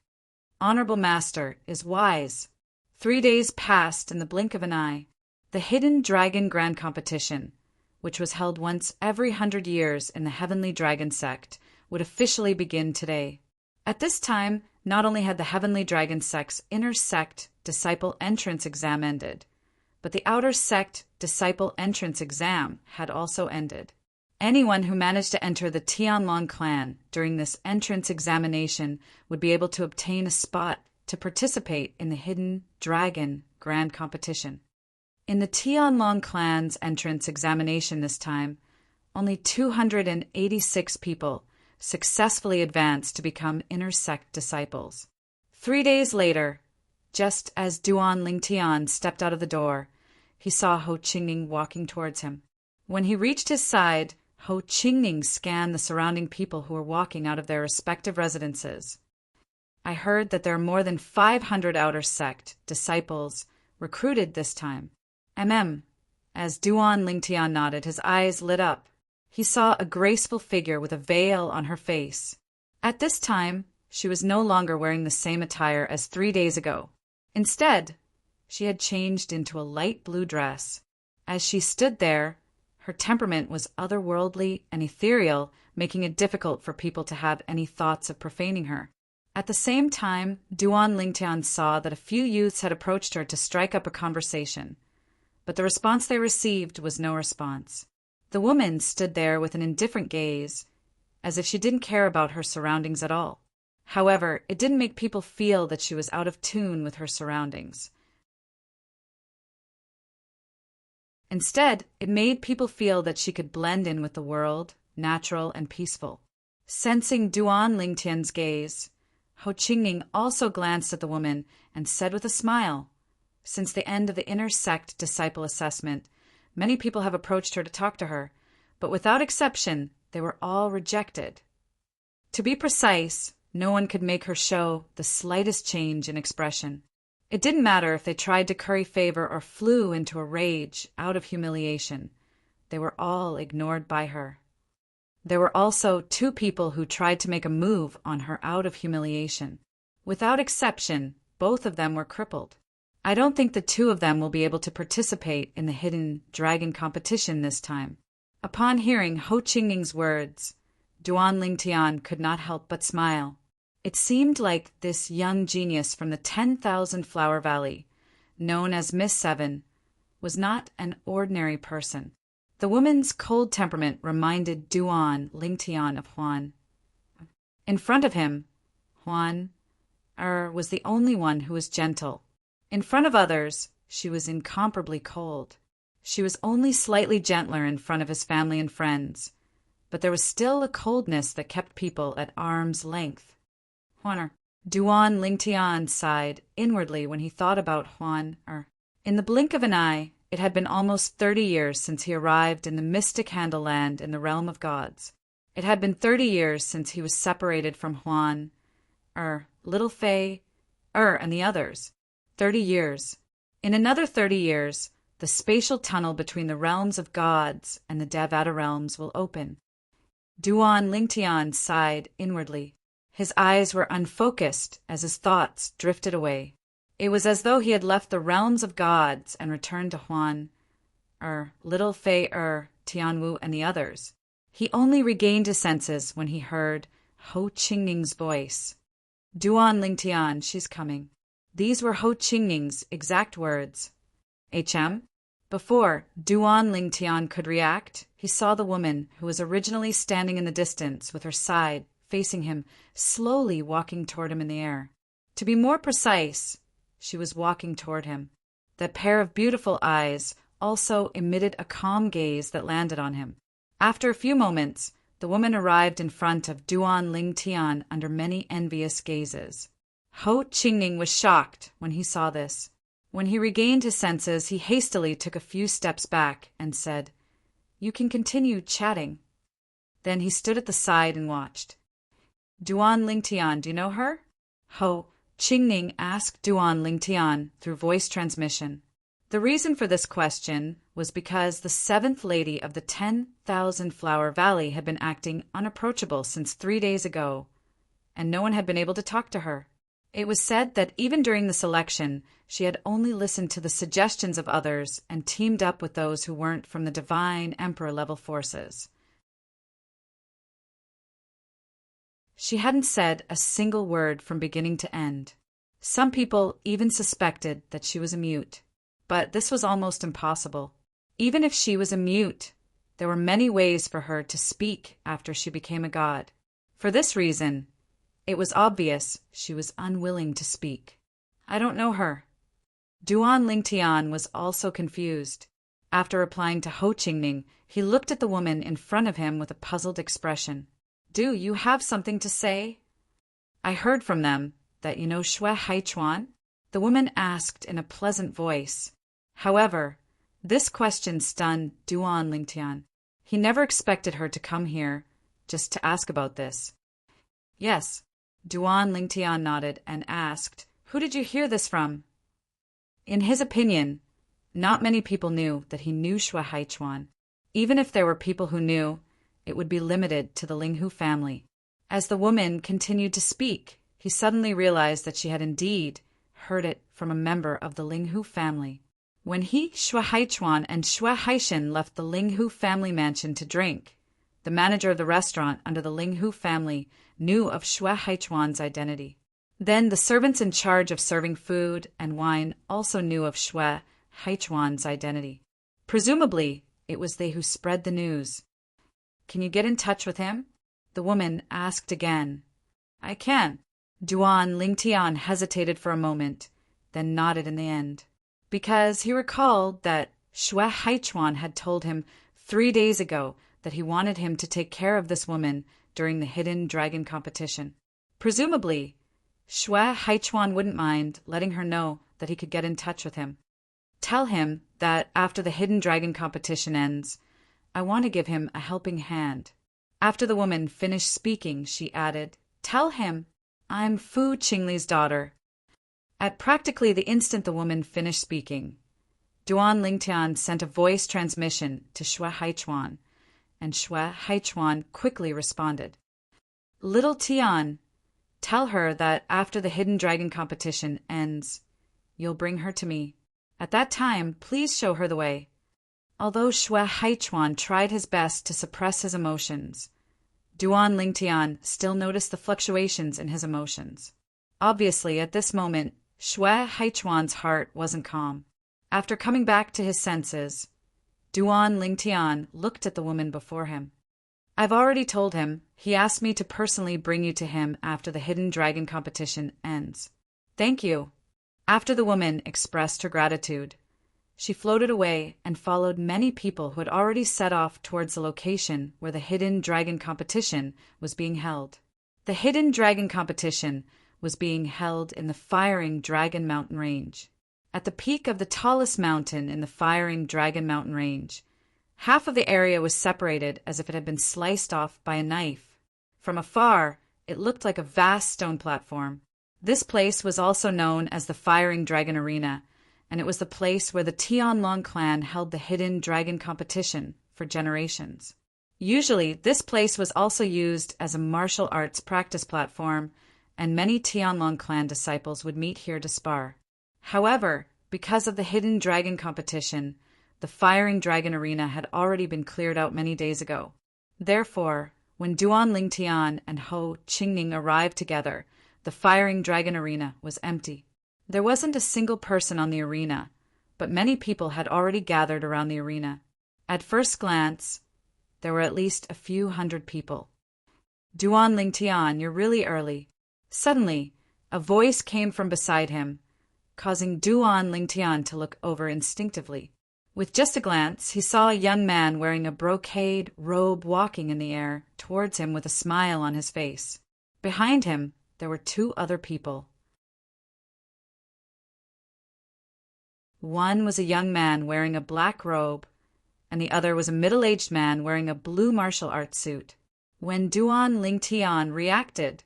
[SPEAKER 1] Honorable Master is wise. 3 days passed in the blink of an eye. The Hidden Dragon Grand Competition, which was held once every 100 years in the Heavenly Dragon sect, would officially begin today. At this time, not only had the Heavenly Dragon sect's inner sect disciple entrance exam ended, but the outer sect disciple entrance exam had also ended. Anyone who managed to enter the Tianlong clan during this entrance examination would be able to obtain a spot to participate in the Hidden Dragon Grand Competition. In the Tianlong clan's entrance examination this time, only 286 people successfully advanced to become inner sect disciples. 3 days later, just as Duan Lingtian stepped out of the door, he saw Ho Qingning walking towards him. When he reached his side, Ho Qingning scanned the surrounding people who were walking out of their respective residences. I heard that there are more than 500 outer sect disciples recruited this time. As Duan Lingtian nodded, his eyes lit up. He saw a graceful figure with a veil on her face. At this time, she was no longer wearing the same attire as 3 days ago. Instead, she had changed into a light blue dress. As she stood there, her temperament was otherworldly and ethereal, making it difficult for people to have any thoughts of profaning her. At the same time, Duan Lingtian saw that a few youths had approached her to strike up a conversation, but the response they received was no response. The woman stood there with an indifferent gaze, as if she didn't care about her surroundings at all. However, it didn't make people feel that she was out of tune with her surroundings. Instead, it made people feel that she could blend in with the world, natural and peaceful. Sensing Duan Lingtian's gaze, Ho Qingning also glanced at the woman and said with a smile, "Since the end of the inner sect disciple assessment, many people have approached her to talk to her, but without exception, they were all rejected. To be precise, no one could make her show the slightest change in expression. It didn't matter if they tried to curry favor or flew into a rage out of humiliation. They were all ignored by her." There were also 2 people who tried to make a move on her out of humiliation. Without exception, both of them were crippled. I don't think the 2 of them will be able to participate in the hidden dragon competition this time. Upon hearing Ho Qingning's words, Duan Lingtian could not help but smile. It seemed like this young genius from the 10,000 Flower Valley, known as Miss Seven, was not an ordinary person. The woman's cold temperament reminded Duan Lingtian of Huan. In front of him, Huan was the only one who was gentle. In front of others, she was incomparably cold. She was only slightly gentler in front of his family and friends, but there was still a coldness that kept people at arm's length. Duan Lingtian sighed inwardly when he thought about Huan. In the blink of an eye, it had been almost 30 years since he arrived in the mystic Handle Land in the realm of gods. It had been 30 years since he was separated from Huan, Little Fei, and the others. 30 years. In another 30 years, the spatial tunnel between the realms of gods and the Devata realms will open. Duan Lingtian sighed inwardly. His eyes were unfocused as his thoughts drifted away. It was as though he had left the realms of gods and returned to Huan, Little Fei, Tianwu, and the others. He only regained his senses when he heard Ho Qingning's voice. Duan Lingtian, she's coming. These were Ho Qingning's exact words. HM? Before Duan Lingtian could react, he saw the woman who was originally standing in the distance with her side facing him, slowly walking toward him in the air. To be more precise, she was walking toward him. That pair of beautiful eyes also emitted a calm gaze that landed on him. After a few moments, the woman arrived in front of Duan Lingtian under many envious gazes. Ho Qingning was shocked when he saw this. When he regained his senses, he hastily took a few steps back and said, "You can continue chatting." Then he stood at the side and watched. "Duan Lingtian, do you know her?" Ho Qingning asked Duan Lingtian through voice transmission. The reason for this question was because the 7th lady of the 10,000 Flower Valley had been acting unapproachable since 3 days ago, and no one had been able to talk to her. It was said that even during the selection, she had only listened to the suggestions of others and teamed up with those who weren't from the divine Emperor-level forces. She hadn't said a single word from beginning to end. Some people even suspected that she was a mute, but this was almost impossible. Even if she was a mute, there were many ways for her to speak after she became a god. For this reason, it was obvious she was unwilling to speak. "I don't know her." Duan Lingtian was also confused. After replying to Ho Qingning, he looked at the woman in front of him with a puzzled expression. "Do you have something to say?" "I heard from them that you know Xue Haichuan?" the woman asked in a pleasant voice. However, this question stunned Duan Lingtian. He never expected her to come here just to ask about this. "Yes." Duan Lingtian nodded and asked, "Who did you hear this from?" In his opinion, not many people knew that he knew Xue Haichuan. Even if there were people who knew, it would be limited to the Linghu family. As the woman continued to speak, he suddenly realized that she had indeed heard it from a member of the Linghu family. When he, Xue Haichuan, and Xue Haishin left the Linghu family mansion to drink, the manager of the restaurant under the Linghu family knew of Xue Haichuan's identity. Then the servants in charge of serving food and wine also knew of Xue Haichuan's identity. Presumably, it was they who spread the news. "Can you get in touch with him?" the woman asked again. "I can." Duan Lingtian hesitated for a moment, then nodded in the end, because he recalled that Xue Haichuan had told him 3 days ago that he wanted him to take care of this woman during the hidden dragon competition. Presumably, Xue Haichuan wouldn't mind letting her know that he could get in touch with him. "Tell him that after the hidden dragon competition ends, I want to give him a helping hand." After the woman finished speaking, she added, "Tell him I'm Fu Qingli's daughter." At practically the instant the woman finished speaking, Duan Lingtian sent a voice transmission to Xue Haichuan, and Xue Haichuan quickly responded. Little Tian, tell her that after the hidden dragon competition ends, you'll bring her to me. At that time, please show her the way. Although Xue Haichuan tried his best to suppress his emotions, Duan Lingtian still noticed the fluctuations in his emotions. Obviously, at this moment, Xue Haichuan's heart wasn't calm. After coming back to his senses, Duan Lingtian looked at the woman before him. I've already told him. He asked me to personally bring you to him after the hidden dragon competition ends. Thank you. After the woman expressed her gratitude, she floated away and followed many people who had already set off towards the location where the hidden dragon competition was being held. The hidden dragon competition was being held in the Firing Dragon Mountain Range. At the peak of the tallest mountain in the Firing Dragon Mountain Range, half of the area was separated as if it had been sliced off by a knife. From afar, it looked like a vast stone platform. This place was also known as the Firing Dragon Arena, and it was the place where the Tianlong clan held the hidden dragon competition for generations. Usually, this place was also used as a martial arts practice platform, and many Tianlong clan disciples would meet here to spar. However, because of the hidden dragon competition, the Firing Dragon Arena had already been cleared out many days ago. Therefore, when Duan Lingtian and Ho Qingning arrived together, the Firing Dragon Arena was empty. There wasn't a single person on the arena, but many people had already gathered around the arena. At first glance, there were at least a few hundred people. Duan Lingtian, you're really early. Suddenly, a voice came from beside him, causing Duan Lingtian to look over instinctively. With just a glance, he saw a young man wearing a brocade robe walking in the air towards him with a smile on his face. Behind him, there were two other people. One was a young man wearing a black robe, and the other was a middle-aged man wearing a blue martial arts suit. When Duan Lingtian reacted,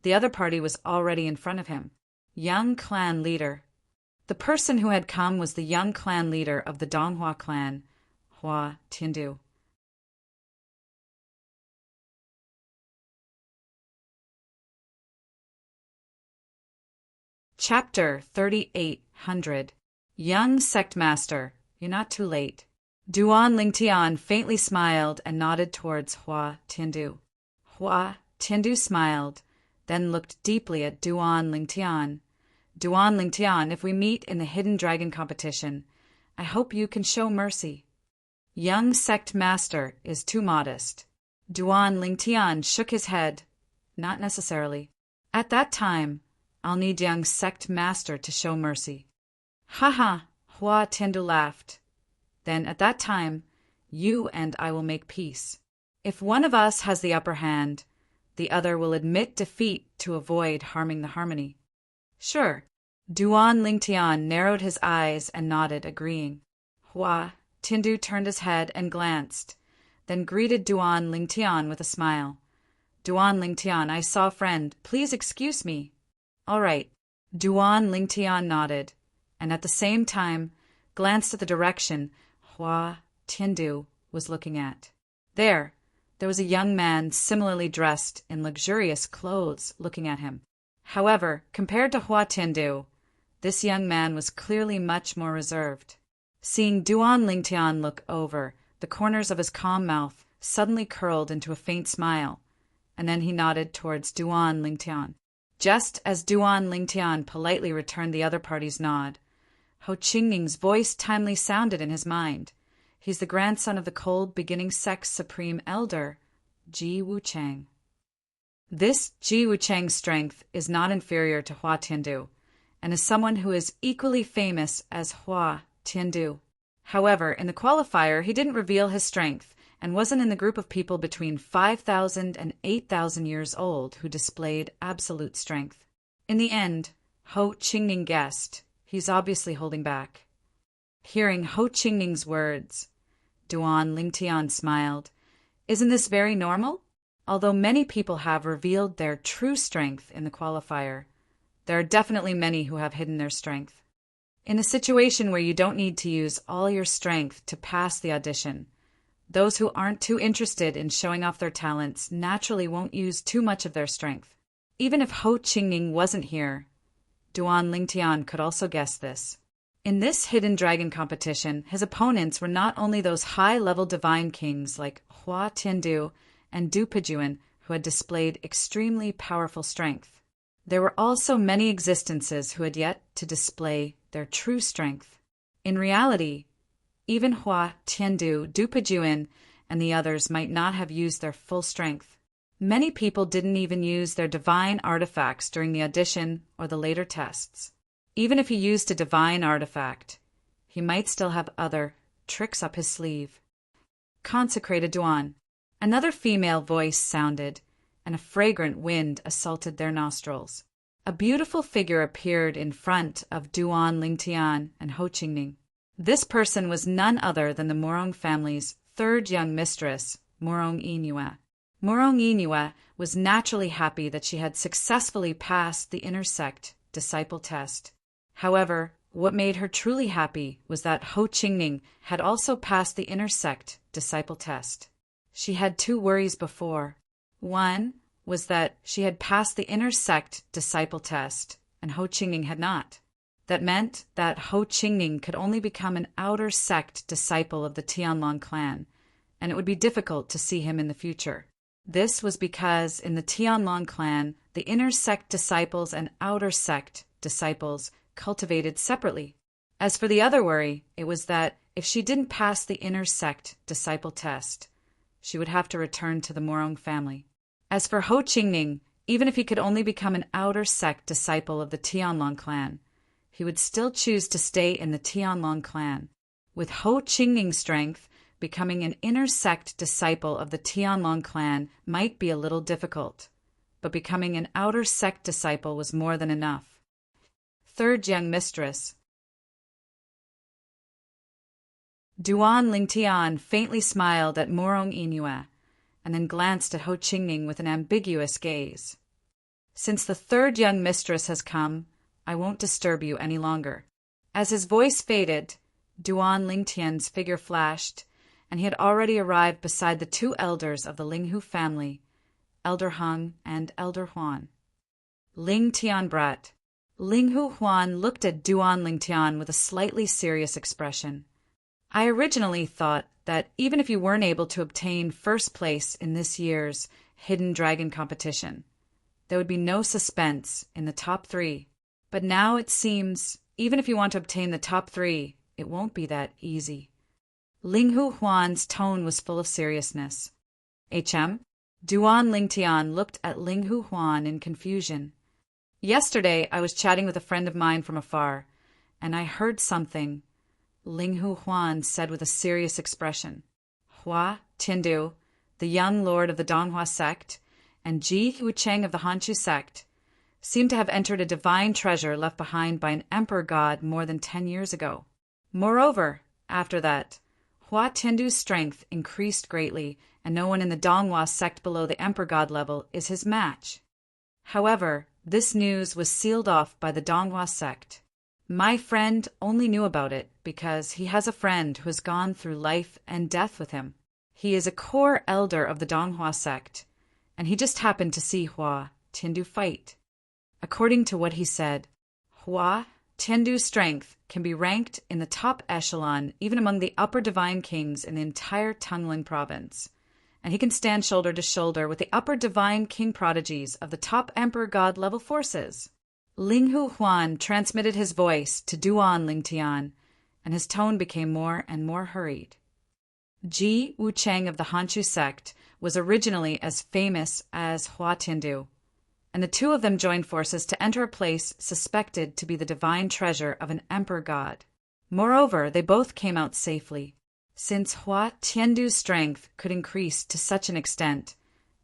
[SPEAKER 1] the other party was already in front of him. Young clan leader. The person who had come was the young clan leader of the Donghua clan, Hua Tiandu. Chapter 3800. Young Sect Master, you're not too late. Duan Lingtian faintly smiled and nodded towards Hua Tiandu. Hua Tiandu smiled, then looked deeply at Duan Lingtian. Duan Lingtian, if we meet in the hidden dragon competition, I hope you can show mercy. Young Sect Master is too modest. Duan Lingtian shook his head. Not necessarily. At that time, I'll need young Sect Master to show mercy. Ha! Hua Tiandu laughed. Then at that time, you and I will make peace. If one of us has the upper hand, the other will admit defeat to avoid harming the harmony. Sure. Duan Lingtian narrowed his eyes and nodded, agreeing. Hua Tiandu turned his head and glanced, then greeted Duan Lingtian with a smile. Duan Lingtian, I saw a friend. Please excuse me. All right. Duan Lingtian nodded, and at the same time glanced at the direction Hua Tiandu was looking at. There was a young man similarly dressed in luxurious clothes looking at him. However, compared to Hua Tiandu, this young man was clearly much more reserved. Seeing Duan Lingtian look over, the corners of his calm mouth suddenly curled into a faint smile, and then he nodded towards Duan Lingtian. Just as Duan Lingtian politely returned the other party's nod, Ho Qingning's voice timely sounded in his mind. He's the grandson of the Cold Beginning Sect's Supreme Elder, Ji Wuchang. This Ji Wuchang's strength is not inferior to Hua Tiandu, and is someone who is equally famous as Hua Tiandu. However, in the qualifier, he didn't reveal his strength, and wasn't in the group of people between 5,000 and 8,000 years old who displayed absolute strength. In the end, Ho Qingning guessed. He's obviously holding back. Hearing Ho Qingning's words, Duan Lingtian smiled. Isn't this very normal? Although many people have revealed their true strength in the qualifier, there are definitely many who have hidden their strength. In a situation where you don't need to use all your strength to pass the audition, Those who aren't too interested in showing off their talents naturally won't use too much of their strength. Even if Ho Qingning wasn't here, Duan Lingtian could also guess this. In this hidden dragon competition, his opponents were not only those high-level divine kings like Hua Tiandu and Du Pejuan who had displayed extremely powerful strength. There were also many existences who had yet to display their true strength. In reality, even Hua Tiandu, Du Pejuan, and the others might not have used their full strength. Many people didn't even use their divine artifacts during the audition or the later tests. Even if he used a divine artifact, he might still have other tricks up his sleeve. Consecrated Duan. Another female voice sounded, and a fragrant wind assaulted their nostrils. A beautiful figure appeared in front of Duan Lingtian and Ho Qingning. This person was none other than the Morong family's third young mistress, Morong Inua. Morong Inua was naturally happy that she had successfully passed the inner sect disciple test. However, what made her truly happy was that Ho Qingning had also passed the inner sect disciple test. She had two worries before. One was that she had passed the inner sect disciple test, and Ho Qingning had not. That meant that Ho Qingning could only become an outer sect disciple of the Tianlong clan, and it would be difficult to see him in the future. This was because in the Tianlong clan, the inner sect disciples and outer sect disciples cultivated separately. As for the other worry, it was that if she didn't pass the inner sect disciple test, she would have to return to the Morong family. As for Ho Qingning, even if he could only become an outer sect disciple of the Tianlong clan, he would still choose to stay in the Tianlong clan. With Ho Qingning's strength, becoming an inner sect disciple of the Tianlong clan might be a little difficult, but becoming an outer sect disciple was more than enough. Third young mistress. Duan Lingtian faintly smiled at Morong Inua, and then glanced at Ho Qingning with an ambiguous gaze. Since the third young mistress has come, I won't disturb you any longer. As his voice faded, Duan Lingtian's figure flashed, and he had already arrived beside the two elders of the Linghu family, Elder Hung and Elder Huan. Ling Tian brat. Linghu Huan looked at Duan Lingtian with a slightly serious expression. I originally thought that even if you weren't able to obtain first place in this year's Hidden Dragon competition, there would be no suspense in the top 3. But now it seems, even if you want to obtain the top 3, it won't be that easy. Linghu Huan's tone was full of seriousness. HM? Duan Lingtian looked at Linghu Huan in confusion. Yesterday I was chatting with a friend of mine from afar, and I heard something, Linghu Huan said with a serious expression. Hua Tiandu, the young lord of the Donghua sect, and Ji Wucheng of the Hanchu sect, seemed to have entered a divine treasure left behind by an emperor god more than 10 years ago. Moreover, after that, Hua Tiandu's strength increased greatly, and no one in the Donghua sect below the emperor god level is his match. However, this news was sealed off by the Donghua sect. My friend only knew about it because he has a friend who has gone through life and death with him. He is a core elder of the Donghua sect, and he just happened to see Hua Tiandu fight. According to what he said, Hua Tiandu's strength can be ranked in the top echelon even among the upper divine kings in the entire Tungling province, and he can stand shoulder to shoulder with the upper divine king prodigies of the top emperor god level forces. Linghu Huan transmitted his voice to Duan Lingtian, and his tone became more and more hurried. Ji Wucheng of the Hanchu sect was originally as famous as Hua Tiandu, and the two of them joined forces to enter a place suspected to be the divine treasure of an emperor god. Moreover, they both came out safely. Since Hua Tiandu's strength could increase to such an extent,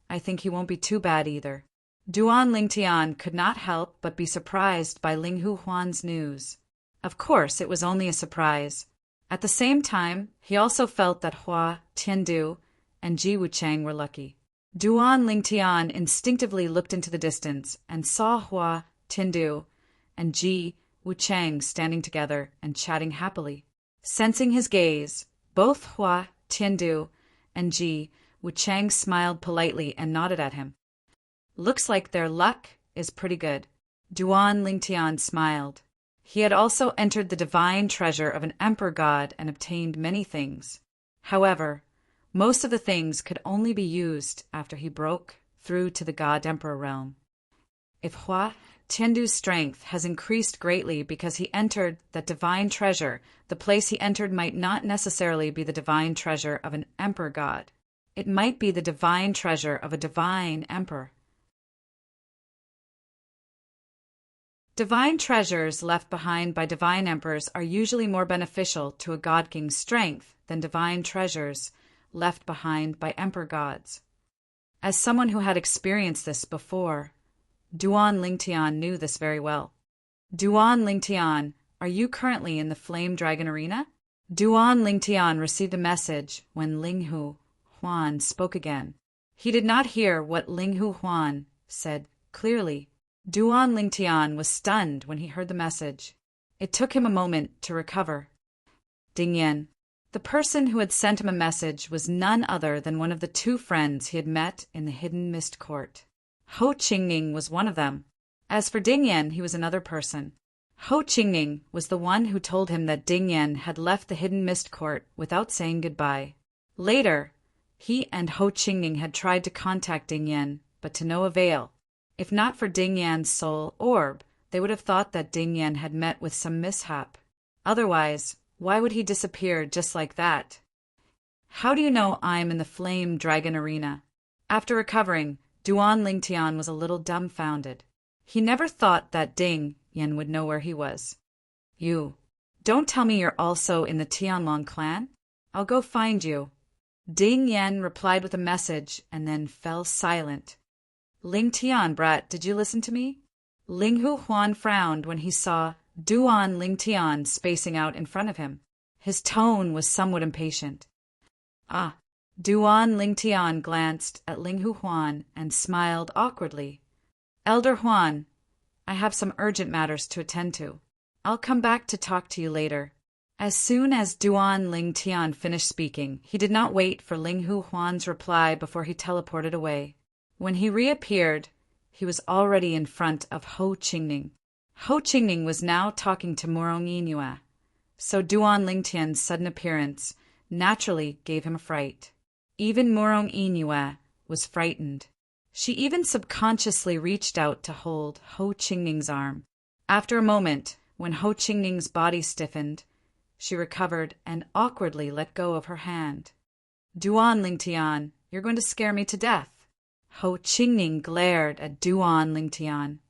[SPEAKER 1] I think he won't be too bad either. Duan Lingtian could not help but be surprised by Linghu Huan's news. Of course, it was only a surprise. At the same time, he also felt that Hua Tiandu and Ji Wucheng were lucky. Duan Lingtian instinctively looked into the distance and saw Hua Tiandu and Ji Wucheng standing together and chatting happily. Sensing his gaze, both Hua Tiandu and Ji, Wu Chang smiled politely and nodded at him. Looks like their luck is pretty good. Duan Lingtian smiled. He had also entered the divine treasure of an emperor god and obtained many things. However, most of the things could only be used after he broke through to the god-emperor realm. If Hua Tiandu's strength has increased greatly because he entered that divine treasure, the place he entered might not necessarily be the divine treasure of an emperor god. It might be the divine treasure of a divine emperor. Divine treasures left behind by divine emperors are usually more beneficial to a god king's strength than divine treasures left behind by emperor gods. As someone who had experienced this before, Duan Lingtian knew this very well. Duan Lingtian, are you currently in the Flame Dragon Arena? Duan Lingtian received a message when Linghu Huan spoke again. He did not hear what Linghu Huan said clearly. Duan Lingtian was stunned when he heard the message. It took him a moment to recover. Ding Yan. The person who had sent him a message was none other than one of the two friends he had met in the Hidden Mist Court. Ho Qingning was one of them. As for Ding Yan, he was another person. Ho Qingning was the one who told him that Ding Yan had left the Hidden Mist Court without saying goodbye. Later, he and Ho Qingning had tried to contact Ding Yan, but to no avail. If not for Ding Yan's soul orb, they would have thought that Ding Yan had met with some mishap. Otherwise, why would he disappear just like that? How do you know I'm in the Flame Dragon Arena? After recovering, Duan Lingtian was a little dumbfounded. He never thought that Ding Yan would know where he was. You. Don't tell me you're also in the Tianlong clan? I'll go find you. Ding Yan replied with a message and then fell silent. Lingtian, brat, did you listen to me? Linghu Huan frowned when he saw Duan Lingtian spacing out in front of him. His tone was somewhat impatient. Ah. Duan Lingtian glanced at Linghu Huan and smiled awkwardly. Elder Huan, I have some urgent matters to attend to. I'll come back to talk to you later. As soon as Duan Lingtian finished speaking, he did not wait for Linghu Huan's reply before he teleported away. When he reappeared, he was already in front of Ho Qingning. Ho Qingning was now talking to Murong Yinhua, so Duan Lingtian's sudden appearance naturally gave him a fright. Even Murong Yinhua was frightened. She even subconsciously reached out to hold Ho Qingning's arm. After a moment, when Ho Qingning's body stiffened, she recovered and awkwardly let go of her hand. Duan Lingtian, you're going to scare me to death. Ho Qingning glared at Duan Lingtian.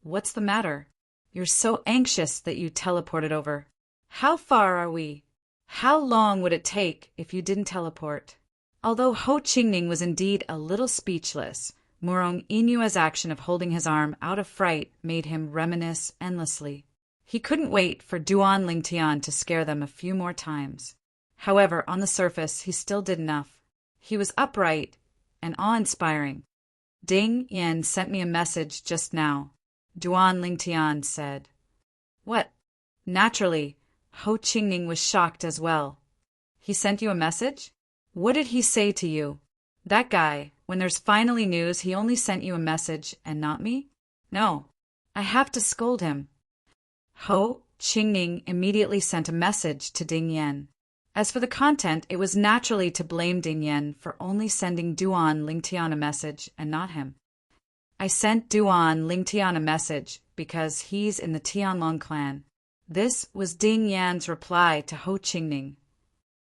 [SPEAKER 1] What's the matter? You're so anxious that you teleported over. How far are we? How long would it take if you didn't teleport? Although Ho Qingning was indeed a little speechless, Murong Yinhua's action of holding his arm out of fright made him reminisce endlessly. He couldn't wait for Duan Lingtian to scare them a few more times. However, on the surface, he still did enough. He was upright and awe-inspiring. Ding Yan sent me a message just now, Duan Lingtian said. What? Naturally, Ho Qingning was shocked as well. He sent you a message? What did he say to you? That guy, when there's finally news, he only sent you a message and not me? No, I have to scold him. Ho Qingning immediately sent a message to Ding Yan. As for the content, it was naturally to blame Ding Yan for only sending Duan Lingtian a message and not him. I sent Duan Lingtian a message because he's in the Tianlong clan. This was Ding Yan's reply to Ho Qingning.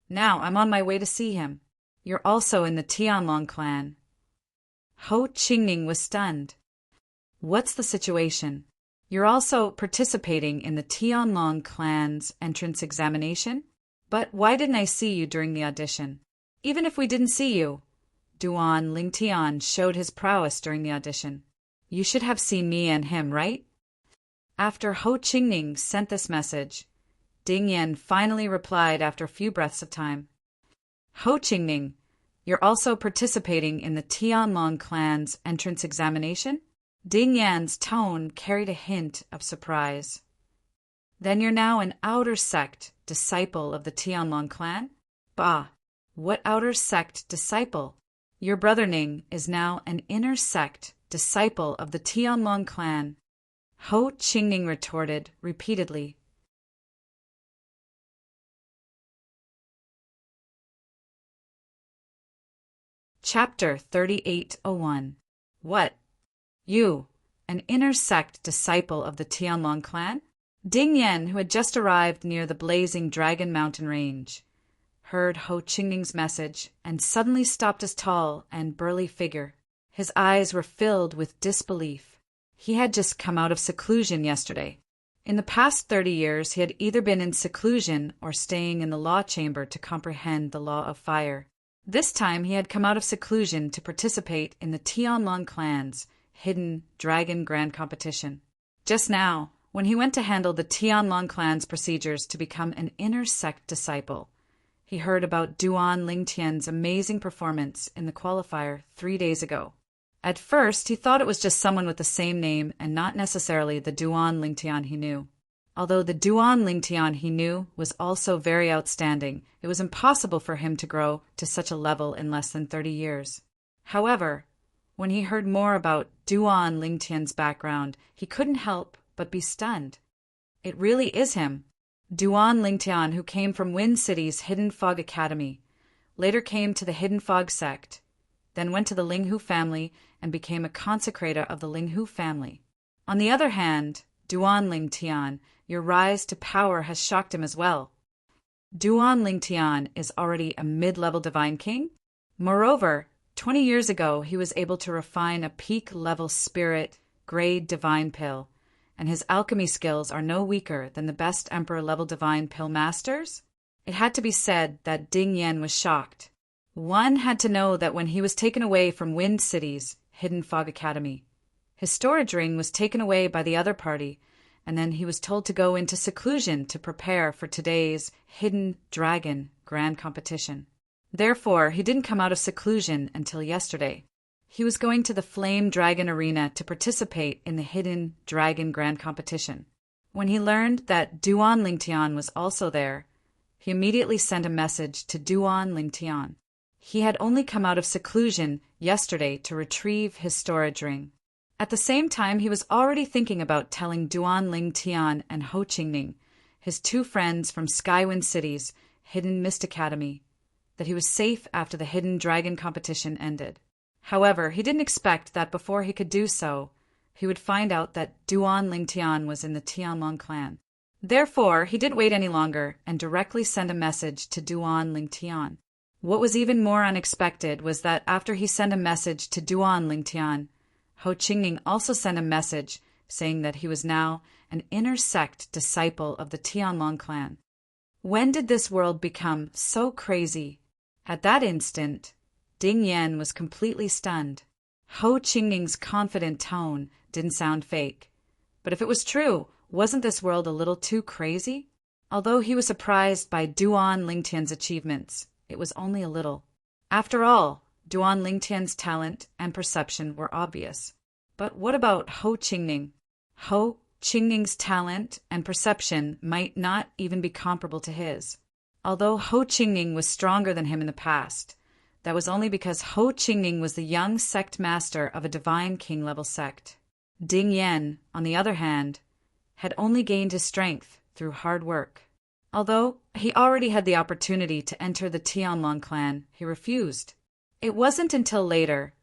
[SPEAKER 1] Now I'm on my way to see him. You're also in the Tianlong clan. Ho Qingning was stunned. What's the situation? You're also participating in the Tianlong clan's entrance examination? But why didn't I see you during the audition? Even if we didn't see you, Duan Lingtian showed his prowess during the audition. You should have seen me and him, right? After Ho Qingning sent this message, Ding Yan finally replied after a few breaths of time. Ho Qingning, you're also participating in the Tianlong clan's entrance examination? Ding Yan's tone carried a hint of surprise. Then you're now an outer sect disciple of the Tianlong clan? Bah, What outer sect disciple? Your brother Ning is now an inner sect disciple of the Tianlong clan. Ho Qingning retorted repeatedly. Chapter 3801. What? You, an inner sect disciple of the Tianlong clan? Ding Yan, who had just arrived near the blazing Dragon Mountain range, heard Ho Qingning's message and suddenly stopped his tall and burly figure. His eyes were filled with disbelief. He had just come out of seclusion yesterday. In the past 30 years, he had either been in seclusion or staying in the law chamber to comprehend the law of fire. This time he had come out of seclusion to participate in the Tianlong clan's hidden dragon grand competition. Just now, when he went to handle the Tianlong clan's procedures to become an inner sect disciple, he heard about Duan Lingtian's amazing performance in the qualifier 3 days ago. At first, he thought it was just someone with the same name and not necessarily the Duan Lingtian he knew. Although the Duan Lingtian he knew was also very outstanding, it was impossible for him to grow to such a level in less than 30 years. However, when he heard more about Duan Lingtian's background, he couldn't help but be stunned. It really is him. Duan Lingtian, who came from Wind City's Hidden Fog Academy, later came to the Hidden Fog sect, then went to the Linghu family and became a consecrator of the Linghu family. On the other hand, Duan Lingtian, your rise to power has shocked him as well. Duan Lingtian is already a mid-level divine king. Moreover, 20 years ago he was able to refine a peak-level spirit grade divine pill, and his alchemy skills are no weaker than the best emperor-level divine pill masters. It had to be said that Ding Yan was shocked. One had to know that when he was taken away from Wind City's Hidden Fog Academy, his storage ring was taken away by the other party, and then he was told to go into seclusion to prepare for today's Hidden Dragon Grand Competition. Therefore, he didn't come out of seclusion until yesterday. He was going to the Flame Dragon Arena to participate in the Hidden Dragon Grand Competition. When he learned that Duan Lingtian was also there, he immediately sent a message to Duan Lingtian. He had only come out of seclusion yesterday to retrieve his storage ring. At the same time, he was already thinking about telling Duan Lingtian and Ho Qingning, his two friends from Skywind City's Hidden Mist Academy, that he was safe after the Hidden Dragon competition ended. However, he didn't expect that before he could do so, he would find out that Duan Lingtian was in the Tianlong clan. Therefore, he didn't wait any longer and directly sent a message to Duan Lingtian. What was even more unexpected was that after he sent a message to Duan Lingtian, Ho Qingning also sent a message saying that he was now an inner sect disciple of the Tianlong clan. When did this world become so crazy? At that instant, Ding Yan was completely stunned. Ho Qingning's confident tone didn't sound fake. But if it was true, wasn't this world a little too crazy? Although he was surprised by Duan Lingtian's achievements, it was only a little. After all, Duan Lingtian's talent and perception were obvious. But what about Ho Qingning? Ho Qingning's talent and perception might not even be comparable to his. Although Ho Qingning was stronger than him in the past, that was only because Ho Qingning was the young sect master of a divine king-level sect. Ding Yan, on the other hand, had only gained his strength through hard work. Although he already had the opportunity to enter the Tianlong clan, he refused. It wasn't until later,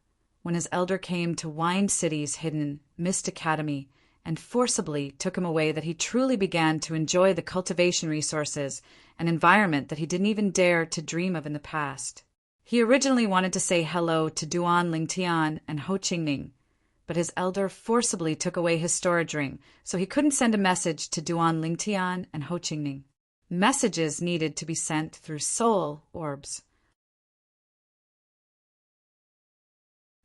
[SPEAKER 1] when his elder came to Wind City's Hidden Mist Academy and forcibly took him away, that he truly began to enjoy the cultivation resources and environment that he didn't even dare to dream of in the past. He originally wanted to say hello to Duan Lingtian and Ho Qingning, but his elder forcibly took away his storage ring, so he couldn't send a message to Duan Lingtian and Ho Qingning. Messages needed to be sent through soul orbs.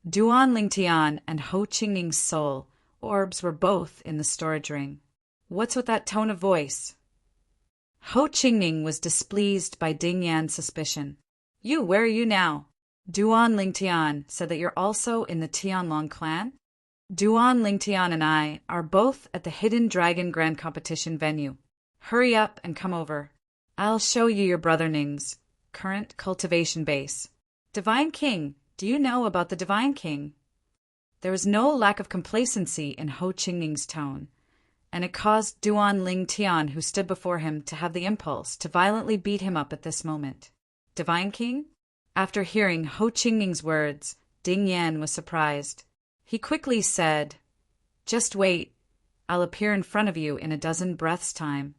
[SPEAKER 1] Duan Lingtian and Ho Qingning's soul orbs were both in the storage ring. What's with that tone of voice? Ho Qingning was displeased by Ding Yan's suspicion. Where are you now? Duan Lingtian said that you're also in the Tianlong clan? Duan Lingtian and I are both at the Hidden Dragon Grand Competition venue. Hurry up and come over. I'll show you your brother Ning's current cultivation base. Divine King, do you know about the Divine King? There was no lack of complacency in Ho Qingning's tone, and it caused Duan Ling Tian, who stood before him, to have the impulse to violently beat him up at this moment. Divine King? After hearing Ho Qingning's words, Ding Yan was surprised. He quickly said, "Just wait. I'll appear in front of you in a dozen breaths' time."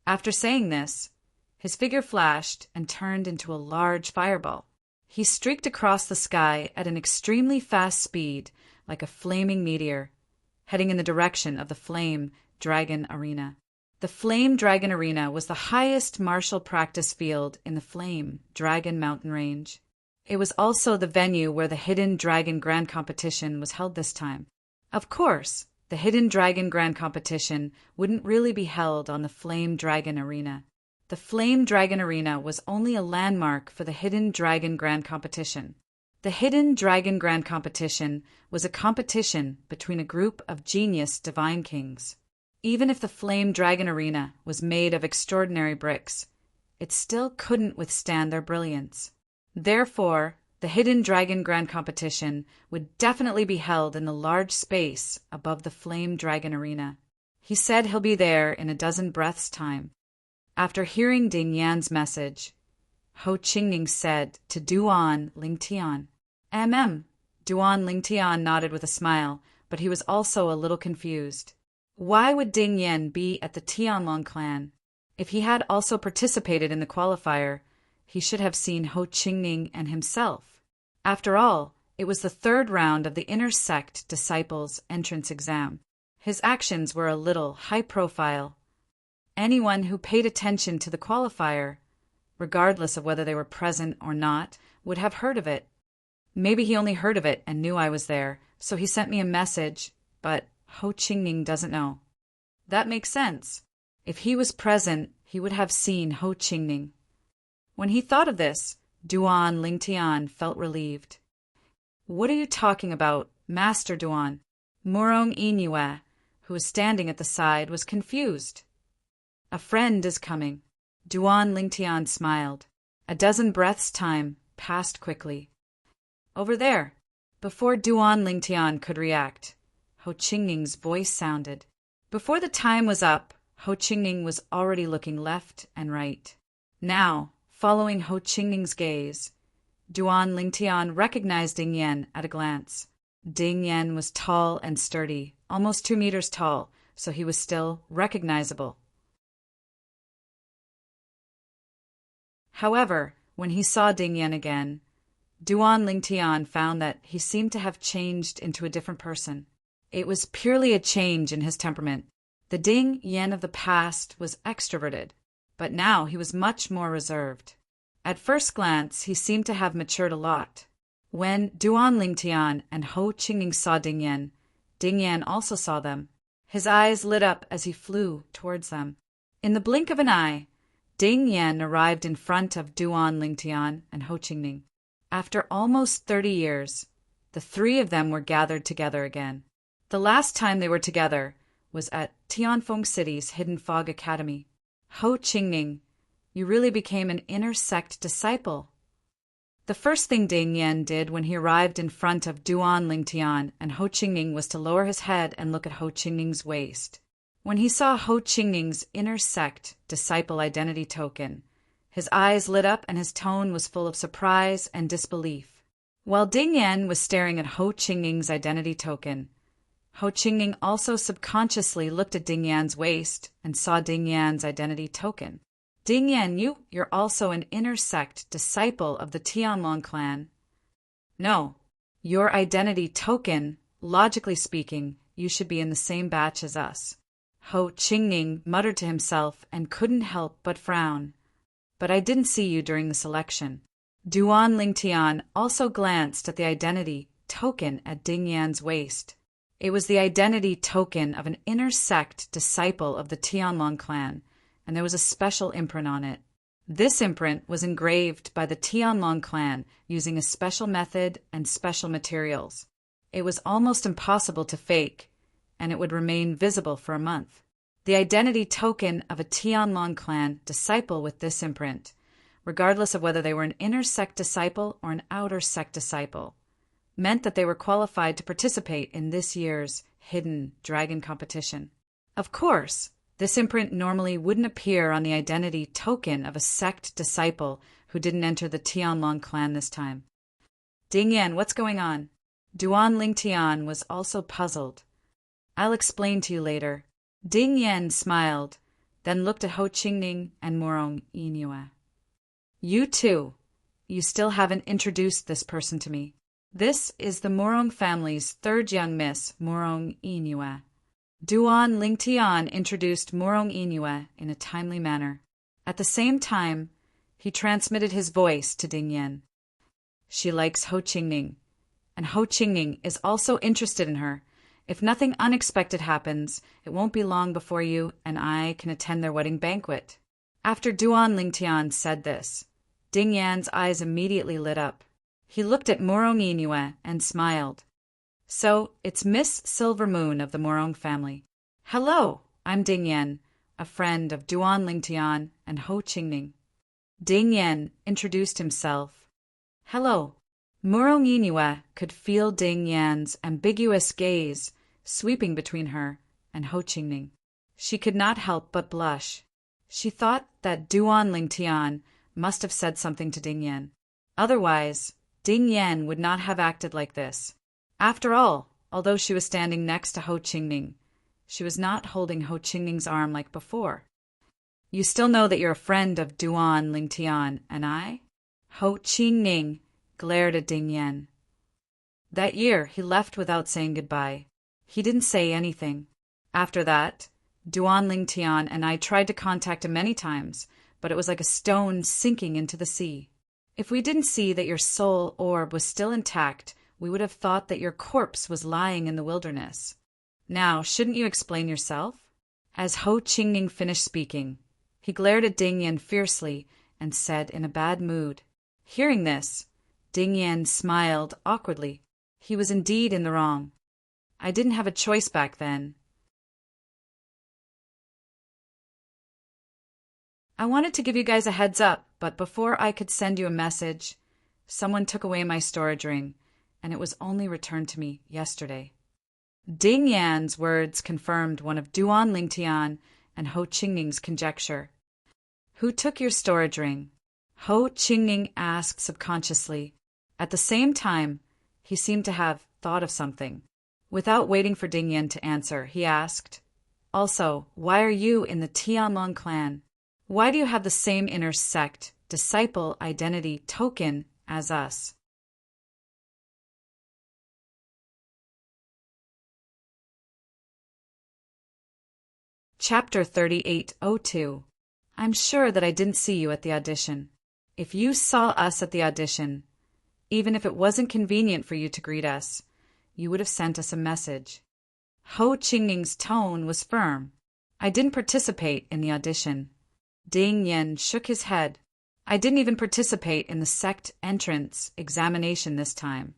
[SPEAKER 1] After saying this, his figure flashed and turned into a large fireball. He streaked across the sky at an extremely fast speed, like a flaming meteor, heading in the direction of the Flame Dragon Arena. The Flame Dragon Arena was the highest martial practice field in the Flame Dragon mountain range. It was also the venue where the Hidden Dragon Grand Competition was held this time. Of course, the Hidden Dragon Grand Competition wouldn't really be held on the Flame Dragon Arena. The Flame Dragon Arena was only a landmark for the Hidden Dragon Grand Competition. The Hidden Dragon Grand Competition was a competition between a group of genius Divine Kings. Even if the Flame Dragon Arena was made of extraordinary bricks, it still couldn't withstand their brilliance. Therefore, the Hidden Dragon Grand Competition would definitely be held in the large space above the Flame Dragon Arena. He said he'll be there in a dozen breaths' time. After hearing Ding Yan's message, Ho Qingning said to Duan Ling Tian, Duan Ling Tian nodded with a smile, but he was also a little confused. Why would Ding Yan be at the Tianlong clan? If he had also participated in the qualifier, he should have seen Ho Qingning and himself. After all, it was the third round of the Inner Sect Disciples entrance exam. His actions were a little high profile. Anyone who paid attention to the qualifier, regardless of whether they were present or not, would have heard of it. Maybe he only heard of it and knew I was there, so he sent me a message, but Ho Qingning doesn't know. That makes sense. If he was present, he would have seen Ho Qingning. When he thought of this, Duan Ling Tian felt relieved. What are you talking about, Master Duan? Murong Inyue, who was standing at the side, was confused. A friend is coming. Duan Ling Tian smiled. A dozen breaths' time passed quickly. Over there. Before Duan Ling Tian could react, Ho Qingning's voice sounded. Before the time was up, Ho Qingning was already looking left and right. Now, following Ho Qingning's gaze, Duan Ling Tian recognized Ding Yan at a glance. Ding Yan was tall and sturdy, almost 2 meters tall, so he was still recognizable. However, when he saw Ding Yan again, Duan Ling Tian found that he seemed to have changed into a different person. It was purely a change in his temperament. The Ding Yan of the past was extroverted, but now he was much more reserved. At first glance, he seemed to have matured a lot. When Duan Ling Tian and Ho Qingning saw Ding Yan also saw them. His eyes lit up as he flew towards them. In the blink of an eye, Ding Yan arrived in front of Duan Ling Tian and Ho Qingning. After almost 30 years, the three of them were gathered together again. The last time they were together was at Tianfeng City's Hidden Fog Academy. Ho Qingning, you really became an Inner Sect disciple. The first thing Ding Yan did when he arrived in front of Duan Ling Tian and Ho Qingning was to lower his head and look at Ho Qingning's waist. When he saw Ho Qingning's Inner Sect disciple identity token, his eyes lit up and his tone was full of surprise and disbelief. While Ding Yan was staring at Ho Qingning's identity token, Ho Qingning also subconsciously looked at Ding Yan's waist and saw Ding Yan's identity token. Ding Yan, you're also an Inner Sect disciple of the Tianlong clan. No, your identity token, logically speaking, you should be in the same batch as us. Ho Qingning muttered to himself and couldn't help but frown. But I didn't see you during the selection. Duan Ling Tian also glanced at the identity token at Ding Yan's waist. It was the identity token of an Inner Sect disciple of the Tianlong clan, and there was a special imprint on it. This imprint was engraved by the Tianlong clan using a special method and special materials. It was almost impossible to fake, and it would remain visible for a month. The identity token of a Tianlong clan disciple with this imprint regardless of whether they were an inner sect disciple or an outer sect disciple, meant that they were qualified to participate in this year's hidden dragon competition. Of course, this imprint normally wouldn't appear on the identity token of a sect disciple who didn't enter the Tianlong clan this time. Ding Yan, what's going on? Duan Lingtian was also puzzled. I'll explain to you later. Ding Yan smiled, then looked at Ho Qingning and Morong Yinue. You too. You still haven't introduced this person to me. This is the Morong family's third young miss, Morong Yinue. Duan Lingtian introduced Morong Yinue in a timely manner. At the same time, he transmitted his voice to Ding Yan. She likes Ho Qingning, and Ho Qingning is also interested in her. If nothing unexpected happens, it won't be long before you and I can attend their wedding banquet. After Duan Lingtian said this, Ding Yan's eyes immediately lit up. He looked at Morong Yinue and smiled. So, it's Miss Silvermoon of the Morong family. Hello, I'm Ding Yan, a friend of Duan Lingtian and Ho Qingning. Ding Yan introduced himself. Hello. Morong Yinue could feel Ding Yan's ambiguous gaze sweeping between her and Ho Qingning. She could not help but blush. She thought that Duan Lingtian must have said something to Ding Yan. Otherwise, Ding Yan would not have acted like this. After all, although she was standing next to Ho Qingning, she was not holding Ho Qingning's arm like before. You still know that you're a friend of Duan Lingtian and I? Ho Qingning glared at Ding Yan. That year, he left without saying goodbye. He didn't say anything. After that, Duan Lingtian and I tried to contact him many times, but it was like a stone sinking into the sea. If we didn't see that your soul orb was still intact, we would have thought that your corpse was lying in the wilderness. Now, shouldn't you explain yourself? As Ho Qingning finished speaking, he glared at Ding Yan fiercely and said in a bad mood. Hearing this, Ding Yan smiled awkwardly. He was indeed in the wrong. I didn't have a choice back then. I wanted to give you guys a heads up, but before I could send you a message, someone took away my storage ring, and it was only returned to me yesterday. Ding Yan's words confirmed one of Duan Lingtian and Ho Qingning's conjecture. Who took your storage ring? Ho Qingning asked subconsciously. At the same time, he seemed to have thought of something. Without waiting for Ding Yan to answer, he asked, Also, why are you in the Tianlong clan? Why do you have the same inner sect, disciple identity token as us? Chapter 3802. I'm sure that I didn't see you at the audition. If you saw us at the audition, even if it wasn't convenient for you to greet us, you would have sent us a message. Ho Qingning's tone was firm. I didn't participate in the audition. Ding Yan shook his head. I didn't even participate in the sect entrance examination this time.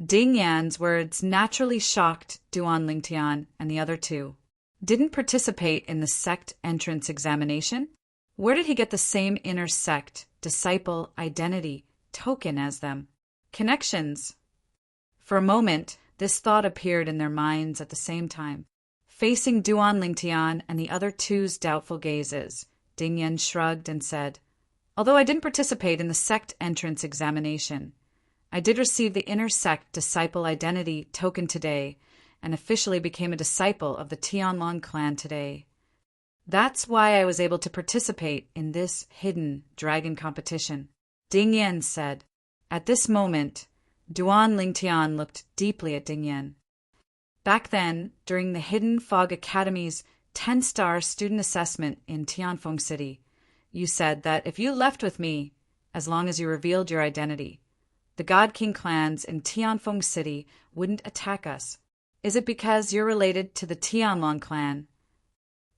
[SPEAKER 1] Ding Yan's words naturally shocked Duan Lingtian and the other two. Didn't participate in the sect entrance examination? Where did he get the same inner sect, disciple, identity, token as them? Connections. For a moment, this thought appeared in their minds at the same time. Facing Duan Lingtian and the other two's doubtful gazes, Ding Yan shrugged and said, Although I didn't participate in the sect entrance examination, I did receive the inner sect disciple identity token today and officially became a disciple of the Tianlong clan today. That's why I was able to participate in this hidden dragon competition, Ding Yan said. At this moment, Duan Lingtian looked deeply at Ding Yan. Back then, during the Hidden Fog Academy's 10-star student assessment in Tianfeng City, you said that if you left with me, as long as you revealed your identity, the God King clans in Tianfeng City wouldn't attack us. Is it because you're related to the Tianlong clan?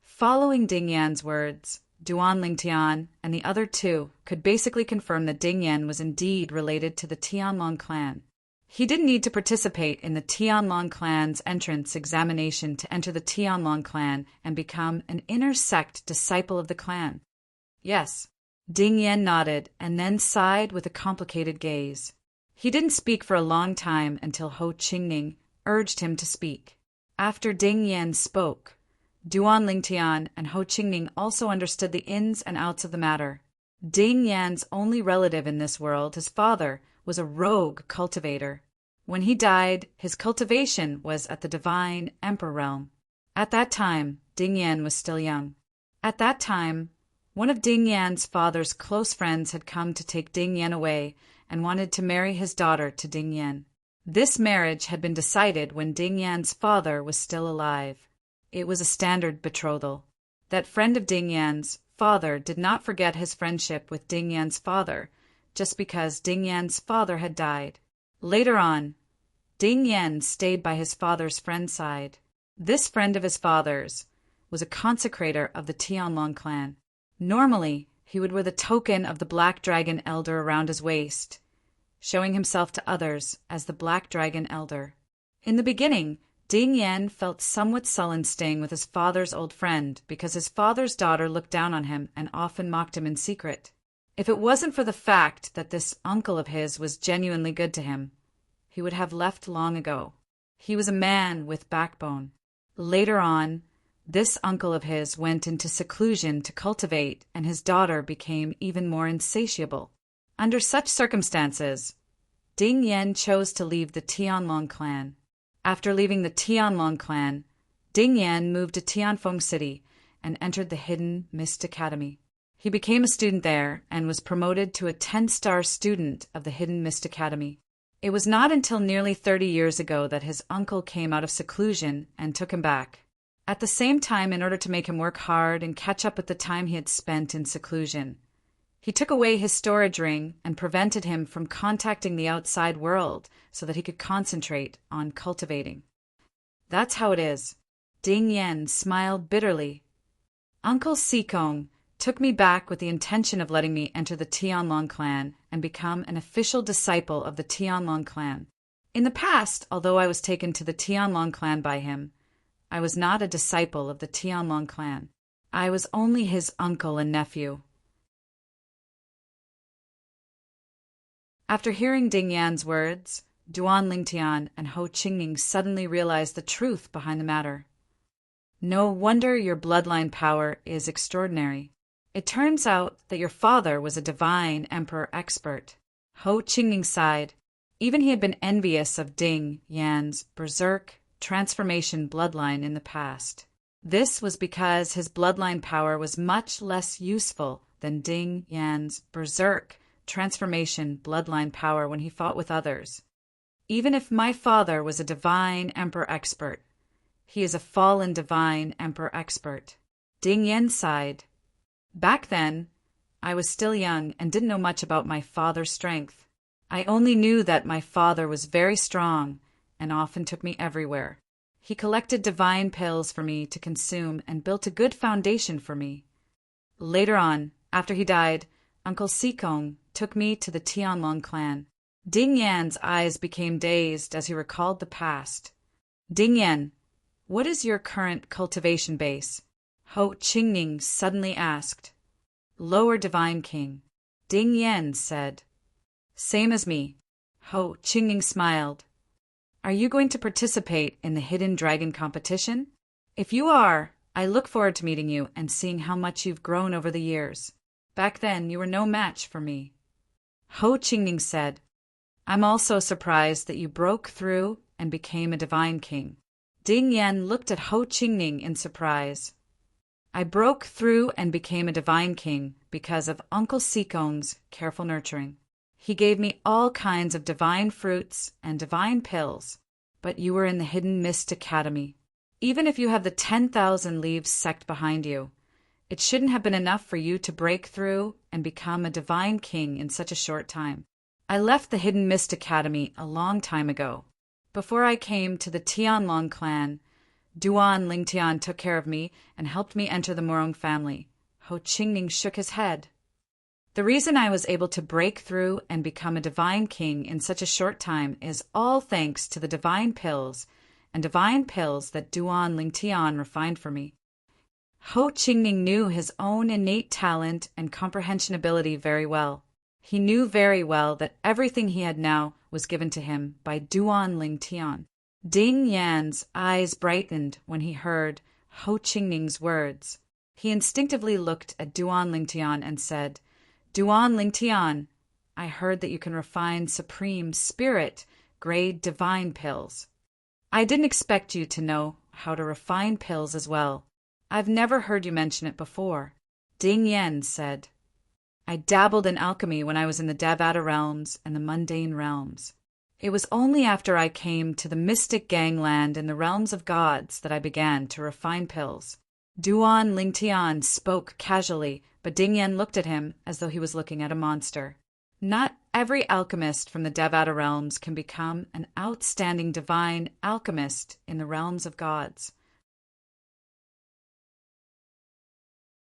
[SPEAKER 1] Following Ding Yan's words, Duan Lingtian and the other two could basically confirm that Ding Yan was indeed related to the Tianlong clan. He didn't need to participate in the Tianlong clan's entrance examination to enter the Tianlong clan and become an inner sect disciple of the clan. Yes, Ding Yen nodded and then sighed with a complicated gaze. He didn't speak for a long time until Ho Qingning urged him to speak. After Ding Yen spoke, Duan Lingtian and Ho Qingning also understood the ins and outs of the matter. Ding Yan's only relative in this world, his father, was a rogue cultivator. When he died, his cultivation was at the divine emperor realm. At that time, Ding Yan was still young. At that time, one of Ding Yan's father's close friends had come to take Ding Yan away and wanted to marry his daughter to Ding Yan. This marriage had been decided when Ding Yan's father was still alive. It was a standard betrothal. That friend of Ding Yan's father did not forget his friendship with Ding Yan's father just because Ding Yan's father had died. Later on, Ding Yan stayed by his father's friend's side. This friend of his father's was a consecrator of the Tianlong clan. Normally, he would wear the token of the Black Dragon Elder around his waist, showing himself to others as the Black Dragon Elder. In the beginning, Ding Yan felt somewhat sullen staying with his father's old friend because his father's daughter looked down on him and often mocked him in secret. If it wasn't for the fact that this uncle of his was genuinely good to him, he would have left long ago. He was a man with backbone. Later on, this uncle of his went into seclusion to cultivate, and his daughter became even more insatiable. Under such circumstances, Ding Yan chose to leave the Tianlong clan. After leaving the Tianlong clan, Ding Yan moved to Tianfeng City and entered the Hidden Mist Academy. He became a student there and was promoted to a 10-star student of the Hidden Mist Academy. It was not until nearly 30 years ago that his uncle came out of seclusion and took him back. At the same time, in order to make him work hard and catch up with the time he had spent in seclusion, he took away his storage ring and prevented him from contacting the outside world so that he could concentrate on cultivating. That's how it is. Ding Yan smiled bitterly. Uncle Sikong took me back with the intention of letting me enter the Tianlong clan and become an official disciple of the Tianlong clan. In the past, although I was taken to the Tianlong clan by him, I was not a disciple of the Tianlong clan. I was only his uncle and nephew. After hearing Ding Yan's words, Duan Lingtian and Ho Qingning suddenly realized the truth behind the matter. No wonder your bloodline power is extraordinary. It turns out that your father was a divine emperor expert. Ho Qingning sighed. Even he had been envious of Ding Yan's berserk transformation bloodline in the past. This was because his bloodline power was much less useful than Ding Yan's berserk transformation bloodline power when he fought with others. Even if my father was a divine emperor expert, he is a fallen divine emperor expert. Ding Yan sighed. Back then, I was still young and didn't know much about my father's strength. I only knew that my father was very strong and often took me everywhere. He collected divine pills for me to consume and built a good foundation for me. Later on, after he died, Uncle Sikong took me to the Tianlong clan. Ding Yan's eyes became dazed as he recalled the past. Ding Yan, what is your current cultivation base? Ho Qingning suddenly asked. Lower Divine King. Ding Yan said. Same as me. Ho Qingning smiled. Are you going to participate in the Hidden Dragon competition? If you are, I look forward to meeting you and seeing how much you've grown over the years. Back then, you were no match for me. Ho Qingning said, I'm also surprised that you broke through and became a divine king. Ding Yan looked at Ho Qingning in surprise. I broke through and became a divine king because of Uncle Sikong's careful nurturing. He gave me all kinds of divine fruits and divine pills, but you were in the Hidden Mist Academy. Even if you have the 10,000 Leaves sect behind you, it shouldn't have been enough for you to break through and become a divine king in such a short time. I left the Hidden Mist Academy a long time ago. Before I came to the Tianlong clan, Duan Lingtian took care of me and helped me enter the Morong family. Ho Qingning shook his head. The reason I was able to break through and become a divine king in such a short time is all thanks to the divine pills that Duan Lingtian refined for me. Ho Qingning knew his own innate talent and comprehension ability very well. He knew very well that everything he had now was given to him by Duan Lingtian. Ding Yan's eyes brightened when he heard Ho Qingning's words. He instinctively looked at Duan Lingtian and said, "Duan Lingtian, I heard that you can refine supreme spirit grade divine pills. I didn't expect you to know how to refine pills as well. I've never heard you mention it before." Ding Yan said, "I dabbled in alchemy when I was in the Devata realms and the mundane realms. It was only after I came to the mystic gangland in the realms of gods that I began to refine pills." Duan Lingtian spoke casually, but Ding Yan looked at him as though he was looking at a monster. Not every alchemist from the Devata realms can become an outstanding divine alchemist in the realms of gods.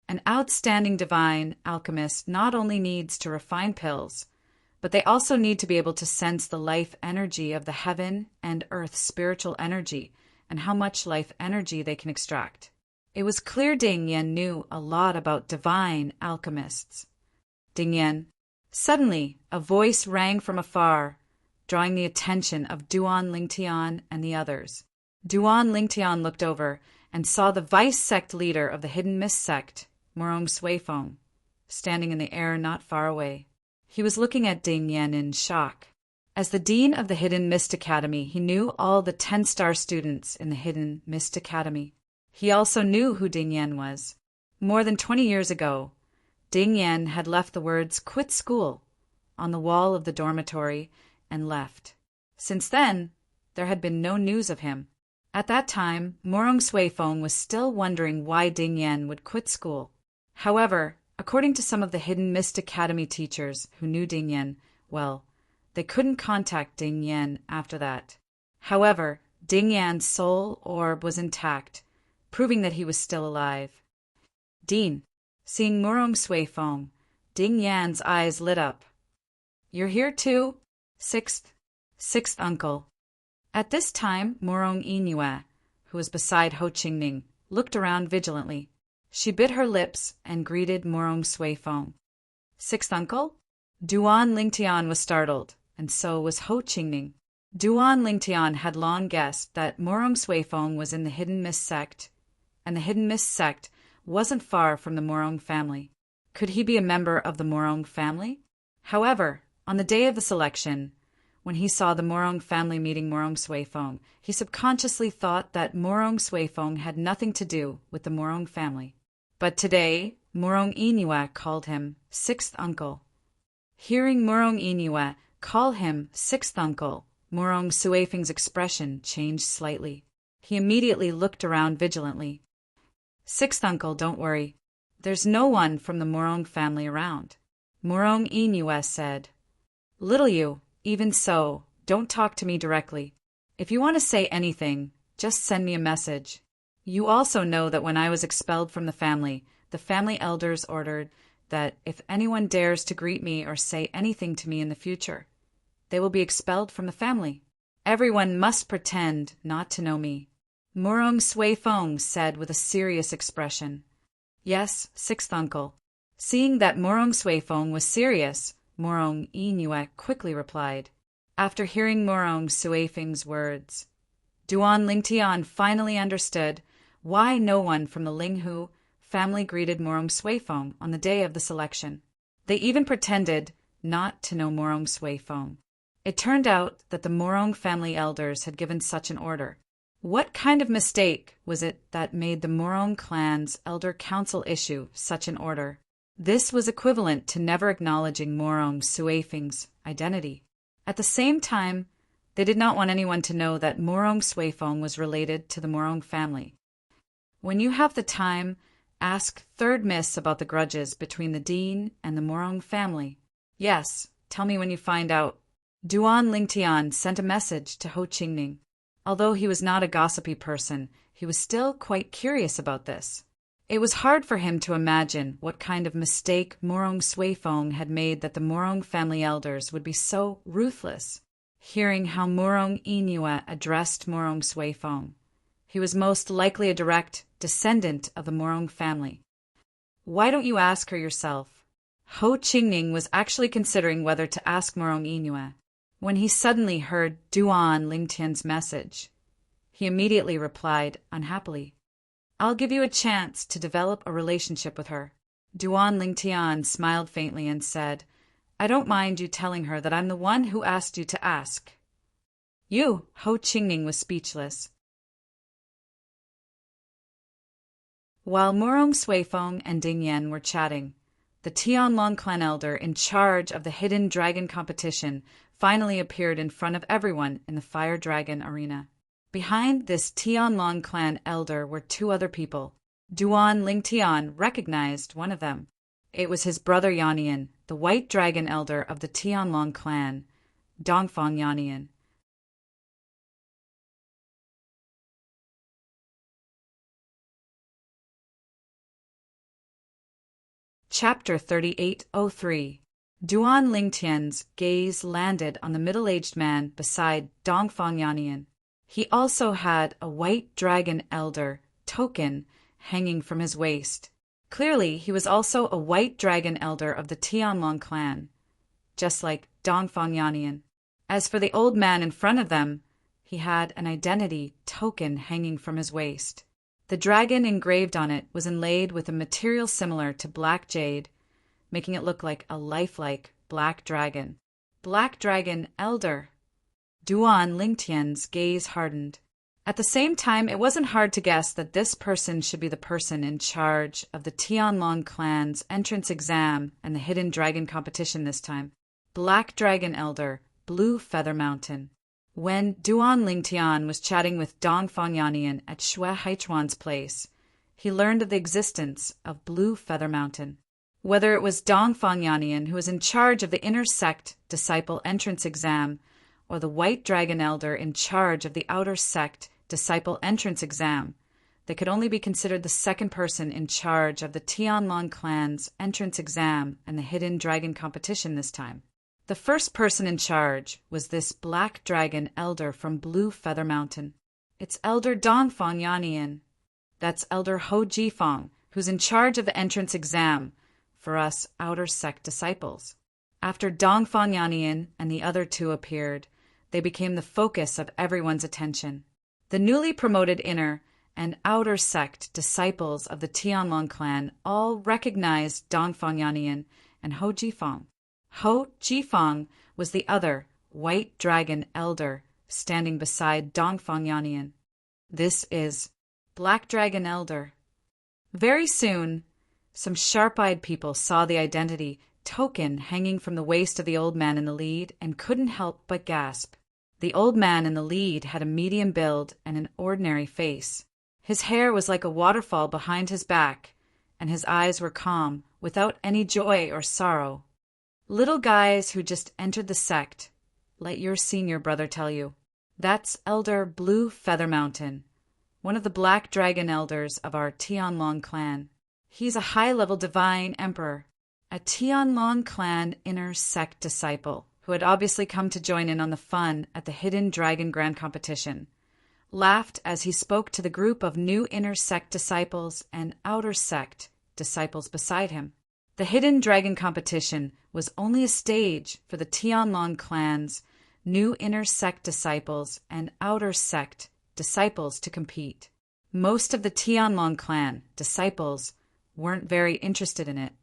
[SPEAKER 1] An outstanding divine alchemist not only needs to refine pills, but they also need to be able to sense the life energy of the heaven and earth spiritual energy and how much life energy they can extract. It was clear Ding Yan knew a lot about divine alchemists. Ding Yan. Suddenly, a voice rang from afar, drawing the attention of Duan Lingtian and the others. Duan Lingtian looked over and saw the vice sect leader of the Hidden Mist sect, Morong Suifeng, standing in the air not far away. He was looking at Ding Yan in shock. As the dean of the Hidden Mist Academy, he knew all the 10-star students in the Hidden Mist Academy. He also knew who Ding Yan was. More than 20 years ago, Ding Yan had left the words "quit school" on the wall of the dormitory and left. Since then, there had been no news of him. At that time, Morong Suifeng was still wondering why Ding Yan would quit school. However, according to some of the Hidden Mist Academy teachers who knew Ding Yan well, they couldn't contact Ding Yan after that. However, Ding Yan's soul orb was intact, proving that he was still alive. "Dean." Seeing Morong Suifeng, Ding Yan's eyes lit up. "You're here too? Sixth uncle." At this time, Morong Inua, who was beside Ho Qingning, looked around vigilantly. She bit her lips and greeted Morong Suifeng. "Sixth uncle?" Duan Lingtian was startled, and so was Ho Qingning. Duan Lingtian had long guessed that Morong Suifeng was in the Hidden Mist sect, and the Hidden Mist sect wasn't far from the Morong family. Could he be a member of the Morong family? However, on the day of the selection, when he saw the Morong family meeting Morong Suifeng, he subconsciously thought that Morong Suifeng had nothing to do with the Morong family. But today, Morong Inua called him sixth uncle. Hearing Morong Inua call him sixth uncle, Morong Suifeng's expression changed slightly. He immediately looked around vigilantly. "Sixth uncle, don't worry. There's no one from the Morong family around," Morong Inua said. "Little you, even so, don't talk to me directly. If you want to say anything, just send me a message. You also know that when I was expelled from the family elders ordered that if anyone dares to greet me or say anything to me in the future, they will be expelled from the family. Everyone must pretend not to know me," Morong Suifeng said with a serious expression. "Yes, sixth uncle." Seeing that Morong Suifeng was serious, Morong Inua quickly replied. After hearing Morong Suifeng's words, Duan Lingtian finally understood why no one from the Linghu family greeted Morong Suifeng on the day of the selection. They even pretended not to know Morong Suifeng. It turned out that the Morong family elders had given such an order. What kind of mistake was it that made the Morong clan's elder council issue such an order? This was equivalent to never acknowledging Morong Suifeng's identity. At the same time, they did not want anyone to know that Morong Suifeng was related to the Morong family. When you have the time, ask Third Miss about the grudges between the dean and the Morong family. Yes, tell me when you find out. Duan Lingtian sent a message to Ho Qingning. Although he was not a gossipy person, he was still quite curious about this. It was hard for him to imagine what kind of mistake Morong Suifeng had made that the Morong family elders would be so ruthless. Hearing how Morong Inua addressed Morong Suifeng, He was most likely a direct descendant of the Morong family. Why don't you ask her yourself? Ho Qingning was actually considering whether to ask Morong Inua when he suddenly heard Duan Lingtian's message. He immediately replied unhappily, "I'll give you a chance to develop a relationship with her." Duan Lingtian smiled faintly and said, "I don't mind you telling her that I'm the one who asked you to ask." Ho Qingning was speechless. While Murong Suifeng and Ding Yan were chatting, the Tianlong clan elder in charge of the hidden dragon competition finally appeared in front of everyone in the fire dragon arena. Behind this Tianlong clan elder were two other people. Duan Lingtian recognized one of them. It was his brother Yannian, the white dragon elder of the Tianlong clan, Dongfang Yannian. Chapter 3803. Duan Lingtian's gaze landed on the middle-aged man beside Dongfang Yannian. He also had a white dragon elder token hanging from his waist. Clearly, he was also a white dragon elder of the Tianlong clan, just like Dongfang Yannian. As for the old man in front of them, he had an identity token hanging from his waist. The dragon engraved on it was inlaid with a material similar to black jade, making it look like a lifelike black dragon. Black dragon elder. Duan Lingtian's gaze hardened. At the same time, it wasn't hard to guess that this person should be the person in charge of the Tianlong clan's entrance exam and the hidden dragon competition this time. Black dragon elder, Blue Feather Mountain. When Duan Lingtian was chatting with Dongfang Yannian at Shui Haichuan's place, he learned of the existence of Blue Feather Mountain. Whether it was Dongfang Yannian who was in charge of the inner sect disciple entrance exam, or the white dragon elder in charge of the outer sect disciple entrance exam, they could only be considered the second person in charge of the Tianlong clan's entrance exam and the hidden dragon competition this time. The first person in charge was this black dragon elder from Blue Feather Mountain. It's Elder Dongfang Yannian. That's Elder Ho Jifeng, who's in charge of the entrance exam for us outer sect disciples. After Dongfang Yannian and the other two appeared, they became the focus of everyone's attention. The newly promoted inner and outer sect disciples of the Tianlong clan all recognized Dongfang Yannian and Ho Jifeng. Ho Jifeng was the other white dragon elder standing beside Dongfang Yannian. This is Black Dragon Elder. Very soon, some sharp-eyed people saw the identity token hanging from the waist of the old man in the lead and couldn't help but gasp. The old man in the lead had a medium build and an ordinary face. His hair was like a waterfall behind his back, and his eyes were calm, without any joy or sorrow. Little guys who just entered the sect, let your senior brother tell you. That's Elder Blue Feather Mountain, one of the black dragon elders of our Tianlong clan. He's a high-level divine emperor, a Tianlong clan inner sect disciple, who had obviously come to join in on the fun at the Hidden Dragon Grand Competition, laughed as he spoke to the group of new inner sect disciples and outer sect disciples beside him. The Hidden Dragon Competition was only a stage for the Tianlong clan's new inner sect disciples and outer sect disciples to compete. Most of the Tianlong clan disciples weren't very interested in it.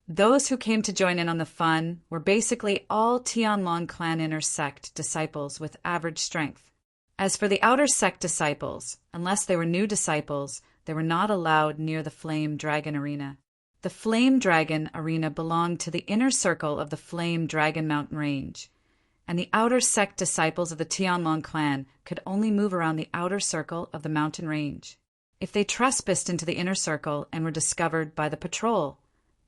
[SPEAKER 1] Those who came to join in on the fun were basically all Tianlong clan inner sect disciples with average strength. As for the outer sect disciples, unless they were new disciples, they were not allowed near the Flame Dragon Arena. The Flame Dragon Arena belonged to the inner circle of the Flame Dragon Mountain Range, and the outer sect disciples of the Tianlong clan could only move around the outer circle of the mountain range. If they trespassed into the inner circle and were discovered by the patrol,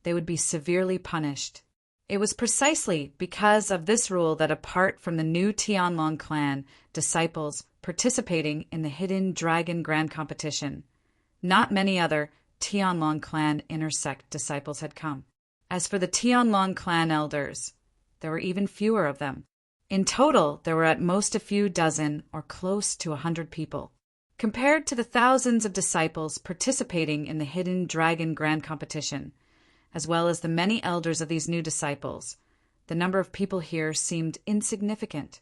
[SPEAKER 1] they would be severely punished. It was precisely because of this rule that apart from the new Tianlong clan disciples participating in the Hidden Dragon Grand Competition, not many other Tianlong clan inner sect disciples had come. As for the Tianlong clan elders, there were even fewer of them. In total, there were at most a few dozen or close to 100 people. Compared to the thousands of disciples participating in the Hidden Dragon Grand Competition, as well as the many elders of these new disciples, the number of people here seemed insignificant.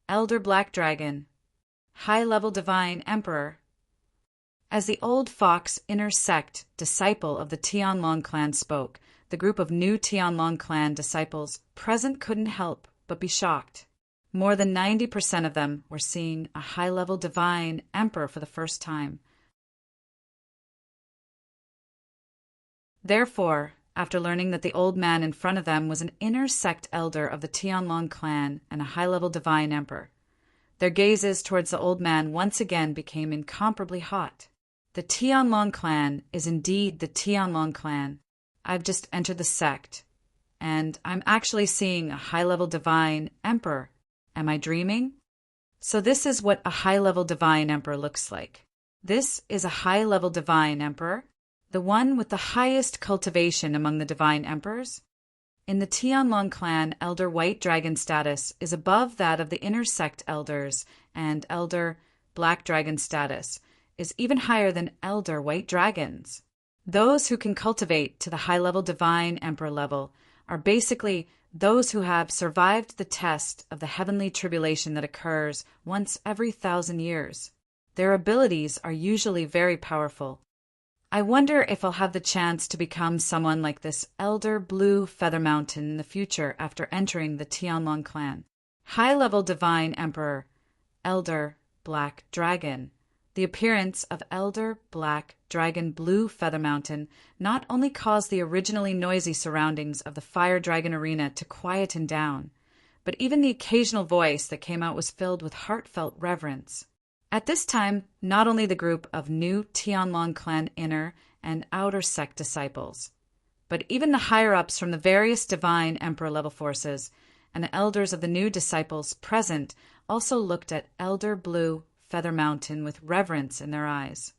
[SPEAKER 1] Elder Black Dragon, High-Level Divine Emperor. As the old fox inner sect disciple of the Tianlong clan spoke, the group of new Tianlong clan disciples present couldn't help but be shocked. More than 90% of them were seeing a high-level divine emperor for the first time. Therefore, after learning that the old man in front of them was an inner sect elder of the Tianlong clan and a high-level divine emperor, their gazes towards the old man once again became incomparably hot. The Tianlong clan is indeed the Tianlong clan. I've just entered the sect, and I'm actually seeing a high-level divine emperor. Am I dreaming? So this is what a high-level divine emperor looks like. This is a high-level divine emperor, the one with the highest cultivation among the divine emperors. In the Tianlong clan, Elder White Dragon status is above that of the inner sect elders, and Elder Black Dragon status is even higher than Elder White Dragons. Those who can cultivate to the high-level divine emperor level are basically those who have survived the test of the heavenly tribulation that occurs once every 1,000 years. Their abilities are usually very powerful. I wonder if I'll have the chance to become someone like this Elder Blue Feather Mountain in the future after entering the Tianlong clan. High-level divine emperor, Elder Black Dragon. The appearance of Elder Black Dragon Blue Feather Mountain not only caused the originally noisy surroundings of the Fire Dragon Arena to quieten down, but even the occasional voice that came out was filled with heartfelt reverence. At this time, not only the group of new Tianlong clan inner and outer sect disciples, but even the higher-ups from the various divine emperor level forces and the elders of the new disciples present also looked at Elder Blue Feather Mountain with reverence in their eyes.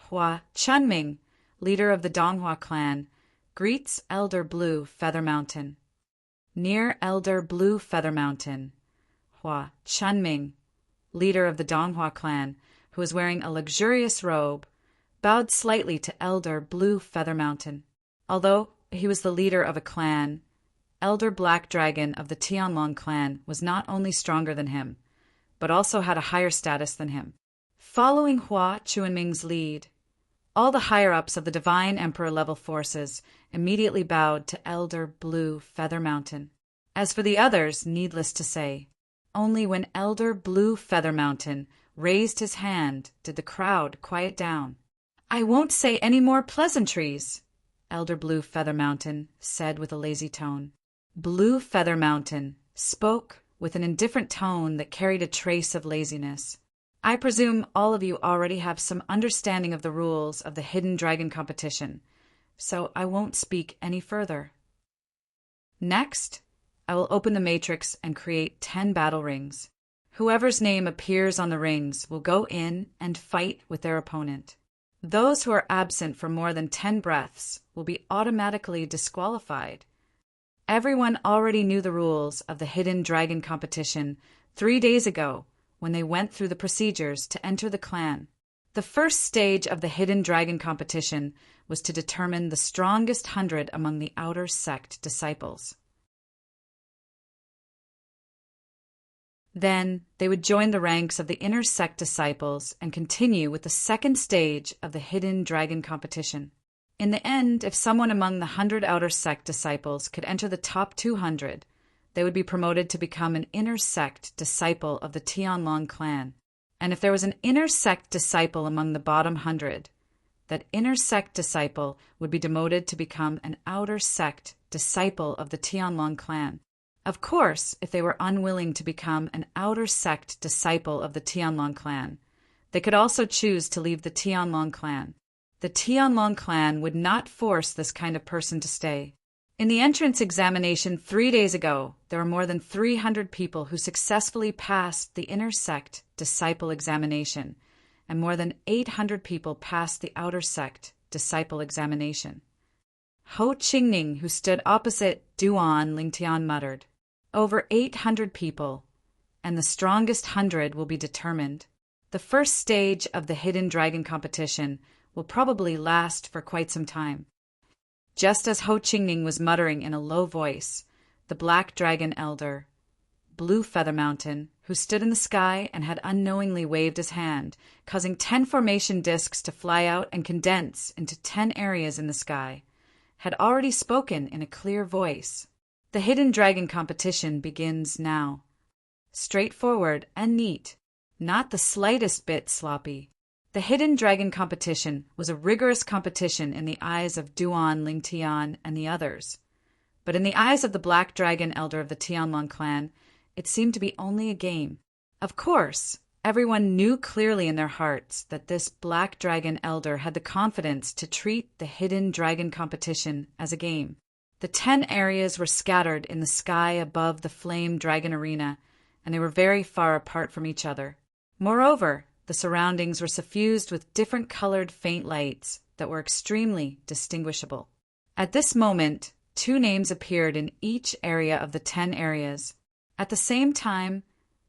[SPEAKER 1] Hua Chunming, leader of the Donghua clan, greets Elder Blue Feather Mountain. Near Elder Blue Feather Mountain, Hua Chunming, leader of the Donghua clan, who was wearing a luxurious robe, bowed slightly to Elder Blue Feather Mountain. Although he was the leader of a clan, Elder Black Dragon of the Tianlong clan was not only stronger than him, but also had a higher status than him. Following Hua Chuanming's lead, all the higher-ups of the Divine Emperor level forces immediately bowed to Elder Blue Feather Mountain. As for the others, needless to say, only when Elder Blue Feather Mountain raised his hand did the crowd quiet down. "I won't say any more pleasantries," Elder Blue Feather Mountain said with a lazy tone. Blue Feather Mountain spoke with an indifferent tone that carried a trace of laziness. "I presume all of you already have some understanding of the rules of the Hidden Dragon competition, so I won't speak any further. Next, I will open the matrix and create 10 battle rings. Whoever's name appears on the rings will go in and fight with their opponent. Those who are absent for more than 10 breaths will be automatically disqualified. Everyone already knew the rules of the Hidden Dragon competition 3 days ago when they went through the procedures to enter the clan. The first stage of the Hidden Dragon competition was to determine the strongest 100 among the outer sect disciples. Then they would join the ranks of the inner sect disciples and continue with the second stage of the Hidden Dragon competition. In the end, if someone among the 100 outer sect disciples could enter the top 200, they would be promoted to become an inner sect disciple of the Tianlong clan. And if there was an inner sect disciple among the bottom 100, that inner sect disciple would be demoted to become an outer sect disciple of the Tianlong clan. Of course, if they were unwilling to become an outer sect disciple of the Tianlong clan, they could also choose to leave the Tianlong clan. The Tianlong clan would not force this kind of person to stay. In the entrance examination 3 days ago, there were more than 300 people who successfully passed the inner sect disciple examination, and more than 800 people passed the outer sect disciple examination. Ho Qingning, who stood opposite Duan Lingtian, muttered, "Over 800 people, and the strongest 100 will be determined. The first stage of the hidden dragon competition will probably last for quite some time. Just as Ho Qingning was muttering in a low voice, the black dragon elder, Blue Feather Mountain, who stood in the sky and had unknowingly waved his hand, causing 10 formation discs to fly out and condense into 10 areas in the sky, had already spoken in a clear voice. The hidden dragon competition begins now. Straightforward and neat, not the slightest bit sloppy. The hidden dragon competition was a rigorous competition in the eyes of Duan Lingtian and the others. But in the eyes of the black dragon elder of the Tianlong clan, it seemed to be only a game. Of course, everyone knew clearly in their hearts that this black dragon elder had the confidence to treat the hidden dragon competition as a game. The 10 areas were scattered in the sky above the flame dragon arena, and they were very far apart from each other. Moreover, the surroundings were suffused with different colored faint lights that were extremely distinguishable. At this moment, 2 names appeared in each area of the 10 areas. At the same time,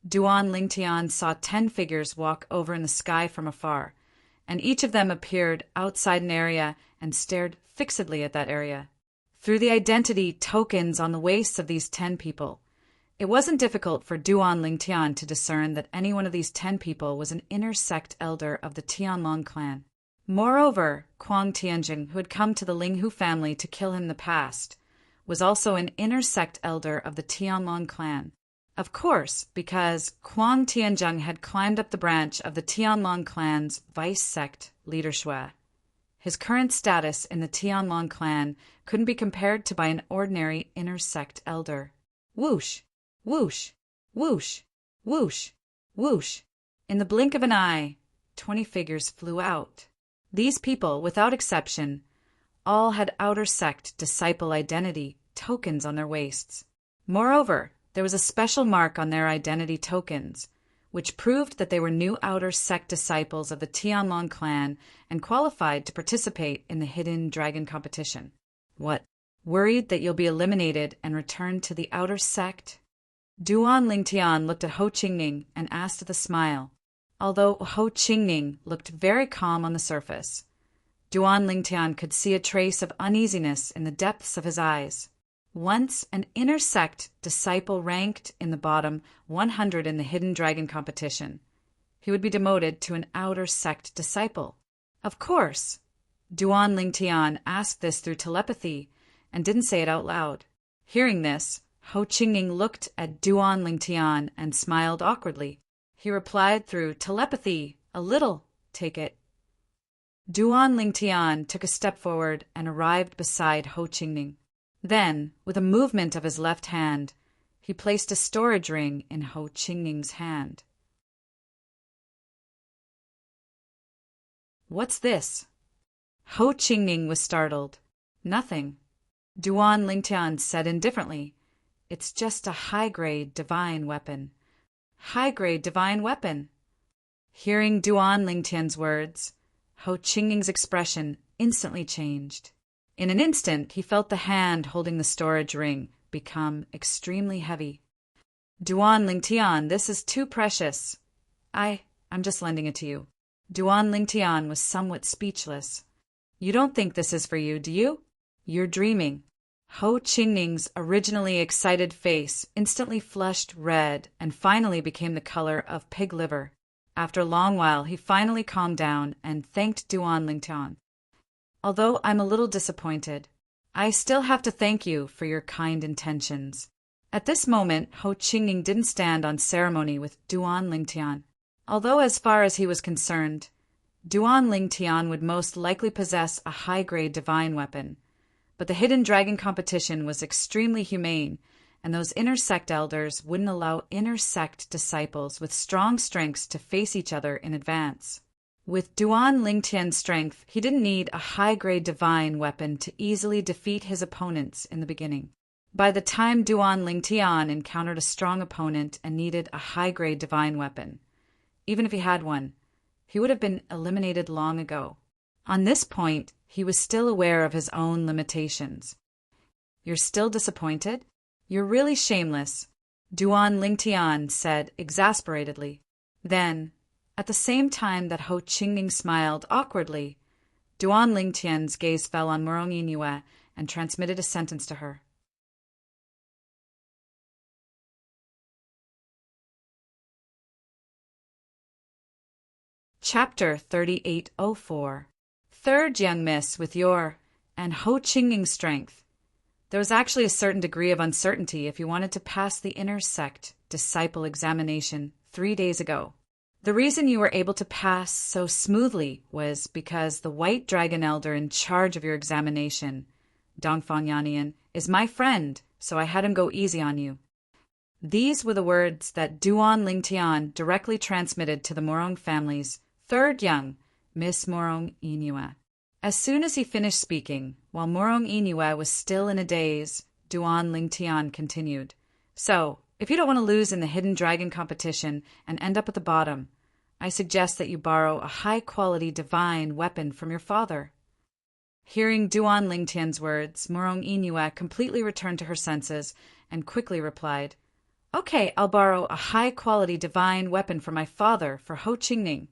[SPEAKER 1] Duan Lingtian saw 10 figures walk over in the sky from afar, and each of them appeared outside an area and stared fixedly at that area. Through the identity tokens on the waists of these 10 people, it wasn't difficult for Duan Lingtian to discern that any one of these 10 people was an inner sect elder of the Tianlong clan. Moreover, Kuang Tianjing, who had come to the Linghu family to kill him in the past, was also an inner sect elder of the Tianlong clan. Of course, because Kuang Tianjing had climbed up the branch of the Tianlong clan's vice sect, Leader Shui. His current status in the Tianlong clan couldn't be compared to by an ordinary inner sect elder. Whoosh, whoosh, whoosh, whoosh, whoosh. In the blink of an eye, 20 figures flew out. These people, without exception, all had outer sect disciple identity tokens on their waists. Moreover, there was a special mark on their identity tokens, which proved that they were new outer sect disciples of the Tianlong clan and qualified to participate in the hidden dragon competition. What? Worried that you'll be eliminated and returned to the outer sect? Duan Lingtian looked at Ho Qingning and asked with a smile. Although Ho Qingning looked very calm on the surface, Duan Lingtian could see a trace of uneasiness in the depths of his eyes. Once an inner sect disciple ranked in the bottom 100 in the hidden dragon competition, he would be demoted to an outer sect disciple. Of course, Duan Lingtian asked this through telepathy and didn't say it out loud. Hearing this, Ho Qingning looked at Duan Lingtian and smiled awkwardly. He replied through telepathy, a little, take it. Duan Lingtian took a step forward and arrived beside Ho Qingning. Then, with a movement of his left hand, he placed a storage ring in Ho Qingning's hand. What's this? Ho Qingning was startled. Nothing. Duan Lingtian said indifferently, it's just a high-grade divine weapon. High-grade divine weapon. Hearing Duan Lingtian's words, Ho Qingning's expression instantly changed. In an instant, he felt the hand holding the storage ring become extremely heavy. Duan Lingtian, this is too precious. I'm just lending it to you. Duan Lingtian was somewhat speechless. You don't think this is for you, do you? You're dreaming. Ho Qingning's originally excited face instantly flushed red and finally became the color of pig liver. After a long while, he finally calmed down and thanked Duan Lingtian. Although I'm a little disappointed, I still have to thank you for your kind intentions. At this moment, Ho Qingning didn't stand on ceremony with Duan Lingtian. Although as far as he was concerned, Duan Lingtian would most likely possess a high-grade divine weapon. But the hidden dragon competition was extremely humane, and those inner sect elders wouldn't allow inner sect disciples with strong strengths to face each other in advance. With Duan Lingtian's strength, he didn't need a high-grade divine weapon to easily defeat his opponents in the beginning. By the time Duan Lingtian encountered a strong opponent and needed a high-grade divine weapon, even if he had one, he would have been eliminated long ago. On this point, he was still aware of his own limitations. You're still disappointed? You're really shameless, Duan Lingtian said exasperatedly. Then, At the same time that Ho Qingning smiled awkwardly, Duan Lingtian's gaze fell on Morong Iniue and transmitted a sentence to her. Chapter 3804. Third, young miss, with your and Ho Qingning's strength, there was actually a certain degree of uncertainty if you wanted to pass the inner sect disciple examination 3 days ago. The reason you were able to pass so smoothly was because the white dragon elder in charge of your examination, Dongfang Yannian, is my friend, so I had him go easy on you. These were the words that Duan Lingtian directly transmitted to the Morong family's third young, Miss Morong Iniue. As soon as he finished speaking, while Morong Iniue was still in a daze, Duan Lingtian continued. So, if you don't want to lose in the hidden dragon competition and end up at the bottom, I suggest that you borrow a high-quality divine weapon from your father. Hearing Duan Lingtian's words, Morong Iniue completely returned to her senses and quickly replied, Okay, I'll borrow a high-quality divine weapon from my father for Ho Qingning.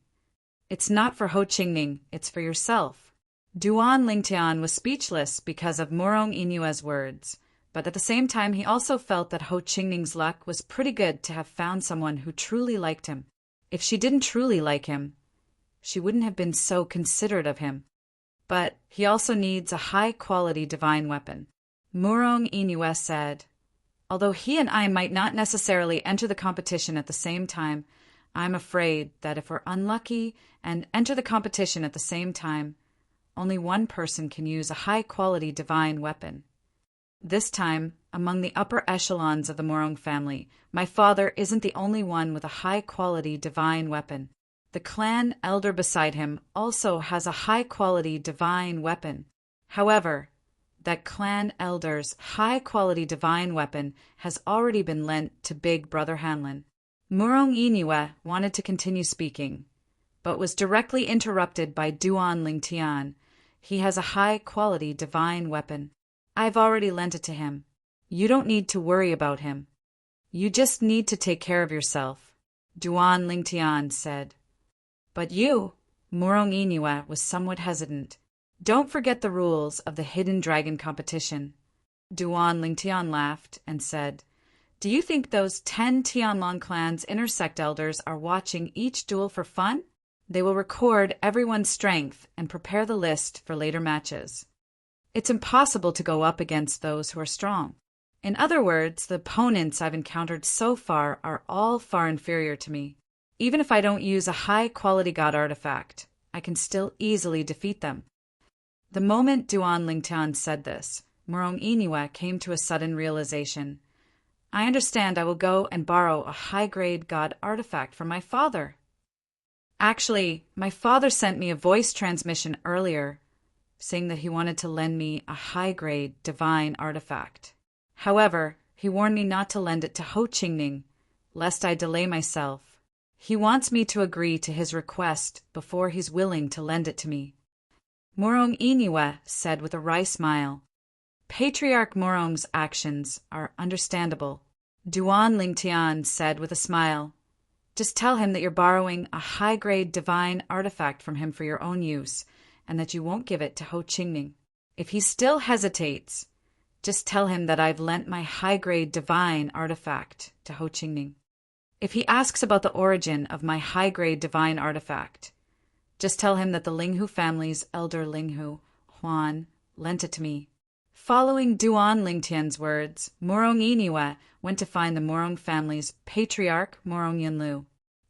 [SPEAKER 1] It's not for Ho Qingning, it's for yourself. Duan Lingtian was speechless because of Morong Inue's words, but at the same time he also felt that Ho Qingning's luck was pretty good to have found someone who truly liked him. If she didn't truly like him, she wouldn't have been so considerate of him. But he also needs a high-quality divine weapon. Morong Iniue said, Although he and I might not necessarily enter the competition at the same time, I'm afraid that if we're unlucky and enter the competition at the same time, only one person can use a high-quality divine weapon. This time, among the upper echelons of the Morong family, my father isn't the only one with a high-quality divine weapon. The clan elder beside him also has a high-quality divine weapon. However, that clan elder's high-quality divine weapon has already been lent to Big Brother Hanlin. Morong Iniue wanted to continue speaking, but was directly interrupted by Duan Lingtian. He has a high-quality divine weapon. I've already lent it to him. You don't need to worry about him. You just need to take care of yourself, Duan Lingtian said. But you, Morong Iniue was somewhat hesitant. Don't forget the rules of the hidden dragon competition. Duan Lingtian laughed and said, Do you think those 10 Tianlong clan's intersect elders are watching each duel for fun? They will record everyone's strength and prepare the list for later matches. It's impossible to go up against those who are strong. In other words, the opponents I've encountered so far are all far inferior to me. Even if I don't use a high-quality god artifact, I can still easily defeat them. The moment Duan Lingtian said this, Morong Iniue came to a sudden realization. I understand I will go and borrow a high-grade god artifact from my father. Actually, my father sent me a voice transmission earlier, saying that he wanted to lend me a high-grade divine artifact. However, he warned me not to lend it to Ho Qingning, lest I delay myself. He wants me to agree to his request before he's willing to lend it to me. Morong Iniue said with a wry smile. Patriarch Morong's actions are understandable. Duan Lingtian said with a smile. Just tell him that you're borrowing a high-grade divine artifact from him for your own use, and that you won't give it to Ho Qingning. If he still hesitates, just tell him that I've lent my high-grade divine artifact to Ho Qingning. If he asks about the origin of my high-grade divine artifact, just tell him that the Linghu family's elder Linghu, Huan, lent it to me. Following Duan Lingtian's words, Morong Iniue went to find the Morong family's patriarch, Morong Yunlu.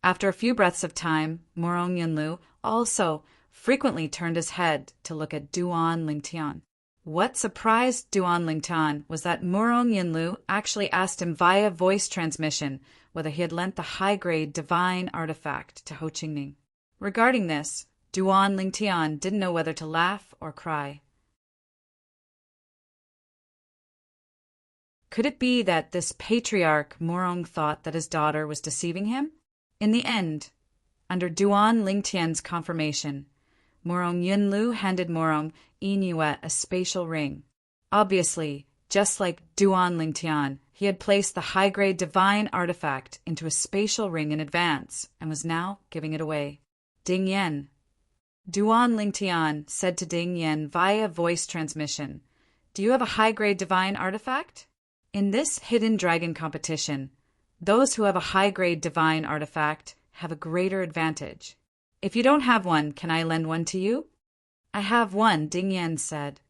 [SPEAKER 1] After a few breaths of time, Morong Yunlu also frequently turned his head to look at Duan Lingtian. What surprised Duan Lingtian was that Morong Yunlu actually asked him via voice transmission whether he had lent the high-grade divine artifact to Ho Qingning. Regarding this, Duan Lingtian didn't know whether to laugh or cry. Could it be that this patriarch Morong thought that his daughter was deceiving him? In the end, under Duan Lingtian's confirmation, Morong Yunlu handed Morong Iniue a spatial ring. Obviously, just like Duan Lingtian, He had placed the high-grade divine artifact into a spatial ring in advance and was now giving it away. Ding Yen. Duan Lingtian said to Ding Yen via voice transmission, "Do you have a high-grade divine artifact?" In this hidden dragon competition, those who have a high-grade divine artifact have a greater advantage. If you don't have one, can I lend one to you? I have one, Ding Yen said.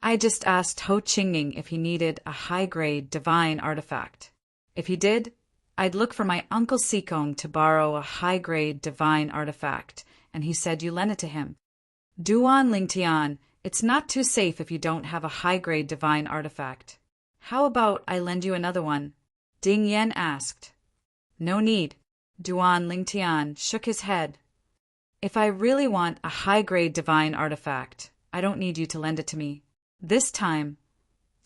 [SPEAKER 1] I just asked Ho Qingning if he needed a high-grade divine artifact. If he did, I'd look for my Uncle Sikong to borrow a high-grade divine artifact, and he said you lend it to him. Duan Lingtian, it's not too safe if you don't have a high-grade divine artifact. How about I lend you another one? Ding Yen asked. No need. Duan Lingtian shook his head. If I really want a high-grade divine artifact, I don't need you to lend it to me. This time,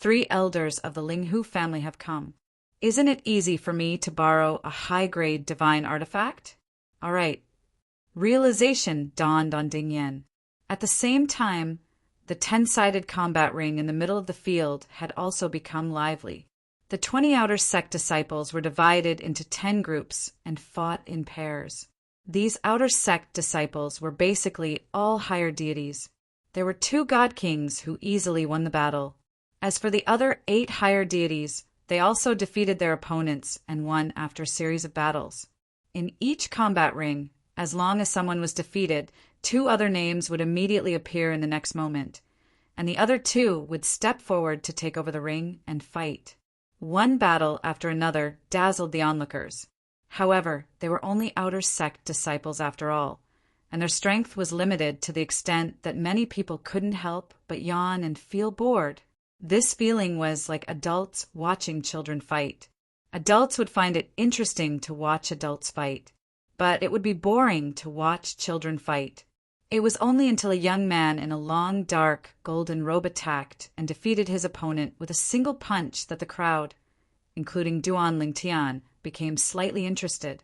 [SPEAKER 1] 3 elders of the Linghu family have come. Isn't it easy for me to borrow a high-grade divine artifact? All right. Realization dawned on Ding Yen. At the same time, the 10-sided combat ring in the middle of the field had also become lively. The 20 outer sect disciples were divided into 10 groups and fought in pairs. These outer sect disciples were basically all higher deities. There were 2 god kings who easily won the battle. As for the other 8 higher deities, they also defeated their opponents and won after a series of battles. In each combat ring, as long as someone was defeated, 2 other names would immediately appear in the next moment, and the other 2 would step forward to take over the ring and fight. One battle after another dazzled the onlookers. However, they were only outer sect disciples after all, and their strength was limited to the extent that many people couldn't help but yawn and feel bored. This feeling was like adults watching children fight. Adults would find it interesting to watch adults fight, but it would be boring to watch children fight. It was only until a young man in a long, dark, golden robe attacked and defeated his opponent with a single punch that the crowd, including Duan Lingtian, became slightly interested.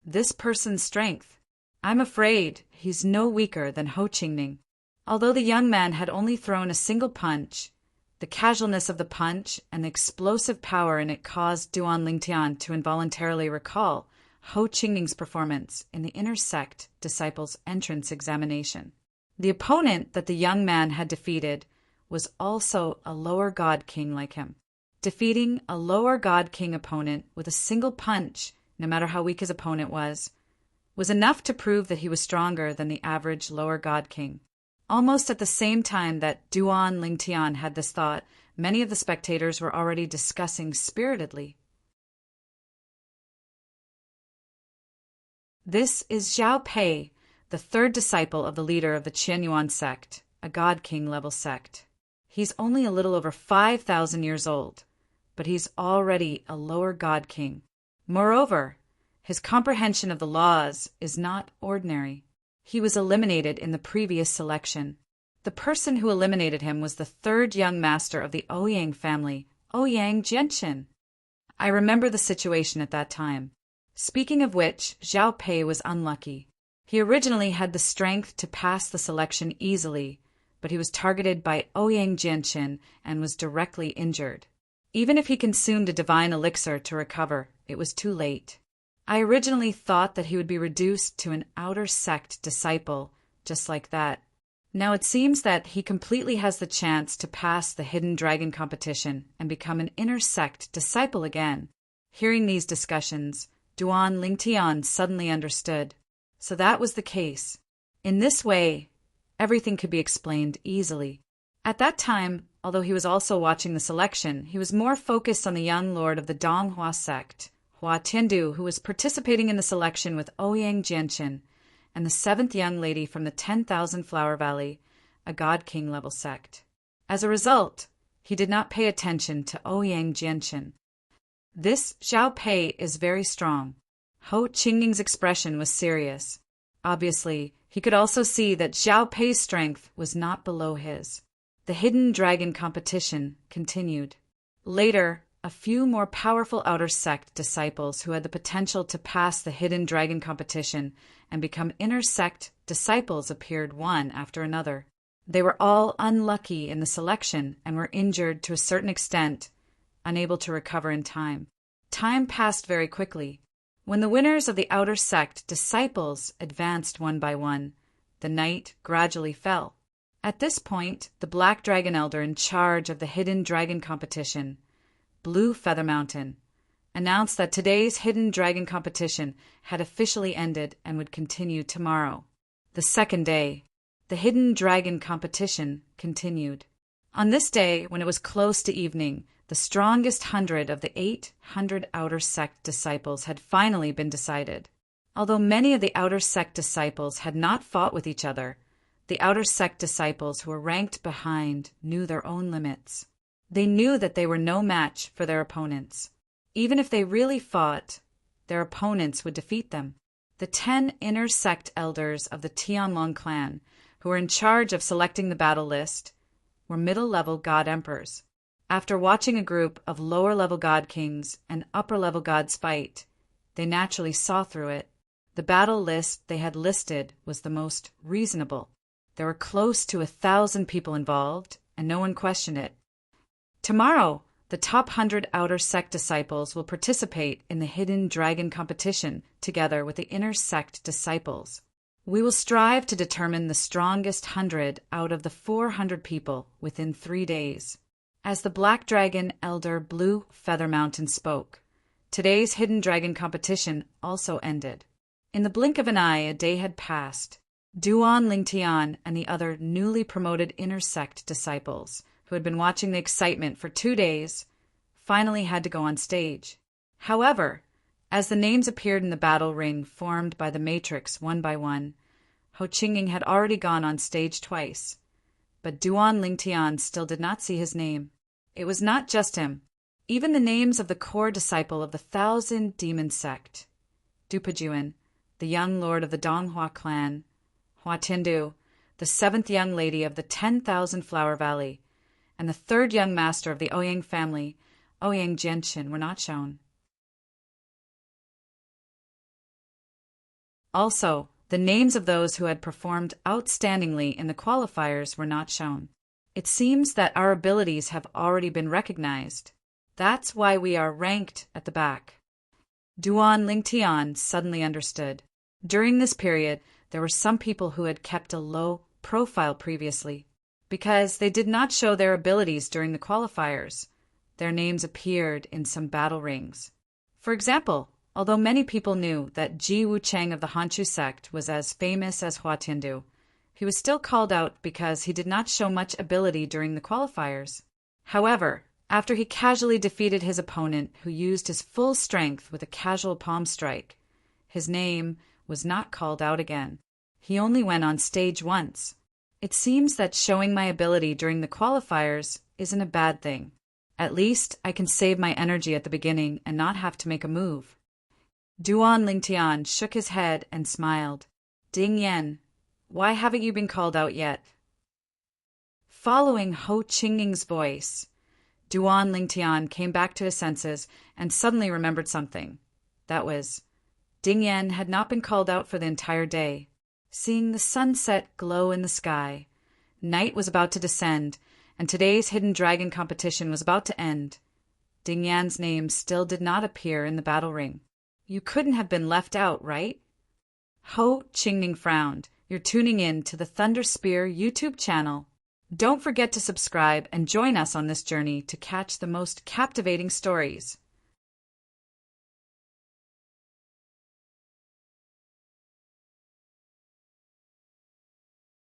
[SPEAKER 1] This person's strength. I'm afraid he's no weaker than Ho Qingning. Although the young man had only thrown a single punch, the casualness of the punch and the explosive power in it caused Duan Lingtian to involuntarily recall Ho Qingning's performance in the inner sect disciples' entrance examination. The opponent that the young man had defeated was also a lower god king like him. Defeating a lower god king opponent with a single punch, no matter how weak his opponent was enough to prove that he was stronger than the average lower god king. Almost at the same time that Duan Lingtian had this thought, many of the spectators were already discussing spiritedly. This is Zhao Pei, the 3rd disciple of the leader of the Qianyuan sect, a god king level sect. He's only a little over 5,000 years old, but he's already a lower god king. Moreover, his comprehension of the laws is not ordinary. He was eliminated in the previous selection. The person who eliminated him was the 3rd young master of the Ouyang family, Ouyang Jianqin. I remember the situation at that time. Speaking of which, Zhao Pei was unlucky. He originally had the strength to pass the selection easily, but he was targeted by Ouyang Jianqin and was directly injured. Even if he consumed a divine elixir to recover, it was too late. I originally thought that he would be reduced to an outer sect disciple, just like that. Now it seems that he completely has the chance to pass the hidden dragon competition and become an inner sect disciple again. Hearing these discussions, Duan Lingtian suddenly understood. So that was the case. In this way, everything could be explained easily. At that time, although he was also watching the selection, he was more focused on the young lord of the Donghua sect, Hua Tiandu, who was participating in the selection with Ouyang Jianqin, and the 7th young lady from the 10,000 Flower Valley, a god king level sect. As a result, he did not pay attention to Ouyang Jianqin. This Zhao Pei is very strong. Ho Qingning's expression was serious. Obviously, he could also see that Zhao Pei's strength was not below his. The hidden dragon competition continued. Later, a few more powerful outer sect disciples who had the potential to pass the hidden dragon competition and become inner sect disciples appeared one after another. They were all unlucky in the selection and were injured to a certain extent, unable to recover in time. Time passed very quickly. When the winners of the outer sect disciples advanced one by one, the night gradually fell. At this point, the Black Dragon Elder in charge of the Hidden Dragon competition, Blue Feather Mountain, announced that today's Hidden Dragon competition had officially ended and would continue tomorrow. The second day, the Hidden Dragon competition continued. On this day, when it was close to evening, the strongest 100 of the 800 outer sect disciples had finally been decided. Although many of the outer sect disciples had not fought with each other, the outer sect disciples who were ranked behind knew their own limits. They knew that they were no match for their opponents. Even if they really fought, their opponents would defeat them. The 10 inner sect elders of the Tianlong clan, who were in charge of selecting the battle list, were middle-level god emperors. After watching a group of lower-level god kings and upper-level gods fight, they naturally saw through it. The battle list they had listed was the most reasonable. There were close to 1,000 people involved, and no one questioned it. Tomorrow, the top 100 outer sect disciples will participate in the Hidden Dragon competition together with the inner sect disciples. We will strive to determine the strongest 100 out of the 400 people within 3 days. As the Black Dragon Elder Blue Feather Mountain spoke, today's Hidden Dragon competition also ended. In the blink of an eye, a day had passed. Duan Lingtian and the other newly promoted inner sect disciples, who had been watching the excitement for 2 days, finally had to go on stage. However, as the names appeared in the battle ring formed by the matrix one by one, Ho Qingying had already gone on stage twice. But Duan Lingtian still did not see his name. It was not just him. Even the names of the core disciple of the 1,000 Demon Sect, Dupajuan, the young lord of the Donghua clan, Hua Tiandu, the 7th young lady of the 10,000 Flower Valley, and the 3rd young master of the Ouyang family, Ouyang Jianqin, were not shown. Also, the names of those who had performed outstandingly in the qualifiers were not shown. It seems that our abilities have already been recognized. That's why we are ranked at the back. Duan Lingtian suddenly understood. During this period, there were some people who had kept a low profile previously. Because they did not show their abilities during the qualifiers, their names appeared in some battle rings. For example, although many people knew that Ji Wucheng of the Hanchu sect was as famous as Hua Tiandu, he was still called out because he did not show much ability during the qualifiers. However, after he casually defeated his opponent, who used his full strength with a casual palm strike, his name was not called out again. He only went on stage once. It seems that showing my ability during the qualifiers isn't a bad thing. At least I can save my energy at the beginning and not have to make a move. Duan Lingtian shook his head and smiled. Ding Yan, why haven't you been called out yet? Following Ho Qingying's voice, Duan Lingtian came back to his senses and suddenly remembered something. That was, Ding Yan had not been called out for the entire day. Seeing the sunset glow in the sky, night was about to descend, and today's Hidden Dragon competition was about to end. Ding Yan's name still did not appear in the battle ring. You couldn't have been left out, right? Ho Qingying frowned. You're tuning in to the Thunder Spear YouTube channel. Don't forget to subscribe and join us on this journey to catch the most captivating stories.